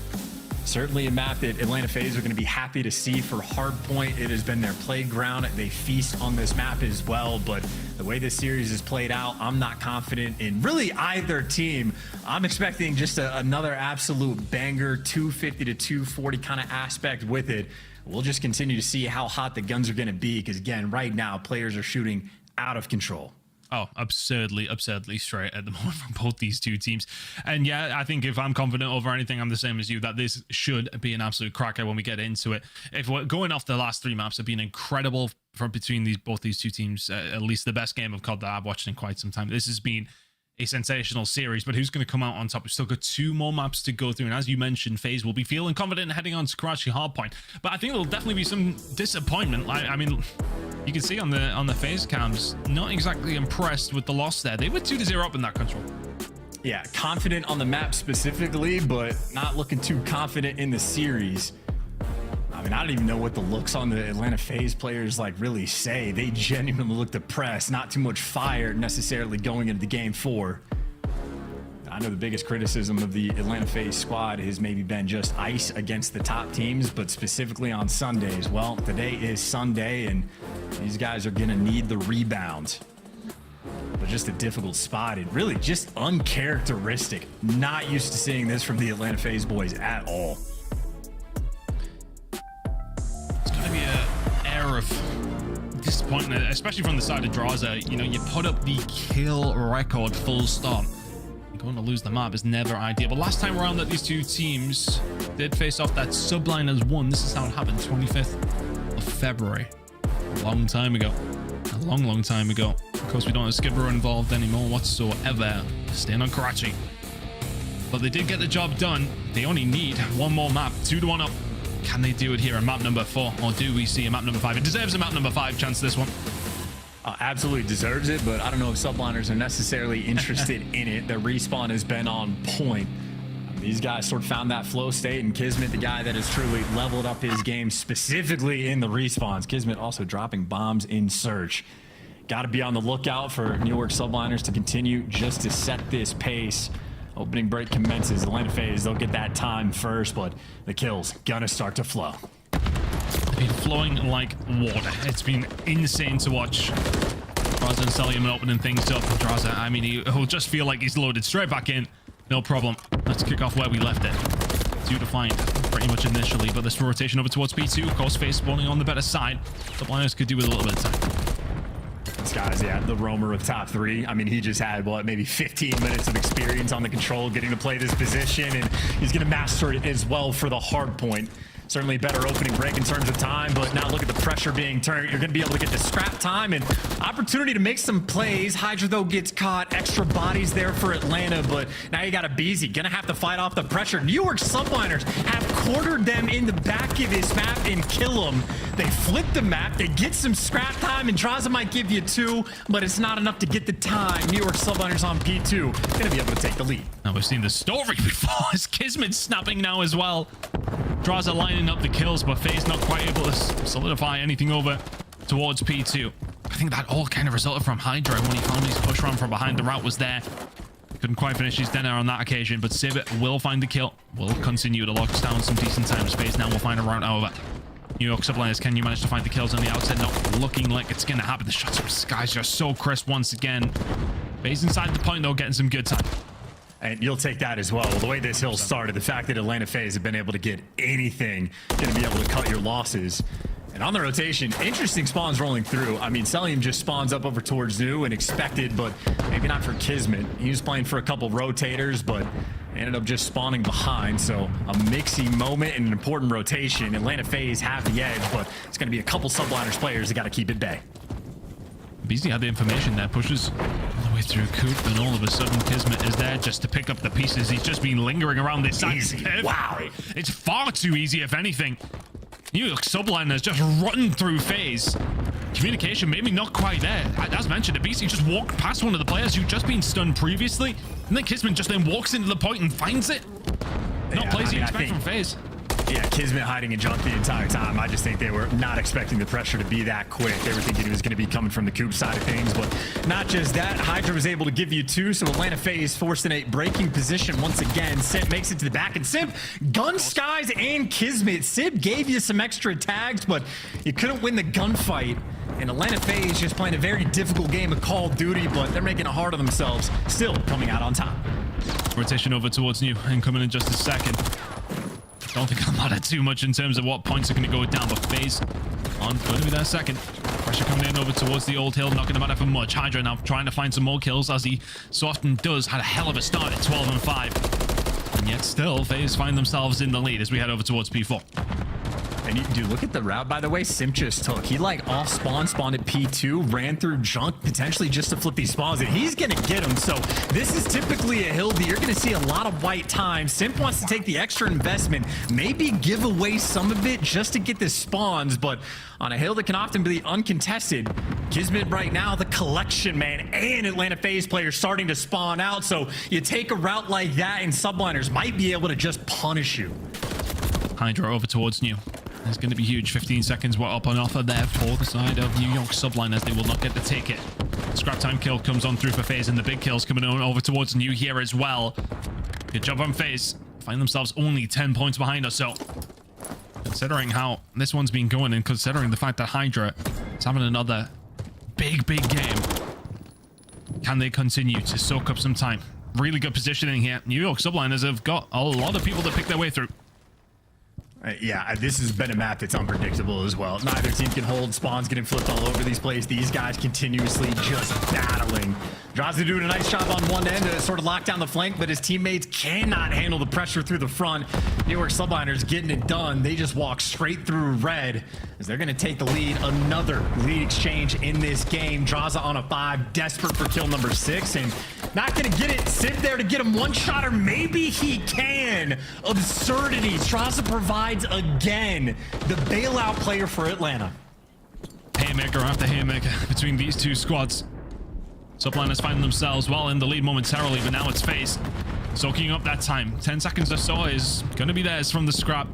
Certainly a map that Atlanta FaZe are going to be happy to see for Hardpoint. It has been their playground. They feast on this map as well, but the way this series is played out, I'm not confident in really either team. I'm expecting just another absolute banger, 250 to 240 kind of aspect with it. We'll just continue to see how hot the guns are going to be, because again, right now, players are shooting out of control. Oh, absurdly straight at the moment from both these 2 teams. And yeah, I think if I'm confident over anything, I'm the same as you, that this should be an absolute cracker when we get into it. If we're going off the last 3 maps have been incredible from between both these 2 teams, at least the best game of COD that I've watched in quite some time. This has been a sensational series, but who's going to come out on top? We've still got 2 more maps to go through, and as you mentioned, FaZe will be feeling confident heading on to Karachi Hardpoint, but I think there'll definitely be some disappointment. I mean, You can see on the phase cams, not exactly impressed with the loss there. They were 2-0 up in that control. Yeah, confident on the map specifically, but not looking too confident in the series. I mean, I don't even know what the looks on the Atlanta FaZe players like really say. They genuinely look depressed, not too much fire necessarily going into the game 4. I know the biggest criticism of the Atlanta FaZe squad has maybe been just ice against the top teams, but specifically on Sundays. Well, today is Sunday, and these guys are going to need the rebounds. But just a difficult spot. It really just uncharacteristic. Not used to seeing this from the Atlanta FaZe boys at all. It's going to be an air of disappointment, especially from the side of Draza. You know, you put up the kill record full stop. Going to lose the map is never ideal. But last time around that these two teams did face off, that Sublime has won. This is how it happened, 25th of February. A long time ago. A long time ago. Of course, we don't have Skibber involved anymore whatsoever. Staying on Karachi. But they did get the job done. They only need one more map. 2-1 up. Can they do it here on map number 4? Or do we see a map number 5? It deserves a map number 5 chance, this one. Absolutely deserves it, but I don't know if subliners are necessarily interested in it. Their respawn has been on point. These guys sort of found that flow state, and Kismet, the guy that has truly leveled up his game specifically in the respawns. Kismet also dropping bombs in search. Got to be on the lookout for New York subliners to continue just to set this pace. Opening break commences. Atlanta FaZe, they'll get that time first, but the kills gonna start to flow. Been flowing like water. It's been insane to watch. Draza and Celium opening things up. Draza, I mean, he'll just feel like he's loaded straight back in. No problem. Let's kick off where we left it. 2 to find pretty much initially, but this rotation over towards P2. Of course, FaZe spawning on the better side. The Blinders could do with a little bit of time. This guy's, yeah, the roamer of top 3. I mean, he just had, what, maybe 15 minutes of experience on the control, getting to play this position, and he's going to master it as well for the hard point. Certainly better opening break in terms of time, but now look at the pressure being turned. You're going to be able to get the scrap time and opportunity to make some plays. Hydra, though, gets caught. Extra bodies there for Atlanta, but now you got a Beezy. Going to have to fight off the pressure. New York Subliners have cornered them in the back of this map and kill them. They flip the map. They get some scrap time, and Draza might give you 2, but it's not enough to get the time. New York Subliners on P2. Going to be able to take the lead. Now, we've seen the story before. Is Kismet snapping now as well? Draza lining up the kills, but FaZe not quite able to solidify anything over towards P2. I think that all kind of resulted from Hydra when he found his push run from behind. The route was there. Couldn't quite finish his dinner on that occasion, but Sib will find the kill. Will continue to lock down some decent times. FaZe now will find a route over. New York Subliners, can you manage to find the kills on the outset? Not looking like it's going to happen. The shots from Sky's just so crisp once again. FaZe inside the point, though, getting some good time. And you'll take that as well. The way this hill started, the fact that Atlanta FaZe have been able to get anything, going to be able to cut your losses. And on the rotation, interesting spawns rolling through. I mean, Celium just spawns up over towards New and expected, but maybe not for Kismet. He was playing for a couple rotators, but ended up just spawning behind. So a mixy moment and an important rotation. Atlanta FaZe have the edge, but it's going to be a couple subliners players that got to keep it bay. Beasley had the information there, pushes all the way through Coop, and all of a sudden Kismet is there just to pick up the pieces. He's just been lingering around this side. Wow, it's far too easy, if anything. New York Subliners just run through FaZe. Communication maybe not quite there. As mentioned, Beasley just walked past one of the players who'd just been stunned previously, and then Kismet just then walks into the point and finds it. Not plays you expect from FaZe. Yeah, Kismet hiding and junk the entire time. I just think they were not expecting the pressure to be that quick. They were thinking it was going to be coming from the Coop side of things, but not just that. Hydra was able to give you 2, so Atlanta FaZe forced in a breaking position once again. Simp makes it to the back, and Simp gun skies and Kismet. Simp gave you some extra tags, but you couldn't win the gunfight. And Atlanta FaZe just playing a very difficult game of Call of Duty, but they're making it hard on themselves, still coming out on top. Rotation over towards New and coming in just a second. Don't think I'm not at too much in terms of what points are going to go down, but FaZe on going to be there second. Pressure coming in over towards the old hill, not going to matter for much. Hydra now trying to find some more kills, as he so often does. Had a hell of a start at 12 and 5. And yet still, FaZe find themselves in the lead as we head over towards P4. And dude, look at the route, by the way, Simp just took. He like off spawned at P2, ran through junk, potentially just to flip these spawns, and he's gonna get him. So this is typically a hill that you're gonna see a lot of white time. Simp wants to take the extra investment, maybe give away some of it just to get the spawns, but on a hill that can often be uncontested, Kismet right now, the collection, man, and Atlanta FaZe players starting to spawn out. So you take a route like that and subliners might be able to just punish you. Hydra over towards New. It's going to be huge. 15 seconds were up on offer there for the side of New York subliners. They will not get the ticket. Scrap time kill comes on through for FaZe, and the big kills coming on over towards New here as well. Good job on FaZe. Find themselves only 10 points behind us. So considering how this one's been going, and considering the fact that Hydra is having another big game, can they continue to soak up some time? Really good positioning here. New York subliners have got a lot of people to pick their way through. Yeah, this has been a map that's unpredictable as well. Neither team can hold. Spawns getting flipped all over these plays. These guys continuously just battling. Draza doing a nice job on one end to sort of lock down the flank, but his teammates cannot handle the pressure through the front. New York subliners getting it done. They just walk straight through red as they're going to take the lead. Another lead exchange in this game. Draza on a 5, desperate for kill number 6, and not going to get it. Sit there to get him one shot, or maybe he can. Absurdity. Draza provides again, the bailout player for Atlanta. Haymaker after haymaker between these two squads. Subliners finding themselves well in the lead momentarily, but now it's FaZe soaking up that time. 10 seconds or so is going to be theirs from the scrap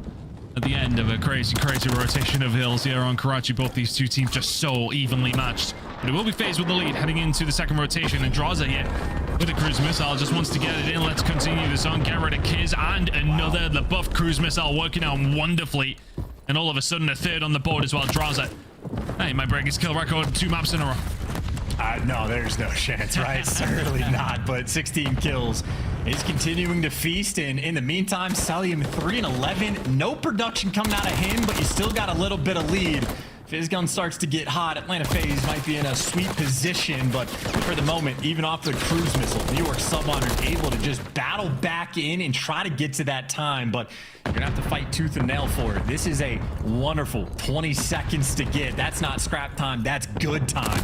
at the end of a crazy rotation of hills here on Karachi. Both these two teams just so evenly matched, but it will be FaZe with the lead heading into the second rotation, and Draza here with a cruise missile just wants to get it in. Let's continue this on. Get rid of Kiz, and another, the buff cruise missile working out wonderfully, and all of a sudden a third on the board as well. Draza, hey, might break his kill record 2 maps in a row. No, there's no chance, right? Certainly not, but 16 kills. He's continuing to feast, and in the meantime, Salim 3 and 11. No production coming out of him, but you still got a little bit of lead. If his gun starts to get hot, Atlanta FaZe might be in a sweet position, but for the moment, even off the cruise missile, New York subliners able to just battle back in and try to get to that time, but you're gonna have to fight tooth and nail for it. This is a wonderful 20 seconds to get. That's not scrap time, that's good time.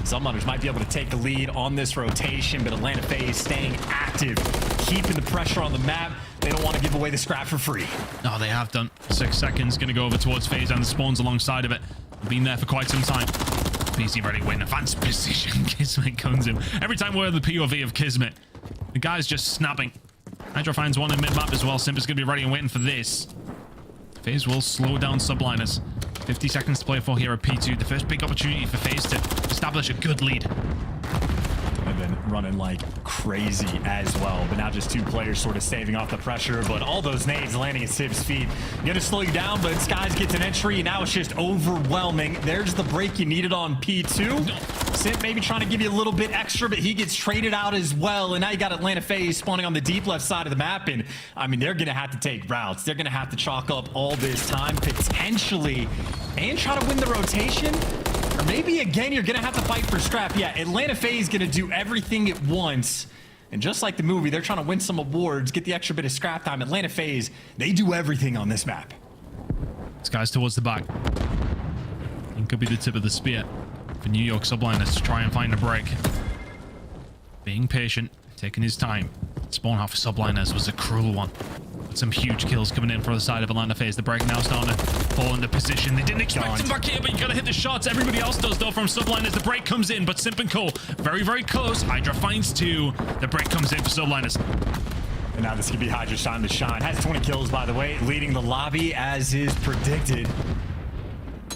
Subliners might be able to take the lead on this rotation, but Atlanta FaZe staying active, keeping the pressure on the map. They don't want to give away the scrap for free. Oh, they have done. 6 seconds, going to go over towards FaZe, and the spawns alongside of it. Been there for quite some time. PC ready win. Advanced position. Kismet comes in. Every time we're in the POV of Kismet, the guy's just snapping. Hydra finds one in mid-map as well. Simp is going to be ready and waiting for this. FaZe will slow down subliners. 50 seconds to play for here at P2. The first big opportunity for FaZe to establish a good lead. And then running like crazy as well, but now just 2 players sort of staving off the pressure, but all those nades landing at Sib's feet. Gonna slow you down, but Skies gets an entry, and now it's just overwhelming. There's the break you needed on P2. Simp maybe trying to give you a little bit extra, but he gets traded out as well, and now you got Atlanta FaZe spawning on the deep left side of the map, and I mean, they're gonna have to take routes. They're gonna have to chalk up all this time, potentially, and try to win the rotation. Or maybe, again, you're going to have to fight for scrap. Yeah, Atlanta FaZe going to do everything at once. And just like the movie, they're trying to win some awards, get the extra bit of scrap time. Atlanta FaZe, they do everything on this map. This guy's towards the back. It could be the tip of the spear for New York subliners to try and find a break. Being patient, taking his time. Spawn half for subliners was a cruel one. Some huge kills coming in for the side of Atlanta FaZe. The break now starting to fall into position. They didn't expect him back here, but you gotta hit the shots. Everybody else does, though, from subliners. The break comes in, but Simp and Co. very close. Hydra finds 2. The break comes in for subliners. And now this could be Hydra's time to shine. Has 20 kills, by the way, leading the lobby as is predicted.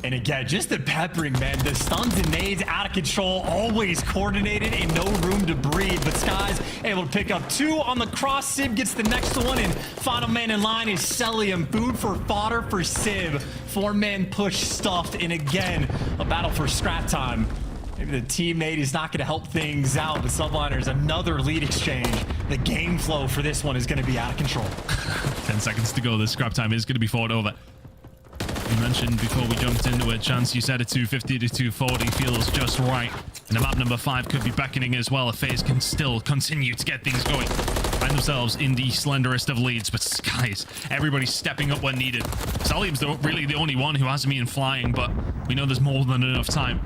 And again, just the peppering, man. The stuns and nades out of control, always coordinated and no room to breathe. But Skies able to pick up 2 on the cross. Civ gets the next one, and final man in line is Celium. Food for fodder for Civ. 4-man push stuffed, and again, a battle for scrap time. Maybe the teammate is not going to help things out. The subliners, another lead exchange. The game flow for this one is going to be out of control. 10 seconds to go. The scrap time is going to be fought over. You mentioned before we jumped into it, Chance, you said a 250 to 240 feels just right. And the map number 5 could be beckoning as well if FaZe can still continue to get things going. find themselves in the slenderest of leads, but guys, everybody's stepping up when needed. Salim's really the only one who hasn't been flying, but we know there's more than enough time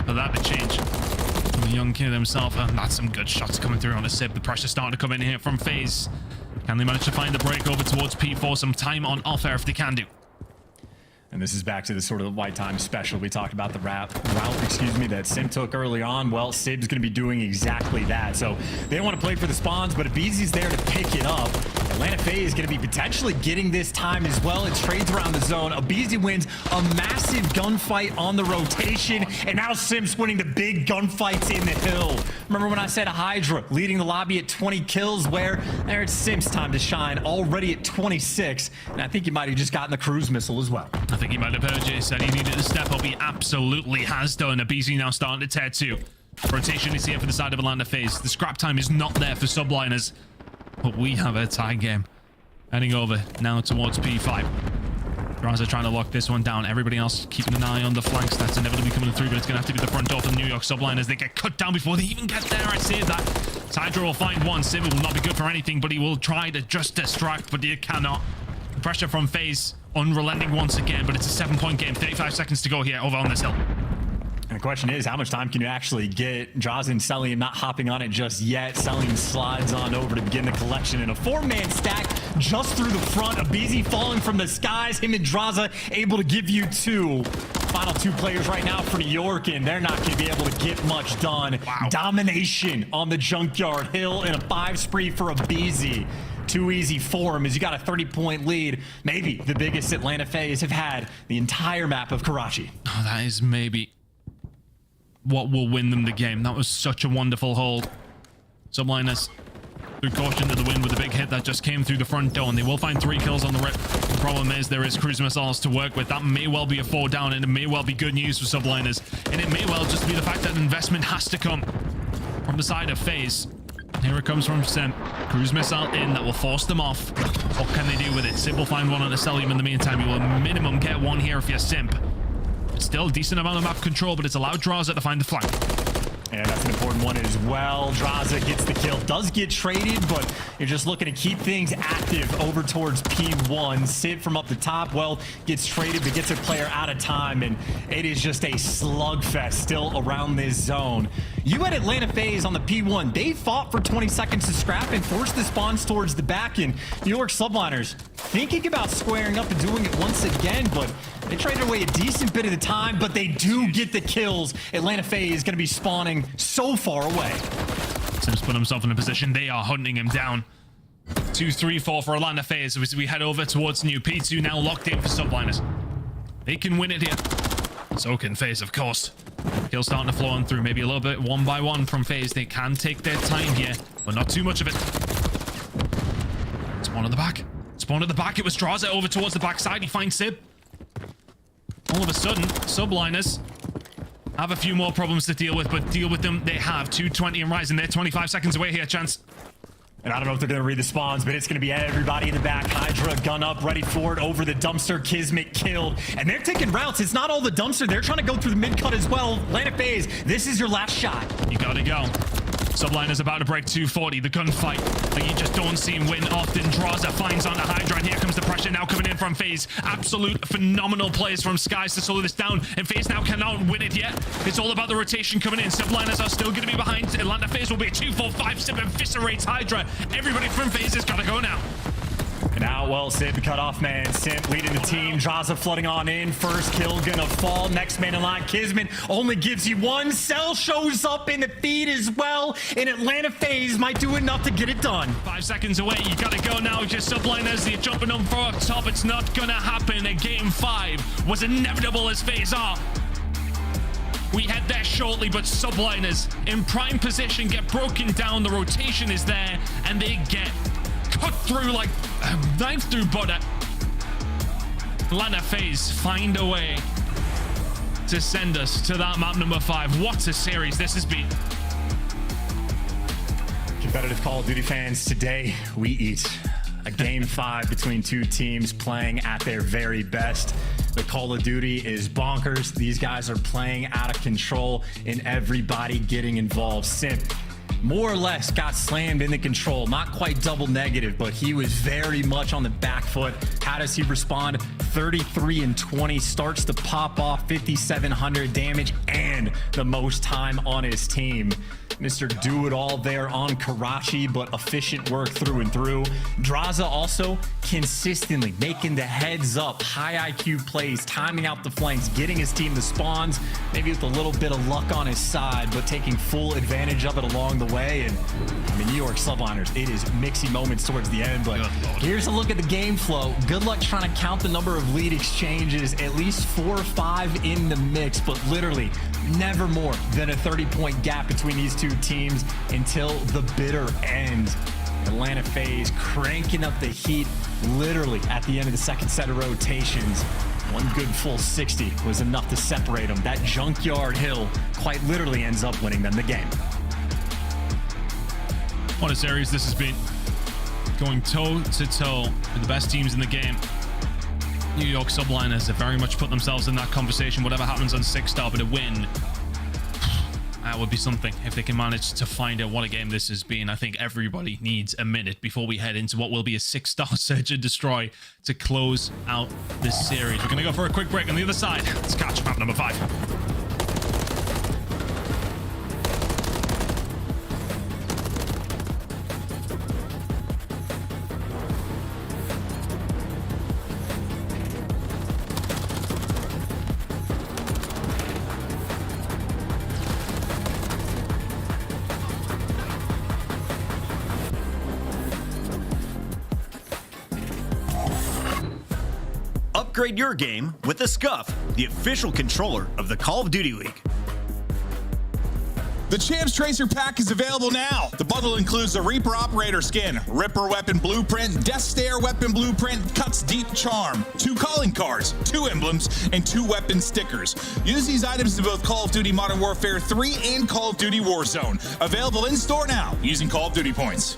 for that to change. The young kid himself, that's some good shots coming through on a sip. The pressure's starting to come in here from FaZe. Can they manage to find the break over towards P4? Some time on off air if they can do. And this is back to the sort of white time special. We talked about the route, that Sim took early on. Well, Sib's going to be doing exactly that. So they don't want to play for the spawns, but Abeezy's there to pick it up. Atlanta FaZe is going to be potentially getting this time as well. It trades around the zone. Abeezy wins a massive gunfight on the rotation, and now Sim's winning the big gunfights in the hill. Remember when I said Hydra leading the lobby at 20 kills? Where there it's Sim's time to shine, already at 26, and I think he might have just gotten the cruise missile as well. I think he might have heard Jay said he needed to step up. He absolutely has done. Abeezy now starting to tear too. Rotation is here for the side of Atlanta FaZe. The scrap time is not there for subliners, but we have a tie game. Heading over now towards P5. Raza trying to lock this one down. Everybody else keeping an eye on the flanks. That's inevitably coming through, but it's going to have to be the front door for the New York subliners. They get cut down before they even get there. I see that. Hydra will find one. Sim will not be good for anything, but he will try to just distract, but he cannot. Pressure from FaZe. Unrelenting once again, but it's a 7-point game. 35 seconds to go here over on this hill. And the question is, how much time can you actually get? Draza and Selim not hopping on it just yet. Selim slides on over to begin the collection in a 4-man stack just through the front. Abeezy falling from the skies. Him and Draza able to give you 2. Final 2 players right now for New York, and they're not going to be able to get much done. Wow. Domination on the Junkyard Hill and a 5 spree for Abeezy. Too easy for him as you got a 30-point lead. Maybe the biggest Atlanta FaZe have had the entire map of Karachi. Oh, that is maybe what will win them the game. That was such a wonderful hold. Subliners through caution to the win with a big hit that just came through the front door, and they will find 3 kills on the rip. The problem is there is cruise missiles to work with. That may well be a 4 down, and it may well be good news for subliners. And it may well just be the fact that investment has to come from the side of FaZe. Here it comes from Sim. Cruise missile in that will force them off. What can they do with it? Sim will find one on the Selim in the meantime. You will minimum get one here if you're Simp. It's still a decent amount of map control, but it's allowed Draza to find the flank. And that's an important one as well. Draza gets the kill, does get traded, but you're just looking to keep things active over towards P1. Sid from up the top, well, gets traded, but gets a player out of time, and it is just a slugfest still around this zone. You had Atlanta FaZe on the P1. They fought for 20 seconds to scrap and forced the spawns towards the back, and New York subliners thinking about squaring up and doing it once again, but they traded away a decent bit of the time, but they do get the kills. Atlanta FaZe is going to be spawning so far away. Sim's put himself in a position. They are hunting him down. 2, 3, 4 for Atlanta FaZe as we head over towards New P2, now locked in for subliners. They can win it here. So can FaZe, of course. Kills starting to flow on through. Maybe a little bit 1 by 1 from FaZe. They can take their time here, but not too much of it. Spawn at the back. Spawn at the back. It was Draza over towards the backside. He finds Sib. All of a sudden, subliners have a few more problems to deal with, but deal with them they have. 220 and rising. They're 25 seconds away here, Chance. And I don't know if they're going to read the spawns, but it's going to be everybody in the back. Hydra, gun up, ready for it, over the dumpster. Kismet killed. And they're taking routes. It's not all the dumpster. They're trying to go through the mid-cut as well. Atlanta FaZe, this is your last shot. You gotta go. Subliner's about to break 240. The gunfight that you just don't see him win often. Draza finds on the Hydra, and here comes the pressure now coming in from FaZe. Absolute phenomenal plays from Skies to slow this down, and FaZe now cannot win it yet. It's all about the rotation coming in. Subliners are still going to be behind. Atlanta FaZe will be a 2-4-5. Sib eviscerates Hydra. Everybody from FaZe has got to go now. And now, well, Sid, the cutoff man. Simp leading the team. Draza flooding on in. First kill gonna fall. Next man in line, Kismet only gives you 1. Cell shows up in the feed as well. And Atlanta FaZe might do enough to get it done. 5 seconds away. You gotta go now. Just subliners. You're jumping on for up top. It's not gonna happen. And game 5 was inevitable as FaZe are. We head there shortly, but subliners in prime position get broken down. The rotation is there, and they get cut through like a knife through butter. Atlanta FaZe find a way to send us to that map number 5. What a series this has been. Competitive Call of Duty fans, today we eat a game 5 between 2 teams playing at their very best. The Call of Duty is bonkers. These guys are playing out of control and everybody getting involved. Simp, more or less got slammed into control. Not quite double negative, but he was very much on the back foot. How does he respond? 33 and 20, starts to pop off 5,700 damage and the most time on his team. Mr. Do-It-All there on Karachi, but efficient work through and through. Draza also consistently making the heads up, high IQ plays, timing out the flanks, getting his team the spawns, maybe with a little bit of luck on his side, but taking full advantage of it along the way. And the New York Subliners, it is mixy moments towards the end, but here's a look at the game flow. Good luck trying to count the number of lead exchanges, at least 4 or 5 in the mix, but literally never more than a 30-point gap between these two teams until the bitter end. Atlanta FaZe cranking up the heat literally at the end of the second set of rotations. One good full 60 was enough to separate them. That Junkyard Hill quite literally ends up winning them the game. What a series this has been. Going toe to toe with the best teams in the game. New York Subliners have very much put themselves in that conversation. Whatever happens on 6-star, but a win, that would be something if they can manage to find out what a game this has been. I think everybody needs a minute before we head into what will be a 6-star Search and Destroy to close out this series. We're going to go for a quick break on the other side. Let's catch map number 5. Upgrade your game with the Scuff, the official controller of the Call of Duty League. The Champs Tracer Pack is available now. The bundle includes the Reaper Operator skin, Ripper Weapon Blueprint, Death Stare Weapon Blueprint, Cuts Deep Charm, 2 calling cards, 2 emblems, and 2 weapon stickers. Use these items in both Call of Duty Modern Warfare 3 and Call of Duty Warzone. Available in store now using Call of Duty points.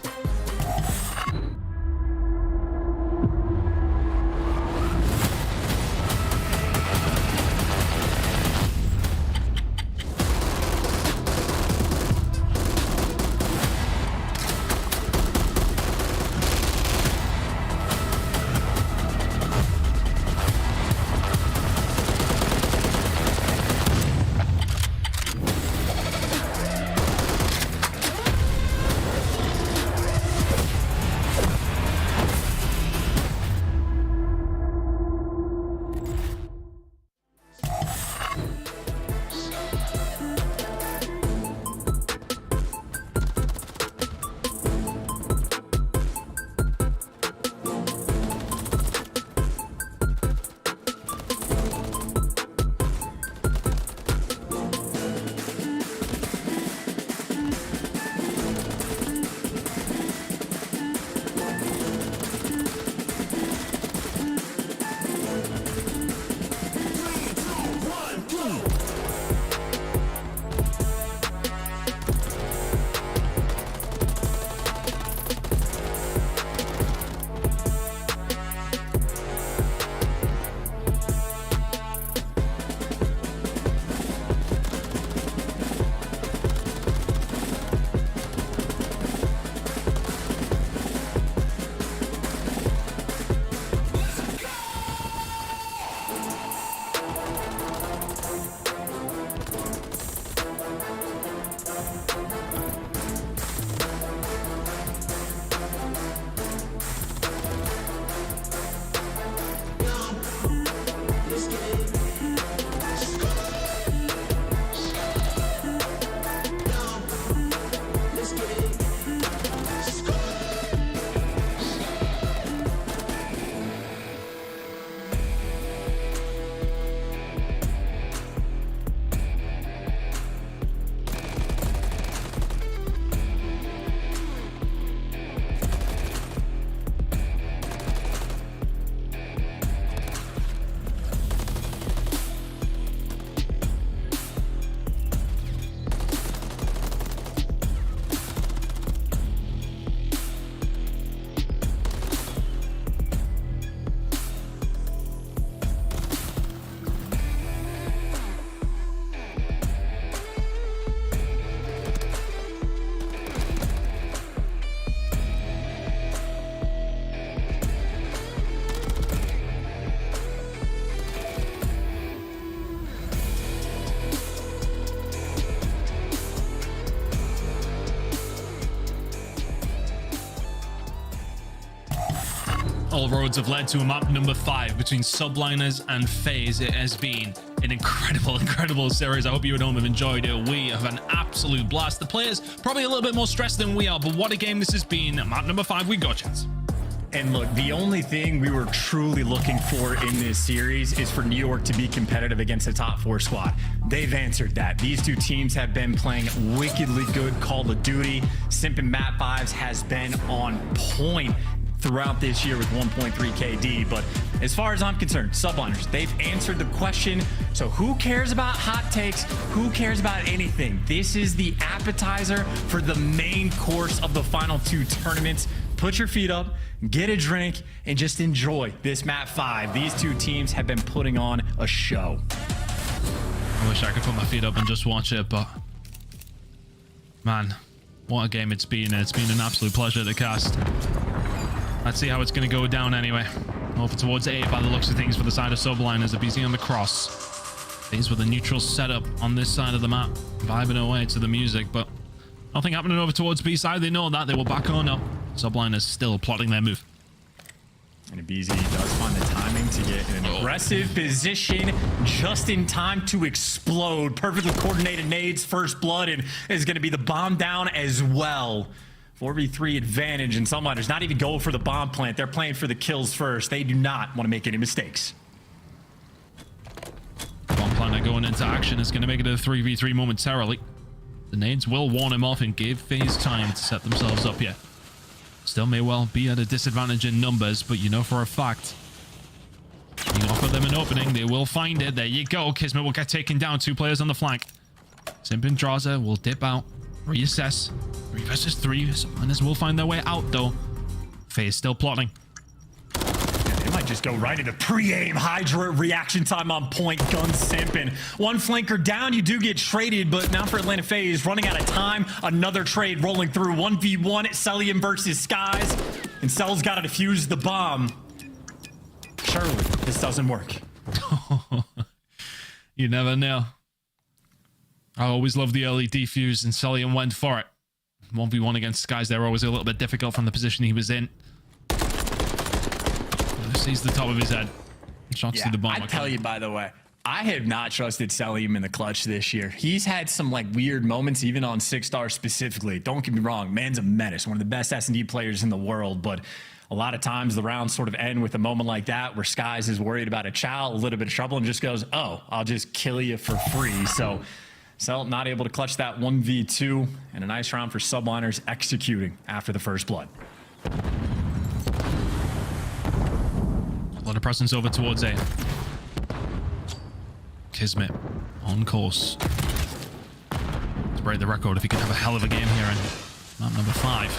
all roads have led to a map number 5 between Subliners and FaZe. It has been an incredible series. I hope you at home have enjoyed it. We have an absolute blast. The players probably a little bit more stressed than we are, but what a game this has been. Map number 5, we got chance. And look, the only thing we were truly looking for in this series is for New York to be competitive against the top 4 squad. They've answered that. These two teams have been playing wickedly good Call of Duty. Simpin Map 5s has been on point throughout this year with 1.3 KD. But as far as I'm concerned, Subliners, they've answered the question. So who cares about hot takes? Who cares about anything? This is the appetizer for the main course of the final 2 tournaments. Put your feet up, get a drink, and just enjoy this map 5. These two teams have been putting on a show. I wish I could put my feet up and just watch it, but man, what a game it's been. It's been an absolute pleasure to cast. Let's see how it's going to go down anyway. Over towards A by the looks of things for the side of Subliners. They're busy on the cross. These were the neutral setup on this side of the map, vibing away to the music, but nothing happening over towards B side. They know that. They will back on up. Subliners still plotting their move. And BZ does find the timing to get in an aggressive position just in time to explode. Perfectly coordinated nades, first blood, and is going to be the bomb down as well. 4v3 advantage, and Subliners not even going for the bomb plant. They're playing for the kills first. They do not want to make any mistakes. Bomb planter going into action is going to make it a 3v3 momentarily. The nades will warn him off and give FaZe time to set themselves up here. Still may well be at a disadvantage in numbers, but you know for a fact, you offer them an opening, they will find it. There you go. Kismet will get taken down. 2 players on the flank. Simpin Draza will dip out, reassess. 3 versus 3. Subliners will find their way out, though. FaZe still plotting. They might just go right into pre-aim. Hydra reaction time on point. Gun Simpin. 1 flanker down. You do get traded, but now for Atlanta FaZe, running out of time. Another trade rolling through. 1v1. Celium versus Skies. And Cell's got to defuse the bomb. Surely this doesn't work. You never know. I always love the early defuse, and Celium went for it. 1v1 against Skies. They're always a little bit difficult from the position he was in. Sees the top of his head. Shots to the bomb. I tell you, by the way, I have not trusted Celium in the clutch this year. He's had some like weird moments, even on 6-star specifically. Don't get me wrong, man's a menace, one of the best S&D players in the world, but a lot of times the rounds sort of end with a moment like that where Skies is worried about a chow, a little bit of trouble, and just goes, oh, I'll just kill you for free. So Cell not able to clutch that 1v2, and a nice round for Subliners executing after the first blood. A lot of presence over towards A. Kismet on course to break the record if he could have a hell of a game here in map number 5.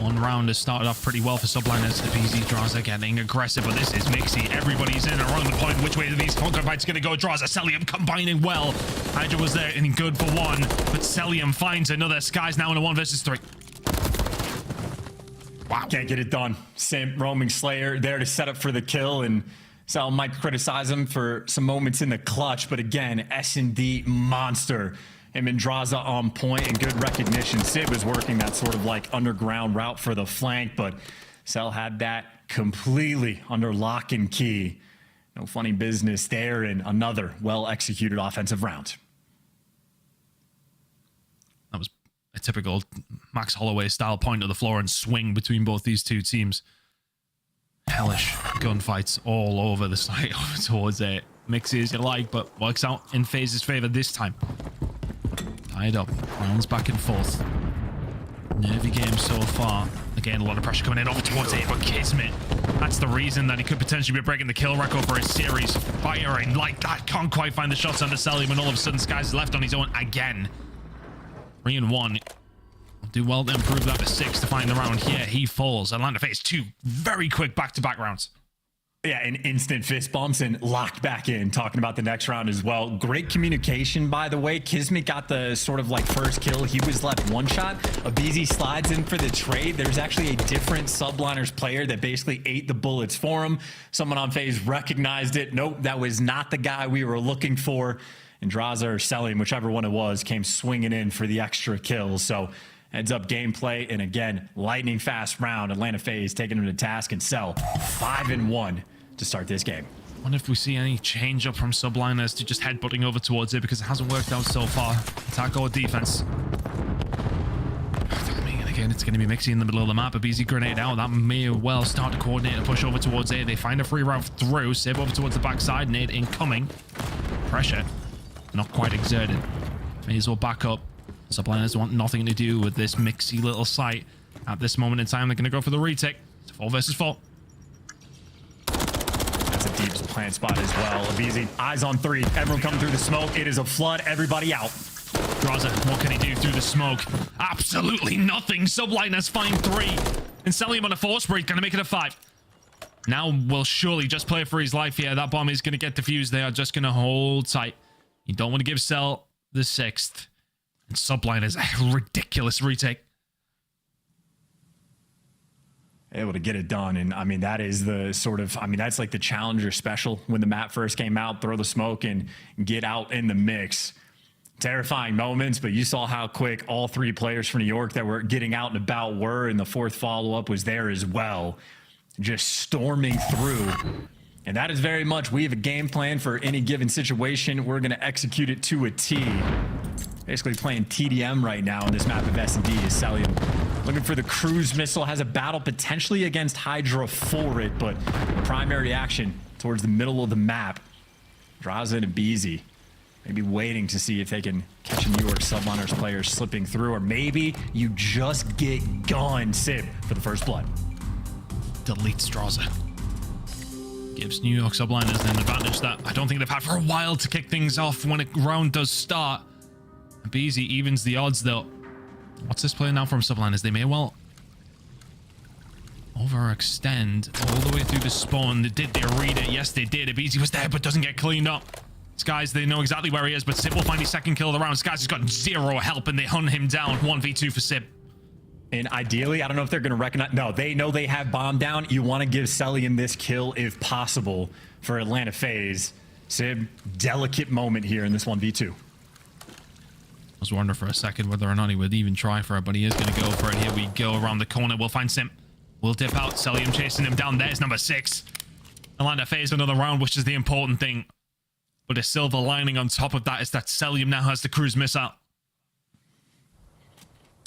1 round has started off pretty well for Subliners. The BZ Draza getting aggressive, but this is Mixie. Everybody's in around the point. Which way are these Conquer Bites going to go? Draza, Celium combining well. Hydra was there and good for 1, but Celium finds another. Skies now in a 1 versus 3. Wow. Can't get it done. Simp, roaming Slayer there to set up for the kill, and Sal might criticize him for some moments in the clutch, but again, S&D monster. Him and Draza on point and good recognition. Sid was working that sort of like underground route for the flank, but Sal had that completely under lock and key. No funny business there, and another well-executed offensive round. That was a typical Max Holloway style point of the floor and swing between both these two teams. Hellish gunfights all over the site over towards A. Mixy as you like, but works out in FaZe's favor this time. Tied up, rounds back and forth. Nervy game so far. Again, a lot of pressure coming in over towards A, but Kismet, that's the reason that he could potentially be breaking the kill record for his series. Firing like that, can't quite find the shots on the Celium, and all of a sudden Skies is left on his own again. 3 and 1. Do well to improve that to 6 to find the round here. He falls. Atlanta FaZe 2 very quick back-to-back rounds. Yeah, and instant fist bumps and locked back in. Talking about the next round as well. Great communication, by the way. Kismet got the sort of like first kill. He was left 1 shot. Abizi slides in for the trade. There's actually a different Subliners player that basically ate the bullets for him. Someone on FaZe recognized it. Nope, that was not the guy we were looking for. And Draza or Celium, whichever one it was, came swinging in for the extra kill. So Heads up gameplay, and again, lightning fast round. Atlanta FaZe taking them to task, and Cell 5-1 to start this game. I wonder if we see any change up from subliners to just headbutting over towards it, because it hasn't worked out so far. Attack or defense. I mean, again, it's going to be Mixie in the middle of the map. A BZ grenade out. That may well start to coordinate and push over towards A. They find a free route through. Sib over towards the backside. Nade incoming. Pressure. Not quite exerted. May as well back up. Subliners want nothing to do with this mixy little site. At this moment in time, they're going to go for the retake. It's 4 versus 4. That's a deep plant spot as well. Abizi, eyes on 3. Everyone coming through the smoke. It is a flood. Everybody out. Draza, what can he do through the smoke? Absolutely nothing. Subliners find 3. And Celium on a 4 spree. Going to make it a 5. Now will surely just play for his life here. That bomb is going to get defused. They are just going to hold tight. You don't want to give Cell the 6th. And Subliners, a ridiculous retake. Able to get it done. And I mean, that is the sort of, I mean, that's like the Challenger special when the map first came out. Throw the smoke and get out in the mix. Terrifying moments, but you saw how quick all 3 players from New York that were getting out and about were, and the 4th follow-up was there as well. Just storming through. And that is very much, we have a game plan for any given situation. We're going to execute it to a T. Basically playing TDM right now in this map of S&D is Celium. Looking for the cruise missile, has a battle potentially against Hydra for it, but primary action towards the middle of the map. Draza and Abizi maybe waiting to see if they can catch a New York Subliners player slipping through, or maybe you just get gone, Sib, for the first blood. Deletes Draza. Gives New York Subliners an advantage that I don't think they've had for a while to kick things off when a round does start. Abizi evens the odds, though. What's this play now from Subliners? They may well overextend all the way through the spawn. Did they read it? Yes, they did. Abizi was there, but doesn't get cleaned up. Skies, they know exactly where he is, but Sib will find his 2nd kill of the round. Skies has got 0 help, and they hunt him down. 1v2 for Sib. And ideally, I don't know if they're going to recognize... No, they know they have bomb down. You want to give Celium this kill if possible for Atlanta FaZe. Sib, delicate moment here in this 1v2. I was wondering for a second whether or not he would even try for it, but he is going to go for it. Here we go around the corner. We'll find Simp. We'll dip out. Celium chasing him down. There's number 6. Atlanta FaZe another round, which is the important thing. But a silver lining on top of that is that Celium now has the cruise missile.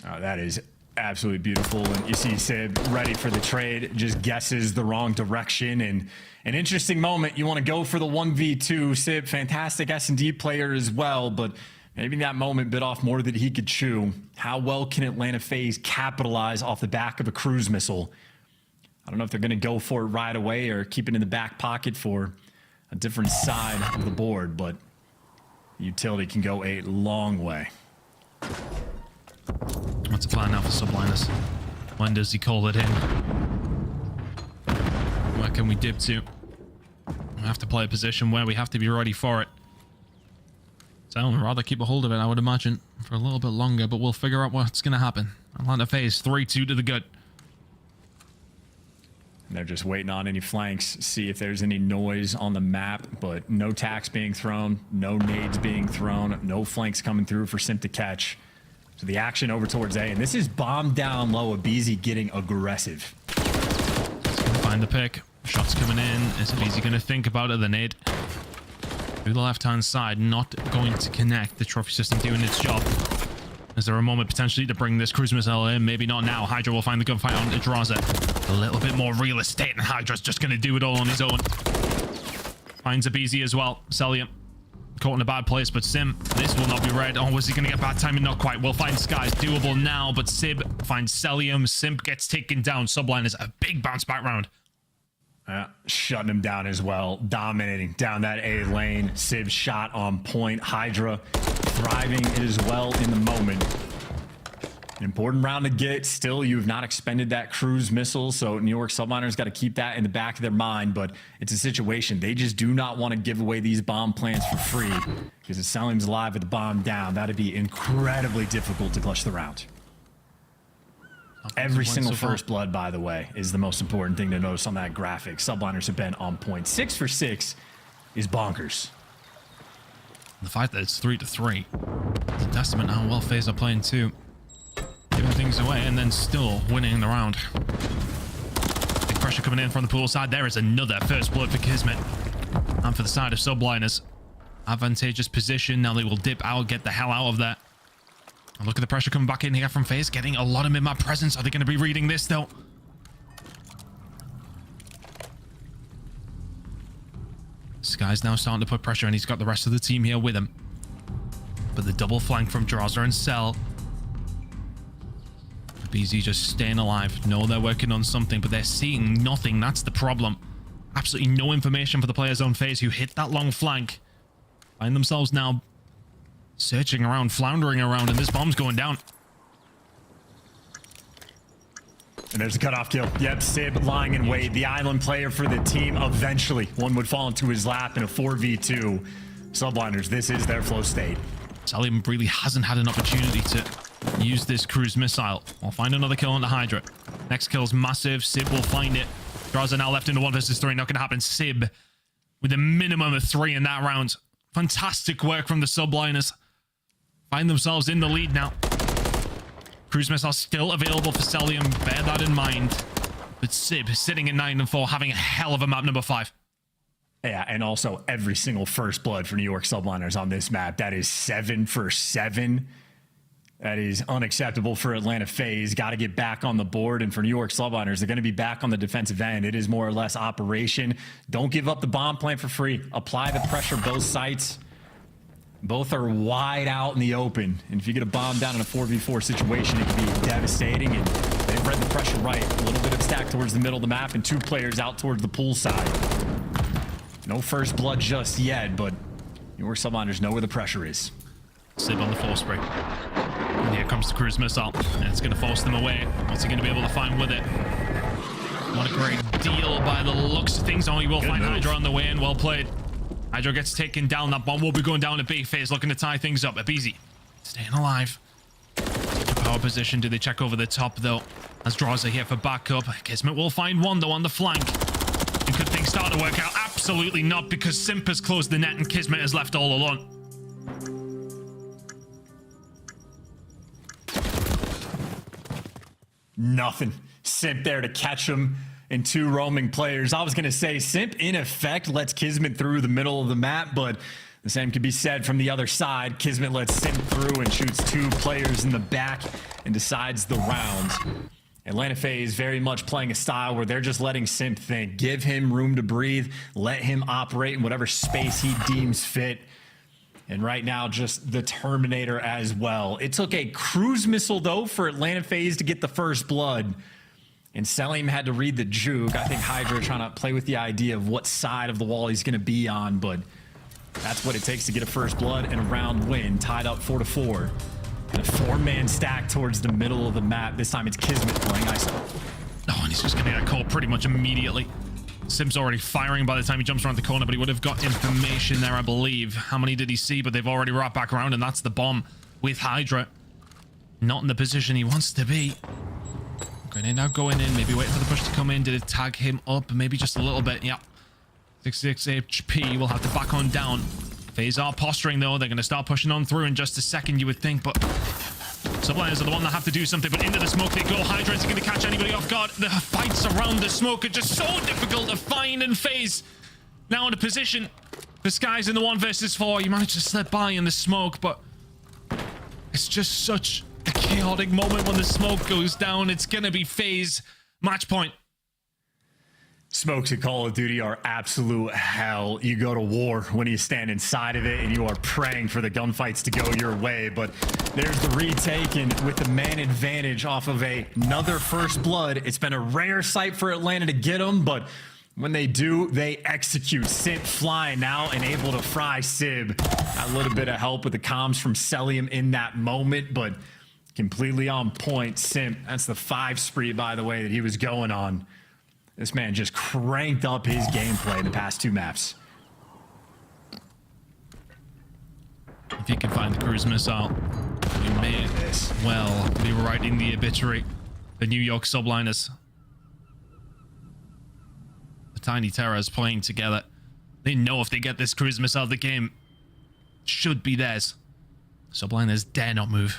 Oh, that is absolutely beautiful. And you see Sib ready for the trade, just guesses the wrong direction. And an interesting moment. You want to go for the 1v2. Sib, fantastic S&D player as well, but maybe that moment bit off more than he could chew. How well can Atlanta FaZe capitalize off the back of a cruise missile? I don't know if they're going to go for it right away or keep it in the back pocket for a different side of the board, but utility can go a long way. What's the plan now for Subliners? When does he call it in? Where can we dip to? We have to play a position where we have to be ready for it. So I'd rather keep a hold of it, I would imagine, for a little bit longer, but we'll figure out what's going to happen. Atlanta FaZe 3-2 to the gut. And they're just waiting on any flanks, see if there's any noise on the map, but no tacks being thrown, no nades being thrown, no flanks coming through for Simp to catch. So the action over towards A, and this is bomb down low, Abizi getting aggressive. Find the pick. Shots coming in. Is Abizi going to think about it? The nade through the left-hand side, not going to connect. The trophy system doing its job. Is there a moment potentially to bring this cruise missile in? Maybe not now. Hydra will find the gunfight on Draza. A little bit more real estate, and Hydra's just going to do it all on his own. Finds Abizi as well. Celium caught in a bad place, but Sim, this will not be red. Oh, was he going to get bad timing? Not quite. We'll find Skies. Doable now, but Sib finds Celium. Simp gets taken down. Subliners a big bounce back round. Shutting him down as well. Dominating down that A lane. Sib shot on point. Hydra thriving as well in the moment. An important round to get. Still, you have not expended that cruise missile, so New York Subliners got to keep that in the back of their mind, but it's a situation. They just do not want to give away these bomb plants for free, because if Celium's alive with the bomb down, that'd be incredibly difficult to clutch the round. Every single first blood, by the way, is the most important thing to notice on that graphic. Subliners have been on point. 6 for 6 is bonkers. The fact that it's 3-3 is a testament to how well FaZe are playing too. giving things away and then still winning the round. Big pressure coming in from the pool side. There is another first blood for Kismet. And for the side of Subliners. Advantageous position. Now they will dip out, get the hell out of there. And look at the pressure coming back in here from FaZe. Getting a lot of mid-map presence. Are they going to be reading this, though? Sky's now starting to put pressure, and he's got the rest of the team here with him. But the double flank from Drazza and Cell. BZ just staying alive. No, they're working on something, but they're seeing nothing. That's the problem. Absolutely no information for the players on FaZe who hit that long flank. Find themselves now searching around, floundering around, and this bomb's going down. And there's a cutoff kill. Yep, Sib lying in wait. The island player for the team. Eventually, one would fall into his lap in a 4v2. Subliners, this is their flow state. Salim really hasn't had an opportunity to use this cruise missile. I'll find another kill on the Hydra. Next kill's massive. Sib will find it. Drazza now left into 1 versus 3. Not going to happen. Sib with a minimum of 3 in that round. Fantastic work from the Subliners. Find themselves in the lead now. Cruise missile still available for Celium. Bear that in mind. But Sib sitting at 9 and 4, having a hell of a map number 5. Yeah, and also every single first blood for New York Subliners on this map. That is 7 for 7. That is unacceptable for Atlanta FaZe. Got to get back on the board. And for New York Subliners, they're going to be back on the defensive end. It is more or less operation. Don't give up the bomb plant for free. Apply the pressure both sites. Both are wide out in the open. And if you get a bomb down in a 4v4 situation, it can be devastating. And they've read the pressure right. A little bit of stack towards the middle of the map and 2 players out towards the pool side. No first blood just yet, but New York Subliners know where the pressure is. Sib on the force spray. And here comes the cruise missile. And it's going to force them away. What's he going to be able to find with it? What a great deal by the looks of things. Oh, he will find Hydra on the way in. Well played. Hydra gets taken down. That bomb will be going down to B. FaZe looking to tie things up. Abizi staying alive. Power position. Do they check over the top, though? As Drazza here for backup. Kismet will find one, though, on the flank. And could things start to work out? Absolutely not, because Simp has closed the net and Kismet is left all alone. Nothing. Simp there to catch him and 2 roaming players. I was going to say Simp, in effect, lets Kismet through the middle of the map, but the same could be said from the other side. Kismet lets Simp through and shoots 2 players in the back and decides the rounds. Atlanta FaZe very much playing a style where they're just letting Simp think. Give him room to breathe. Let him operate in whatever space he deems fit. And right now, just the Terminator as well. It took a cruise missile, though, for Atlanta FaZe to get the first blood. And Selim had to read the juke. I think Hydra trying to play with the idea of what side of the wall he's going to be on, but that's what it takes to get a first blood and a round win. Tied up 4-4. And a 4-man stack towards the middle of the map. This time it's Kismet playing ISO. Oh, and he's just going to get a call pretty much immediately. Sim's already firing by the time he jumps around the corner, but he would have got information there, I believe. How many did he see? But they've already wrapped back around, and that's the bomb with Hydra. Not in the position he wants to be. Grenade now going in, maybe waiting for the push to come in. Did it tag him up? Maybe just a little bit. Yeah. 66 HP. We'll have to back on down. FaZe are posturing, though. They're going to start pushing on through in just a second, you would think, but Subliners are the one that have to do something. But into the smoke they go. Hydra isn't going to catch anybody off guard. The fights around the smoke are just so difficult to find, and FaZe now in a position. The Sky's in the 1 versus 4. You might just slip by in the smoke, but it's just such a chaotic moment when the smoke goes down. It's going to be FaZe match point. Smokes at Call of Duty are absolute hell. You go to war when you stand inside of it and you are praying for the gunfights to go your way. But there's the retake, and with the man advantage off of another first blood, it's been a rare sight for Atlanta to get them, but when they do, they execute. Simp flying now and able to fry Sib. A little bit of help with the comms from Celium in that moment, but completely on point. Simp, that's the 5 spree, by the way, that he was going on. This man just cranked up his gameplay the past 2 maps. If he can find the cruise missile, we may well be writing the obituary. The New York Subliners. The Tiny Terrors playing together. They know if they get this cruise missile, the game should be theirs. Subliners dare not move.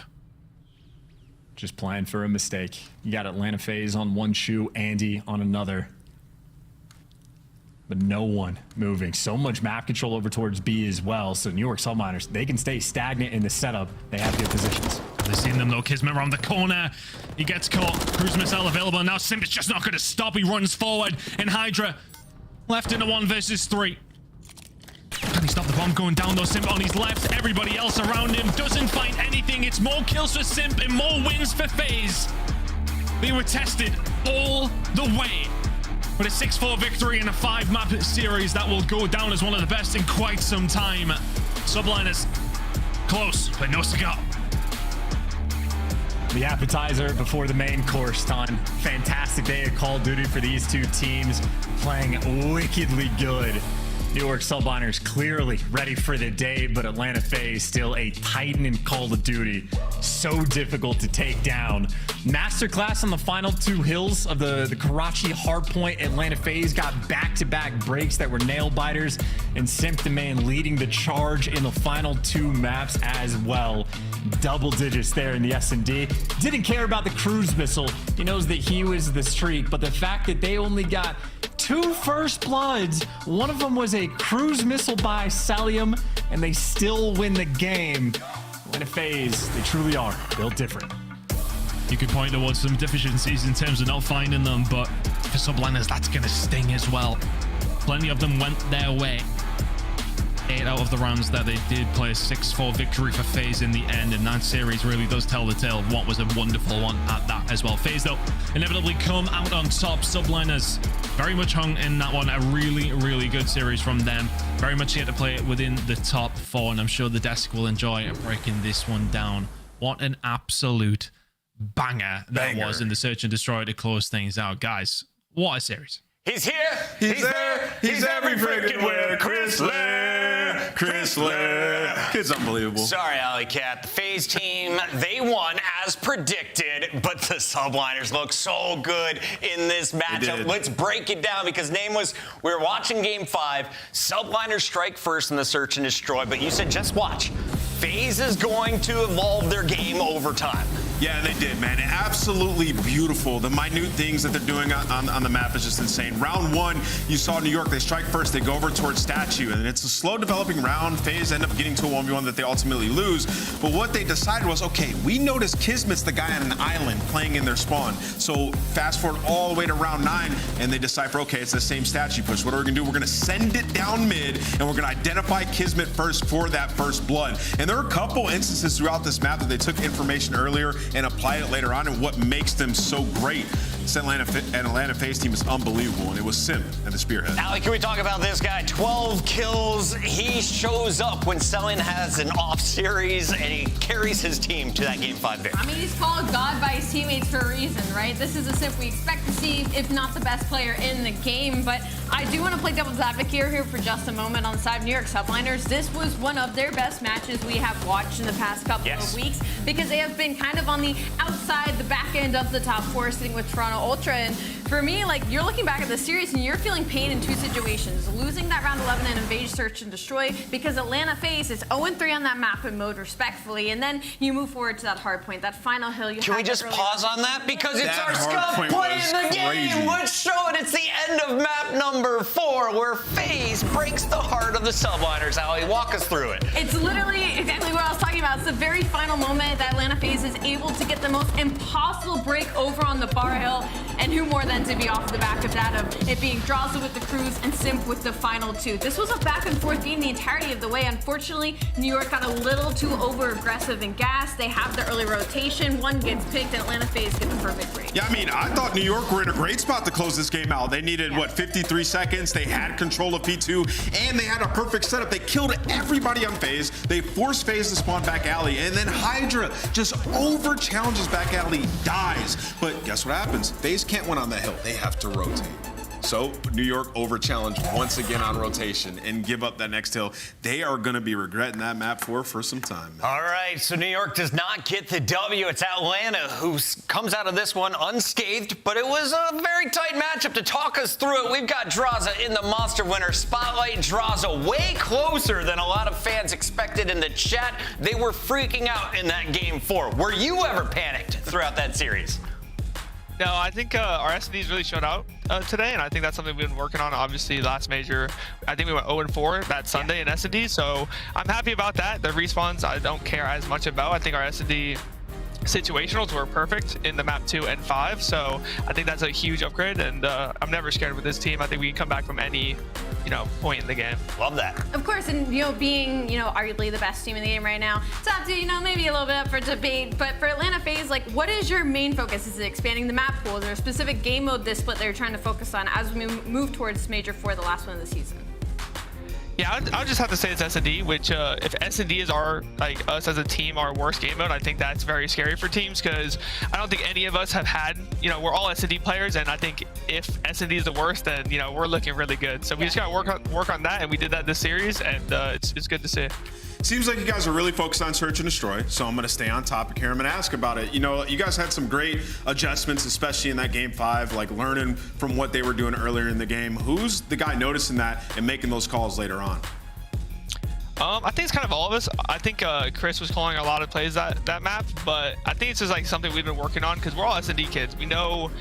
Just playing for a mistake. You got Atlanta FaZe on one shoe, Andy on another. But no one moving. So much map control over towards B as well. So New York Subliners, they can stay stagnant in the setup. They have good positions. They've seen them though. Kismet around the corner. He gets caught. Cruise missile available. And now Simp is just not going to stop. He runs forward. And Hydra left in a 1 versus 3. Can he stop the bomb going down though? Simp on his left. Everybody else around him doesn't find anything. It's more kills for Simp and more wins for FaZe. They were tested all the way. With a 6-4 victory in a 5-map series that will go down as one of the best in quite some time. Subliners close, but no cigar. The appetizer before the main course, Ton. Fantastic day of Call of Duty for these two teams, playing wickedly good. New York Subliners clearly ready for the day, but Atlanta FaZe still a titan in Call of Duty. So difficult to take down. Masterclass on the final 2 hills of the Karachi hardpoint. Atlanta FaZe got back-to-back breaks that were nail biters, and Simp the Man leading the charge in the final 2 maps as well. Double digits there in the S&D. Didn't care about the cruise missile. He knows that he was the streak, but the fact that they only got 2 first bloods, one of them was a cruise missile by Salium, and they still win the game. Atlanta FaZe, they truly are built different. You could point towards some deficiencies in terms of not finding them, but for Subliners, that's going to sting as well. Plenty of them went their way. 8 out of the rounds that they did play a 6-4 victory for FaZe in the end, and that series really does tell the tale of what was a wonderful one at that as well. FaZe, though, inevitably come out on top. Subliners very much hung in that one. A really, really good series from them. Very much yet to play it within the top 4, and I'm sure the desk will enjoy breaking this one down. What an absolute banger that was in the Search and Destroy to close things out. Guys, what a series. He's here. He's there. He's every freaking where. Chris Lair. Chris Lair. Kid's unbelievable. Sorry, Alley Cat. The FaZe team, they won as predicted, but the Subliners look so good in this matchup. Let's break it down because we were watching Game 5. Subliners strike first in the Search and Destroy, but you said just watch. FaZe is going to evolve their game over time. Yeah, they did, man. Absolutely beautiful. The minute things that they're doing on the map is just insane. Round 1, you saw New York. They strike first. They go over towards Statue, and it's a slow developing round. FaZe end up getting to a 1v1 that they ultimately lose. But what they decided was, okay, we noticed Kismet's the guy on an island playing in their spawn. So fast forward all the way to round 9, and they decipher, okay, it's the same Statue push. What are we going to do? We're going to send it down mid, and we're going to identify Kismet first for that first blood. And there are a couple instances throughout this map that they took information earlier and applied it later on, and what makes them so great. This Atlanta FaZe team is unbelievable, and it was Simp at the spearhead. Allie, can we talk about this guy? 12 kills. He shows up when Selling has an off series, and he carries his team to that Game 5 victory. I mean, he's called God by his teammates for a reason, right? This is a Simp we expect to see, if not the best player in the game, but I do want to play devil's advocate here for just a moment on the side of New York Subliners. This was one of their best matches we have watched in the past couple of weeks because they have been kind of on the outside, the back end of the top 4, sitting with Toronto Ultra. And for me, like, you're looking back at the series and you're feeling pain in 2 situations. Losing that round 11 in Invade, Search, and Destroy because Atlanta FaZe is 0-3 on that map in mode respectfully. And then you move forward to that hard point, that final hill. Can we just pause on that? Because it's our Scuff play in the game. Let's show it. It's the end of map number 4 where FaZe breaks the heart of the Subliners. Allie, walk us through it. It's literally exactly what I was talking about. It's the very final moment that Atlanta FaZe is able to get the most impossible break over on the bar hill. And who more than to be off the back of that, of it being Draza with the cruise and Simp with the final 2. This was a back and forth game the entirety of the way. Unfortunately, New York got a little too over aggressive and gas. They have the early rotation. One gets picked, and Atlanta FaZe get the perfect break. Yeah, I mean, I thought New York were in a great spot to close this game out. They needed, 53 seconds. They had control of P2, and they had a perfect setup. They killed everybody on FaZe. They forced FaZe to spawn back alley, and then Hydra just over challenges back alley, dies. But guess what happens? FaZe can't win on that hill. They have to rotate. So New York over-challenge once again on rotation and give up that next hill. They are going to be regretting that map for some time. All right, so New York does not get the W. It's Atlanta who comes out of this one unscathed, but it was a very tight matchup. To talk us through it, we've got Draza in the Monster Winner Spotlight. Draza way closer than a lot of fans expected in the chat. They were freaking out in that game 4. Were you ever panicked throughout that series? No, I think our SDs really showed out today, and I think that's something we've been working on. Obviously, last major, I think we went 0-4 that Sunday in S&D, so I'm happy about that. The respawns, I don't care as much about. I think our S&D situationals were perfect in the map 2 and 5, so I think that's a huge upgrade, and I'm never scared with this team. I think we can come back from any, point in the game. Love that. Of course, and being arguably the best team in the game right now, it's up to maybe a little bit up for debate. But for Atlanta FaZe, like, what is your main focus? Is it expanding the map pool? Is there a specific game mode this split they're trying to focus on as we move towards Major 4, the last one of the season? Yeah, I would just have to say it's S&D, which if S&D is us as a team, our worst game mode, I think that's very scary for teams, because I don't think any of us have had, we're all S&D players, and I think if S&D is the worst, then, we're looking really good. So we just got to work on that, and we did that this series, and it's good to see. Seems like you guys are really focused on search and destroy, so I'm going to stay on topic here. I'm going to ask about it. You guys had some great adjustments, especially in that game 5, like learning from what they were doing earlier in the game. Who's the guy noticing that and making those calls later on? I think it's kind of all of us. I think Chris was calling a lot of plays that map, but I think it's just like something we've been working on, because we're all S&D kids. We know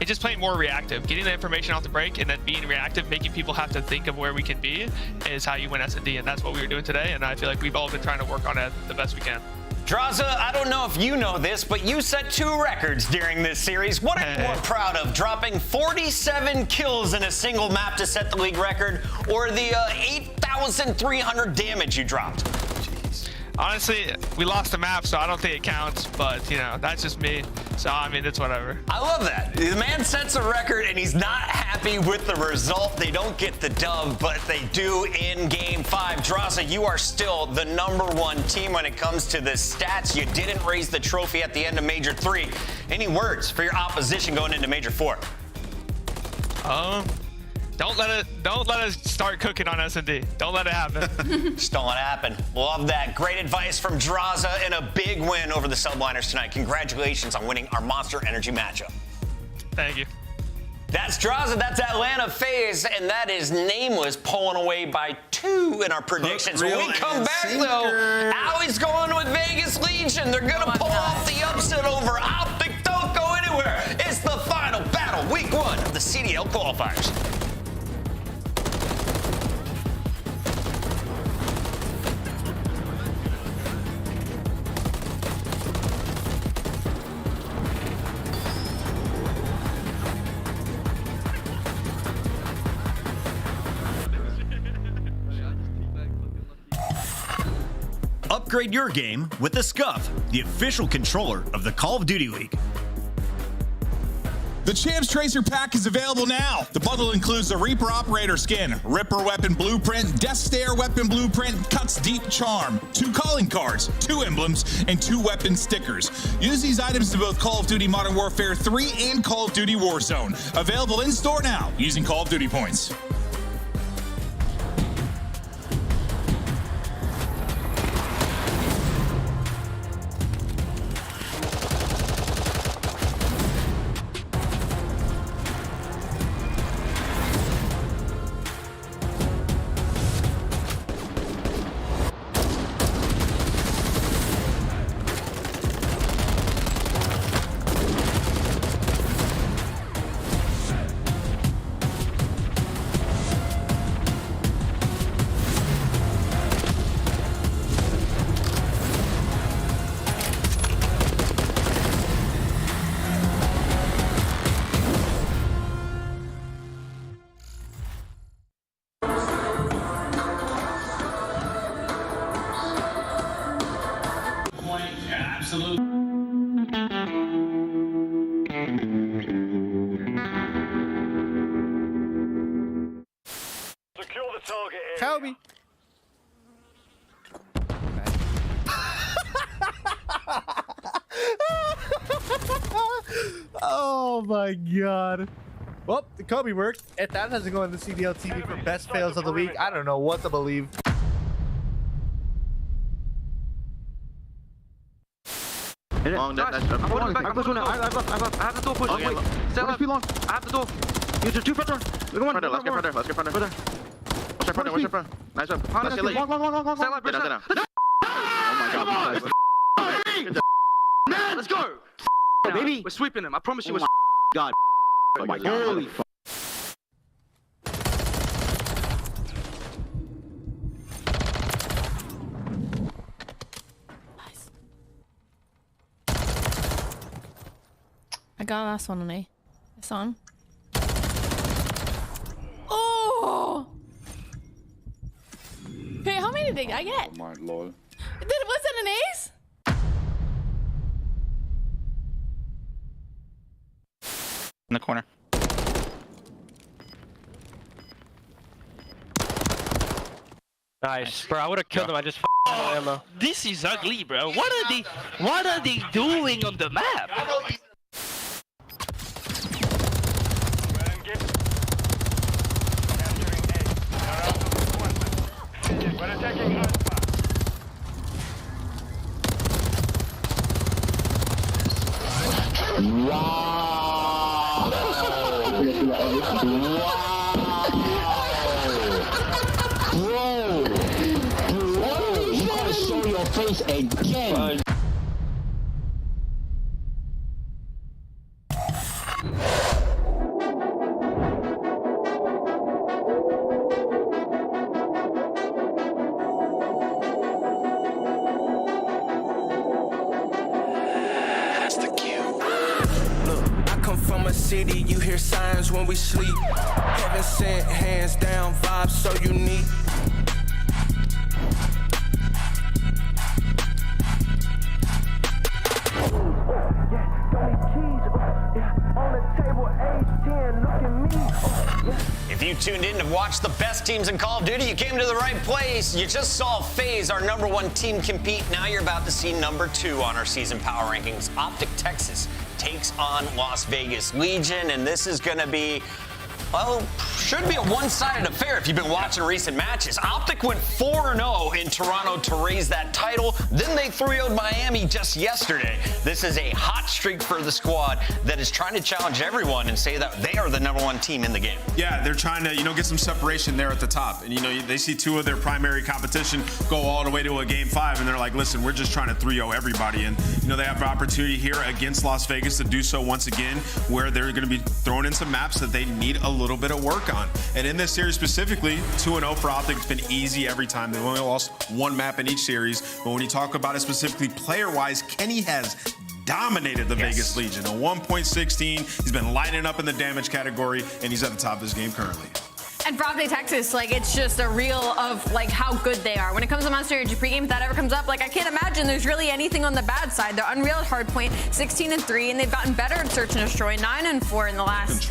it's just playing more reactive. Getting the information off the break and then being reactive, making people have to think of where we can be, is how you win S&D, and that's what we were doing today, and I feel like we've all been trying to work on it the best we can. Draza, I don't know if you know this, but you set 2 records during this series. What are you more proud of, dropping 47 kills in a single map to set the league record, or the 8,300 damage you dropped? Honestly, we lost the map, so I don't think it counts, but, that's just me. So, I mean, it's whatever. I love that. The man sets a record, and he's not happy with the result. They don't get the dub, but they do in Game 5. Draza, you are still the #1 team when it comes to the stats. You didn't raise the trophy at the end of Major 3. Any words for your opposition going into Major 4? Don't let us start cooking on S&D. Don't let it happen. Just don't let it happen. Love that. Great advice from Draza, and a big win over the Subliners tonight. Congratulations on winning our Monster Energy matchup. Thank you. That's Draza, that's Atlanta FaZe, and that is Nameless pulling away by 2 in our predictions. When we come back, though, Allie's going with Vegas Legion. They're going to pull off the upset over Optic. Don't go anywhere. It's the final battle, week 1 of the CDL qualifiers. Upgrade your game with the Scuff, the official controller of the Call of Duty League. The Champs Tracer Pack is available now. The bundle includes the Reaper Operator skin, Ripper Weapon Blueprint, Death Stare Weapon Blueprint, Cuts Deep Charm, 2 calling cards, 2 emblems, and 2 weapon stickers. Use these items in both Call of Duty Modern Warfare 3 and Call of Duty Warzone. Available in store now using Call of Duty points. Kobe. Oh my god. Well, the Kobe worked. If that doesn't go on the CDL TV for best fails of the week, I don't know what to believe. Long, I'm holding back. I'm pushing. I have the door push. Wait. Stay left. I have the door. Use your 2 front door. Look at one. Let's get front door. Let's get front door. Watch your front door. Watch your front. Nice one. Let's get late. Long. Stay left. Stay down. Oh my God. Let's go. Baby. We're sweeping them. I promise you. God. Oh my God. Holy fuck. I got last one on me. It's on. Oh! Okay, how many did I get? Oh my lord. Was that an ace? In the corner. Nice, bro. I would have killed him. I just had ammo. This is ugly, bro. What are they doing on the map? You gotta show your face again. From a city, you hear signs when we sleep. Heaven sent, hands down, vibes so unique. If you tuned in to watch the best teams in Call of Duty, you came to the right place. You just saw FaZe, our #1 team, compete. Now you're about to see #2 on our season power rankings. Optic Texas takes on Las Vegas Legion, and this is going to be, well, should be a one-sided affair if you've been watching recent matches. Optic went 4-0 in Toronto to raise that title. Then they 3-0'd Miami just yesterday. This is a hot streak for the squad that is trying to challenge everyone and say that they are the #1 team in the game. Yeah, they're trying to, get some separation there at the top. And, they see 2 of their primary competition go all the way to a game 5, and they're like, listen, we're just trying to 3-0 everybody. And, they have an opportunity here against Las Vegas to do so once again, where they're going to be throwing in some maps that they need a little bit of work on. And in this series specifically, 2-0 for Optic has been easy every time. They've only lost 1 map in each series. But when you talk about it specifically player-wise, Kenny has dominated the Vegas Legion. A 1.16. He's been lighting up in the damage category, and he's at the top of his game currently. And for Optic Texas, it's just a reel of how good they are. When it comes to Monster Energy pregame, if that ever comes up, I can't imagine there's really anything on the bad side. They're unreal at hardpoint, 16-3, and they've gotten better at search and destroy, 9-4 in the last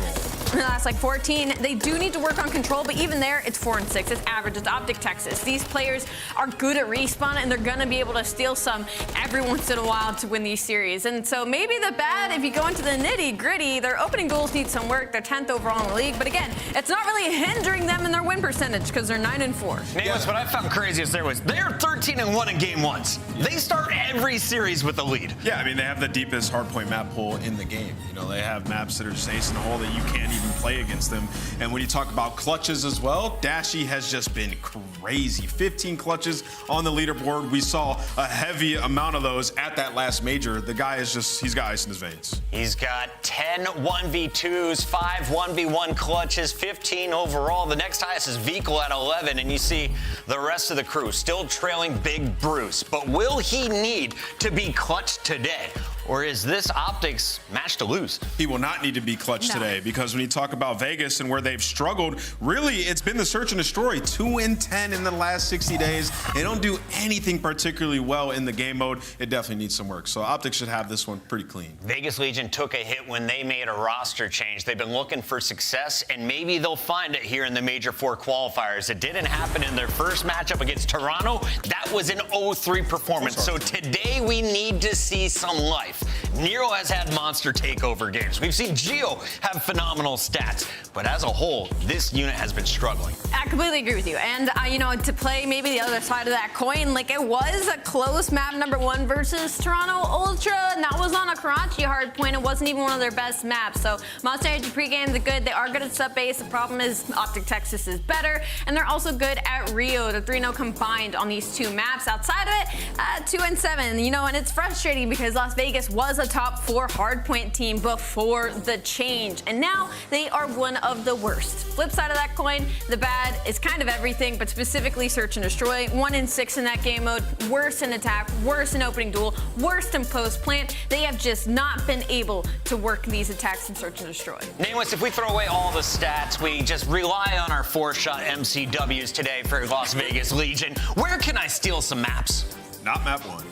14. They do need to work on control, but even there, it's 4-6. It's average. It's Optic Texas. These players are good at respawn, and they're gonna be able to steal some every once in a while to win these series. And so maybe the bad, if you go into the nitty gritty, their opening goals need some work. They're 10th overall in the league, but again, it's not really hindering them in their win percentage because they're 9-4. Nameless, what I found craziest there was they're 13-1 in game 1s. They start every series with a lead. Yeah, they have the deepest hardpoint map pool in the game. They have maps that are just ace in the hole that you can't even play against them. And when you talk about clutches as well, Dashy has just been crazy. 15 clutches on the leaderboard. We saw a heavy amount of those at that last major. The guy is he's got ice in his veins. He's got 10 1v2s, 5 1v1 clutches, 15 overall. The next highest is Vikal at 11, and you see the rest of the crew still trailing Big Bruce. But will he need to be clutch today? Or is this Optics match to lose? He will not need to be clutch today, because when you talk about Vegas and where they've struggled, really it's been the search and destroy. 2-10 in the last 60 days. They don't do anything particularly well in the game mode. It definitely needs some work. So Optics should have this one pretty clean. Vegas Legion took a hit when they made a roster change. They've been looking for success, and maybe they'll find it here in the Major IV Qualifiers. It didn't happen in their first matchup against Toronto. That was an 0-3 performance. So today we need to see some life. Nero has had monster takeover games. We've seen Geo have phenomenal stats. But as a whole, this unit has been struggling. I completely agree with you. And, you know, to play maybe the other side of that coin, like it was a close map #1 versus Toronto Ultra. And that was on a Karachi hardpoint. It wasn't even one of their best maps. So Monster Energy pregame, they're good. They are good at sub-base. The problem is Optic Texas is better. And they're also good at Rio. They're 3-0 combined on these 2 maps. Outside of it, 2-7. You know, and it's frustrating because Las Vegas was a top 4 hardpoint team before the change. And now they are one of the worst. Flip side of that coin, the bad is kind of everything, but specifically search and destroy. 1-6 in that game mode. Worst in attack, worst in opening duel, worst in post plant. They have just not been able to work these attacks in search and destroy. Nameless, if we throw away all the stats, we just rely on our 4-shot MCWs today for Las Vegas Legion. Where can I steal some maps? Not map 1.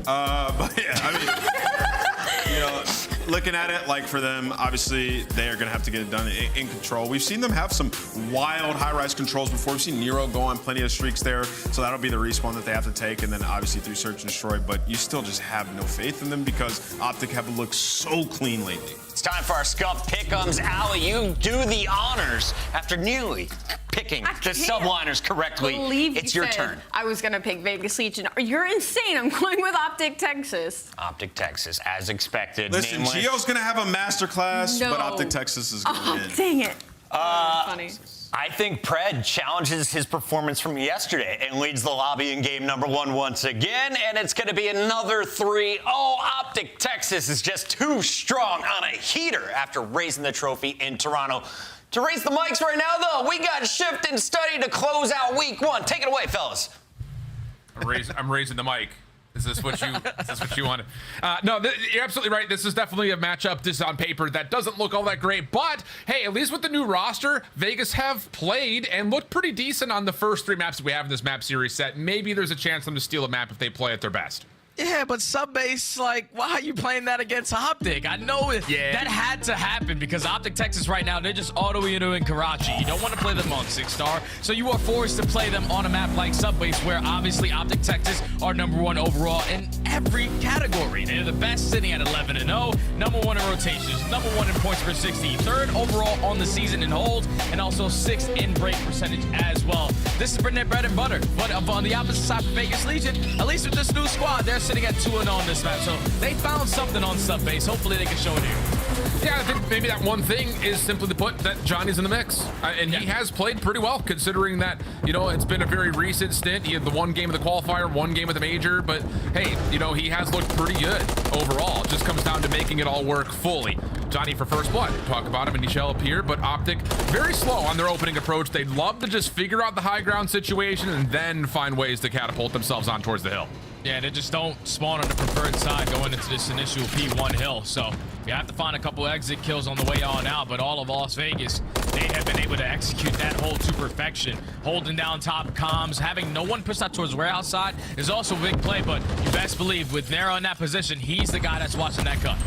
But yeah, I mean, you know, looking at it, like for them, obviously they are going to have to get it done in control. We've seen them have some wild high-rise controls before. We've seen Nero go on plenty of streaks there, so that'll be the respawn that they have to take, and then obviously through search and destroy. But you still just have no faith in them because Optic have looked so clean lately. It's time for our Scuff Pick'ems. Allie, you do the honors after nearly picking the subliners correctly. It's your turn. I was going to pick Vegas Legion. You're insane. I'm going with Optic Texas. Optic Texas, as expected. Listen, Nameless. Gio's going to have a masterclass, No. but Optic Texas is going to win. Dang it. Funny. I think Pred challenges his performance from yesterday and leads the lobby in game #1 once again, and it's going to be another 3-0. Optic Texas is just too strong on a heater after raising the trophy in Toronto. To raise the mics right now, though, we got Shift and Study to close out week 1. Take it away, fellas. I'm raising the mic. Is this what you wanted? No, you're absolutely right. This is definitely a matchup just on paper that doesn't look all that great. But, hey, at least with the new roster, Vegas have played and looked pretty decent on the first 3 maps that we have in this map series set. Maybe there's a chance for them to steal a map if they play at their best. Yeah, but sub-base, like, why are you playing that against Optic? I know that had to happen because Optic Texas right now, they're just auto-innoing Karachi. You don't want to play them on 6-star, so you are forced to play them on a map like sub-base where obviously Optic Texas are #1 overall in every category. They're the best, sitting at 11-0, #1 in rotations, #1 in points per 60, 3rd overall on the season in hold, and also 6th in break percentage as well. This has been their bread and butter. But on the opposite side for Vegas Legion, at least with this new squad, they're sitting at 2-0 on this map, so they found something on sub-base. Hopefully they can show it here. Yeah, I think maybe that one thing is simply to put that Johnny's in the mix. And he has played pretty well, considering that, you know, it's been a very recent stint. He had the 1 game of the qualifier, 1 game of the major, but hey, you know, he has looked pretty good overall. It just comes down to making it all work fully. Johnny for First Blood, talk about him and he shall appear, but Optic very slow on their opening approach. They'd love to just figure out the high ground situation and then find ways to catapult themselves on towards the hill. Yeah, they just don't spawn on the preferred side going into this initial P1 hill. So you have to find a couple exit kills on the way on out. But all of Las Vegas, they have been able to execute that hold to perfection. Holding down top comms, having no one push out towards warehouse side is also a big play. But you best believe with Nero in that position, he's the guy that's watching that cut.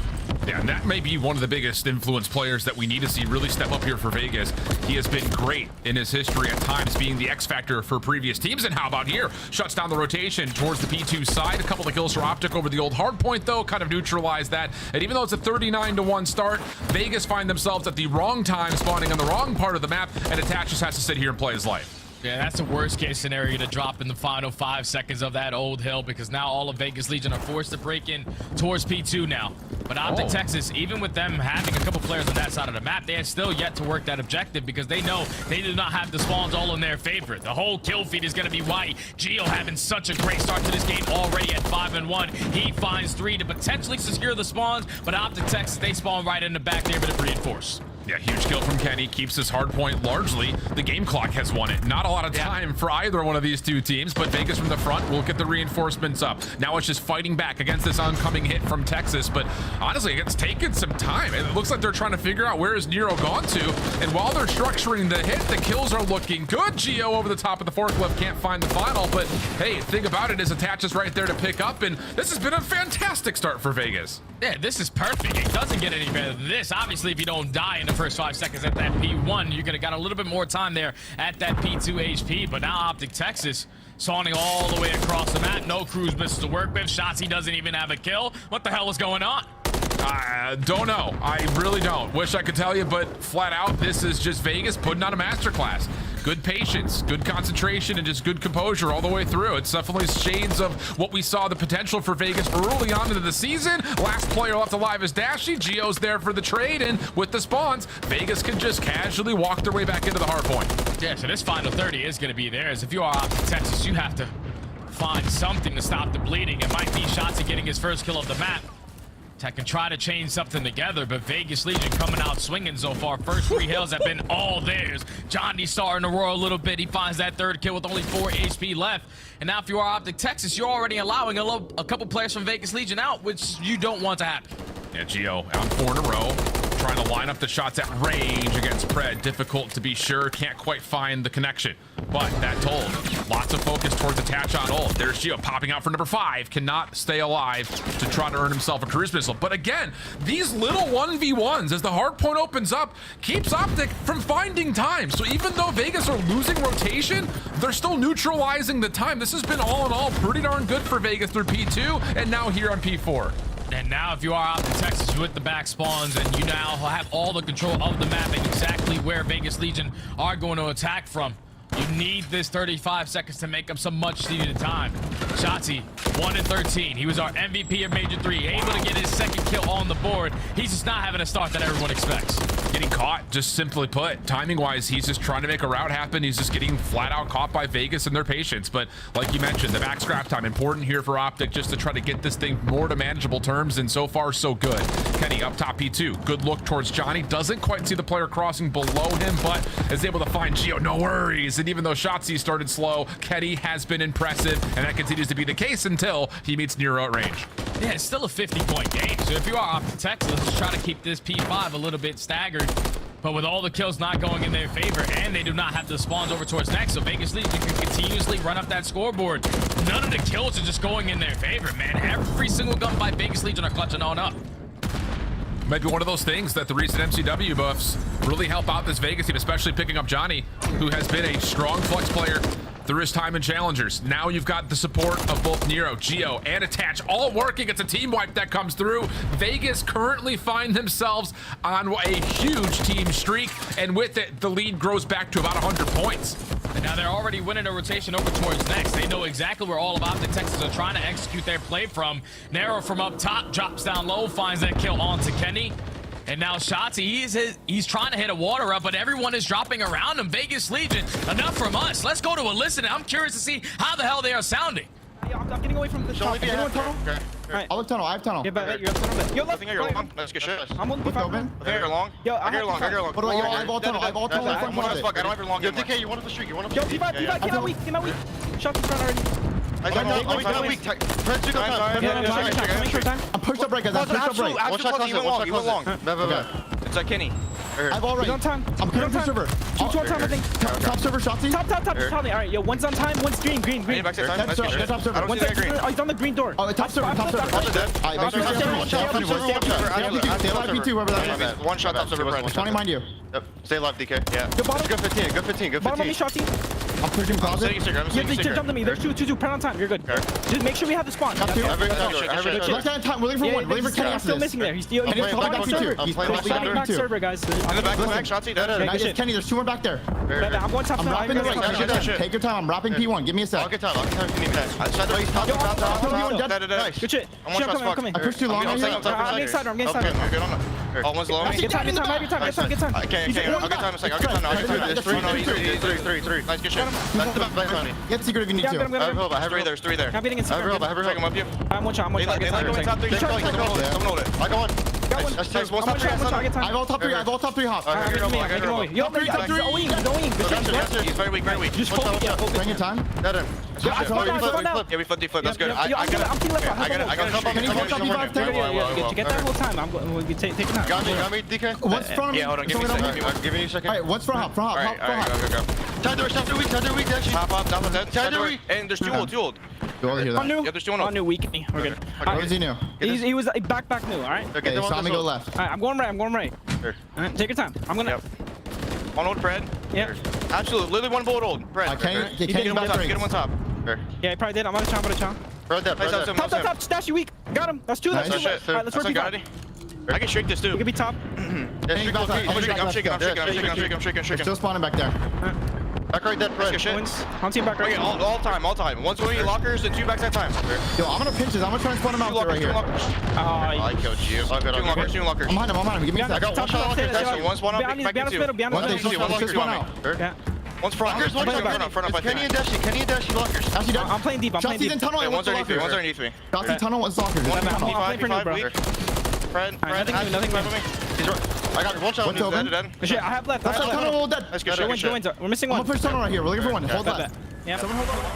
Yeah, and that may be one of the biggest influence players that we need to see really step up here for Vegas. He has been great in his history at times being the X factor for previous teams. And how about here? Shuts down the rotation towards the P2 side. A couple of kills for Optic over the old hard point, though, kind of neutralized that. And even though it's a 39-1 start, Vegas find themselves at the wrong time, spawning on the wrong part of the map, and Attach just has to sit here and play his life. Yeah, that's the worst case scenario to drop in the final 5 seconds of that old hill because now all of Vegas Legion are forced to break in towards P2 now. But Optic Texas, even with them having a couple players on that side of the map, they are still yet to work that objective because they know they do not have the spawns all in their favor. The whole kill feed is going to be white. Geo having such a great start to this game already at 5-1. He finds 3 to potentially secure the spawns, but Optic Texas, they spawn right in the back there to reinforce. Yeah, huge kill from Kenny. Keeps his hard point largely. The game clock has won it. Not a lot of time for either one of these two teams, but Vegas from the front will get the reinforcements up. Now it's just fighting back against this oncoming hit from Texas, but honestly, it's taken some time. It looks like they're trying to figure out where is Nero gone to, and while they're structuring the hit, the kills are looking good. Geo over the top of the forklift can't find the final, but hey, think about it, is Attach is right there to pick up, and this has been a fantastic start for Vegas. Yeah, this is perfect. It doesn't get any better than this. Obviously, if you don't die in the first 5 seconds at that P1, you're gonna got a little bit more time there at that P2 HP. But now Optic Texas spawning all the way across the map. No cruise misses to work with. Shotzzy doesn't even have a kill. What the hell is going on? Don't know. I really don't. Wish I could tell you, but flat out, this is just Vegas putting on a masterclass. Good patience, good concentration, and just good composure all the way through. It's definitely shades of what we saw the potential for Vegas early on into the season. Last player left alive is Dashy. Gio's there for the trade, and with the spawns, Vegas can just casually walk their way back into the hard point. Yeah, so this final 30 is going to be theirs. If you are Optic Texas, you have to find something to stop the bleeding. It might be Shotzi getting his first kill of the map. Tech can try to chain something together, but Vegas Legion coming out swinging so far. First 3 hills have been all theirs. Johnny starting to roar a little bit. He finds that 3rd kill with only 4 HP left. And now if you are Optic Texas, you're already allowing a couple players from Vegas Legion out, which you don't want to happen. Yeah, Gio out 4 in a row. Trying to line up the shots at range against Pred. Difficult to be sure. Can't quite find the connection. But that told. Lots of focus towards attach on ult. There's Gio popping out for number 5. Cannot stay alive to try to earn himself a cruise missile. But again, these little 1v1s as the hard point opens up keeps Optic from finding time. So even though Vegas are losing rotation, they're still neutralizing the time. This has been all in all pretty darn good for Vegas through P2 and now here on P4. And now if you are out in Texas with the back spawns and you now have all the control of the map and exactly where Vegas Legion are going to attack from, you need this 35 seconds to make up some much needed time. Shotzi, 1 in 13. He was our MVP of Major 3, able to get his 2nd kill on the board. He's just not having a start that everyone expects. Getting caught, just simply put. Timing-wise, he's just trying to make a route happen. He's just getting flat-out caught by Vegas and their patience. But like you mentioned, the back scrap time, important here for Optic just to try to get this thing more to manageable terms, and so far, so good. Kenny up top P2. Good look towards Johnny. Doesn't quite see the player crossing below him, but is able to find Gio. No worries. And even though Shotzi started slow, Kenny has been impressive, and that continues to be the case until he meets Nero at range. Yeah, it's still a 50-point game. So if you are Optic Texas, let's try to keep this P5 a little bit staggered. But with all the kills not going in their favor, and they do not have the spawns over towards next, so Vegas Legion can continuously run up that scoreboard. None of the kills are just going in their favor, man. Every single gun by Vegas Legion are clutching on up. Might be one of those things that the recent MCW buffs really help out this Vegas team, especially picking up Johnny, who has been a strong flex player through his time in Challengers. Now you've got the support of both Nero, Gio, and Attach all working. It's a team wipe that comes through. Vegas currently find themselves on a huge team streak, and with it, the lead grows back to about 100 points. And now they're already winning a rotation over towards next. They know exactly where all of Optic Texas are trying to execute their play from. Nero from up top, drops down low, finds that kill onto Kenny. And now Shotzi, he's trying to hit a water up, but everyone is dropping around him. Vegas Legion, enough from us. Let's go to a listen. I'm curious to see how the hell they are sounding. I'm getting away from the top. Anyone tunnel? Okay. Alright. I'll look tunnel. I have tunnel. Yeah, but you're tunnel. Yo, left. You're long. Let's get shit. I'm on the open. I think you're long. Yo, I hear long. I hear long. What do I have all tunnel? I have all tunnel. I don't have long. Yo, DK, you want up the street. You want up the street. Yo, P5, get out weak. Shot in front already. I'm pushed up right, guys. I'm pushed up right. One shot long. It's like Kenny. I've all right. Two on time, I think. Top server, Shotzi. Top. Charlie. All right, yo, one's on time, one's green. Top server. One's green. Oh, he's on the green door. Oh, top server. Stay alive, B2, whoever that is. One shot, top server. 20, mind you. Yep. Stay alive, DK. Yeah. Good 15. Good 15. Bottom on me, Shotzi. I'm pushing closet. Jump to me. There's two. Print on time. You're good. Just make sure we have the spawn. Left hand time. We're looking for Kenny. I'm still missing there. He's still back server, guys. On the back, Shotzi. Kenny, there's two more back there. I'm going top. I'm wrapping the right. Take your time. I'm wrapping P1. Give me a sec. I'll get time. Good shit. I'm coming. I pushed too long. I'm getting inside. Almost low. Get time. I'll get time in a second. Three. Nice, good shit. That's the back money. Get secret if you need to. I have three. There's three there. I'm getting inside. I have him up you. I'm one shot. They like going top three. Someone hold it. I go on. That's takes one top three. I have all top three hop. I got it. Yo, top three. He's very weak. Just focus. Bring your time. Yeah, we flip. That's good. I got it. Get that whole time. I'm going to take it out. Got me, DK. What's front of me? Yeah, hold on. Give me a second. I'm giving you a second. Alright, what's front hop? Alright, go. Tiger weak, actually. Top up, Tiger weak. And there's two old. You want to hear that? Yeah, there's two old. On new weak. We're good. What is he new? He was back new, alright? Okay, he saw me go left. Alright, I'm going right. Sure. Alright, take your time. I'm going to... One old Fred. Yeah. Absolutely. Literally one bullet old. Fred. Get him on top. Sure. Yeah, he probably did. I'm on a chow. Fred, Top. Stash you weak. Got him. That's two. Alright, let's work P5. I can shake this too. You can be top. I'm shaking. Still spawning back there. Back right there, Fred. I'm team back right. Okay, all time. One's going in lockers and 2 backs at a time. Yo, I'm gonna pinch this. I'm gonna try and spawn him out right here. I killed you. Two lockers. I'm behind him. Give me a sec. I got one shot locker. One spawn out, back in 2. One locker. One's front. Front up. Kenny and Dashi lockers. I'm playing deep. Chelsea's in tunnel. One's underneath me. Chelsea's tunnel. One's lockers. Fred, I got one shot. Dead. Shit, I have left. That's that tunnel dead. Let's go. We're missing one. I'm gonna push tunnel right here. We're looking for one. Hold that. Yeah. Someone hold on.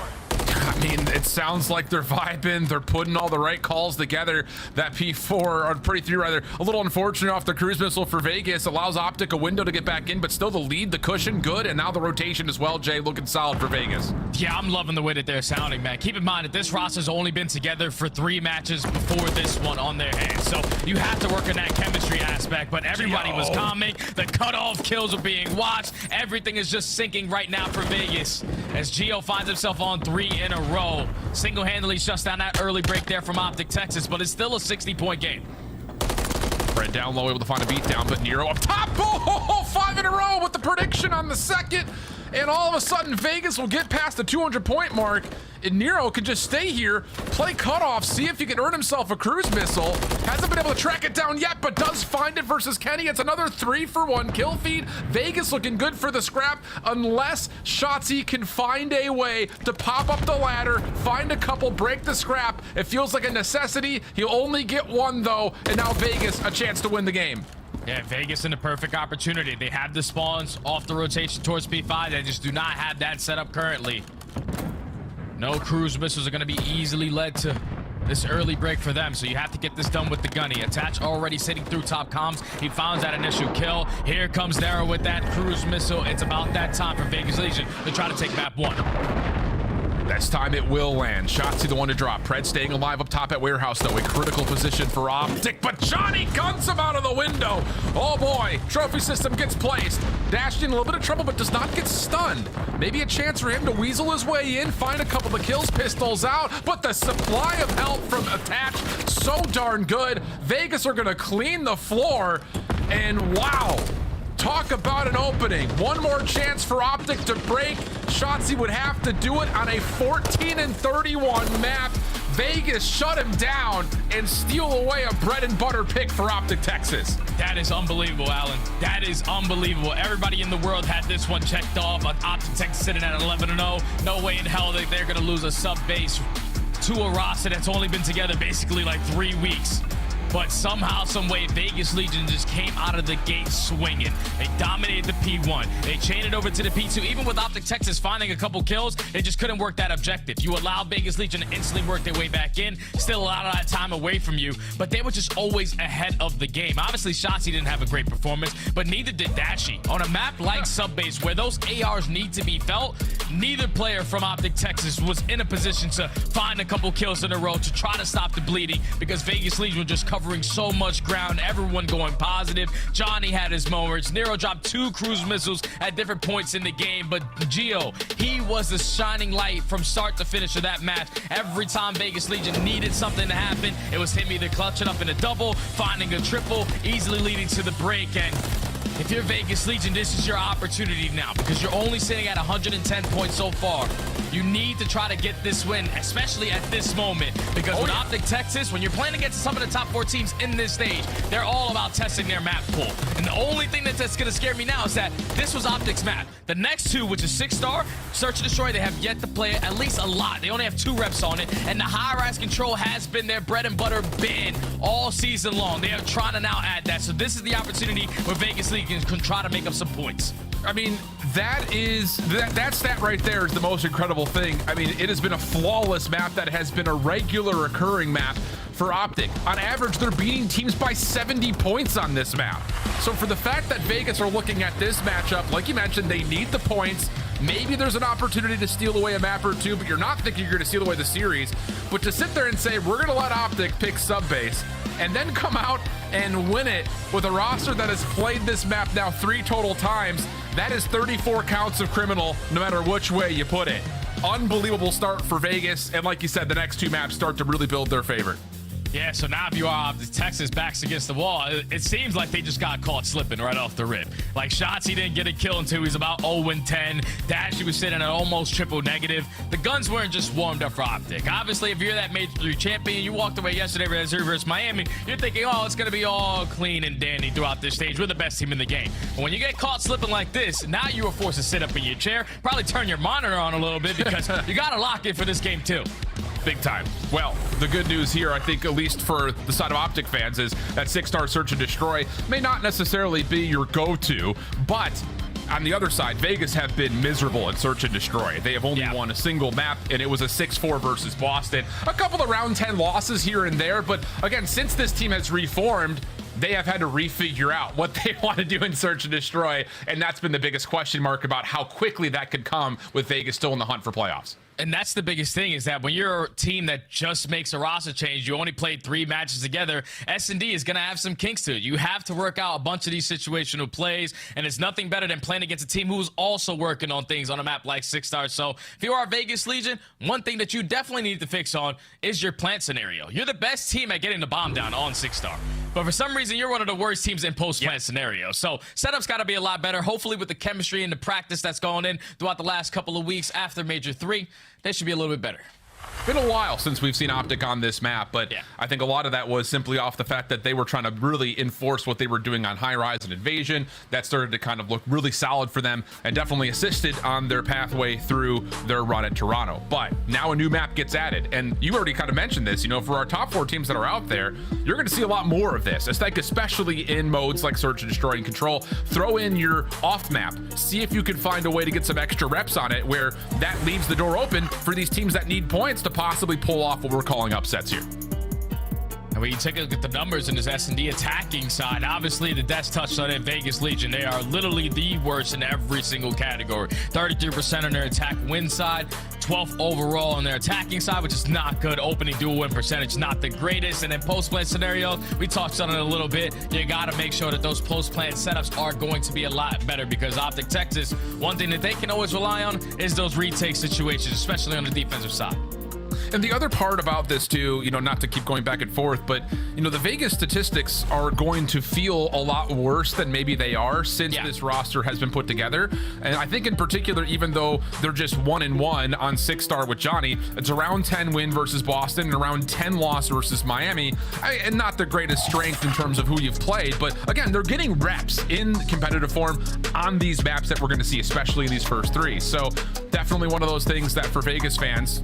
I mean, it sounds like they're vibing. They're putting all the right calls together. That P4, or P3 rather, a little unfortunate off the cruise missile for Vegas. Allows Optic a window to get back in, but still the lead, the cushion, good. And now the rotation as well, Jay, looking solid for Vegas. Yeah, I'm loving the way that they're sounding, man. Keep in mind that this roster's only been together for 3 matches before this one on their hands. So you have to work on that chemistry aspect, but everybody was calming. The cutoff kills are being watched. Everything is just sinking right now for Vegas as Gio finds himself on 3 in a row. Single-handedly shuts down that early break there from Optic Texas, but it's still a 60-point game. Fred down low, able to find a beat down, but Nero up top. Oh, 5 in a row with the prediction on the second. And all of a sudden, Vegas will get past the 200-point mark. And Nero can just stay here, play cutoff, see if he can earn himself a cruise missile. Hasn't been able to track it down yet, but does find it versus Kenny. It's another 3-for-1 kill feed. Vegas looking good for the scrap, unless Shotzi can find a way to pop up the ladder, find a couple, break the scrap. It feels like a necessity. He'll only get 1, though, and now Vegas a chance to win the game. Yeah, Vegas in a perfect opportunity. They have the spawns off the rotation towards P5. They just do not have that set up currently. No cruise missiles are going to be easily led to this early break for them, so you have to get this done with the gunny. Attach already sitting through top comms. He finds that initial kill. Here comes Nero with that cruise missile. It's about that time for Vegas Legion to try to take map 1. This time it will land. Shotzi the one to drop. Pred staying alive up top at Warehouse, though. A critical position for Optic, but Johnny guns him out of the window. Oh boy, trophy system gets placed. Dashed in a little bit of trouble, but does not get stunned. Maybe a chance for him to weasel his way in, find a couple of kills, pistols out, but the supply of help from Attach, so darn good. Vegas are gonna clean the floor, and wow. Talk about an opening. One more chance for Optic to break. Shotzi would have to do it on a 14-31 map. Vegas shut him down and steal away a bread and butter pick for Optic Texas. That is unbelievable, Alan. That is unbelievable. Everybody in the world had this one checked off. Optic Texas sitting at 11-0. No way in hell that they're going to lose a sub base to a roster that's only been together basically like 3 weeks. But somehow, some way, Vegas Legion just came out of the gate swinging. They dominated the P1. They chained it over to the P2. Even with Optic Texas finding a couple kills, they just couldn't work that objective. You allow Vegas Legion to instantly work their way back in. Still a lot of that time away from you, but they were just always ahead of the game. Obviously, Shotzi didn't have a great performance, but neither did Dashi. On a map like Subbase, where those ARs need to be felt, neither player from Optic Texas was in a position to find a couple kills in a row to try to stop the bleeding, because Vegas Legion were just covering so much ground, everyone going positive. Johnny had his moments. Nero dropped 2 cruise missiles at different points in the game, but Gio, he was the shining light from start to finish of that match. Every time Vegas Legion needed something to happen, it was him either clutching up in a double, finding a triple, easily leading to the break. And if you're Vegas Legion, this is your opportunity now, because you're only sitting at 110 points so far. You need to try to get this win, especially at this moment, because with Optic Texas, when you're playing against some of the top 4 teams in this stage, they're all about testing their map pool. And the only thing that's going to scare me now is that this was Optic's map. The next 2, which is 6-star, Search and Destroy, they have yet to play it at least a lot. They only have 2 reps on it, and the high-rise control has been their bread and butter band all season long. They are trying to now add that, so this is the opportunity where Vegas League can try to make up some points. I mean, that stat right there is the most incredible thing. I mean, it has been a flawless map that has been a regular occurring map for Optic. On average, they're beating teams by 70 points on this map. So for the fact that Vegas are looking at this matchup, like you mentioned, they need the points. Maybe there's an opportunity to steal away a map or 2, but you're not thinking you're going to steal away the series. But to sit there and say, we're going to let Optic pick Subbase, and then come out and win it with a roster that has played this map now 3 total times, that is 34 counts of criminal, no matter which way you put it. Unbelievable start for Vegas, and like you said, the next 2 maps start to really build their favor. Yeah, so now if you are the Texas backs against the wall, it seems like they just got caught slipping right off the rip. Like, Shotzi didn't get a kill until he was about 0-10. Dashy was sitting at almost triple negative. The guns weren't just warmed up for Optic. Obviously, if you're that Major 3 champion, you walked away yesterday versus Miami, you're thinking, oh, it's going to be all clean and dandy throughout this stage. We're the best team in the game. But when you get caught slipping like this, now you are forced to sit up in your chair, probably turn your monitor on a little bit because you got to lock in for this game too. Big time. Well, the good news here, I think, at least for the side of Optic fans, is that 6-star Search and Destroy may not necessarily be your go-to, but on the other side, Vegas have been miserable at Search and Destroy. They have only won a single map, and it was a 6-4 versus Boston. A couple of round 10 losses here and there, but again, since this team has reformed, they have had to refigure out what they want to do in Search and Destroy, and that's been the biggest question mark about how quickly that could come with Vegas still in the hunt for playoffs. And that's the biggest thing, is that when you're a team that just makes a roster change, you only played 3 matches together, S&D is going to have some kinks to it. You have to work out a bunch of these situational plays, and it's nothing better than playing against a team who's also working on things on a map like 6-star. So if you are Vegas Legion, one thing that you definitely need to fix on is your plant scenario. You're the best team at getting the bomb down on 6-star. But for some reason, you're one of the worst teams in post-plant scenarios. So setup's got to be a lot better. Hopefully with the chemistry and the practice that's going in throughout the last couple of weeks after Major 3, they should be a little bit better. Been a while since we've seen Optic on this map, but I think a lot of that was simply off the fact that they were trying to really enforce what they were doing on High Rise and Invasion. That started to kind of look really solid for them and definitely assisted on their pathway through their run at Toronto. But now a new map gets added, and you already kind of mentioned this, you know, for our top 4 teams that are out there, you're going to see a lot more of this. It's like, especially in modes like Search and Destroy and Control, throw in your off map, see if you can find a way to get some extra reps on it, where that leaves the door open for these teams that need points to possibly pull off what we're calling upsets here. And when you take a look at the numbers in this S&D attacking side, obviously the Death touched on it, Vegas Legion, they are literally the worst in every single category. 33% on their attack win side, 12th overall on their attacking side, which is not good. Opening dual win percentage, not the greatest. And then post-plant scenario, we touched on it a little bit. You got to make sure that those post-plant setups are going to be a lot better, because Optic Texas, one thing that they can always rely on is those retake situations, especially on the defensive side. And the other part about this too, you know, not to keep going back and forth, but you know, the Vegas statistics are going to feel a lot worse than maybe they are since this roster has been put together. And I think in particular, even though they're just 1-1 on 6-star with Johnny, it's around 10 win versus Boston and around 10 loss versus Miami. And not the greatest strength in terms of who you've played, but again, they're getting reps in competitive form on these maps that we're going to see, especially in these first 3. So definitely one of those things that for Vegas fans,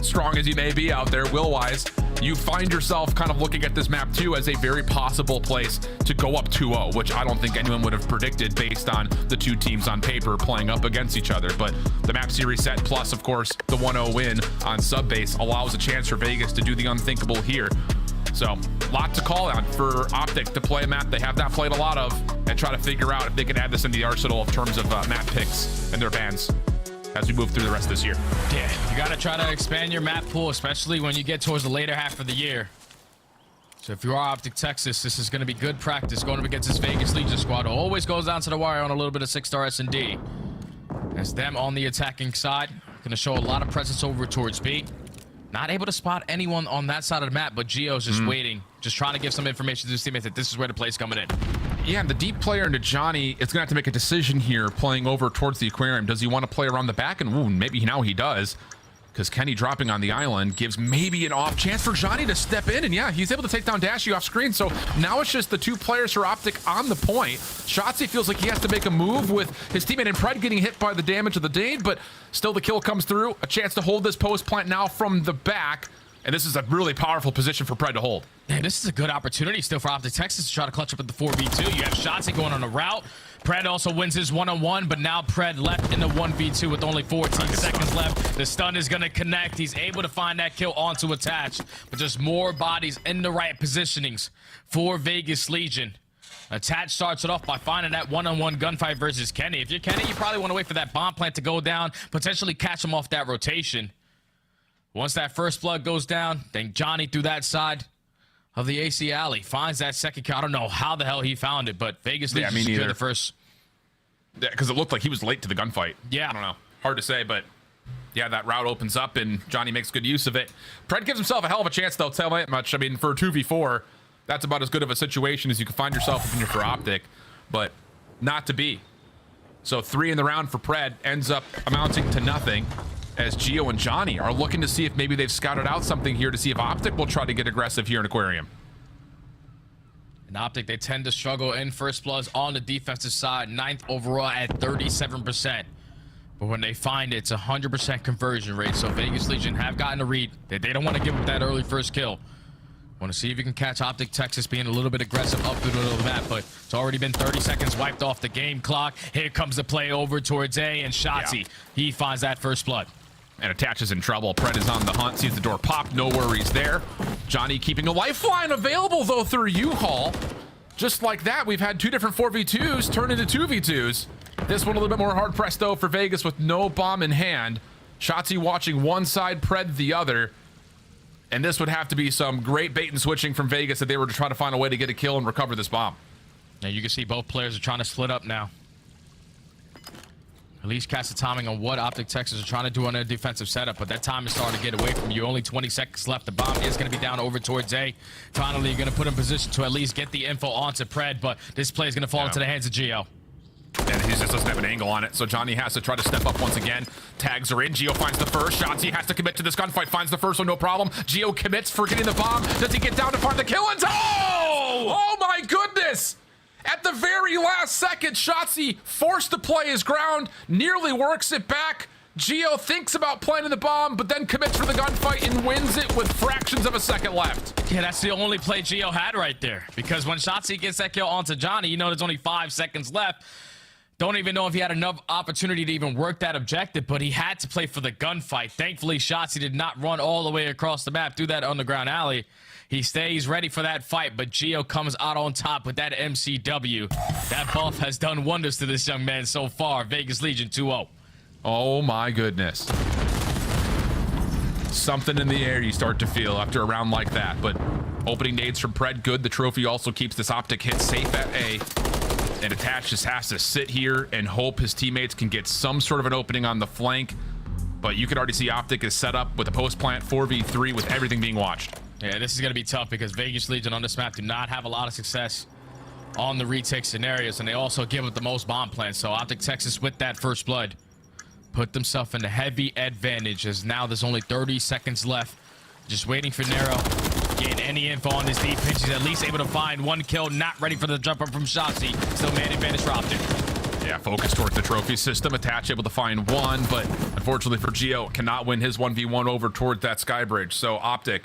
strong as you may be out there will-wise, you find yourself kind of looking at this map too as a very possible place to go up 2-0, which I don't think anyone would have predicted based on the 2 teams on paper playing up against each other. But the map series set, plus of course the 1-0 win on sub-base, allows a chance for Vegas to do the unthinkable here. So lot to call on for Optic to play a map they have not played a lot of, and try to figure out if they can add this into the arsenal in terms of map picks and their bans as we move through the rest of this year. Yeah, you got to try to expand your map pool, especially when you get towards the later half of the year. So if you are Optic Texas, this is going to be good practice going up against this Vegas Legion squad. It always goes down to the wire on a little bit of 6-star S&D. As them on the attacking side, going to show a lot of presence over towards B. Not able to spot anyone on that side of the map, but Gio's just waiting, just trying to give some information to his teammates that this is where the play's coming in. Yeah, and the deep player into Johnny is going to have to make a decision here playing over towards the aquarium. Does he want to play around the back? And ooh, maybe now he does, because Kenny dropping on the island gives maybe an off chance for Johnny to step in. And yeah, he's able to take down Dashy off screen. So now it's just the 2 players for Optic on the point. Shotzi feels like he has to make a move with his teammate and Pred getting hit by the damage of the Dade, but still the kill comes through. A chance to hold this post plant now from the back. And this is a really powerful position for Pred to hold. Man, this is a good opportunity still for Optic Texas to try to clutch up at the 4v2. You have Shotzi going on a route. Pred also wins his 1-on-1, but now Pred left in the 1v2 with only 14 seconds left. The stun is going to connect. He's able to find that kill onto Attach, but just more bodies in the right positionings for Vegas Legion. Attach starts it off by finding that 1-on-1 gunfight versus Kenny. If you're Kenny, you probably want to wait for that bomb plant to go down, potentially catch him off that rotation. Once that first blood goes down, then Johnny through that side of the AC alley finds that second kill. I don't know how the hell he found it, but Vegas Legion secured the first. Yeah, because it looked like he was late to the gunfight. Yeah. I don't know. Hard to say, but yeah, that route opens up and Johnny makes good use of it. Pred gives himself a hell of a chance, though, tell that much. I mean, for a 2v4, that's about as good of a situation as you can find yourself if you're for Optic, but not to be. So 3 in the round for Pred ends up amounting to nothing, as Gio and Johnny are looking to see if maybe they've scouted out something here to see if Optic will try to get aggressive here in Aquarium. In Optic, they tend to struggle in first bloods on the defensive side, 9th overall at 37%. But when they find it, it's 100% conversion rate. So Vegas Legion have gotten a read that they don't want to give up that early first kill. Want to see if you can catch Optic Texas being a little bit aggressive up through the middle of the map, but it's already been 30 seconds wiped off the game clock. Here comes the play over towards A, and Shotzi, he finds that first blood. And Attaches in trouble. Pred is on the hunt, sees the door pop, no worries there. Johnny keeping a lifeline available, though, through U-Haul. Just like that, we've had 2 different 4v2s turn into 2v2s. This one a little bit more hard-pressed, though, for Vegas with no bomb in hand. Shotzi watching one side, Pred the other. And this would have to be some great bait and switching from Vegas if they were to try to find a way to get a kill and recover this bomb. Now you can see both players are trying to split up now. At least cast the timing on what Optic Texas are trying to do on their defensive setup, but that time is starting to get away from you. Only 20 seconds left. The bomb is going to be down over towards A. Finally, you're going to put in position to at least get the info onto Pred, but this play is going to fall into the hands of Gio. And he just doesn't have an angle on it, so Johnny has to try to step up once again. Tags are in. Gio finds the first. Shotzi has to commit to this gunfight. Finds the first one, no problem. Gio commits for getting the bomb. Does he get down to find the kill? And oh my goodness! At the very last second, Shotzi forced to play his ground, nearly works it back. Gio thinks about planting the bomb, but then commits for the gunfight and wins it with fractions of a second left. Yeah, that's the only play Gio had right there, because when Shotzi gets that kill onto Johnny, you know there's only 5 seconds left. Don't even know if he had enough opportunity to even work that objective, but he had to play for the gunfight. Thankfully, Shotzi did not run all the way across the map through that underground alley. He stays ready for that fight, but Gio comes out on top with that MCW. That buff has done wonders to this young man so far. Vegas Legion 2-0. Oh my goodness. Something in the air you start to feel after a round like that, but opening nades from Pred, good. The trophy also keeps this Optic hit safe at A. And Attach just has to sit here and hope his teammates can get some sort of an opening on the flank. But you can already see Optic is set up with a post plant 4v3 with everything being watched. Yeah, this is going to be tough because Vegas Legion on this map do not have a lot of success on the retake scenarios, and they also give up the most bomb plants. So Optic Texas with that first blood put themselves in a heavy advantage, as now there's only 30 seconds left. Just waiting for Nero. Getting any info on this deep pinch. He's at least able to find 1 kill. Not ready for the jumper from Shotzi. Still man advantage for Optic. Yeah, focus towards the trophy system. Attach able to find 1, but unfortunately for Gio, cannot win his 1v1 over towards that sky bridge. So Optic,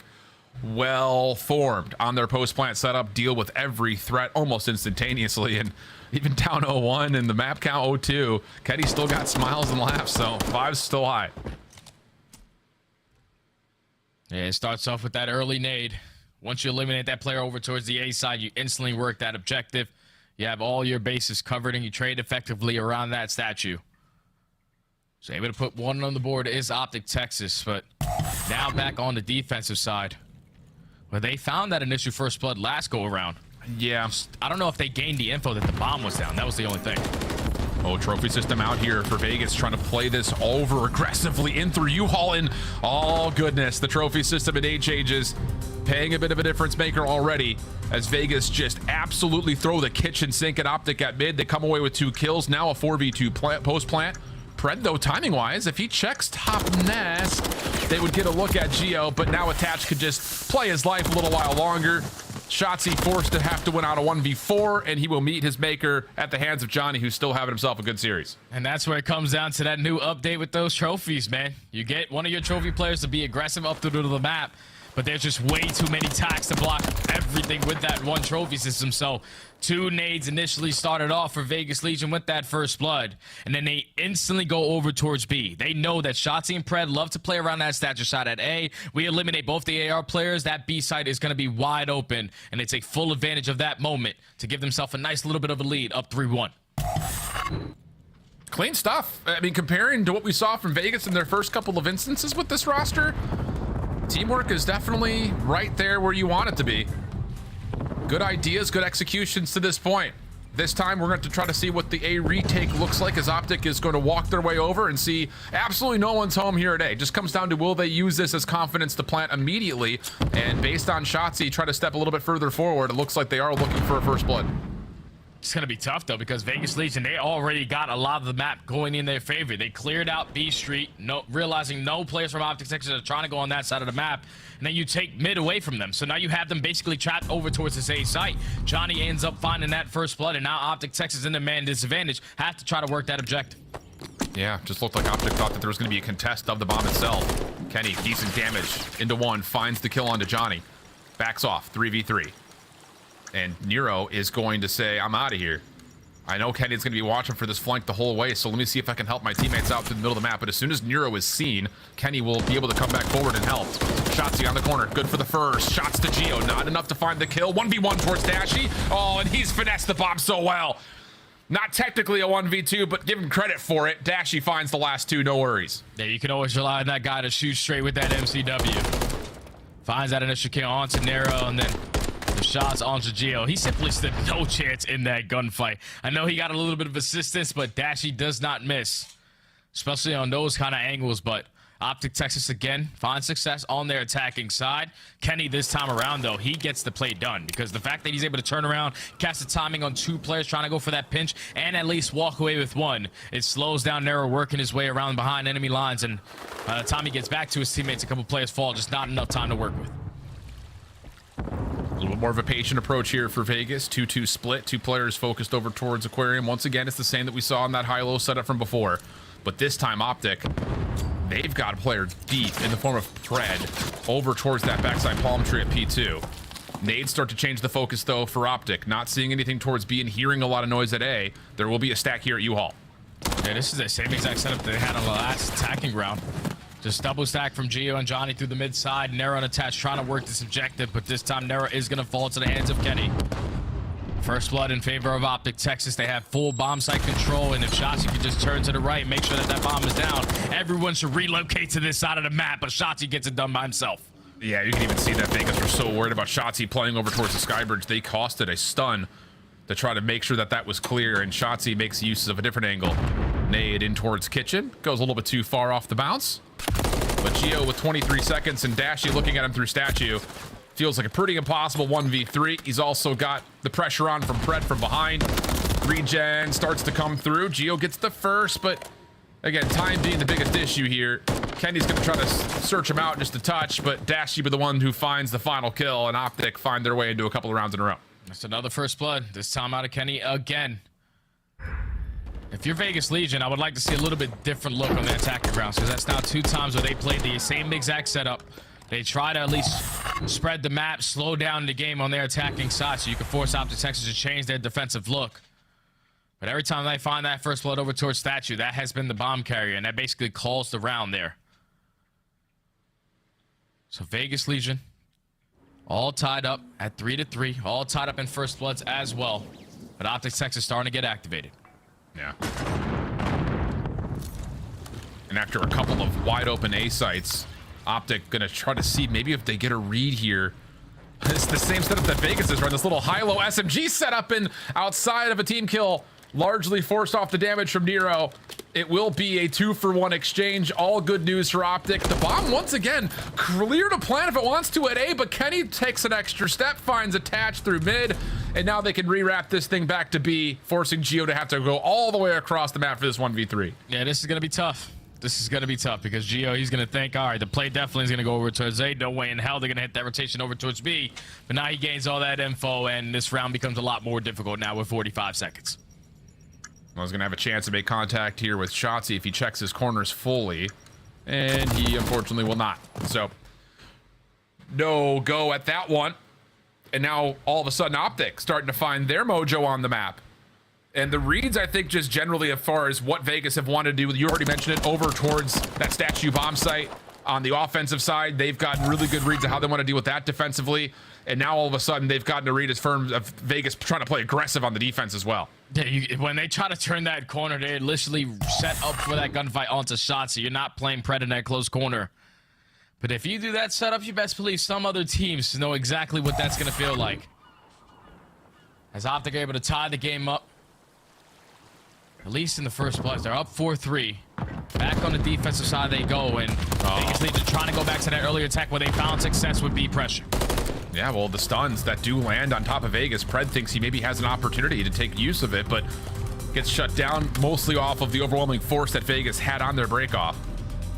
well formed on their post plant setup, deal with every threat almost instantaneously, and even down 0-1 and the map count 0-2, Keddy still got smiles and laughs, so 5's still high. Yeah, it starts off with that early nade. Once you eliminate that player over towards the A side, you instantly work that objective. You have all your bases covered and you trade effectively around that statue. So able to put 1 on the board is Optic Texas, but now back on the defensive side, where they found that initial first blood last go around. Yeah. I don't know if they gained the info that the bomb was down. That was the only thing. Oh, trophy system out here for Vegas, trying to play this over aggressively in through U-Haul, and oh goodness, the trophy system at 8 changes, paying a bit of a difference maker already, as Vegas just absolutely throw the kitchen sink at Optic at mid. They come away with 2 kills, now a 4v2 post plant. Pred, though, timing wise, if he checks top nest, they would get a look at Gio, but now Attach could just play his life a little while longer. Shotzi forced to have to win out a 1v4, and he will meet his maker at the hands of Johnny, who's still having himself a good series. And that's where it comes down to that new update with those trophies, man. You get one of your trophy players to be aggressive up through the map, but there's just way too many tags to block everything with that 1 trophy system. So 2 nades initially started off for Vegas Legion with that first blood, and then they instantly go over towards B. They know that Shotzi and Pred love to play around that statue side at A. We eliminate both the AR players. That B side is going to be wide open, and they take full advantage of that moment to give themselves a nice little bit of a lead, up 3-1. Clean stuff. I mean, comparing to what we saw from Vegas in their first couple of instances with this roster, teamwork is definitely right there where you want it to be. Good ideas, good executions to this point. This time, we're going to try to see what the A retake looks like, as Optic is going to walk their way over and see absolutely no one's home here today. It just comes down to, will they use this as confidence to plant immediately? And based on Shotzzy, try to step a little bit further forward. It looks like they are looking for a first blood. It's going to be tough, though, because Vegas Legion, they already got a lot of the map going in their favor. They cleared out B Street, realizing no players from Optic Texas are trying to go on that side of the map, and then you take mid away from them. So now you have them basically trapped over towards this A site. Johnny ends up finding that first blood, and now Optic Texas in the man disadvantage. Have to try to work that objective. Yeah, just looked like Optic thought that there was going to be a contest of the bomb itself. Kenny, decent damage into one, finds the kill onto Johnny. Backs off, 3v3. And Nero is going to say, I'm out of here. I know Kenny's going to be watching for this flank the whole way, so let me see if I can help my teammates out through the middle of the map. But as soon as Nero is seen, Kenny will be able to come back forward and help. Shotzzy on the corner, good for the first. Shots to Geo, not enough to find the kill. 1v1 towards Dashy. Oh, and he's finessed the bomb so well. Not technically a 1v2, but give him credit for it. Dashy finds the last two, no worries. Yeah, you can always rely on that guy to shoot straight with that MCW. Finds that initial kill onto Nero, and then the shots onto Geo. He simply stood no chance in that gunfight. I know he got a little bit of assistance, but Dashy does not miss, especially on those kind of angles. But Optic Texas again finds success on their attacking side. Kenny this time around, though, he gets the play done, because the fact that he's able to turn around, cast the timing on two players trying to go for that pinch, and at least walk away with one, it slows down Nero working his way around behind enemy lines. And by the time he gets back to his teammates, a couple players fall, just not enough time to work with. A little bit more of a patient approach here for Vegas. 2-2 split. Two players focused over towards Aquarium. Once again, it's the same that we saw in that high-low setup from before. But this time, Optic, they've got a player deep in the form of Pred over towards that backside palm tree at P2. Nades start to change the focus, though, for Optic. Not seeing anything towards B and hearing a lot of noise at A. There will be a stack here at U-Haul. Yeah, this is the same exact setup they had on the last attacking round. Just double stack from Geo and Johnny through the mid side. Nero unattached, trying to work this objective, but this time Nero is going to fall to the hands of Kenny. First blood in favor of Optic Texas. They have full bomb site control, and if Shotzzy could just turn to the right, make sure that that bomb is down, everyone should relocate to this side of the map, but Shotzzy gets it done by himself. Yeah, you can even see that Vegas were so worried about Shotzzy playing over towards the Skybridge. They costed a stun to try to make sure that that was clear, and Shotzzy makes use of a different angle. Nade in towards Kitchen. Goes a little bit too far off the bounce. But Geo with 23 seconds and Dashy looking at him through statue. Feels like a pretty impossible 1v3. He's also got the pressure on from Pred from behind. Regen starts to come through. Geo gets the first, but again, time being the biggest issue here. Kenny's going to try to search him out just a touch, but Dashy be the one who finds the final kill, and Optic find their way into a couple of rounds in a row. That's another first blood, this time out of Kenny again. If you're Vegas Legion, I would like to see a little bit different look on the attacking grounds, because that's now 2 times where they played the same exact setup. They try to at least spread the map, slow down the game on their attacking side, so you can force Optic Texas to change their defensive look. But every time they find that first blood over towards statue, that has been the bomb carrier, and that basically calls the round there. So Vegas Legion, all tied up at 3-3, all tied up in first bloods as well. But Optic Texas starting to get activated. Yeah. And after a couple of wide open A sites, Optic gonna try to see maybe if they get a read here. It's the same setup that Vegas is, right? This little high-low SMG setup, and outside of a team kill, largely forced off the damage from Nero. It will be a 2-for-1 exchange. All good news for Optic. The bomb, once again, clear to plant if it wants to at A, but Kenny takes an extra step, finds attached through mid, and now they can rewrap this thing back to B, forcing Geo to have to go all the way across the map for this 1v3. Yeah, this is going to be tough. This is going to be tough because Geo, he's going to think, all right, the play definitely is going to go over towards A. No way in hell they're going to hit that rotation over towards B. But now he gains all that info, and this round becomes a lot more difficult now with 45 seconds. I was going to have a chance to make contact here with Shotzzy if he checks his corners fully, and he unfortunately will not. So, no go at that one. And now, all of a sudden, Optic starting to find their mojo on the map. And the reads, I think, just generally as far as what Vegas have wanted to do, you already mentioned it, over towards that statue bomb site. On the offensive side, they've gotten really good reads of how they want to deal with that defensively. And now, all of a sudden, they've gotten a read as firm of Vegas trying to play aggressive on the defense as well. Yeah, when they try to turn that corner, they're literally set up for that gunfight onto Shotzzy. You're not playing Pred in that close corner. But if you do that setup, you best believe some other teams know exactly what that's going to feel like. As Optic are able to tie the game up. At least in the first blood. They're up 4-3. Back on the defensive side they go, and Vegas Legion trying to go back to that earlier attack where they found success with B pressure. Yeah, well, the stuns that do land on top of Vegas, Pred thinks he maybe has an opportunity to take use of it, but gets shut down mostly off of the overwhelming force that Vegas had on their breakoff.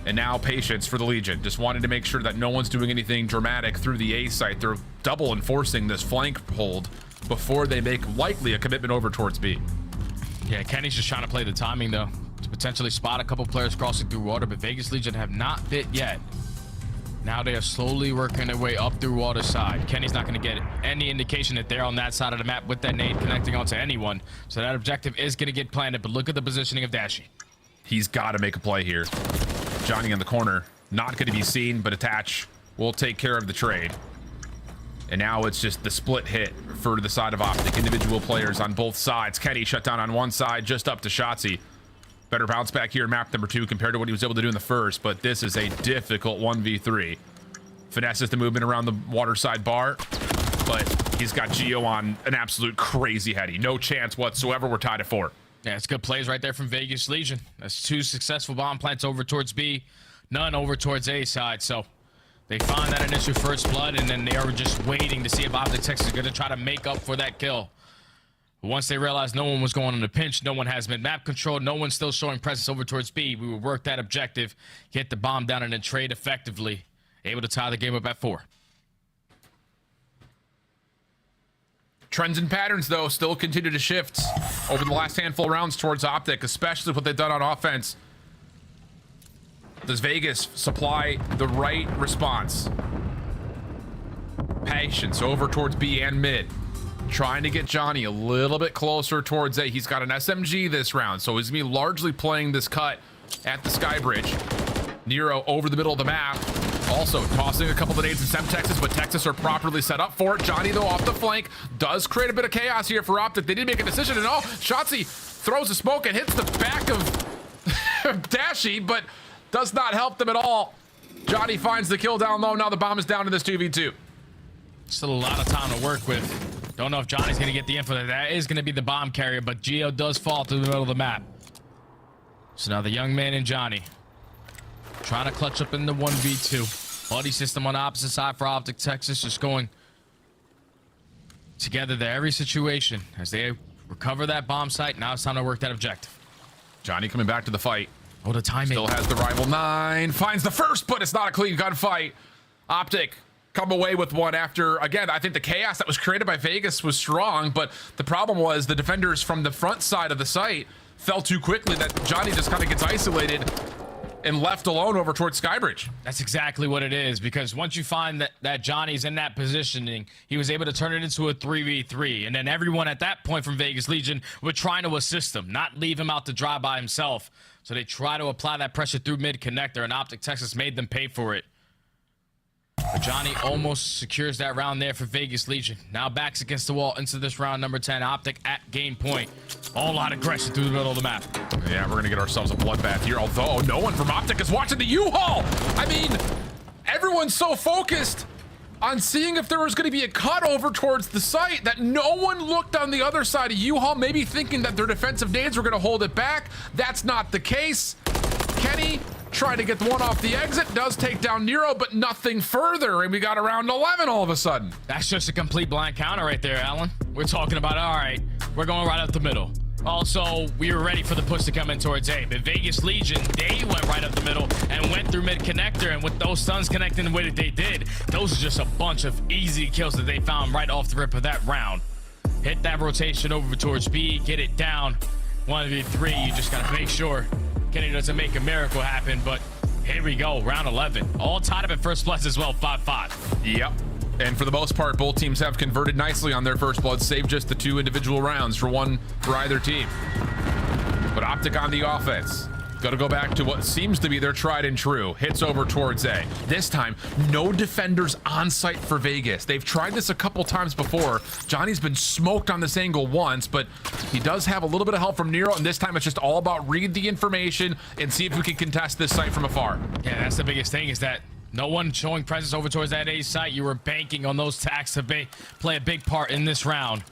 And now patience for the Legion, just wanting to make sure that no one's doing anything dramatic through the A site. They're double enforcing this flank hold before they make likely a commitment over towards B. Yeah, Kenny's just trying to play the timing though, to potentially spot a couple players crossing through water, but Vegas Legion have not bit yet. Now they are slowly working their way up through water side. Kenny's not going to get any indication that they're on that side of the map with that nade connecting onto anyone. So that objective is going to get planted, but look at the positioning of Dashi. He's got to make a play here. Johnny in the corner, not going to be seen, but Attach will take care of the trade. And now it's just the split hit for the side of Optic. Individual players on both sides. Kenny shut down on one side, just up to Shotzi. Better bounce back here in map number 2 compared to what he was able to do in the first, but this is a difficult 1v3. Finesses the movement around the water side bar, but he's got Geo on an absolute crazy heady. No chance whatsoever. We're tied at 4. Yeah, it's good plays right there from Vegas Legion. That's 2 successful bomb plants over towards B, none over towards A side. So they find that initial first blood, and then they are just waiting to see if Optic Texas is going to try to make up for that kill. But once they realized no one was going on the pinch, no one has been map controlled, no one's still showing presence over towards B, we will work that objective, get the bomb down, and then trade effectively. Able to tie the game up at 4. Trends and patterns, though, still continue to shift over the last handful of rounds towards Optic, especially what they've done on offense. Does Vegas supply the right response? Patience over towards B and mid. Trying to get Johnny a little bit closer towards A. He's got an SMG this round, so he's going to be largely playing this cut at the Sky Bridge. Nero over the middle of the map. Also tossing a couple of nades in Texas, but Texas are properly set up for it. Johnny, though, off the flank, does create a bit of chaos here for Optic. They did make a decision, and Shotzi throws a smoke and hits the back of Dashi, but does not help them at all. Johnny finds the kill down low. Now the bomb is down to this 2v2. Still a lot of time to work with. Don't know if Johnny's going to get the info. That is going to be the bomb carrier, but Geo does fall through the middle of the map. So now the young man and Johnny trying to clutch up in the 1v2. Buddy system on the opposite side for Optic Texas, just going together there every situation as they recover that bomb site. Now it's time to work that objective. Johnny coming back to the fight. Oh, the timing. Still has the rival 9. Finds the first, but it's not a clean gunfight. Optic come away with one after, again, I think the chaos that was created by Vegas was strong, but the problem was the defenders from the front side of the site fell too quickly that Johnny just kind of gets isolated and left alone over towards Skybridge. That's exactly what it is, because once you find that Johnny's in that positioning, he was able to turn it into a 3v3, and then everyone at that point from Vegas Legion were trying to assist him, not leave him out to dry by himself. So they try to apply that pressure through mid connector, and Optic Texas made them pay for it. But Johnny almost secures that round there for Vegas Legion. Now backs against the wall into this round number 10. Optic at game point. A whole lot of aggression through the middle of the map. Yeah, we're going to get ourselves a bloodbath here, although no one from Optic is watching the U-Haul. I mean, everyone's so focused on seeing if there was going to be a cut over towards the site that no one looked on the other side of U-Haul, maybe thinking that their defensive nades were going to hold it back. That's not the case. Kenny trying to get the one off the exit, does take down Nero, but nothing further, and we got around 11 all of a sudden. That's just a complete blind counter right there, Alan. We're talking about, all right, we're going right up the middle. Also, we were ready for the push to come in towards A, but Vegas Legion, they went right up the middle and went through mid connector, and with those stuns connecting the way that they did, those are just a bunch of easy kills that they found right off the rip of that round. Hit that rotation over towards B, get it down. 1v3, you just gotta make sure Kenny doesn't make a miracle happen, but here we go, round 11. All tied up at first bloods as well, 5-5. Yep. And for the most part, both teams have converted nicely on their first blood, save just the 2 individual rounds for either team. But Optic on the offense. Got to go back to what seems to be their tried and true. Hits over towards A. This time, no defenders on site for Vegas. They've tried this a couple times before. Johnny's been smoked on this angle once, but he does have a little bit of help from Nero, and this time it's just all about read the information and see if we can contest this site from afar. Yeah, that's the biggest thing, is that no one showing presence over towards that A site. You were banking on those tacks to play a big part in this round.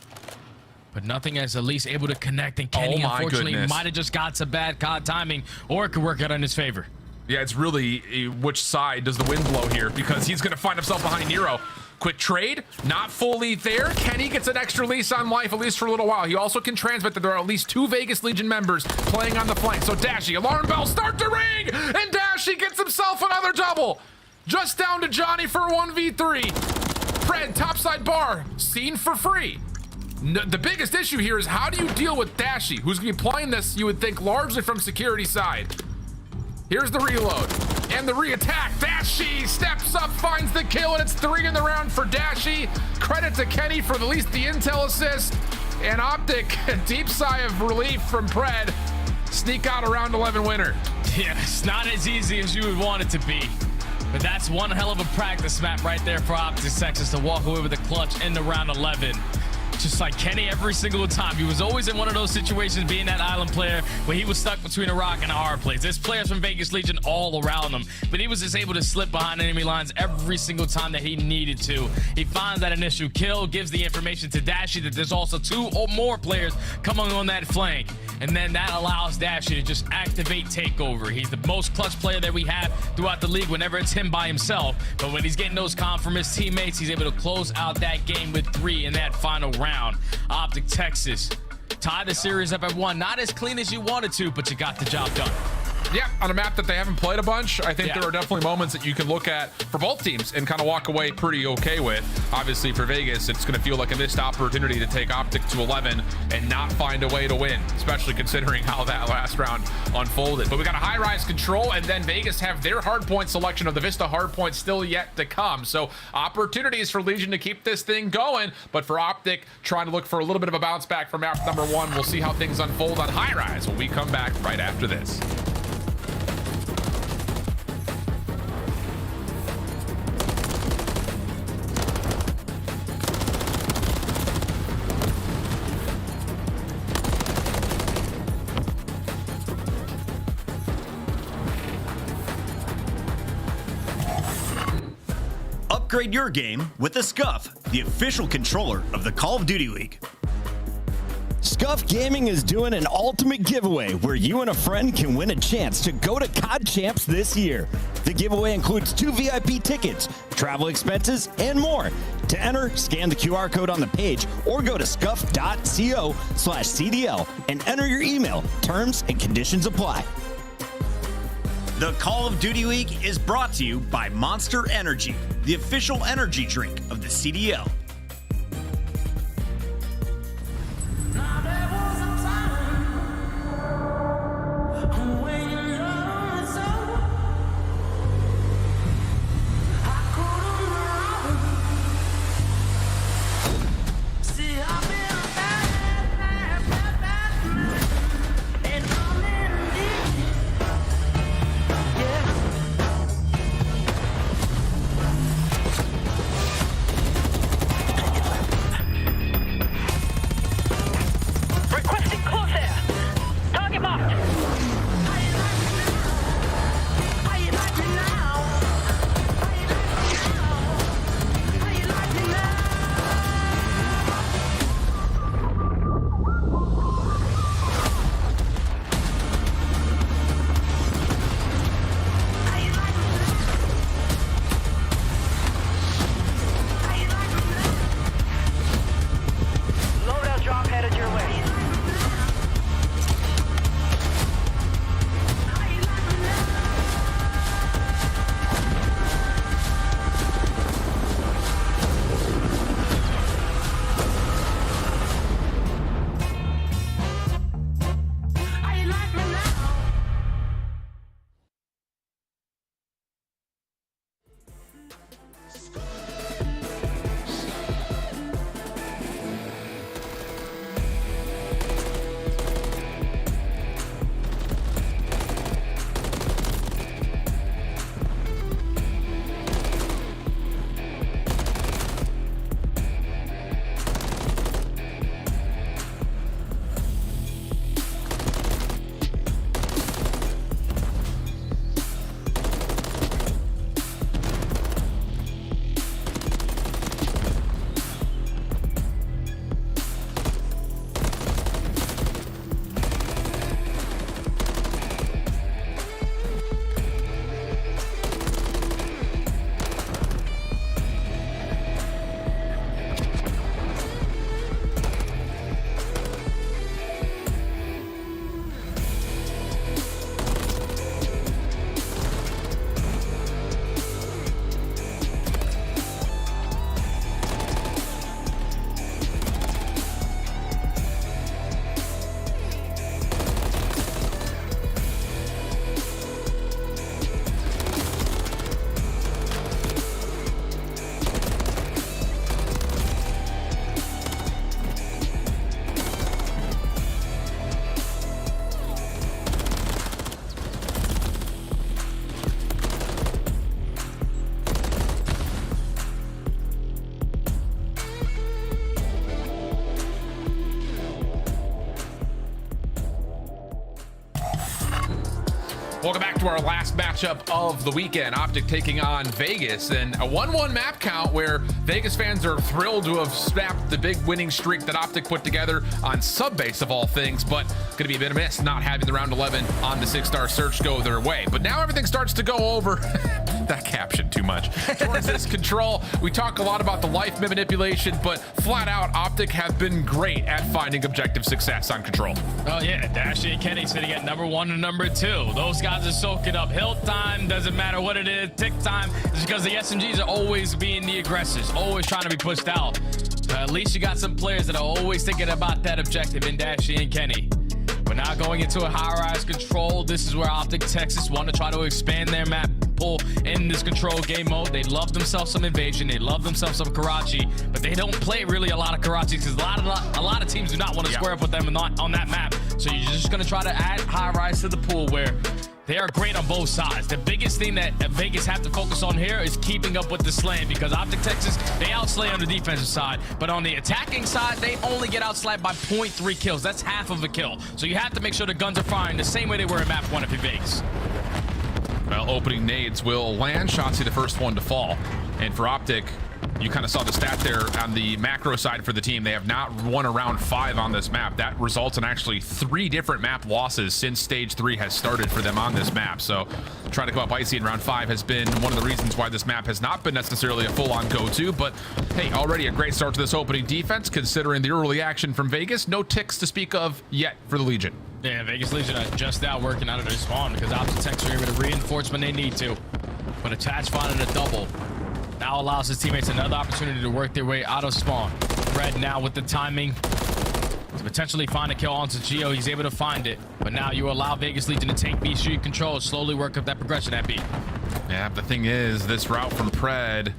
but nothing is at least able to connect, and Kenny unfortunately might have just got some bad COD timing, or it could work out in his favor. Yeah, it's really which side does the wind blow here, because he's going to find himself behind Nero. Quick trade, not fully there. Kenny gets an extra lease on life, at least for a little while. He also can transmit that there are at least 2 Vegas Legion members playing on the flank. So Dashy, alarm bells start to ring, and Dashy gets himself another double. Just down to Johnny for 1v3. Fred, topside bar, seen for free. The biggest issue here is how do you deal with Dashy, who's going to be playing this, you would think, largely from security side. Here's the reload and the re-attack. Dashy steps up, finds the kill, and it's 3 in the round for Dashy. Credit to Kenny for at least the intel assist. And Optic, a deep sigh of relief from Pred. Sneak out a round 11 winner. Yeah, it's not as easy as you would want it to be. But that's one hell of a practice map right there for Optic Texas to walk away with a clutch in the round 11. Just like Kenny every single time. He was always in one of those situations, being that island player where he was stuck between a rock and a hard place. There's players from Vegas Legion all around him, but he was just able to slip behind enemy lines every single time that he needed to. He finds that initial kill, gives the information to Dashy that there's also 2 or more players coming on that flank, and then that allows Dashy to just activate takeover. He's the most clutch player that we have throughout the league whenever it's him by himself, but when he's getting those comms from his teammates, he's able to close out that game with 3 in that final round. Optic Texas tie the series up at 1. Not as clean as you wanted to, but you got the job done. Yeah, on a map that they haven't played a bunch, I think there are definitely moments that you can look at for both teams and kind of walk away pretty okay with. Obviously for Vegas, it's going to feel like a missed opportunity to take Optic to 11 and not find a way to win, especially considering how that last round unfolded. But we got a high-rise control, and then Vegas have their hardpoint selection of the Vista hardpoint still yet to come. So opportunities for Legion to keep this thing going, but for Optic, trying to look for a little bit of a bounce back from map number 1. We'll see how things unfold on high-rise when we come back right after this. Upgrade your game with the Scuff, the official controller of the Call of Duty League. Scuff Gaming is doing an ultimate giveaway where you and a friend can win a chance to go to COD Champs this year. The giveaway includes 2 VIP tickets, travel expenses, and more. To enter, scan the QR code on the page or go to scuff.co/CDL and enter your email. Terms and conditions apply. The Call of Duty League is brought to you by Monster Energy, the official energy drink of the CDL. Welcome back to our last matchup of the weekend. Optic taking on Vegas, and a 1-1 map count where Vegas fans are thrilled to have snapped the big winning streak that Optic put together on Subbase of all things, but gonna be a bit of a miss not having the round 11 on the 6-star search go their way. But now everything starts to go over. That caption too much. Towards this Control, we talk a lot about the life manipulation, but flat out, Optic have been great at finding objective success on Control. Oh yeah, Dashy and Kenny sitting at number 1 and number 2. Those guys are soaking up. Hill time, doesn't matter what it is. Tick time is because the SMGs are always being the aggressors, always trying to be pushed out. At least you got some players that are always thinking about that objective in Dashy and Kenny. We're now going into a high-rise Control. This is where Optic Texas want to try to expand their map pool in this Control game mode. They love themselves some Invasion. They love themselves some Karachi, but they don't play really a lot of Karachi because a lot of teams do not want to square up with them on that map. So you're just going to try to add high-rise to the pool where they are great on both sides. The biggest thing that Vegas have to focus on here is keeping up with the slaying, because Optic Texas, they outslay on the defensive side, but on the attacking side, they only get outslayed by 0.3 kills. That's half of a kill. So you have to make sure the guns are firing the same way they were in map 1 if you're Vegas. Well, opening nades will land. Shotzzy the first one to fall. And for Optic, you kind of saw the stat there on the macro side for the team. They have not won a round 5 on this map. That results in actually 3 different map losses since stage 3 has started for them on this map. So trying to come up icy in round 5 has been one of the reasons why this map has not been necessarily a full-on go-to. But hey, already a great start to this opening defense considering the early action from Vegas. No ticks to speak of yet for the Legion. Yeah, Vegas Legion are just out working out of their spawn because Optic Texas are able to reinforce when they need to. But attach finding a double now allows his teammates another opportunity to work their way out of spawn. Fred now with the timing to potentially find a kill onto Geo. He's able to find it, but now you allow Vegas Legion to take B Street control, slowly work up that progression at B. Yeah, the thing is, this route from Pred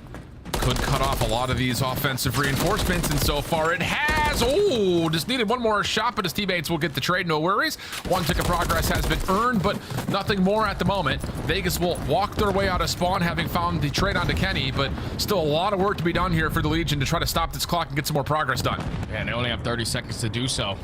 could cut off a lot of these offensive reinforcements, and so far it has. Oh, just needed one more shot, but his teammates will get the trade, no worries. 1 tick of progress has been earned, but nothing more at the moment. Vegas will walk their way out of spawn, having found the trade onto Kenny, but still a lot of work to be done here for the Legion to try to stop this clock and get some more progress done. Yeah, and they only have 30 seconds to do so.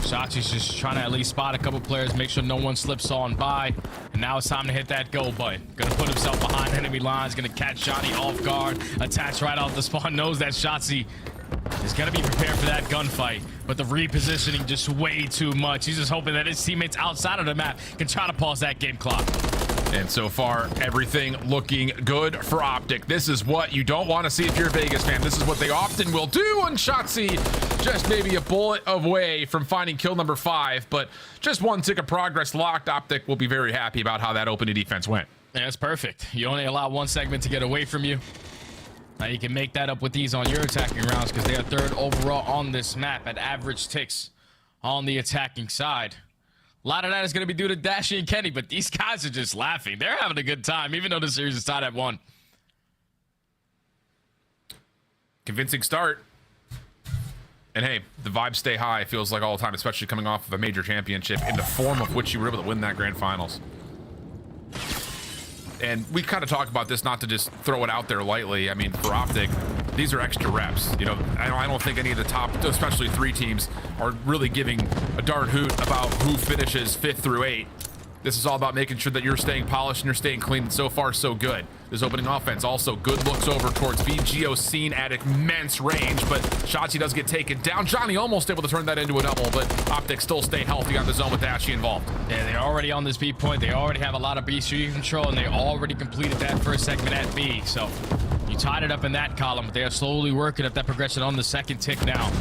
Shachi's just trying to at least spot a couple players, make sure no one slips on by. And now it's time to hit that go button. Gonna put himself behind enemy lines, gonna catch Johnny off guard, attach right off the spawn, knows that Shotzi is gonna be prepared for that gunfight. But the repositioning just way too much. He's just hoping that his teammates outside of the map can try to pause that game clock. And so far, everything looking good for Optic. This is what you don't want to see if you're a Vegas fan. This is what they often will do, and Shotzzy just maybe a bullet away from finding kill number 5, but just 1 tick of progress locked. Optic will be very happy about how that opening defense went. Yeah, that's perfect. You only allow 1 segment to get away from you. Now you can make that up with these on your attacking rounds because they are 3rd overall on this map at average ticks on the attacking side. A lot of that is going to be due to Dashy and Kenny, but these guys are just laughing. They're having a good time, even though the series is tied at 1. Convincing start. And hey, the vibes stay high, it feels like all the time, especially coming off of a major championship in the form of which you were able to win that grand finals. And we kind of talk about this, not to just throw it out there lightly. I mean, for Optic, these are extra reps. You know, I don't think any of the top, especially 3 teams, are really giving a darn hoot about who finishes 5th through 8. This is all about making sure that you're staying polished and you're staying clean, and so far so good. This opening offense also good looks over towards B. Geo seen at immense range, but Shotzi does get taken down. Johnny almost able to turn that into a double, but Optic still stay healthy on the zone with Dashy involved. Yeah, they're already on this B point. They already have a lot of B street control, and they already completed that first segment at B. So you tied it up in that column, but they are slowly working up that progression on the 2nd tick now.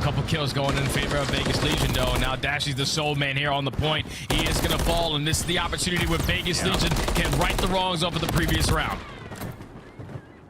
Couple kills going in favor of Vegas Legion, though. Now Dashy's the soul man here on the point. He is going to fall, and this is the opportunity where Vegas Legion can right the wrongs over the previous round.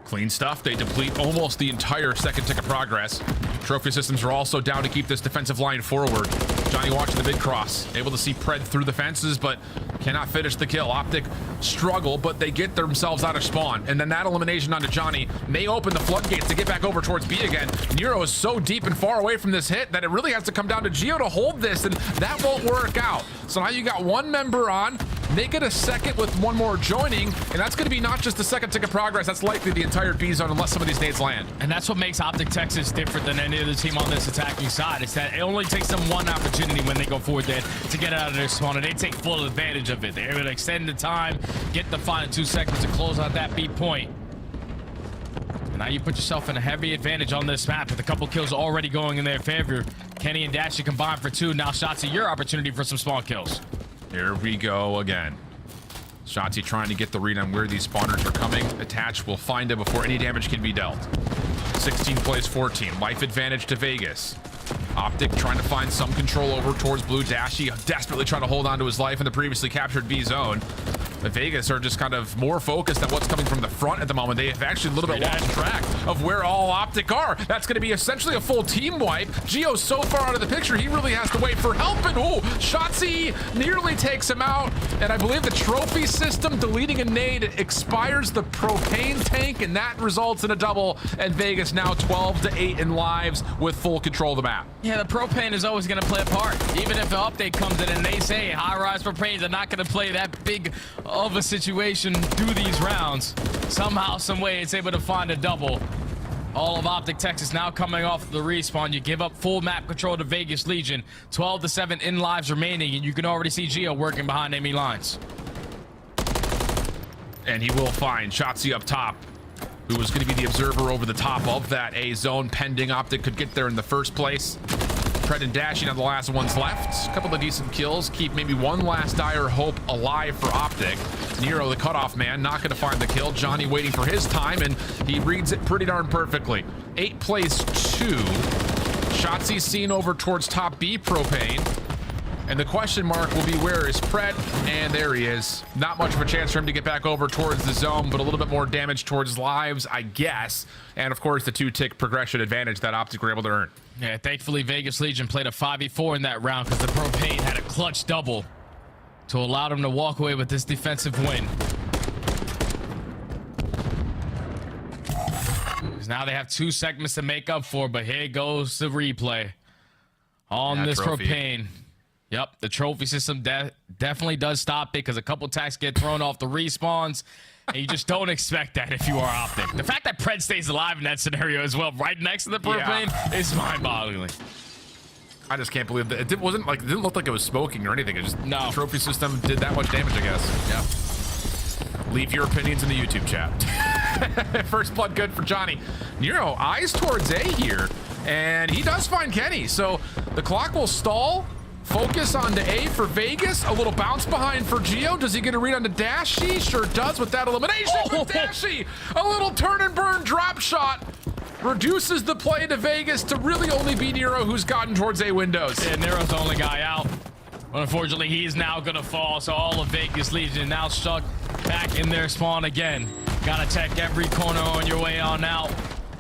Clean stuff. They deplete almost the entire 2nd tick of progress. Trophy systems are also down to keep this defensive line forward. Johnny watching the big cross, able to see Pred through the fences, but cannot finish the kill. Optic struggle, but they get themselves out of spawn, and then that elimination onto Johnny may open the floodgates to get back over towards B again. Nero is so deep and far away from this hit that it really has to come down to Geo to hold this, and that won't work out. So now you got 1 member on They get a second with one more joining, and that's going to be not just the second tick of progress, that's likely the entire B zone unless some of these nades land. And that's what makes Optic Texas different than any other team on this attacking side. It's that it only takes them one opportunity when they go forward there to get out of their spawn, and they take full advantage of it. They're able to extend the time, get the final 2 seconds to close out that B point. And now you put yourself in a heavy advantage on this map with a couple kills already going in their favor. Kenny and Dashy combined for 2. Now Shotzi, your opportunity for some spawn kills. Here we go again. Shotzi trying to get the read on where these spawners are coming. Attach will find him before any damage can be dealt. 16 plays 14. Life advantage to Vegas. Optic trying to find some control over towards Blue. Dashy desperately trying to hold on to his life in the previously captured B zone. The Vegas are just kind of more focused on what's coming from the front at the moment. They have actually a little bit lost track of where all Optic are. That's going to be essentially a full team wipe. Gio's so far out of the picture, he really has to wait for help. And oh, Shotzi nearly takes him out. And I believe the trophy system deleting a nade expires the propane tank, and that results in a double. And Vegas now 12-8 in lives with full control of the map. Yeah, the propane is always going to play a part. Even if an update comes in and they say high-rise propanes are not going to play that big of a situation through these rounds, somehow, some way, it's able to find a double. All of Optic Texas now coming off the respawn. You give up full map control to Vegas Legion. 12-7 in lives remaining, and you can already see Gio working behind enemy lines. And he will find Shotzi up top, who was going to be the observer over the top of that A zone, pending Optic could get there in the first place. Pred and Dashing on the last ones left. A couple of decent kills. Keep maybe one last dire hope alive for Optic. Nero, the cutoff man, not going to find the kill. Johnny waiting for his time, and he reads it pretty darn perfectly. 8 plays 2. Shotzi seen over towards top B propane. And the question mark will be, where is Pred? And there he is. Not much of a chance for him to get back over towards the zone, but a little bit more damage towards lives, I guess. And of course, the 2-tick progression advantage that Optic were able to earn. Yeah, thankfully, Vegas Legion played a 5v4 in that round because the propane had a clutch double to allow them to walk away with this defensive win. Because now they have 2 segments to make up for, but here goes the replay on this trophy. Propane. Yep, the trophy system definitely does stop it because a couple attacks get thrown off the respawns, and you just don't expect that if you are Optic. The fact that Pred stays alive in that scenario as well, right next to the propane, is mind-boggling. I just can't believe that. It didn't look like it was smoking or anything. It just, the trophy system did that much damage, I guess. Yeah. Leave your opinions in the YouTube chat. First blood good for Johnny. Nero eyes towards A here, and he does find Kenny. So the clock will stall. Focus onto A for Vegas. A little bounce behind for Gio. Does he get a read onto Dashy? Sure does with that elimination. With Dashy, a little turn and burn drop shot reduces the play to Vegas to really only be Nero, who's gotten towards A windows. Yeah, Nero's the only guy out. Unfortunately, he's now gonna fall. So all of Vegas Legion now stuck back in their spawn again. Gotta check every corner on your way on out.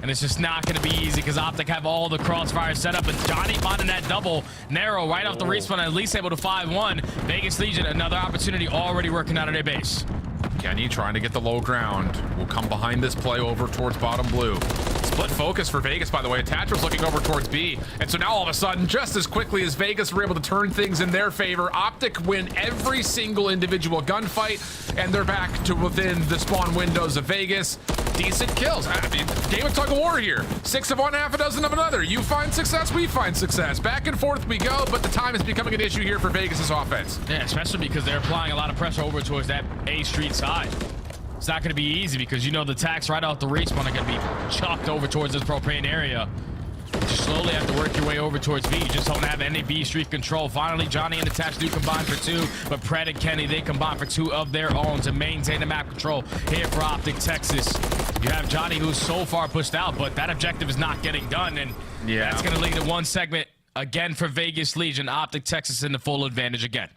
And it's just not going to be easy because Optic have all the crossfires set up. And Johnny finding that double. Narrow right off the respawn, at least able to 5-1. Vegas Legion, another opportunity already working out of their base. Kenny trying to get the low ground. Will come behind this play over towards bottom blue. Split focus for Vegas, by the way. Attach was looking over towards B. And so now all of a sudden, just as quickly as Vegas were able to turn things in their favor, Optic win every single individual gunfight, and they're back to within the spawn windows of Vegas. Decent kills. I mean, game of tug of war here. 6 of one, half a dozen of another. You find success, we find success. Back and forth we go, but the time is becoming an issue here for Vegas' offense. Yeah, especially because they're applying a lot of pressure over towards that A Street side. It's not going to be easy because you know the attacks right off the respawn are going to be chucked over towards this propane area. You slowly have to work your way over towards B. You just don't have any B Street control. Finally, Johnny and Attach do combine for 2, but Pred and Kenny, they combine for 2 of their own to maintain the map control here for Optic Texas. You have Johnny, who's so far pushed out, but that objective is not getting done, and that's going to lead to 1 segment again for Vegas Legion. Optic Texas in the full advantage again.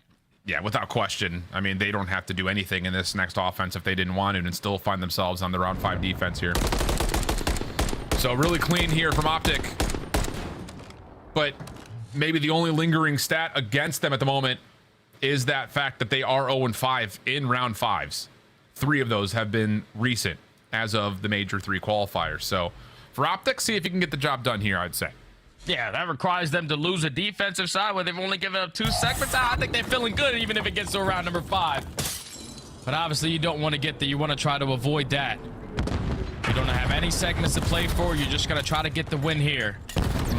Yeah, without question. I mean, they don't have to do anything in this next offense if they didn't want to, and still find themselves on the round 5 defense here. So really clean here from Optic. But maybe the only lingering stat against them at the moment is that fact that they are 0-5 in round 5s. 3 of those have been recent as of the Major 3 qualifiers. So for Optic, see if you can get the job done here, I'd say. Yeah, that requires them to lose a defensive side where they've only given up 2 segments. I think they're feeling good even if it gets to round number 5. But obviously you don't want to get there. You want to try to avoid that. You don't have any segments to play for. You're just going to try to get the win here.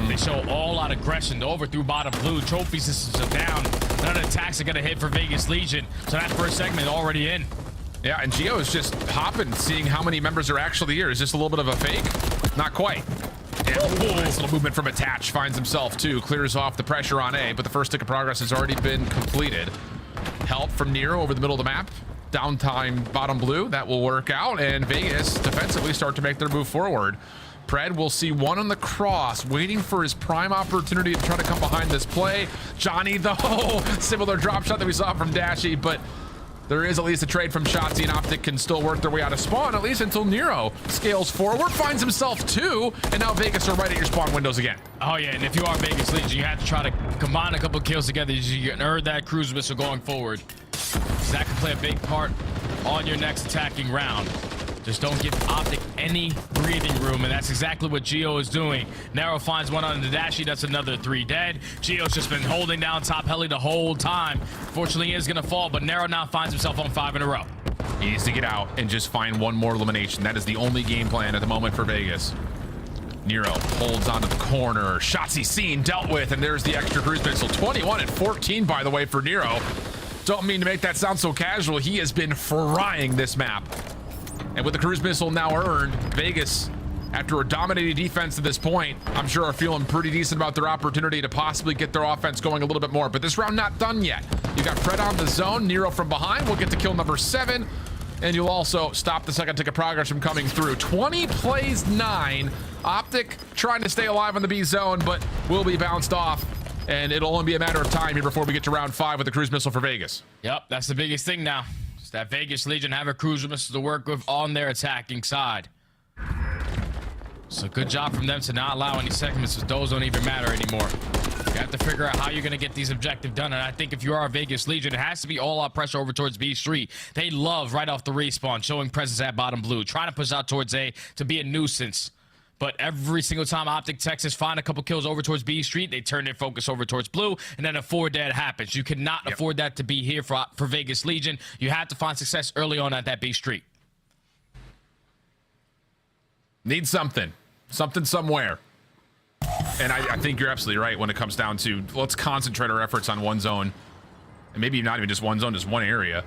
They show all out aggression. Over through bottom blue. Trophy systems are down. None of the attacks are going to hit for Vegas Legion. So that first segment already in. Yeah, and Gio is just hopping, seeing how many members are actually here. Is this a little bit of a fake? Not quite. And nice little movement from Attach. Finds himself, too. Clears off the pressure on A, but the first tick of progress has already been completed. Help from Nero over the middle of the map. Downtime bottom blue. That will work out, and Vegas defensively start to make their move forward. Pred will see one on the cross, waiting for his prime opportunity to try to come behind this play. Johnny, though, similar drop shot that we saw from Dashy, but there is at least a trade from Shotzi, and Optic can still work their way out of spawn, at least until Nero scales forward, finds himself 2, and now Vegas are right at your spawn windows again. Oh, yeah, and if you are Vegas Legion, you have to try to combine a couple kills together. You can earn that cruise missile going forward. So that can play a big part on your next attacking round. Just don't give Optic any breathing room, and that's exactly what Gio is doing. Nero finds one on the Dashi. That's another 3 dead. Gio's just been holding down top heli the whole time. Fortunately, he is going to fall, but Nero now finds himself on 5 in a row. He needs to get out and just find one more elimination. That is the only game plan at the moment for Vegas. Nero holds onto the corner. Shotzi seen, dealt with, and there's the extra cruise missile. 21 and 14, by the way, for Nero. Don't mean to make that sound so casual. He has been frying this map. And with the cruise missile now earned, Vegas, after a dominating defense to this point, I'm sure are feeling pretty decent about their opportunity to possibly get their offense going a little bit more. But this round not done yet. You got Fred on the zone. Nero from behind will get to kill number 7. And you'll also stop the second tick of progress from coming through. 20 plays 9. Optic trying to stay alive on the B zone, but will be bounced off. And it'll only be a matter of time here before we get to round 5 with the cruise missile for Vegas. Yep, that's the biggest thing now. It's that Vegas Legion have a cruiser missile to work with on their attacking side. So good job from them to not allow any segments, because those don't even matter anymore. You have to figure out how you're going to get these objectives done. And I think if you are a Vegas Legion, it has to be all out pressure over towards B Street. They love right off the respawn, showing presence at bottom blue, trying to push out towards A to be a nuisance. But every single time Optic Texas find a couple kills over towards B Street, they turn their focus over towards blue, and then a 4 dead happens. You cannot afford that to be here for Vegas Legion. You have to find success early on at that B Street. Need something somewhere. And I think you're absolutely right when it comes down to, let's concentrate our efforts on one zone, and maybe not even just one zone, just one area.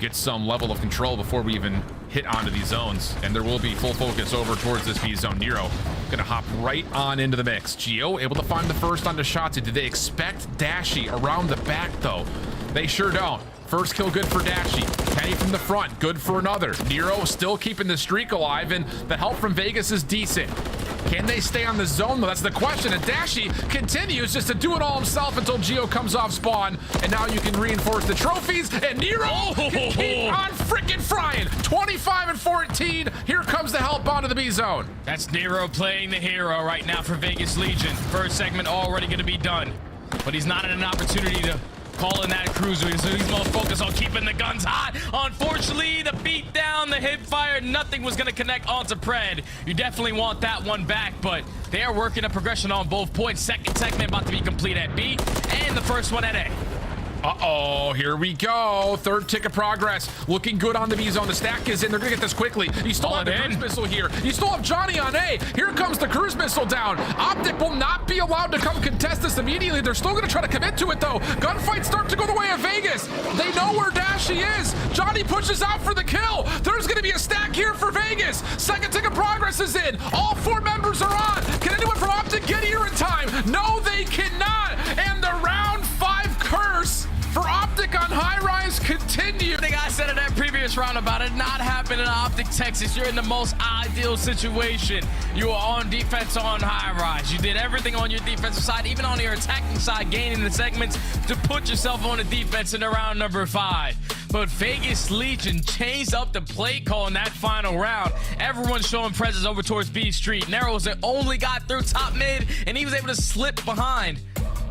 Get some level of control before we even hit onto these zones, and there will be full focus over towards this B zone. Nero gonna hop right on into the mix. Gio able to find the first onto Shotzi. Did they expect Dashy around the back though? They sure don't. First kill good for Dashy. Kenny from the front, good for another. Nero still keeping the streak alive, and the help from Vegas is decent. Can they stay on the zone? Well, that's the question. And Dashy continues just to do it all himself until Gio comes off spawn. And now you can reinforce the trophies. And Nero can keep on freaking frying. 25 and 14. Here comes the help onto the B zone. That's Nero playing the hero right now for Vegas Legion. First segment already going to be done. But he's not in an opportunity to call in that cruiser, so he's more focused on keeping the guns hot. Unfortunately, the beat down, the hip fire, nothing was going to connect onto Pred. You definitely want that one back, but they are working a progression on both points. Second segment about to be complete at B, and the first one at A. Uh-oh, here we go. Third tick of progress. Looking good on the B zone. The stack is in. They're going to get this quickly. You still have the cruise missile here. You still have Johnny on A. Here comes the cruise missile down. Optic will not be allowed to come contest this immediately. They're still going to try to commit to it, though. Gunfights start to go the way of Vegas. They know where Dashy is. Johnny pushes out for the kill. There's going to be a stack here for Vegas. Second tick of progress is in. All 4 members are on. Can anyone from Optic get here in time? No, they cannot. And the round 5 curse for Optic on high rise continue. I think I said in that previous round about it not happening in Optic Texas. You're in the most ideal situation. You are on defense on high rise. You did everything on your defensive side, even on your attacking side, gaining the segments to put yourself on the defense in the round number 5. But Vegas Legion changed up the play call in that final round. Everyone's showing presence over towards B Street. Nero was the only guy through top mid, and he was able to slip behind.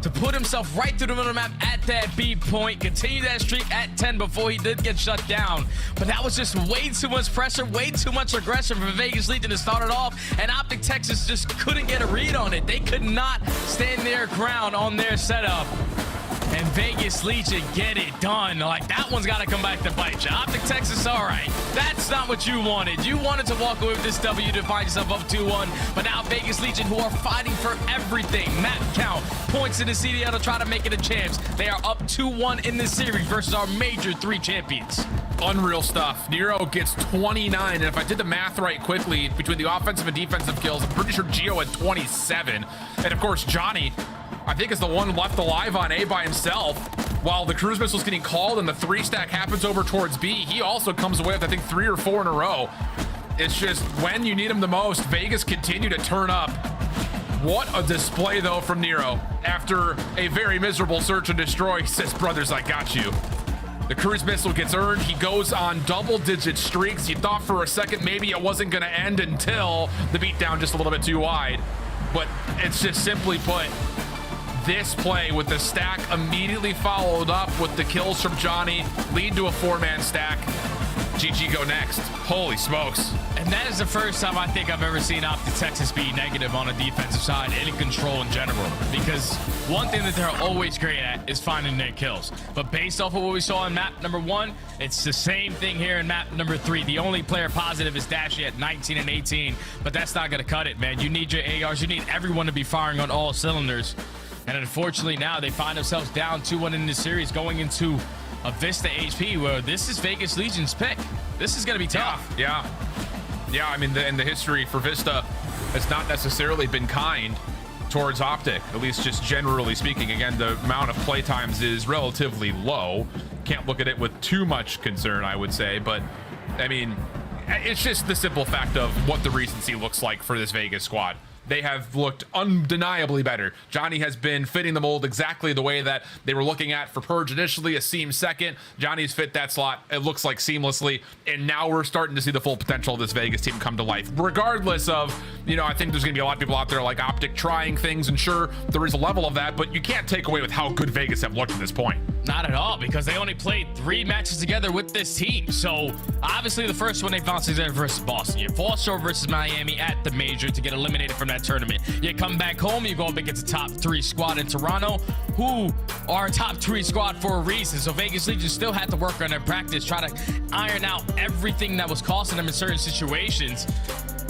to put himself right through the middle of the map at that B point, continue that streak at 10 before he did get shut down. But that was just way too much pressure, way too much aggression for Vegas Legion to start it off, and Optic Texas just couldn't get a read on it. They could not stand their ground on their setup. And Vegas Legion get it done. Like, that one's got to come back to bite you. Optic Texas, all right. That's not what you wanted. You wanted to walk away with this W to find yourself up 2-1. But now Vegas Legion, who are fighting for everything, map count, points in the CDL to try to make it a champs. They are up 2-1 in this series versus our Major 3 champions. Unreal stuff. Nero gets 29, and if I did the math right quickly, between the offensive and defensive kills, I'm pretty sure Gio had 27. And of course, Johnny, I think, is the one left alive on A by himself. While the cruise missile's getting called and the 3-stack happens over towards B, he also comes away with, I think, 3 or 4 in a row. It's just when you need him the most, Vegas continue to turn up. What a display, though, from Nero. After a very miserable search and destroy, he says, brothers, I got you. The cruise missile gets earned. He goes on double-digit streaks. You thought for a second maybe it wasn't going to end until the beatdown just a little bit too wide. But it's just simply put, this play with the stack immediately followed up with the kills from Johnny lead to a 4-man stack. GG go next. Holy smokes. And that is the first time I think I've ever seen Optic Texas be negative on a defensive side and in control in general. Because one thing that they're always great at is finding their kills. But based off of what we saw in map number 1, it's the same thing here in map number 3. The only player positive is Dashy at 19 and 18. But that's not going to cut it, man. You need your ARs. You need everyone to be firing on all cylinders. And unfortunately now they find themselves down 2-1 in this series, going into a Vista HP where this is Vegas Legion's pick. This is going to be tough. Yeah. I mean, in the history for Vista has not necessarily been kind towards Optic, at least just generally speaking. Again, the amount of play times is relatively low. Can't look at it with too much concern, I would say. But, I mean, it's just the simple fact of what the recency looks like for this Vegas squad. They have looked undeniably better. Johnny has been fitting the mold exactly the way that they were looking at for Purge initially, a seam second. Johnny's fit that slot, it looks like seamlessly, and now we're starting to see the full potential of this Vegas team come to life. Regardless of, you know, I think there's gonna be a lot of people out there like Optic trying things, and sure, there is a level of that, but you can't take away with how good Vegas have looked at this point. Not at all, because they only played 3 matches together with this team. So obviously the first one they bounced together versus Boston. You fall short versus Miami at the Major to get eliminated from that tournament. You come back home, you go up against a top 3 squad in Toronto, who are a top 3 squad for a reason. So Vegas Legion still had to work on their practice, try to iron out everything that was costing them in certain situations.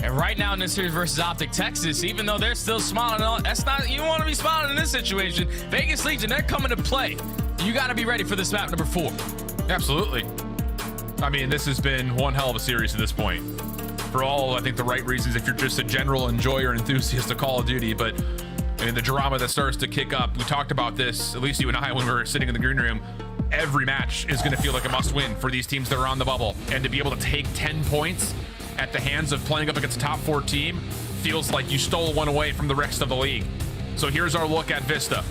And right now in this series versus Optic Texas, even though they're still smiling, that's not, you want to be smiling in this situation. Vegas Legion, they're coming to play. You got to be ready for this map number 4. Absolutely. I mean, this has been one hell of a series at this point. For all, I think, the right reasons if you're just a general enjoyer and enthusiast of Call of Duty. But, I mean, the drama that starts to kick up, we talked about this, at least you and I, when we were sitting in the green room. Every match is going to feel like a must-win for these teams that are on the bubble. And to be able to take 10 points at the hands of playing up against a top 4 team feels like you stole one away from the rest of the league. So here's our look at Vista.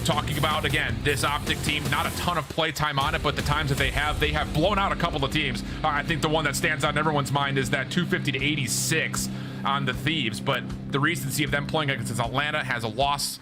Talking about, again, this Optic team, not a ton of play time on it, but the times that they have blown out a couple of teams. I think the one that stands out in everyone's mind is that 250 to 86 on the Thieves, but the recency of them playing against Atlanta has a loss,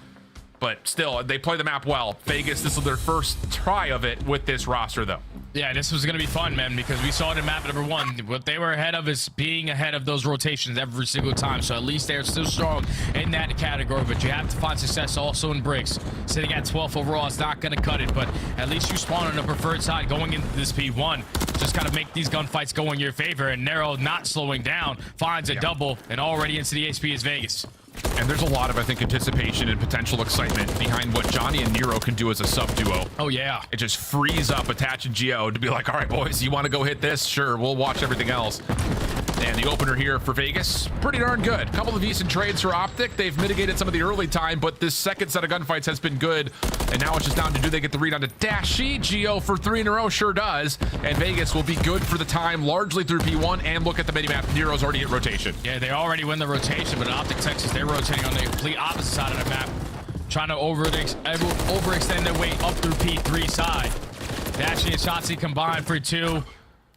but still, they play the map well. Vegas, this is their first try of it with this roster, though. Yeah, this was going to be fun, man, because we saw it in map number 1. What they were ahead of is being ahead of those rotations every single time. So at least they're still strong in that category. But you have to find success also in breaks. Sitting at 12th overall is not going to cut it. But at least you spawn on the preferred side going into this P1. Just got to make these gunfights go in your favor. And Nero, not slowing down, finds a double. And already into the HP is Vegas. And there's a lot of, I think, anticipation and potential excitement behind what Johnny and Nero can do as a sub-duo. Oh, yeah. It just frees up Attach and Geo to be like, all right, boys, you want to go hit this? Sure, we'll watch everything else. And the opener here for Vegas, pretty darn good. Couple of decent trades for Optic. They've mitigated some of the early time, but this second set of gunfights has been good. And now it's just down to, do they get the read onto Dashy? Geo for 3 in a row sure does. And Vegas will be good for the time, largely through P1. And look at the mini-map. Nero's already at rotation. Yeah, they already win the rotation, but Optic Texas, they're rotating on the complete opposite side of the map, trying to overextend their way up through P3 side. Dashy and Shotzi combined for 2.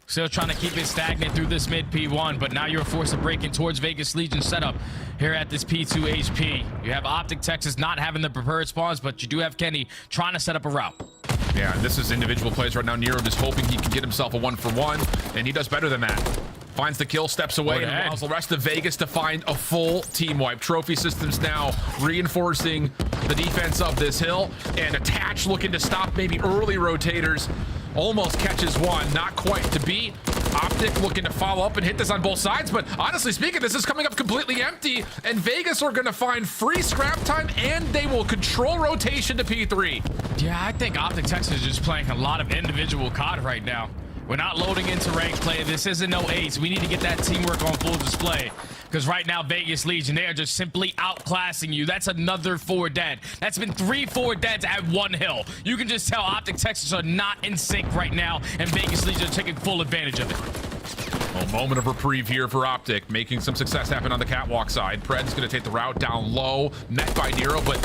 Still trying to keep it stagnant through this mid P1, but now you're forced to break in towards Vegas Legion setup here at this P2 HP. You have Optic Texas not having the prepared spawns, but you do have Kenny trying to set up a route. Yeah, this is individual plays right now. Nero just hoping he can get himself a 1-for-1, and he does better than that. Finds the kill, steps away, and allows the rest of Vegas to find a full team wipe. Trophy Systems now reinforcing the defense of this hill, and Attach looking to stop maybe early rotators. Almost catches one, not quite to beat. Optic looking to follow up and hit this on both sides, but honestly speaking, this is coming up completely empty, and Vegas are gonna find free scrap time, and they will control rotation to P3. Yeah, I think Optic Texas is just playing a lot of individual COD right now. We're not loading into ranked play. This isn't no ace. We need to get that teamwork on full display. Because right now, Vegas Legion, they are just simply outclassing you. That's another 4 dead. That's been 3 4 deads at one hill. You can just tell Optic Texas are not in sync right now, and Vegas Legion are taking full advantage of it. A moment of reprieve here for Optic, making some success happen on the catwalk side. Pred's going to take the route down low, met by Nero, but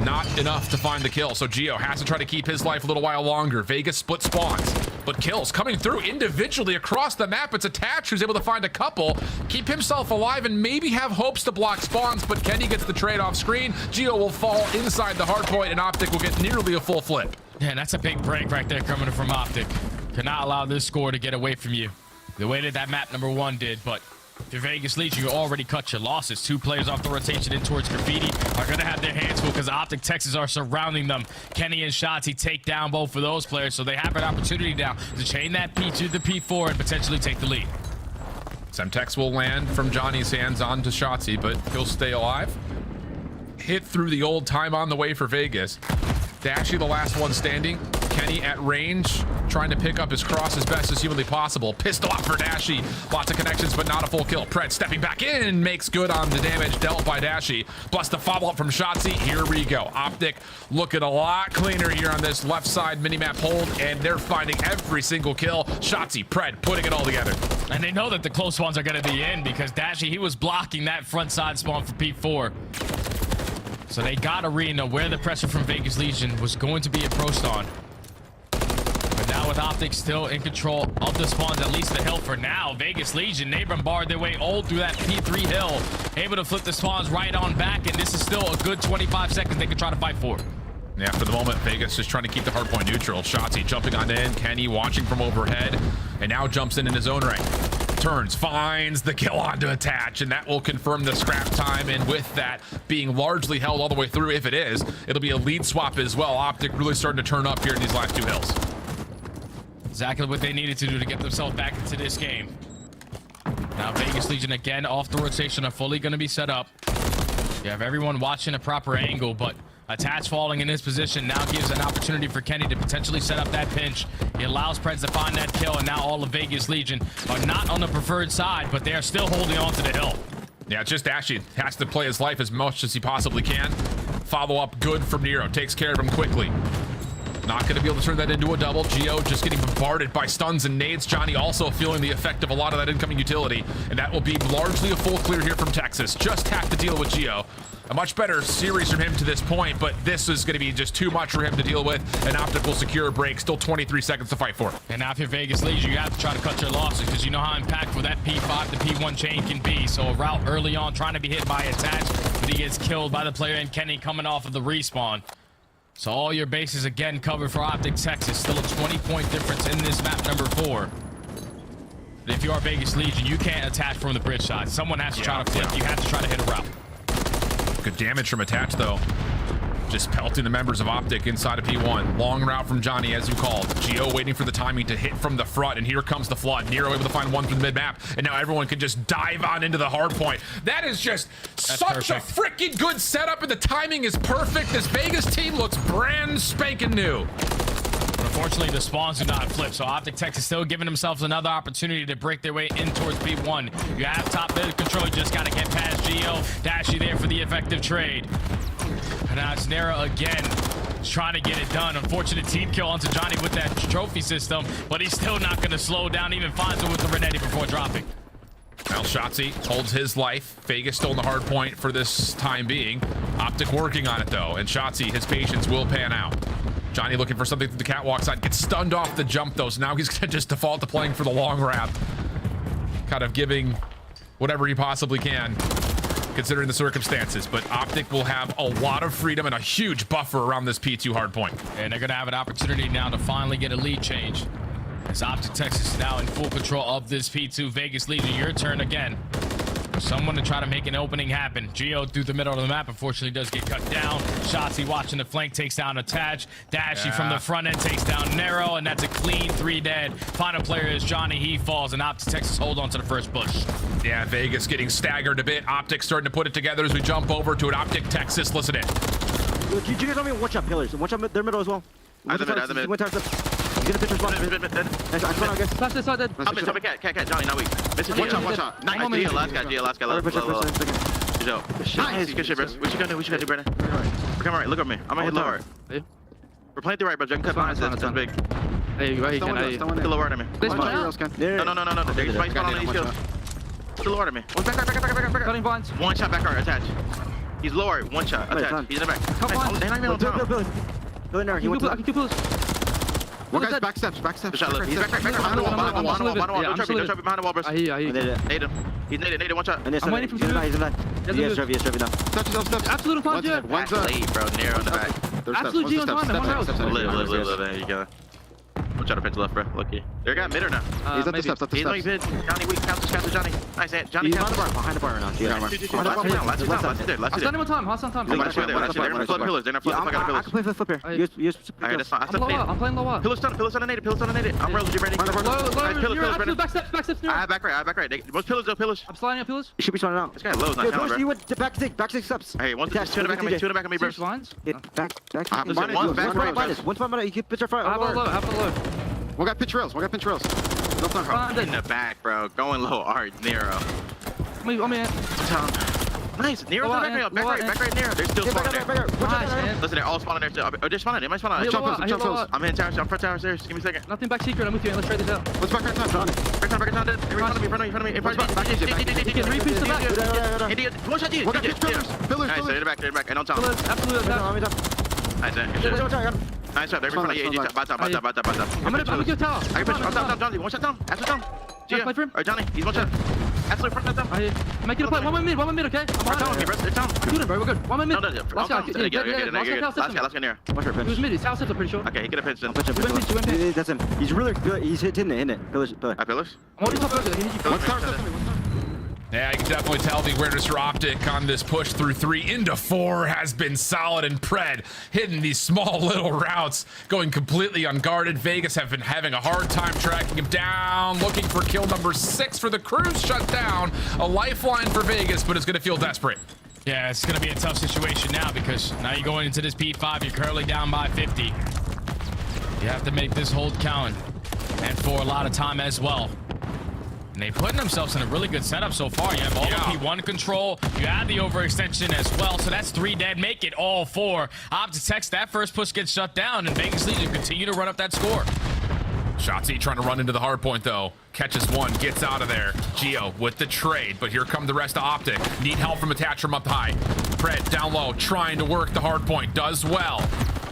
not enough to find the kill. So Gio has to try to keep his life a little while longer. Vegas split spawns, but kills coming through individually across the map. It's Attach who's able to find a couple, keep himself alive, and maybe have hopes to block spawns, but Kenny gets the trade off screen. Gio will fall inside the hard point, and Optic will get nearly a full flip. Yeah, that's a big break right there coming from Optic. Cannot allow this score to get away from you the way that map number 1 did, but if you're Vegas Legion, you already cut your losses. 2 players off the rotation in towards Graffiti are going to have their hands full because Optic Texas are surrounding them. Kenny and Shotzi take down both of those players, so they have an opportunity now to chain that P2 to P4 and potentially take the lead. Semtex will land from Johnny's hands onto Shotzi, but he'll stay alive. Hit through the old time on the way for Vegas. Dashy, the last one standing. Kenny at range, trying to pick up his cross as best as humanly possible. Pistol off for Dashy. Lots of connections, but not a full kill. Pred stepping back in, makes good on the damage dealt by Dashy. Plus the follow-up from Shotzi. Here we go. Optic looking a lot cleaner here on this left side minimap hold, and they're finding every single kill. Shotzi, Pred putting it all together. And they know that the close ones are going to be in because Dashy, he was blocking that front side spawn for P4. So they got Arena where the pressure from Vegas Legion was going to be approached on. But now with Optic still in control of the spawns, at least the hill for now, Vegas Legion, they bombard their way all through that P3 hill, able to flip the spawns right on back, and this is still a good 25 seconds they can try to fight for. Yeah, for the moment, Vegas just trying to keep the hardpoint neutral. Shotzi jumping on in, Kenny watching from overhead, and now jumps in his own right. Turns, finds the kill onto Attach, and that will confirm the scrap time, and with that being largely held all the way through, if it is, it'll be a lead swap as well. Optic really starting to turn up here in these last 2 hills. Exactly what they needed to do to get themselves back into this game. Now Vegas Legion again off the rotation are fully going to be set up. You have everyone watching a proper angle, but Attach falling in his position now gives an opportunity for Kenny to potentially set up that pinch. He allows Preds to find that kill, and now all of Vegas Legion are not on the preferred side, but they are still holding on to the hill. Yeah, it's just Ashy has to play his life as much as he possibly can. Follow up good from Nero, takes care of him quickly. Not going to be able to turn that into a double. Gio just getting bombarded by stuns and nades. Johnny also feeling the effect of a lot of that incoming utility, and that will be largely a full clear here from Texas. Just have to deal with Gio. A much better series from him to this point, but this is going to be just too much for him to deal with. An Optic will secure a break. Still 23 seconds to fight for. And now if you're Vegas Legion, you have to try to cut your losses because you know how impactful that P5 to P1 chain can be. So a route early on trying to be hit by Attach, but he gets killed by the player, and Kenny coming off of the respawn. So all your bases again covered for Optic Texas. Still a 20-point difference in this map number 4. But if you are Vegas Legion, you can't attach from the bridge side. Someone has to try to flip. You have to try to hit a route. Good damage from Attach, though. Just pelting the members of Optic inside of P1. Long route from Johnny, as you called. Gio waiting for the timing to hit from the front, and here comes the flood. Nero able to find one from the mid-map, and now everyone can just dive on into the hard point. That is just such a freaking good setup, and the timing is perfect. This Vegas team looks brand spanking new. But unfortunately, the spawns do not flip, so Optic Texas still giving themselves another opportunity to break their way in towards P1. You have top mid control, you just got to get past Gio. Dashy there for the effective trade. And now it's Nero again, trying to get it done. Unfortunate team kill onto Johnny with that trophy system, but he's still not going to slow down, even finds it with the Renetti before dropping. Well, Shotzi holds his life. Vegas still in the hard point for this time being. Optic working on it though, and Shotzi, his patience will pan out. Johnny looking for something through the catwalk side, gets stunned off the jump though, so now he's gonna just default to playing for the long wrap. Kind of giving whatever he possibly can, considering the circumstances, but Optic will have a lot of freedom and a huge buffer around this P2 hard point. And they're gonna have an opportunity now to finally get a lead change. As Optic Texas is now in full control of this P2 Vegas Legion. Your turn again. Someone to try to make an opening happen. Geo through the middle of the map, unfortunately does get cut down. Shotzi watching the flank, takes down Attach. Dashy from the front end takes down Narrow, and that's a clean 3 dead. Final player is Johnny. He falls, and Optic Texas hold on to the first bush. Yeah, Vegas getting staggered a bit. Optic starting to put it together as we jump over to an Optic Texas. Listen in. Look, you guys want me to watch out pillars. Watch out their middle as well. I have the mid. Get a picture spot. I guess. Flash this side dead. Tell me, cat, Johnny, not weak. Watch out. Nice. Last guy. Nice. Good shit, bro. What you gonna do, Brandon? We're coming right. Look at me. I'm gonna hit lower. We're playing through right, bro. Cut behind us. That's big. Hey, right here. Still lower to me. No. There's spikes on these kills. Still lower to me. Cutting blinds. One shot back, attach. He's lower. One shot. Attach. He's in the back. They're not even on top. Bill, he went to the... One guy's back steps. He's back behind the wall. Don't try behind the wall, bro. I hear you. Nade him. He's naded. One shot. I'm waiting for him. He's in that. Yes, Trevi now. Steps. Absolute on time, Jared. One's late, bro. Near on the back. Absolute G on time. Live. You go. One shot to pitch left, bro. Lucky. They got mid or not? He's up the steps. He's no mid. Johnny, weak. Counter Johnny. Nice hit. Johnny, behind the bar right now. Last time. Last time. They're not flip pillars. They're not flip pillars. I can play for the flip here. Alright, that's fine. I'm playing low up. Pillars donated. I'm relatively ready. Pillars. Back steps. I have back right. What's pillars though? Pillars. I'm sliding up pillars. You should be sliding out. This guy low's not down, bro. You went back six steps. Hey, two in the back of me, bro. Lines? Back. One's back right. One's front. You can pitch our front. Have a low. We got pitch rails. In the back, bro. Going low. Alright, Nero. Nice. Nero's back right, Nero. They're still spawning there. Listen, they're all spawning there still. Oh, they're spawning. They might spawn out. Jump hills. I'm in tower. I'm front tower stairs. Give me a second. Nothing back secret. I'm with you. Let's try this out. What's back right time? Back time. In front of me. You can repiece the back. One shot, dude. Pillars. Nice, they're back. And on top. Absolutely. Nice shot. They're in front of you. Bot top. I'm gonna go tower. I can push. I'm down, Johnny. One shot down. After down. Play for him. Alright, Johnny. He's one shot. Absolutely front down. Make it a play. One more mid, okay? They're down. Shoot him, bro. We're good. One more mid. Last guy near. He was mid. He's house I'm pretty sure. Okay, he could have pitched in. That's him. He's really good. He's hitting it. Pillars. Pillars? I'm holding top pillars. Yeah, you can definitely tell the awareness for Optic on this push through 3 into 4 has been solid, and Pred hitting these small little routes, going completely unguarded. Vegas have been having a hard time tracking him down, looking for kill number 6 for the Cruise shut down. A lifeline for Vegas, but it's going to feel desperate. Yeah, it's going to be a tough situation now because now you're going into this P5. You're currently down by 50. You have to make this hold count, and for a lot of time as well. And they're putting themselves in a really good setup so far. You have all the P1 control. You have the overextension as well. So that's 3 dead. Make it all 4. Optic Tex, that first push gets shut down, and Vegas Legion continue to run up that score. Shotzi trying to run into the hard point, though. Catches one, gets out of there. Geo with the trade, but here come the rest of Optic. Need help from Attach from up high. Pred down low, trying to work the hard point. Does well.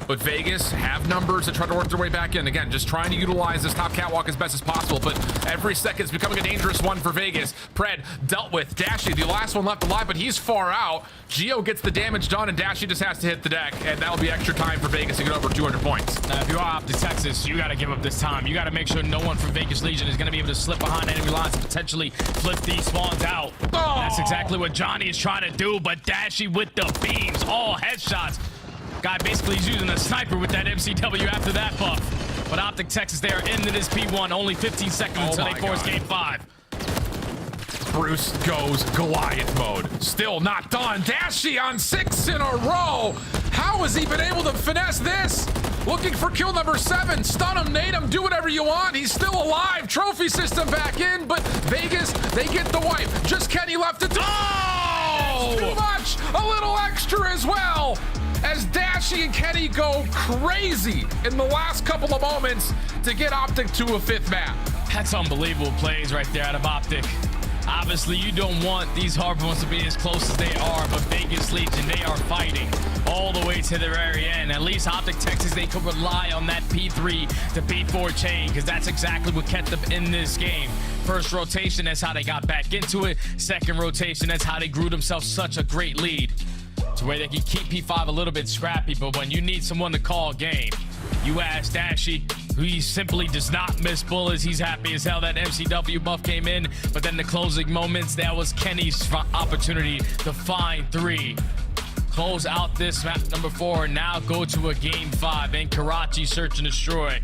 But Vegas have numbers to try to work their way back in. Again, just trying to utilize this top catwalk as best as possible, but every second is becoming a dangerous one for Vegas. Pred dealt with Dashy, the last one left alive, but he's far out. Geo gets the damage done, and Dashy just has to hit the deck, and that'll be extra time for Vegas to get over 200 points. Now, if you are Optic Texas, you got to give up this time. You got to make sure no one from Vegas Legion is going to be able to slip behind enemy lines and potentially flip these spawns out. Oh. That's exactly what Johnny is trying to do, but Dashy with the beams, all headshots. Guy basically is using a sniper with that MCW after that buff. But Optic Texas there into this P1. Only 15 seconds until they force game 5. Bruce goes Goliath mode. Still not done. Dashy on 6 in a row. How has he been able to finesse this? Looking for kill number 7. Stun him, nade him, do whatever you want. He's still alive. Trophy system back in, but Vegas, they get the wipe. Just Kenny left to too much. A little extra as well. As Dashy and Kenny go crazy in the last couple of moments to get Optic to a 5th map. That's unbelievable plays right there out of Optic. Obviously, you don't want these hardpoints to be as close as they are, but Vegas Legion, they are fighting all the way to the very end. At least Optic Texas, they could rely on that P3 to P4 chain, because that's exactly what kept them in this game. First rotation, that's how they got back into it. Second rotation, that's how they grew themselves such a great lead, to where they can keep P5 a little bit scrappy. But when you need someone to call game, you ask Dashy, who he simply does not miss bullets. He's happy as hell that MCW buff came in, but then the closing moments, that was Kenny's opportunity to find 3. Close out this map number 4, and now go to a game 5 in Karachi Search and Destroy.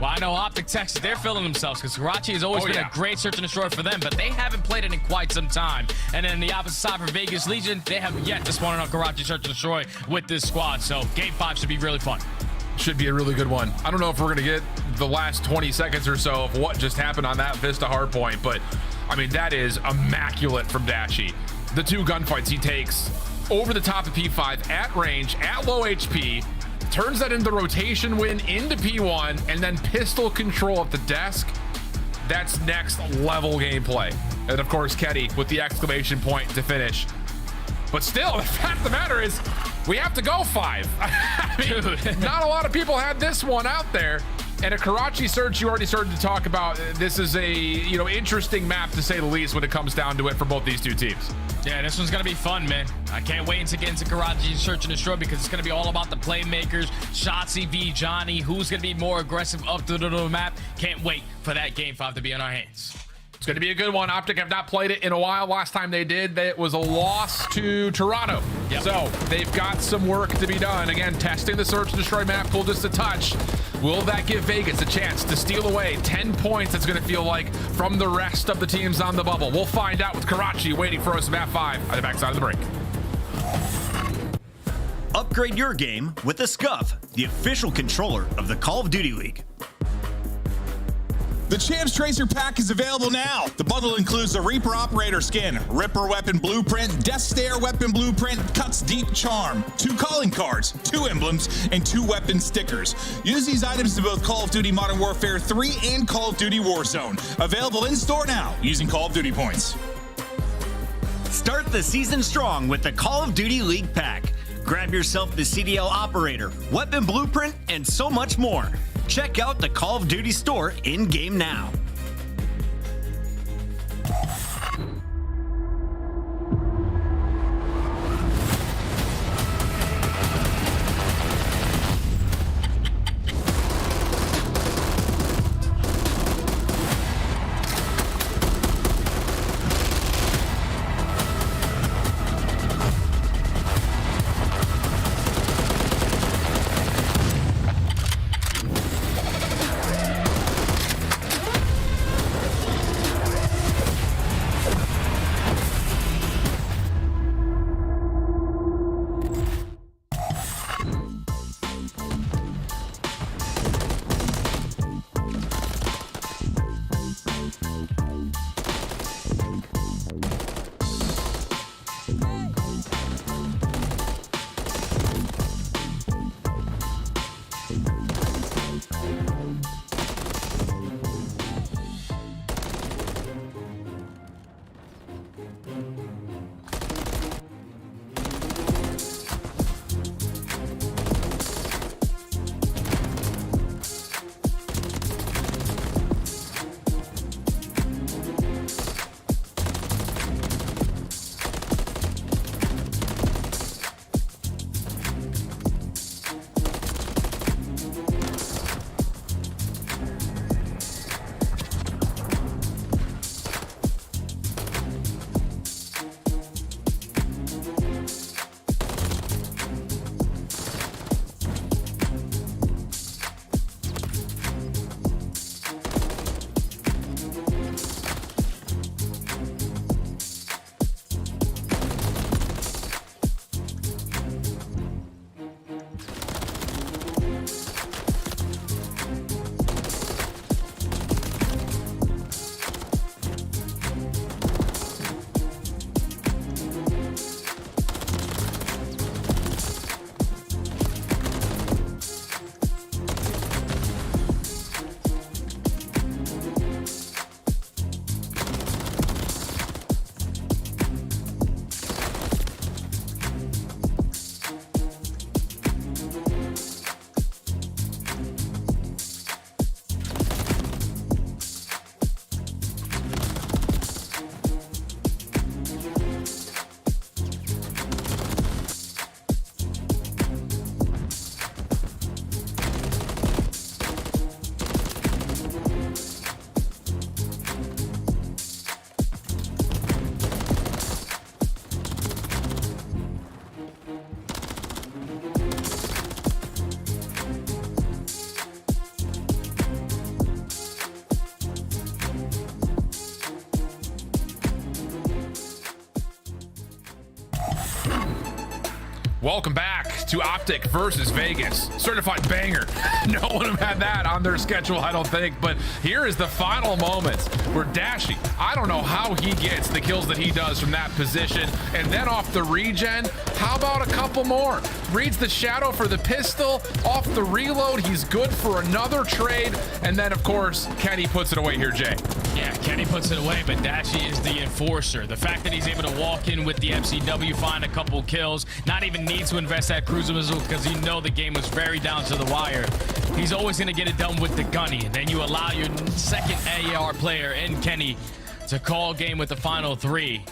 Well, I know Optic Texas, they're feeling themselves, because Karachi has always been a great search and destroy for them, but they haven't played it in quite some time. And then the opposite side for Vegas Legion, they have yet to spawn on Karachi Search and Destroy with this squad. So game 5 should be really fun. Should be a really good one. I don't know if we're gonna get the last 20 seconds or so of what just happened on that Vista hardpoint, but I mean, that is immaculate from Dashy. The 2 gunfights he takes over the top of P5 at range, at low HP, turns that into rotation win into P1, and then pistol control at the desk. That's next level gameplay. And of course, Ketty with the exclamation point to finish. But still, the fact of the matter is, we have to go 5. I mean, not a lot of people had this one out there. And a Karachi Search, you already started to talk about. This is a, interesting map to say the least when it comes down to it for both these 2 teams. Yeah, this one's gonna be fun, man. I can't wait to get into Karachi Search and Destroy, because it's gonna be all about the playmakers. Shotzi v Johnny, who's gonna be more aggressive up to the map. Can't wait for that game 5 to be in our hands. It's going to be a good one. Optic have not played it in a while. Last time they did, it was a loss to Toronto. Yep. So they've got some work to be done. Again, testing the Search and Destroy map, cool just a touch. Will that give Vegas a chance to steal away 10 points, it's going to feel like, from the rest of the teams on the bubble? We'll find out with Karachi waiting for us in map 5 on the backside of the break. Upgrade your game with the Scuff, the official controller of the Call of Duty League. The Champs Tracer Pack is available now. The bundle includes the Reaper Operator skin, Ripper Weapon Blueprint, Death Stare Weapon Blueprint, Cuts Deep Charm, 2 calling cards, 2 emblems, and 2 weapon stickers. Use these items in both Call of Duty Modern Warfare 3 and Call of Duty Warzone. Available in store now using Call of Duty points. Start the season strong with the Call of Duty League Pack. Grab yourself the CDL Operator, Weapon Blueprint, and so much more. Check out the Call of Duty store in-game now. Welcome back to Optic versus Vegas. Certified banger. No one had that on their schedule, I don't think, but here is the final moments where Dashy, I don't know how he gets the kills that he does from that position, and then off the regen, how about a couple more? Reads the shadow for the pistol, off the reload, he's good for another trade, and then of course, Kenny puts it away here, Jay. Yeah, Kenny puts it away, but Dashy is the enforcer. The fact that he's able to walk in with the MCW, find a couple kills, not even need to invest that cruiser missile because you know the game was very down to the wire. He's always going to get it done with the gunny. And then you allow your second AR player in Kenny to call game with the final 3.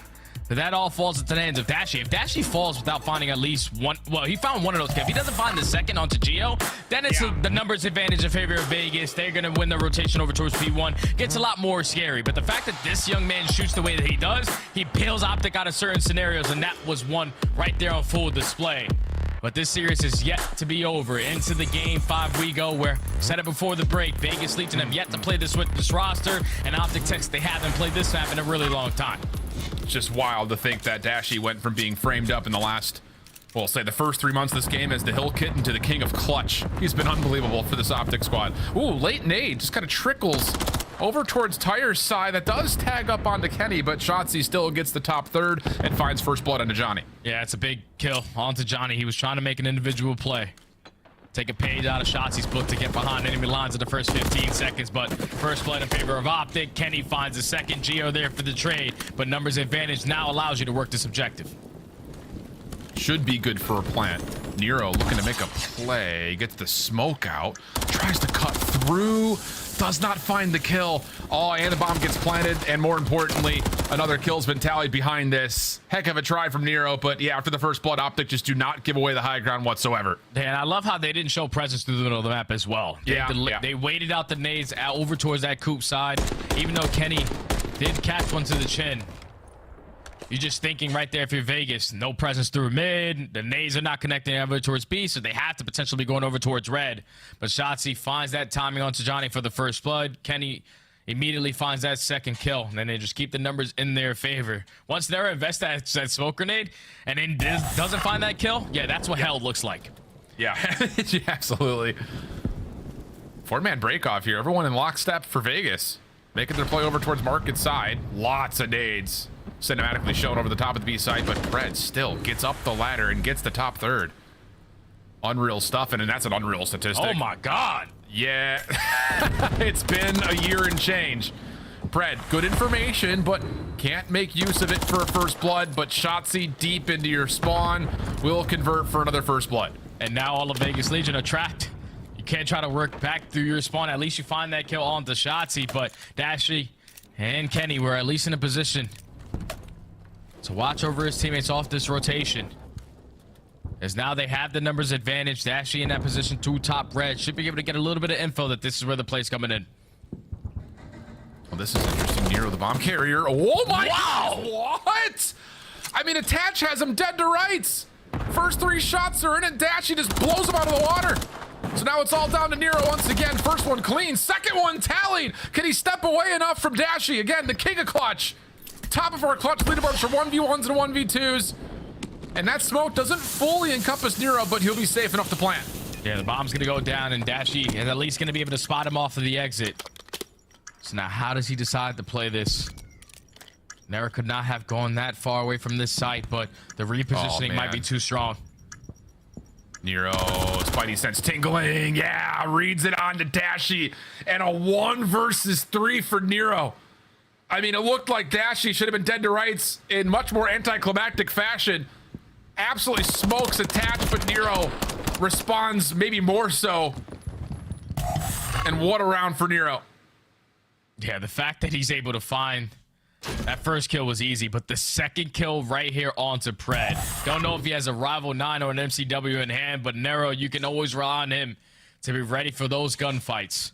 But that all falls into the hands of Dashy. If Dashy falls without finding at least one, well, he found one of those kills. If he doesn't find the second onto Geo, then it's the numbers advantage in favor of Vegas. They're going to win the rotation over towards P1. Gets a lot more scary. But the fact that this young man shoots the way that he does, he bails Optic out of certain scenarios, and that was one right there on full display. But this series is yet to be over. Into the game 5 we go, where said it before the break, Vegas Legion have yet to play this with this roster, and Optic Tex, they haven't played this map in a really long time. It's just wild to think that Dashy went from being framed up in the last, well, say the first 3 months of this game as the Hill Kitten to the King of Clutch. He's been unbelievable for this Optic squad. Ooh, late nade, just kind of trickles over towards Tire's side. That does tag up onto Kenny, but Shotzzy still gets the top third and finds first blood onto Johnny. Yeah, it's a big kill onto Johnny. He was trying to make an individual play. Take a page out of Shotzi's book to get behind enemy lines in the first 15 seconds, but first blood in favor of Optic. Kenny finds a second Geo there for the trade, but numbers advantage now allows you to work this objective. Should be good for a plant. Nero looking to make a play, gets the smoke out, tries to cut through, does not find the kill. Oh, and the bomb gets planted, and more importantly, another kill's been tallied behind this. Heck of a try from Nero, but yeah, after the first blood, Optic just do not give away the high ground whatsoever. And I love how they didn't show presence through the middle of the map as well. They waited out the nades over towards that coop side, even though Kenny did catch one to the chin. You're just thinking right there, if you're Vegas, no presence through mid, the nades are not connecting over towards B, so they have to potentially be going over towards red. But Shotzzy finds that timing onto Johnny for the first blood. Kenny immediately finds that second kill, and then they just keep the numbers in their favor. Once they're invest that smoke grenade, and then doesn't find that kill, yeah, that's what hell looks like. Yeah, absolutely. 4-man break off here. Everyone in lockstep for Vegas, making their play over towards Market side. Lots of nades cinematically shown over the top of the B side, but Pred still gets up the ladder and gets the top third. Unreal stuff, and that's an unreal statistic. Oh my God. Yeah, it's been a year and change. Pred, good information, but can't make use of it for a first blood, but Shotzzy deep into your spawn will convert for another first blood. And now all of Vegas Legion are tracked. You can't try to work back through your spawn. At least you find that kill onto Shotzzy, but Dashy and Kenny were at least in a position to watch over his teammates off this rotation. As now they have the numbers advantage. Dashy in that position, 2 top red. Should be able to get a little bit of info that this is where the play's coming in. Well, this is interesting. Nero, the bomb carrier. Oh my! Wow! What? I mean, Attach has him dead to rights. First 3 shots are in it. Dashy just blows him out of the water. So now it's all down to Nero once again. First one clean. Second one tallied. Can he step away enough from Dashy? Again, the king of clutch. Top of our clutch leaderboards for 1v1s and 1v2s. And that smoke doesn't fully encompass Nero, but he'll be safe enough to plant. Yeah, the bomb's going to go down, and Dashy is at least going to be able to spot him off of the exit. So now how does he decide to play this? Nero could not have gone that far away from this site, but the repositioning might be too strong. Nero, Spidey sense tingling. Yeah, reads it on to Dashy. And a 1 versus 3 for Nero. I mean, it looked like Dashy should have been dead to rights in much more anticlimactic fashion. Absolutely smokes Attach, but Nero responds maybe more so. And what a round for Nero. Yeah, the fact that he's able to find that first kill was easy, but the second kill right here onto Pred. Don't know if he has a Rival 9 or an MCW in hand, but Nero, you can always rely on him to be ready for those gunfights.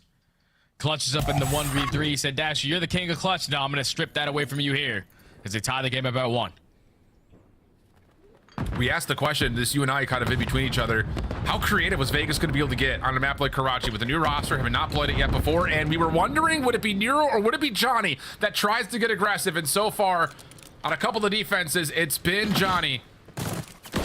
Clutch is up in the 1v3. He said, Dashy, you're the king of clutch. No, I'm going to strip that away from you here as they tie the game about 1. We asked the question, this you and I kind of in between each other, how creative was Vegas going to be able to get on a map like Karachi with a new roster, having not played it yet before? And we were wondering, would it be Nero or would it be Johnny that tries to get aggressive? And so far, on a couple of defenses, it's been Johnny.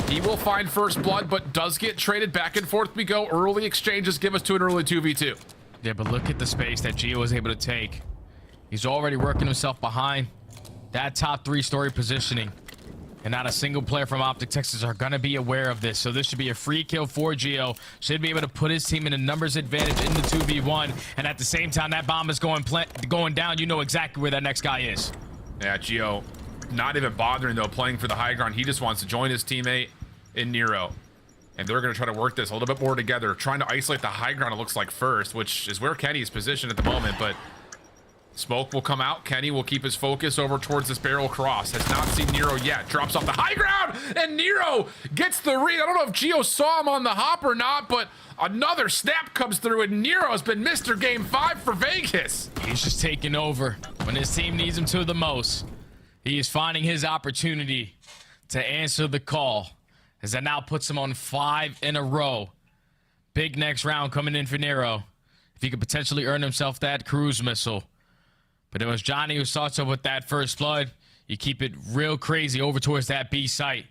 He will find first blood, but does get traded back and forth. We go. Early exchanges give us to an early 2v2. Yeah, but look at the space that Gio was able to take. He's already working himself behind that top 3-story positioning. And not a single player from Optic Texas are going to be aware of this. So this should be a free kill for Gio. Should be able to put his team in a numbers advantage in the 2v1. And at the same time, that bomb is going down. You know exactly where that next guy is. Yeah, Gio not even bothering, though, playing for the high ground. He just wants to join his teammate in Nero. And they're going to try to work this a little bit more together, trying to isolate the high ground, it looks like, first, which is where Kenny's positioned at the moment. But smoke will come out. Kenny will keep his focus over towards this barrel cross. Has not seen Nero yet. Drops off the high ground, and Nero gets the read. I don't know if Gio saw him on the hop or not, but another snap comes through, and Nero has been Mr. Game 5 for Vegas. He's just taking over when his team needs him to the most. He is finding his opportunity to answer the call, as that now puts him on 5 in a row. Big next round coming in for Nero, if he could potentially earn himself that cruise missile. But it was Johnny who starts up with that first blood. You keep it real crazy over towards that B site.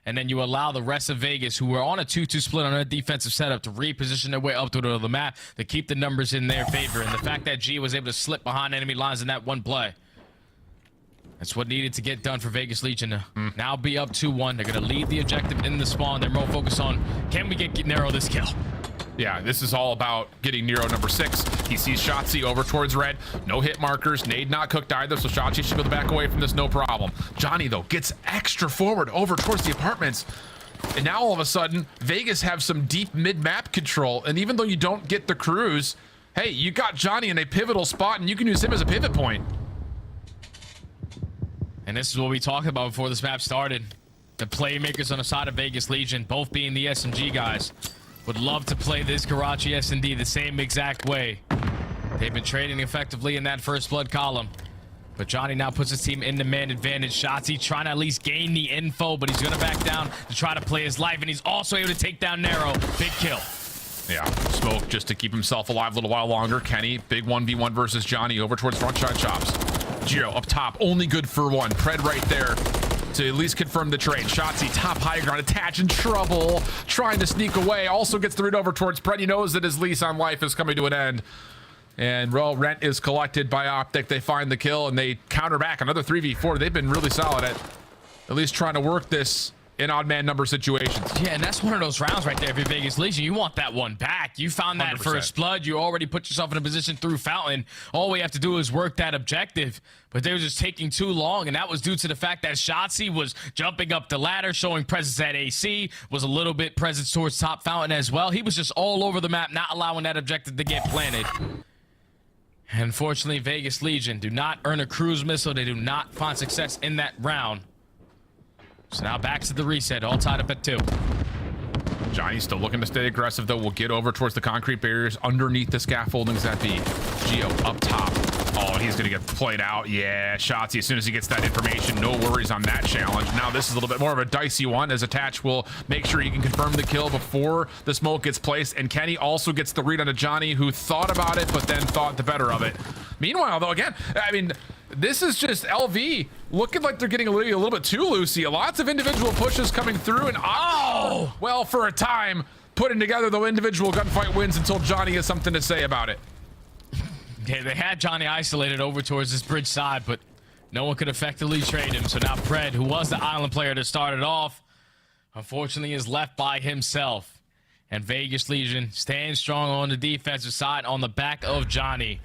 And then you allow the rest of Vegas, who were on a 2-2 split on a defensive setup, to reposition their way up to the map to keep the numbers in their favor. And the fact that G was able to slip behind enemy lines in that one play, that's what needed to get done for Vegas Legion to now be up 2-1. They're going to lead the objective in the spawn. They're more focused on, can we get Nero this kill? Yeah, this is all about getting Nero number 6. He sees Shotzi over towards red. No hit markers. Nade not cooked either, so Shotzi should be able to back away from this, no problem. Johnny, though, gets extra forward over towards the apartments. And now all of a sudden, Vegas have some deep mid-map control. And even though you don't get the cruise, hey, you got Johnny in a pivotal spot, and you can use him as a pivot point. And this is what we talked about before this map started. The playmakers on the side of Vegas Legion, both being the SMG guys, would love to play this Karachi S&D the same exact way. They've been trading effectively in that first blood column. But Johnny now puts his team in the man advantage. Shotzi trying to at least gain the info, but he's going to back down to try to play his life. And he's also able to take down Nero. Big kill. Yeah, smoke just to keep himself alive a little while longer. Kenny, big 1v1 versus Johnny over towards front shot chops. Gio up top, only good for 1. Pred right there to at least confirm the trade. Shotzi, top high ground, attach in trouble, trying to sneak away. Also gets the read over towards Pred. He knows that his lease on life is coming to an end. And, well, rent is collected by Optic. They find the kill, and they counter back. Another 3v4. They've been really solid at least trying to work this in odd man number situations. Yeah, and that's one of those rounds right there for Vegas Legion. You want that one back. You found that 100%. first blood. You already put yourself in a position through Fountain. All we have to do is work that objective. But they were just taking too long, and that was due to the fact that Shotzi was jumping up the ladder, showing presence at AC, was a little bit presence towards top Fountain as well. He was just all over the map, not allowing that objective to get planted. Unfortunately, Vegas Legion do not earn a cruise missile. They do not find success in that round. So now back to the reset, all tied up at 2. Johnny's still looking to stay aggressive, though. We'll get over towards the concrete barriers underneath the scaffoldings at B. Gio up top. Oh, he's going to get played out. Yeah, Shotzi, as soon as he gets that information, no worries on that challenge. Now this is a little bit more of a dicey one, as Attach will make sure he can confirm the kill before the smoke gets placed. And Kenny also gets the read onto Johnny, who thought about it, but then thought the better of it. Meanwhile, though, again, I mean, this is just LV looking like they're getting a little bit too loosey. Lots of individual pushes coming through, and well, for a time, putting together the individual gunfight wins until Johnny has something to say about it. Yeah, they had Johnny isolated over towards this bridge side, but no one could effectively trade him. So now Pred, who was the island player that started off, unfortunately is left by himself. And Vegas Legion stands strong on the defensive side on the back of Johnny,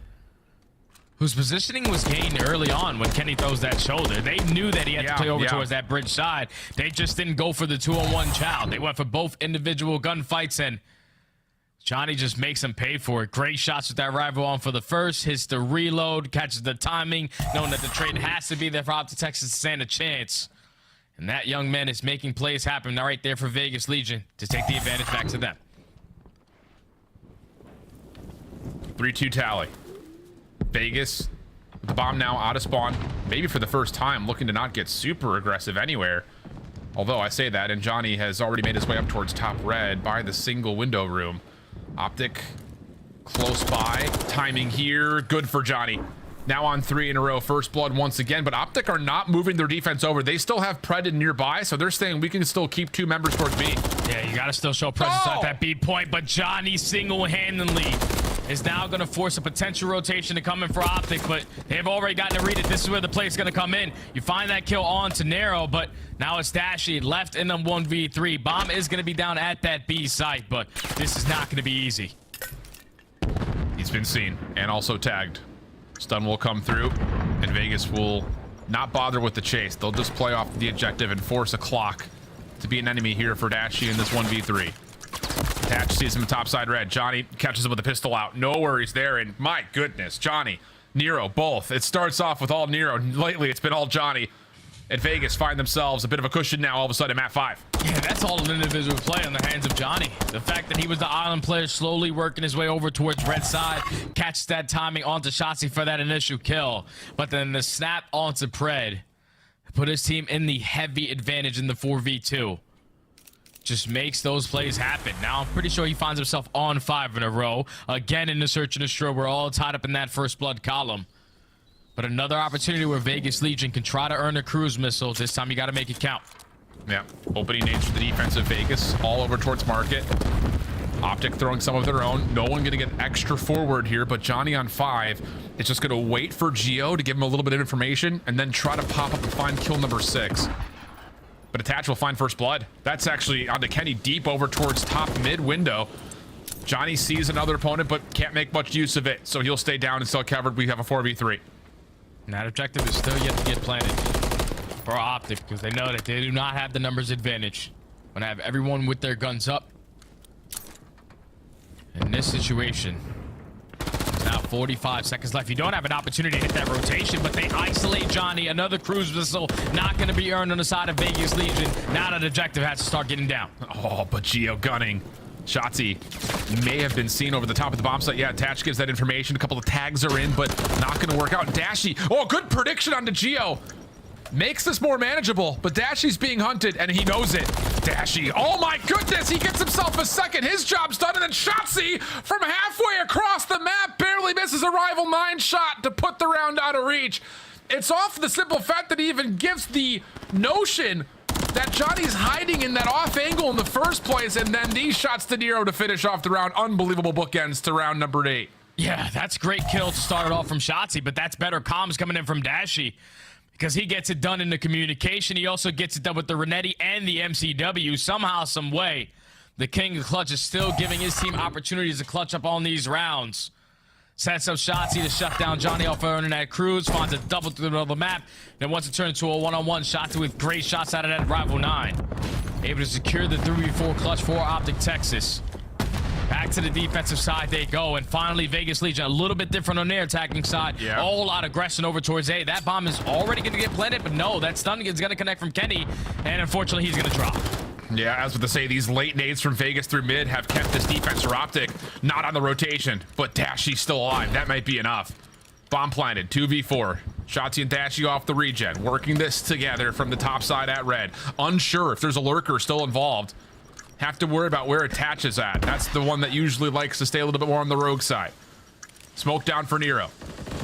whose positioning was gained early on when Kenny throws that shoulder. They knew that he had to play over towards that bridge side. They just didn't go for the 2-on-1 chow. They went for both individual gunfights, and Johnny just makes him pay for it. Great shots with that rival on for the first. Hits the reload, catches the timing, knowing that the trade has to be there for Optic Texas to stand a chance. And that young man is making plays happen right there for Vegas Legion to take the advantage back to them. 3-2 tally. Vegas, with the bomb now out of spawn, maybe for the first time, looking to not get super aggressive anywhere. Although I say that, and Johnny has already made his way up towards top red by the single window room. Optic close by, timing here, good for Johnny. Now on 3 in a row, first blood once again, but Optic are not moving their defense over. They still have Pred nearby, so they're saying we can still keep 2 members towards B. Yeah, you gotta still show presence at that B point, but Johnny single-handedly is now gonna force a potential rotation to come in for Optic, but they've already gotten to read it. This is where the play is gonna come in. You find that kill on to Nero, but now it's Dashy left in the 1v3. Bomb is gonna be down at that B site, but this is not gonna be easy. He's been seen and also tagged. Stun will come through, and Vegas will not bother with the chase. They'll just play off the objective and force a clock to be an enemy here for Dashy in this 1v3. Dash sees him topside red. Johnny catches him with a pistol out. No worries there, and my goodness, Johnny, Nero, both. It starts off with all Nero. Lately, it's been all Johnny. And Vegas find themselves a bit of a cushion now all of a sudden, map 5. Yeah, that's all an individual play on the hands of Johnny. The fact that he was the island player slowly working his way over towards red side, catches that timing onto Shotzi for that initial kill. But then the snap onto Pred put his team in the heavy advantage in the 4v2. Just makes those plays happen. Now, I'm pretty sure he finds himself on 5 in a row. Again, in the search and destroy. We're all tied up in that first blood column. But another opportunity where Vegas Legion can try to earn a cruise missile. This time you got to make it count. Yeah, opening names for the defense of Vegas, all over towards market. Optic throwing some of their own. No one going to get extra forward here, but Johnny on 5 is just going to wait for Geo to give him a little bit of information and then try to pop up and find kill number 6. But Attach will find first blood. That's actually onto Kenny deep over towards top mid window. Johnny sees another opponent, but can't make much use of it, so he'll stay down and still covered. We have a 4v3. And that objective is still yet to get planted for Optic because they know that they do not have the numbers advantage. When I have everyone with their guns up. In this situation, it's now 45 seconds left. You don't have an opportunity to hit that rotation, but they isolate Johnny. Another cruise missile not going to be earned on the side of Vegas Legion. Now that objective has to start getting down. Oh, but Geo gunning. Shotzi may have been seen over the top of the bomb site. Yeah, Attach gives that information. A couple of tags are in, but not going to work out. Dashy, oh, good prediction onto Geo. Makes this more manageable, but Dashy's being hunted, and he knows it. Dashy, oh my goodness, he gets himself a second. His job's done, and then Shotzi from halfway across the map barely misses a rival 9 shot to put the round out of reach. It's off the simple fact that he even gives the notion that Johnny's hiding in that off angle in the first place, and then these shots to Nero to finish off the round. Unbelievable bookends to round number 8. Yeah, that's a great kill to start it off from Shotzi, but that's better comms coming in from Dashy because he gets it done in the communication. He also gets it done with the Renetti and the MCW. Somehow, some way, the King of Clutch is still giving his team opportunities to clutch up on these rounds. Sets up Shotzi to shut down Johnny off earning that cruise, finds a double through the middle of the map. Then once it turns into a one-on-one, Shotzi with great shots out of that rival 9. Able to secure the 3v4 clutch for Optic Texas. Back to the defensive side they go, and finally Vegas Legion a little bit different on their attacking side. Yeah. A whole lot of aggression over towards A. That bomb is already going to get planted, but no, that stun is going to connect from Kenny, and unfortunately he's going to drop. Yeah, as with to say, these late nades from Vegas through mid have kept this defense for Optic not on the rotation, but Dashy's still alive. That might be enough. Bomb planted, 2v4. Shotzi and Dashy off the regen, working this together from the top side at red. Unsure if there's a lurker still involved. Have to worry about where Attach is at. That's the one that usually likes to stay a little bit more on the rogue side. Smoke down for Nero.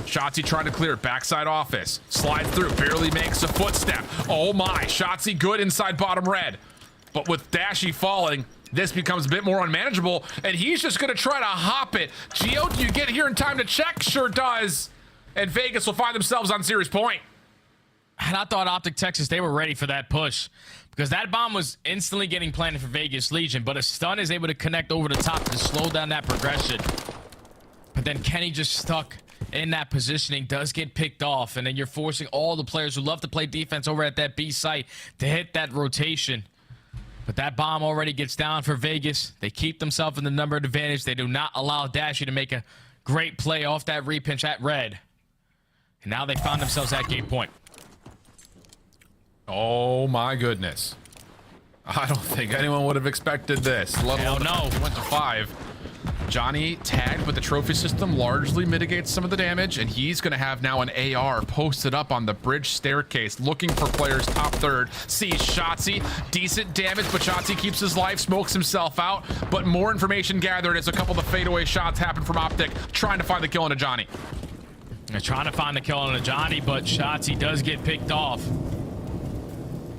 Shotzi trying to clear backside office. Slides through, barely makes a footstep. Oh my, Shotzi good inside bottom red. But with Dashy falling, this becomes a bit more unmanageable, and he's just going to try to hop it. Geo, do you get here in time to check? Sure does. And Vegas will find themselves on series point. And I thought Optic Texas, they were ready for that push because that bomb was instantly getting planted for Vegas Legion, but a stun is able to connect over the top to slow down that progression. But then Kenny just stuck in that positioning, does get picked off, and then you're forcing all the players who love to play defense over at that B site to hit that rotation. But that bomb already gets down for Vegas. They keep themselves in the number advantage. They do not allow Dashy to make a great play off that repinch at red. And now they found themselves at game point. Oh my goodness. I don't think anyone would have expected this. Let alone no. Went to 5. Johnny tagged with the trophy system largely mitigates some of the damage, and he's going to have now an AR posted up on the bridge staircase looking for players top third. Sees Shotzi, decent damage, but Shotzi keeps his life, smokes himself out, but more information gathered as a couple of fadeaway shots happen from Optic trying to find the kill into Johnny. They're trying to find the kill on a Johnny, but Shotzi does get picked off.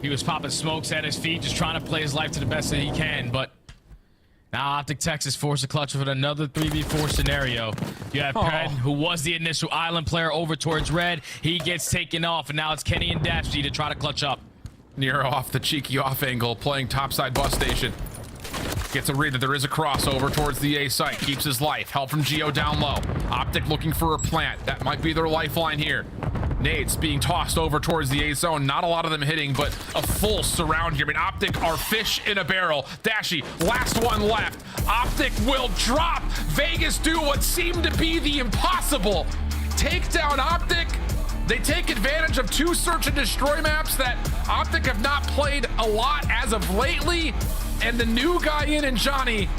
He was popping smokes at his feet, just trying to play his life to the best that he can, but now Optic Texas forced a clutch with another 3v4 scenario. You have Penn, who was the initial island player, over towards red. He gets taken off, and now it's Kenny and Dashty to try to clutch up. Nero off the cheeky off angle, playing topside bus station. Gets a read that there is a crossover towards the A site. Keeps his life. Help from Geo down low. Optic looking for a plant. That might be their lifeline here. Nades being tossed over towards the A zone. Not a lot of them hitting, but a full surround here. I mean, Optic are fish in a barrel. Dashy, last one left. Optic will drop. Vegas do what seemed to be the impossible. Take down Optic. They take advantage of 2 search and destroy maps that Optic have not played a lot as of lately. And the new guy in Johnny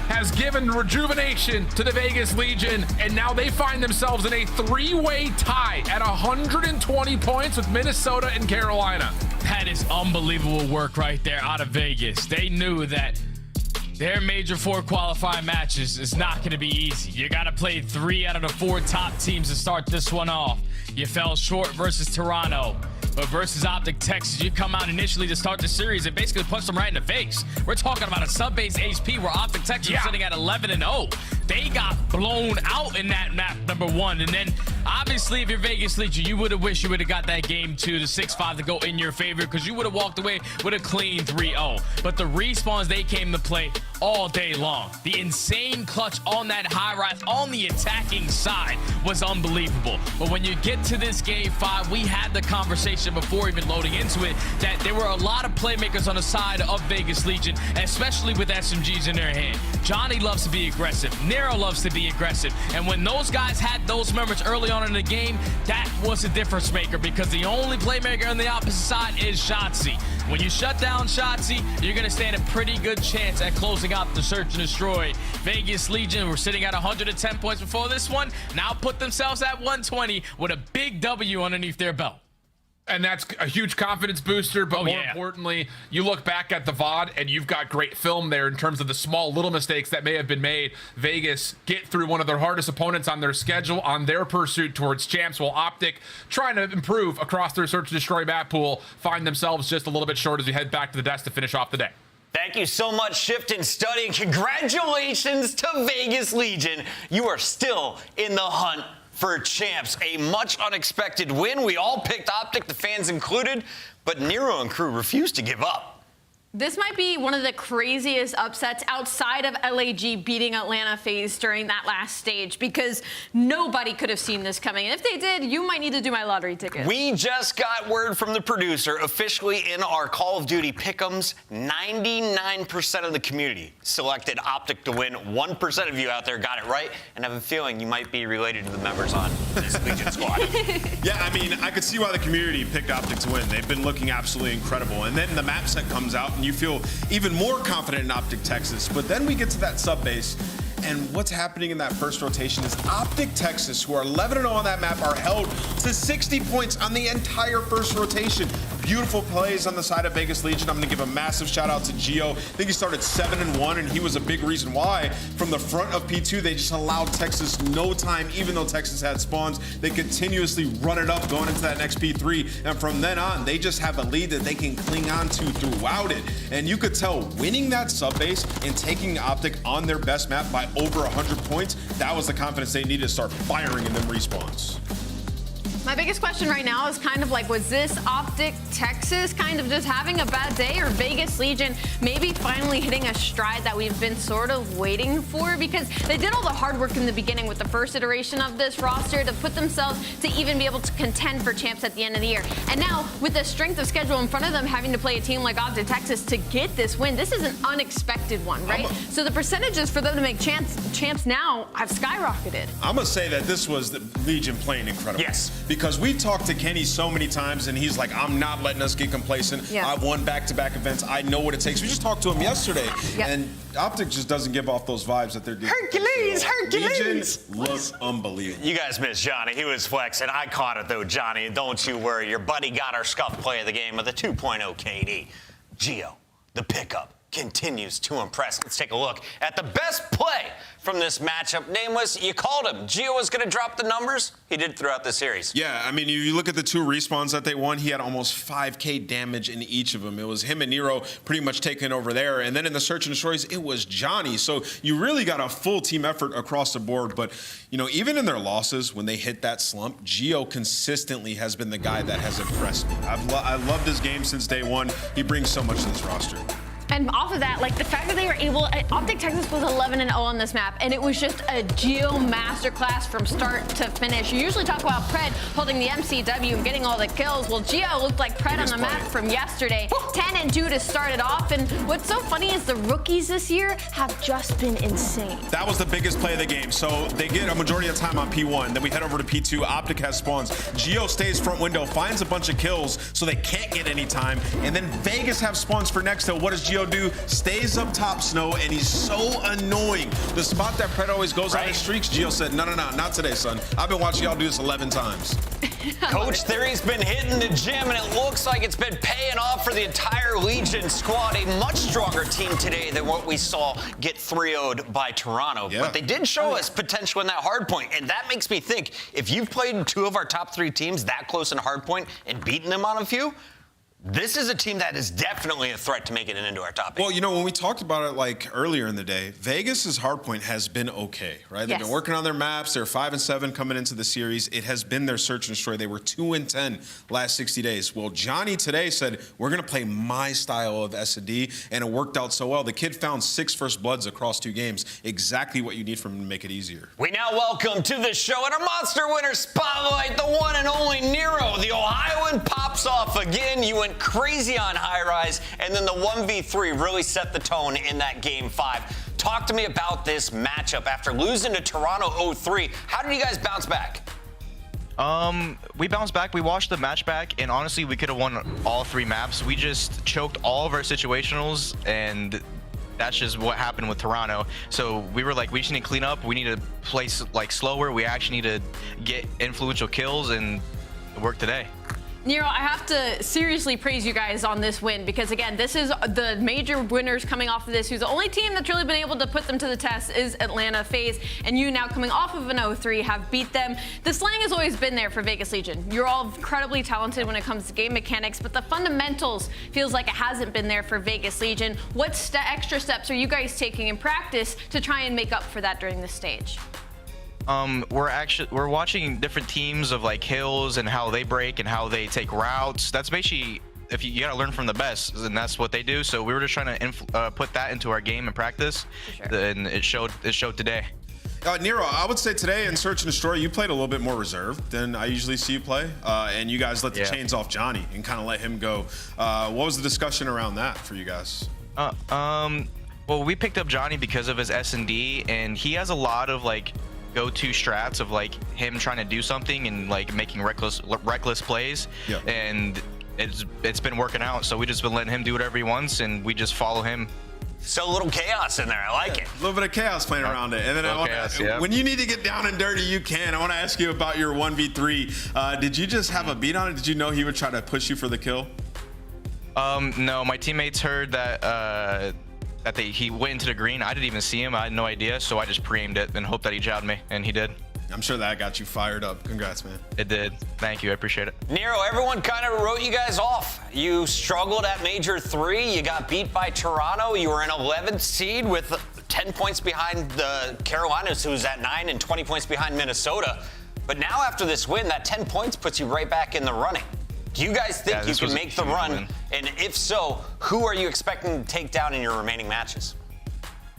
has given rejuvenation to the Vegas Legion, and now they find themselves in a 3-way tie at 120 points with Minnesota and Carolina. That is unbelievable work right there out of Vegas. They knew that their Major IV qualifying matches is not going to be easy. You got to play 3 out of the 4 top teams to start this one off. You fell short versus Toronto. But versus Optic Texas, you come out initially to start the series and basically punch them right in the face. We're talking about a sub-base HP where Optic Texas is sitting at 11-0. They got blown out in that map number 1. And then, obviously, if you're Vegas Legion, you would have wished you would have got that game 2, the 6-5 to go in your favor, because you would have walked away with a clean 3-0. But the respawns, they came to play all day long. The insane clutch on that high rise on the attacking side was unbelievable. But when you get to this game 5, we had the conversation before even loading into it that there were a lot of playmakers on the side of Vegas Legion, especially with SMGs in their hand. Johnny loves to be aggressive. Nero loves to be aggressive. And when those guys had those moments early on in the game, that was a difference maker, because the only playmaker on the opposite side is Shotzi. When you shut down Shotzi, you're going to stand a pretty good chance at closing out the search and destroy. Vegas Legion were sitting at 110 points before this one, now put themselves at 120 with a big W underneath their belt. And that's a huge confidence booster, but more importantly, you look back at the VOD and you've got great film there in terms of the small little mistakes that may have been made. Vegas get through one of their hardest opponents on their schedule on their pursuit towards champs, while Optic, trying to improve across their search and destroy map pool, find themselves just a little bit short as we head back to the desk to finish off the day. Thank you so much, Shift and Study, and congratulations to Vegas Legion. You are still in the hunt for champs. A much unexpected win. We all picked Optic, the fans included, but Nero and crew refused to give up. This might be one of the craziest upsets outside of LAG beating Atlanta FaZe during that last stage, because nobody could have seen this coming. And if they did, you might need to do my lottery ticket. We just got word from the producer, officially in our Call of Duty pick'ems, 99% of the community selected Optic to win. 1% of you out there got it right, and I have a feeling you might be related to the members on this Legion squad. Yeah, I mean, I could see why the community picked Optic to win. They've been looking absolutely incredible. And then the map set comes out, and you feel even more confident in Optic Texas. But then we get to that sub base, and what's happening in that first rotation is Optic Texas, who are 11-0 on that map, are held to 60 points on the entire first rotation. Beautiful plays on the side of Vegas Legion. I'm going to give a massive shout out to Geo. I think he started 7-1, and he was a big reason why. From the front of P2, they just allowed Texas no time, even though Texas had spawns. They continuously run it up going into that next P3, and from then on, they just have a lead that they can cling on to throughout it. And you could tell winning that sub base and taking Optic on their best map by over 100 points, that was the confidence they needed to start firing in them respawns. My biggest question right now is kind of like, was this Optic Texas kind of just having a bad day, or Vegas Legion maybe finally hitting a stride that we've been sort of waiting for? Because they did all the hard work in the beginning with the first iteration of this roster to put themselves to even be able to contend for champs at the end of the year. And now, with the strength of schedule in front of them, having to play a team like Optic Texas to get this win, this is an unexpected one, right? So the percentages for them to make champs now have skyrocketed. I'm going to say that this was the Legion playing incredible. Yes. Because we talked to Kenny so many times, and he's like, I'm not letting us get complacent. Yeah. I've won back-to-back events. I know what it takes. We just talked to him yesterday, and Optic just doesn't give off those vibes that they're doing. Hercules! Legion looks unbelievable. You guys missed Johnny. He was flexing. I caught it, though, Johnny. Don't you worry. Your buddy got our scuff play of the game with a 2.0 KD. Geo, the pickup, continues to impress. Let's take a look at the best play from this matchup. Nameless, you called him. Gio was going to drop the numbers. He did throughout the series. Yeah, I mean, you look at the 2 respawns that they won, he had almost 5K damage in each of them. It was him and Nero pretty much taking over there. And then in the search and destroys, it was Johnny. So you really got a full team effort across the board. But, you know, even in their losses, when they hit that slump, Gio consistently has been the guy that has impressed me. I loved his game since day one. He brings so much to this roster. And off of that, like the fact that they were able, Optic Texas was 11-0 on this map, and it was just a Geo masterclass from start to finish. You usually talk about Pred holding the MCW and getting all the kills. Well, Geo looked like Pred on the map from yesterday. 10-2 to start it off. And what's so funny is the rookies this year have just been insane. That was the biggest play of the game. So they get a majority of time on P1. Then we head over to P2. Optic has spawns. Geo stays front window, finds a bunch of kills, so they can't get any time. And then Vegas have spawns for next hill. What does Geo do? Stays up top, Snow, and he's so annoying. The spot that Pred always goes on his streaks, Geo said, no, not today, son. I've been watching y'all do this 11 times. Coach Theory's been hitting the gym, and it looks like it's been paying off for the entire Legion squad. A much stronger team today than what we saw get 3-0'd by Toronto. Yeah. But they did show us potential in that hard point, and that makes me think, if you've played 2 of our top 3 teams that close in hard point and beaten them on a few, this is a team that is definitely a threat to making it into our top 8. Well, you know, when we talked about it like earlier in the day, Vegas's hardpoint has been okay, right? They've been working on their maps. They're 5-7 coming into the series. It has been their search and destroy. They were 2-10 last 60 days. Well, Johnny today said, we're going to play my style of S&D, and it worked out so well. The kid found 6 first bloods across 2 games. Exactly what you need from him to make it easier. We now welcome to the show and our Monster Winner Spotlight, the one and only Nero. The Ohioan pops off again. You went crazy on high rise, and then the 1v3 really set the tone in that game 5. Talk to me about this matchup after losing to Toronto 0-3. How did you guys bounce back? We bounced back. We watched the match back, and honestly, we could have won all 3 maps. We just choked all of our situationals, and that's just what happened with Toronto. So we were like, we just need to clean up. We need to play like slower. We actually need to get influential kills, and it worked today. Nero, I have to seriously praise you guys on this win because, again, this is the major winners coming off of this. Who's the only team that's really been able to put them to the test is Atlanta FaZe, and you now coming off of an 0-3 have beat them. The slang has always been there for Vegas Legion. You're all incredibly talented when it comes to game mechanics, but the fundamentals feels like it hasn't been there for Vegas Legion. What extra steps are you guys taking in practice to try and make up for that during this stage? We're watching different teams of like hills and how they break and how they take routes. That's basically, if you gotta learn from the best, and that's what they do. So we were just trying to put that into our game and practice, and it showed today. Nero, I would say today in Search and Destroy, you played a little bit more reserved than I usually see you play, and you guys let the chains off Johnny and kind of let him go. What was the discussion around that for you guys? Well, we picked up Johnny because of his S&D, and he has a lot of like go-to strats of like him trying to do something and like making reckless plays, and it's been working out. So we just been letting him do whatever he wants, and we just follow him. So a little chaos in there. I like it. A little bit of chaos playing around it. And then when you need to get down and dirty, you can. I want to ask you about your 1v3. Did you just have a beat on it? Did you know he would try to push you for the kill? No, my teammates heard that he went into the green. I didn't even see him. I had no idea, so I just pre-aimed it and hoped that he jabbed me, and he did. I'm sure that got you fired up. Congrats, man. It did. Thank you. I appreciate it. Nero, everyone kind of wrote you guys off. You struggled at Major 3. You got beat by Toronto. You were an 11th seed with 10 points behind the Carolinas, who's at 9, and 20 points behind Minnesota. But now after this win, that 10 points puts you right back in the running. Do you guys think you can make the run? Win. And if so, who are you expecting to take down in your remaining matches?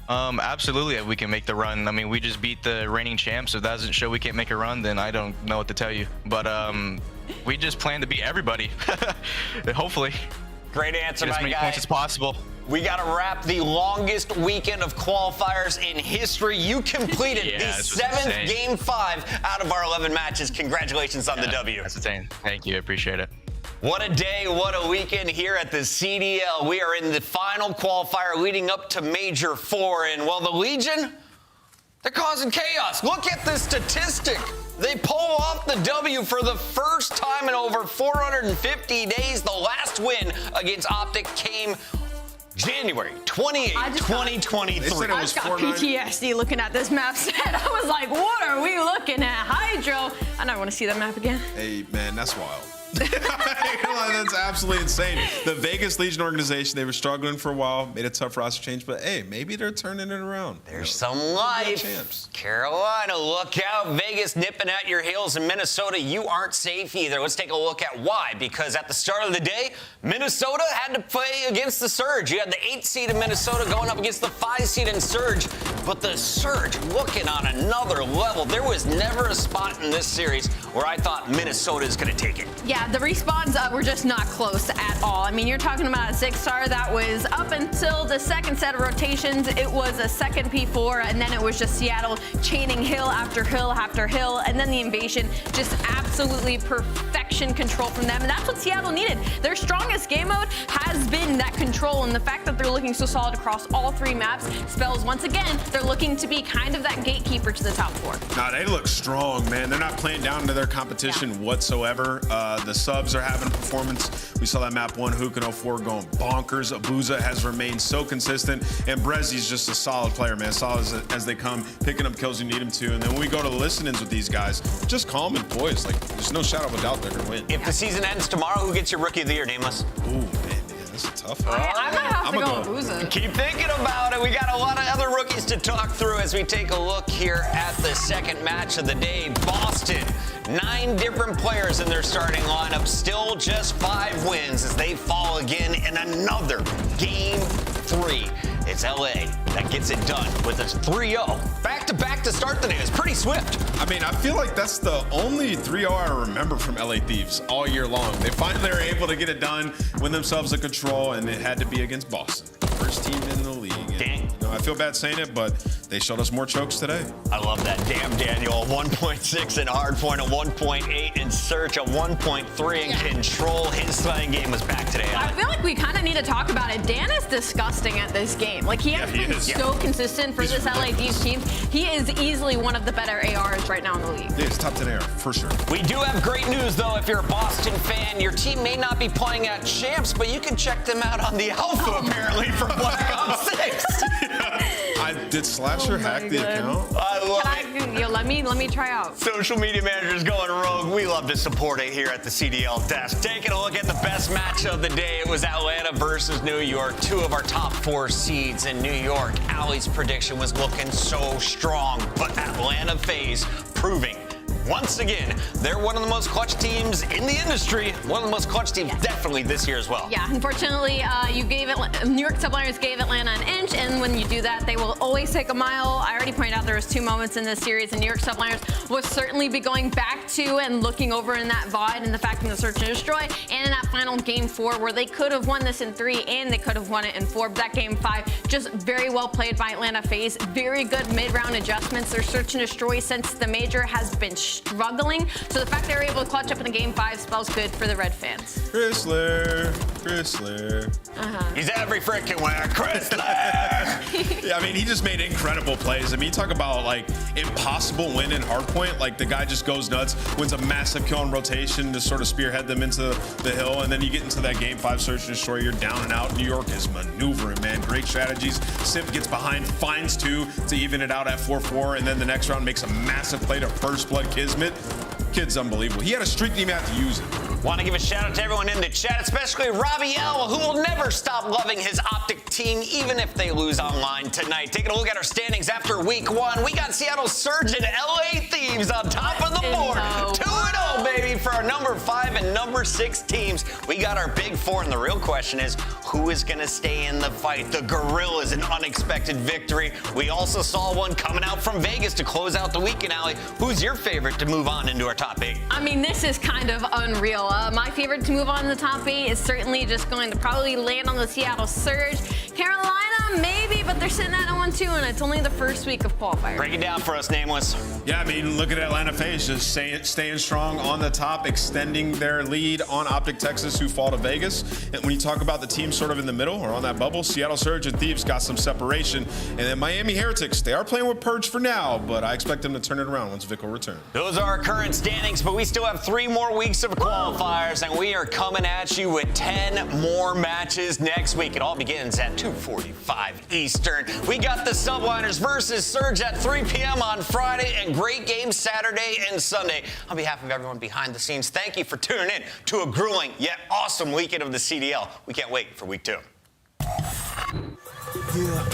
Absolutely, we can make the run. I mean, we just beat the reigning champs. If that doesn't show we can't make a run, then I don't know what to tell you. But we just plan to beat everybody, hopefully. Great answer, my guy. As many points as possible. We got to wrap the longest weekend of qualifiers in history. You completed the 7th Game 5 out of our 11 matches. Congratulations on the W. That's insane. Thank you. I appreciate it. What a day, what a weekend here at the CDL. We are in the final qualifier leading up to Major 4. And, well, the Legion, they're causing chaos. Look at this statistic. They pull off the W for the first time in over 450 days. The last win against Optic came January 28th, 2023. I just got PTSD looking at this map set. I was like, what are we looking at? Hydro. I never want to see that map again. Hey, man, that's wild. That's absolutely insane. The Vegas Legion organization, they were struggling for a while, made it tough for us to change, but hey, maybe they're turning it around. There's some life. Carolina, look out. Vegas nipping at your heels. In Minnesota, you aren't safe either. Let's take a look at why. Because at the start of the day, Minnesota had to play against the Surge. You had the 8th seed in Minnesota going up against the 5 seed in Surge. But the Surge looking on another level. There was never a spot in this series where I thought Minnesota is going to take it. Yeah, the respawns were just not close at all. I mean, you're talking about a 6-star that was up until the second set of rotations. It was a second P4, and then it was just Seattle chaining hill after hill after hill, and then the invasion, just absolutely perfection control from them. And that's what Seattle needed. Their strongest game mode has been that control, and the fact that they're looking so solid across all 3 maps spells, once again, they're looking to be kind of that gatekeeper to the top 4. Nah, they look strong, man. They're not playing down to their competition whatsoever. The subs are having a performance. We saw that map 1, Hukin 04 going bonkers. Abuza has remained so consistent, and Brezi's just a solid player, man. Solid as they come, picking up kills you need him to. And then when we go to the listen-ins with these guys, just calm and poised. Like, there's no shadow of a doubt they're gonna win. If the season ends tomorrow, who gets your Rookie of the Year, Nameless? Ooh, man, that's a tough one. I might have to go with Abuza. Keep thinking about it. We got a lot of other rookies to talk through as we take a look here at the second match of the day. Boston, 9 different players in their starting lineup, still just 5 wins as they fall again in another Game 3. It's LA that gets it done with a 3-0. Back-to-back to start the day. It's pretty swift. I mean, I feel like that's the only 3-0 I remember from LA Thieves all year long. They finally are able to get it done, win themselves a control, and it had to be against Boston. First team in the league. And, you know, I feel bad saying it, but they showed us more chokes today. I love that. Damn, Daniel. 1.6 in hardpoint, a 1.8 in search, a 1.3 in control. His slaying game was back today. I feel like we kind of need to talk about it. Dan is disgusting at this game. Like, he has been so consistent for this LA Thieves team. He is easily one of the better ARs right now in the league. Yeah, he's top 10 AR, for sure. We do have great news, though. If you're a Boston fan, your team may not be playing at Champs, but you can check them out on the Alpha, apparently, for Black Ops 6. Did Slasher hack the account? I love it. Let me try out. Social media managers going rogue. We love to support it here at the CDL desk. Taking a look at the best match of the day, it was Atlanta versus New York. 2 of our top 4 seeds in New York. Allie's prediction was looking so strong, but Atlanta FaZe proving once again, they're one of the most clutch teams in the industry. One of the most clutch teams definitely this year as well. Yeah, unfortunately, New York Subliners gave Atlanta an inch, and when you do that, they will always take a mile. I already pointed out there was 2 moments in this series, and New York Subliners will certainly be going back to and looking over in that VOD and the fact in the search and destroy, and in that final Game 4 where they could have won this in 3 and they could have won it in 4. But that Game 5, just very well played by Atlanta FaZe. Very good mid-round adjustments. Their search and destroy since the Major has been struggling. So the fact they were able to clutch up in the Game 5 spells good for the Red fans. Chrysler. He's every freaking where. Chrysler. Yeah, I mean, he just made incredible plays. I mean, you talk about, like, impossible win in hardpoint. Like, the guy just goes nuts, wins a massive kill on rotation to sort of spearhead them into the hill, and then you get into that Game 5 search and destroy, you're down and out. New York is maneuvering, man. Great strategies. Simp gets behind, finds 2 to even it out at 4-4, and then the next round makes a massive play to First Blood Kismet. Kid's unbelievable. He had a streak, didn't even have to use it. Want to give a shout out to everyone in the chat, especially Robbie L, who will never stop loving his Optic team, even if they lose online tonight. Taking a look at our standings after week 1, we got Seattle Surge and LA Thieves on top of the board. 2-0, baby, for our number 5 and number 6 teams. We got our big 4, and the real question is, who is going to stay in the fight? The Gorillas, an unexpected victory. We also saw one coming out from Vegas to close out the weekend, Allie. Who's your favorite to move on into our top 8? I mean, this is kind of unreal. My favorite to move on to the top 8 is certainly just going to probably land on the Seattle Surge. Carolina, Maybe, but they're sitting at 0-2, and it's only the first week of qualifiers. Break it down for us, Nameless. Yeah, I mean, look at Atlanta FaZe just staying strong on the top, extending their lead on Optic Texas, who fall to Vegas. And when you talk about the team sort of in the middle or on that bubble, Seattle Surge and Thieves got some separation. And then Miami Heretics, they are playing with Purge for now, but I expect them to turn it around once Vic will return. Those are our current standings, but we still have 3 more weeks of qualifiers, and we are coming at you with 10 more matches next week. It all begins at 2:45 Eastern. We got the Subliners versus Surge at 3 p.m. on Friday, and great games Saturday and Sunday. On behalf of everyone behind the scenes, thank you for tuning in to a grueling yet awesome weekend of the CDL. We can't wait for week 2. Yeah.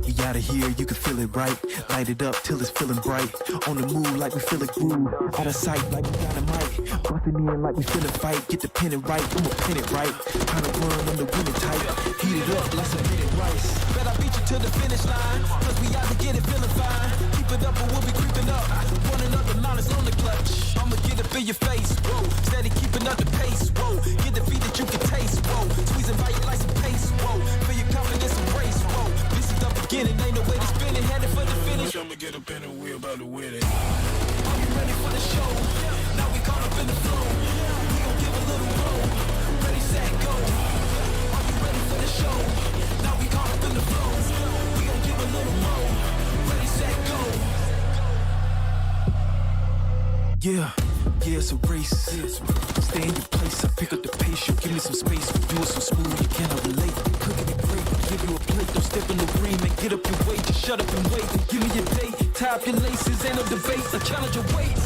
We out of here, you can feel it right. Light it up till it's feeling bright. On the move like we feel it groove. Out of sight like we dynamite. Busting in like we feeling fight. Get the pin it right, I'ma pin it right. Trying to run on the winning tight. Heat it up like some minute rice. Bet I beat you to the finish line. Cause we out to get it feeling fine. Keep it up or we'll be creeping up. One another minus on the clutch. I'ma get up in your face, whoa. Steady keeping up the pace, whoa. Get the feet that you can taste, whoa. Squeezing by your like some pace, whoa. Feel your confidence embrace, whoa. This is the beginning, ain't no way to spin it. Headed for the finish. I'ma get up in the wheel about to win it. Are you ready for the show? Now we caught up in the flow. We gon' give a little roll. Ready, set, go. Are you ready for the show? Now we caught up in the flow. We gon' give a little roll. Ready, set, go. Yeah, it's a race. Stay in your place, I pick up the pace. You give me some space, we do it so smooth you cannot relate. Cooking it great, give you a plate. Don't step in the ring and get up your way. Just shut up and wait and give me your date. Tie up your laces, ain't no debate. I challenge your weight.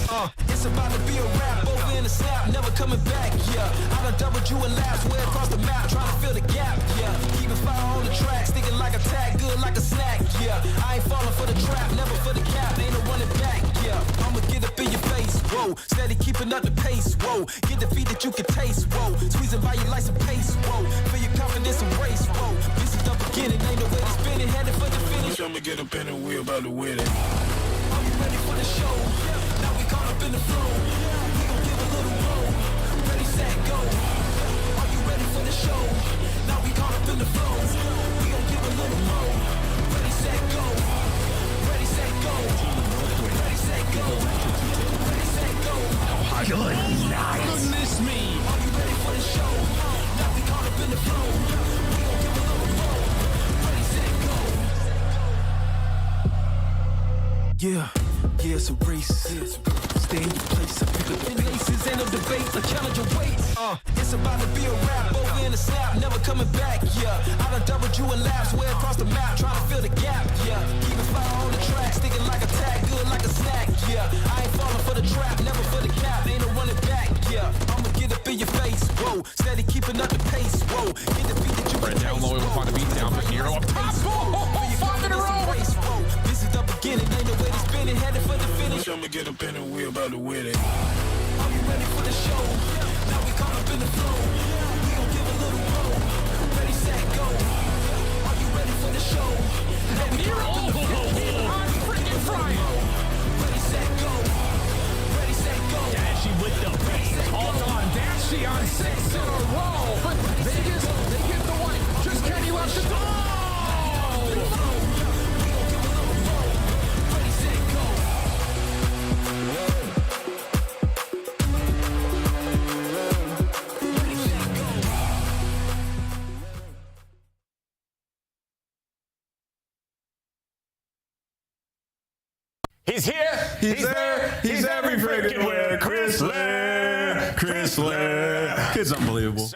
It's about to be a rap, over in the snap, never coming back. Yeah, I done doubled you in laps, way across the map, trying to fill the gap. Yeah, keeping fire on the track, sticking like a tag, good like a snack. Yeah, I ain't falling for the trap, never for the cap, ain't no running back. Yeah, I'ma get up in your face. Whoa, steady keeping up the pace. Whoa, get the feet that you can taste. Whoa, squeezing by your like some pace. Whoa, feel your confidence embrace. Whoa, this is the beginning, ain't no way to spin it. Headed for the finish. I'ma get up in the wheel about to win it. Are you ready for the show? Now we caught up in the flow. We gon' give a little roll. Ready, set, go. Are you ready for the show? Now we caught up in the flow. We gon' give a little roll. Ready, set, go. Ready, set, go. Ready, set, go. Ready, set, go. Good night. Goodness me. Are you ready for the show? Now we caught up in the flow. We gon' give a little roll. Ready, set, go. Yeah, it's a race. Stay in your place, I pick up the laces, ain't no debate, I challenge your weight. It's about to be a rap, over in the snap, never coming back. Yeah, I done doubled you in laps, way across the map, trying to fill the gap. Yeah, keeping fire on the track, sticking like a tag, good like a snack. Yeah, I ain't falling for the trap, never for the cap, ain't no running back. Yeah, I'ma get up in your face. Whoa, steady keeping up the pace. Whoa, get the feet that you can Down low, we'll find a beat down, but Nero up top. 5 in a row. This is the beginning, ain't no way to spin it. Headed for the finish. I'ma get up in the wheel about to win it. Are you ready for the show? Now we caught up in the flow. We gon' give a little roll. Ready, set, go. Are you ready for the show? Now we caught up in the flow. I'm freaking frying. Ready, set, go. Ready, set, go. Dashy with the base. Hold on, Dashy on 6 in a row. But Vegas, they get the one. Just Kenny left the door. He's here. He's there. He's every freaking where. Chris Lair. It's unbelievable.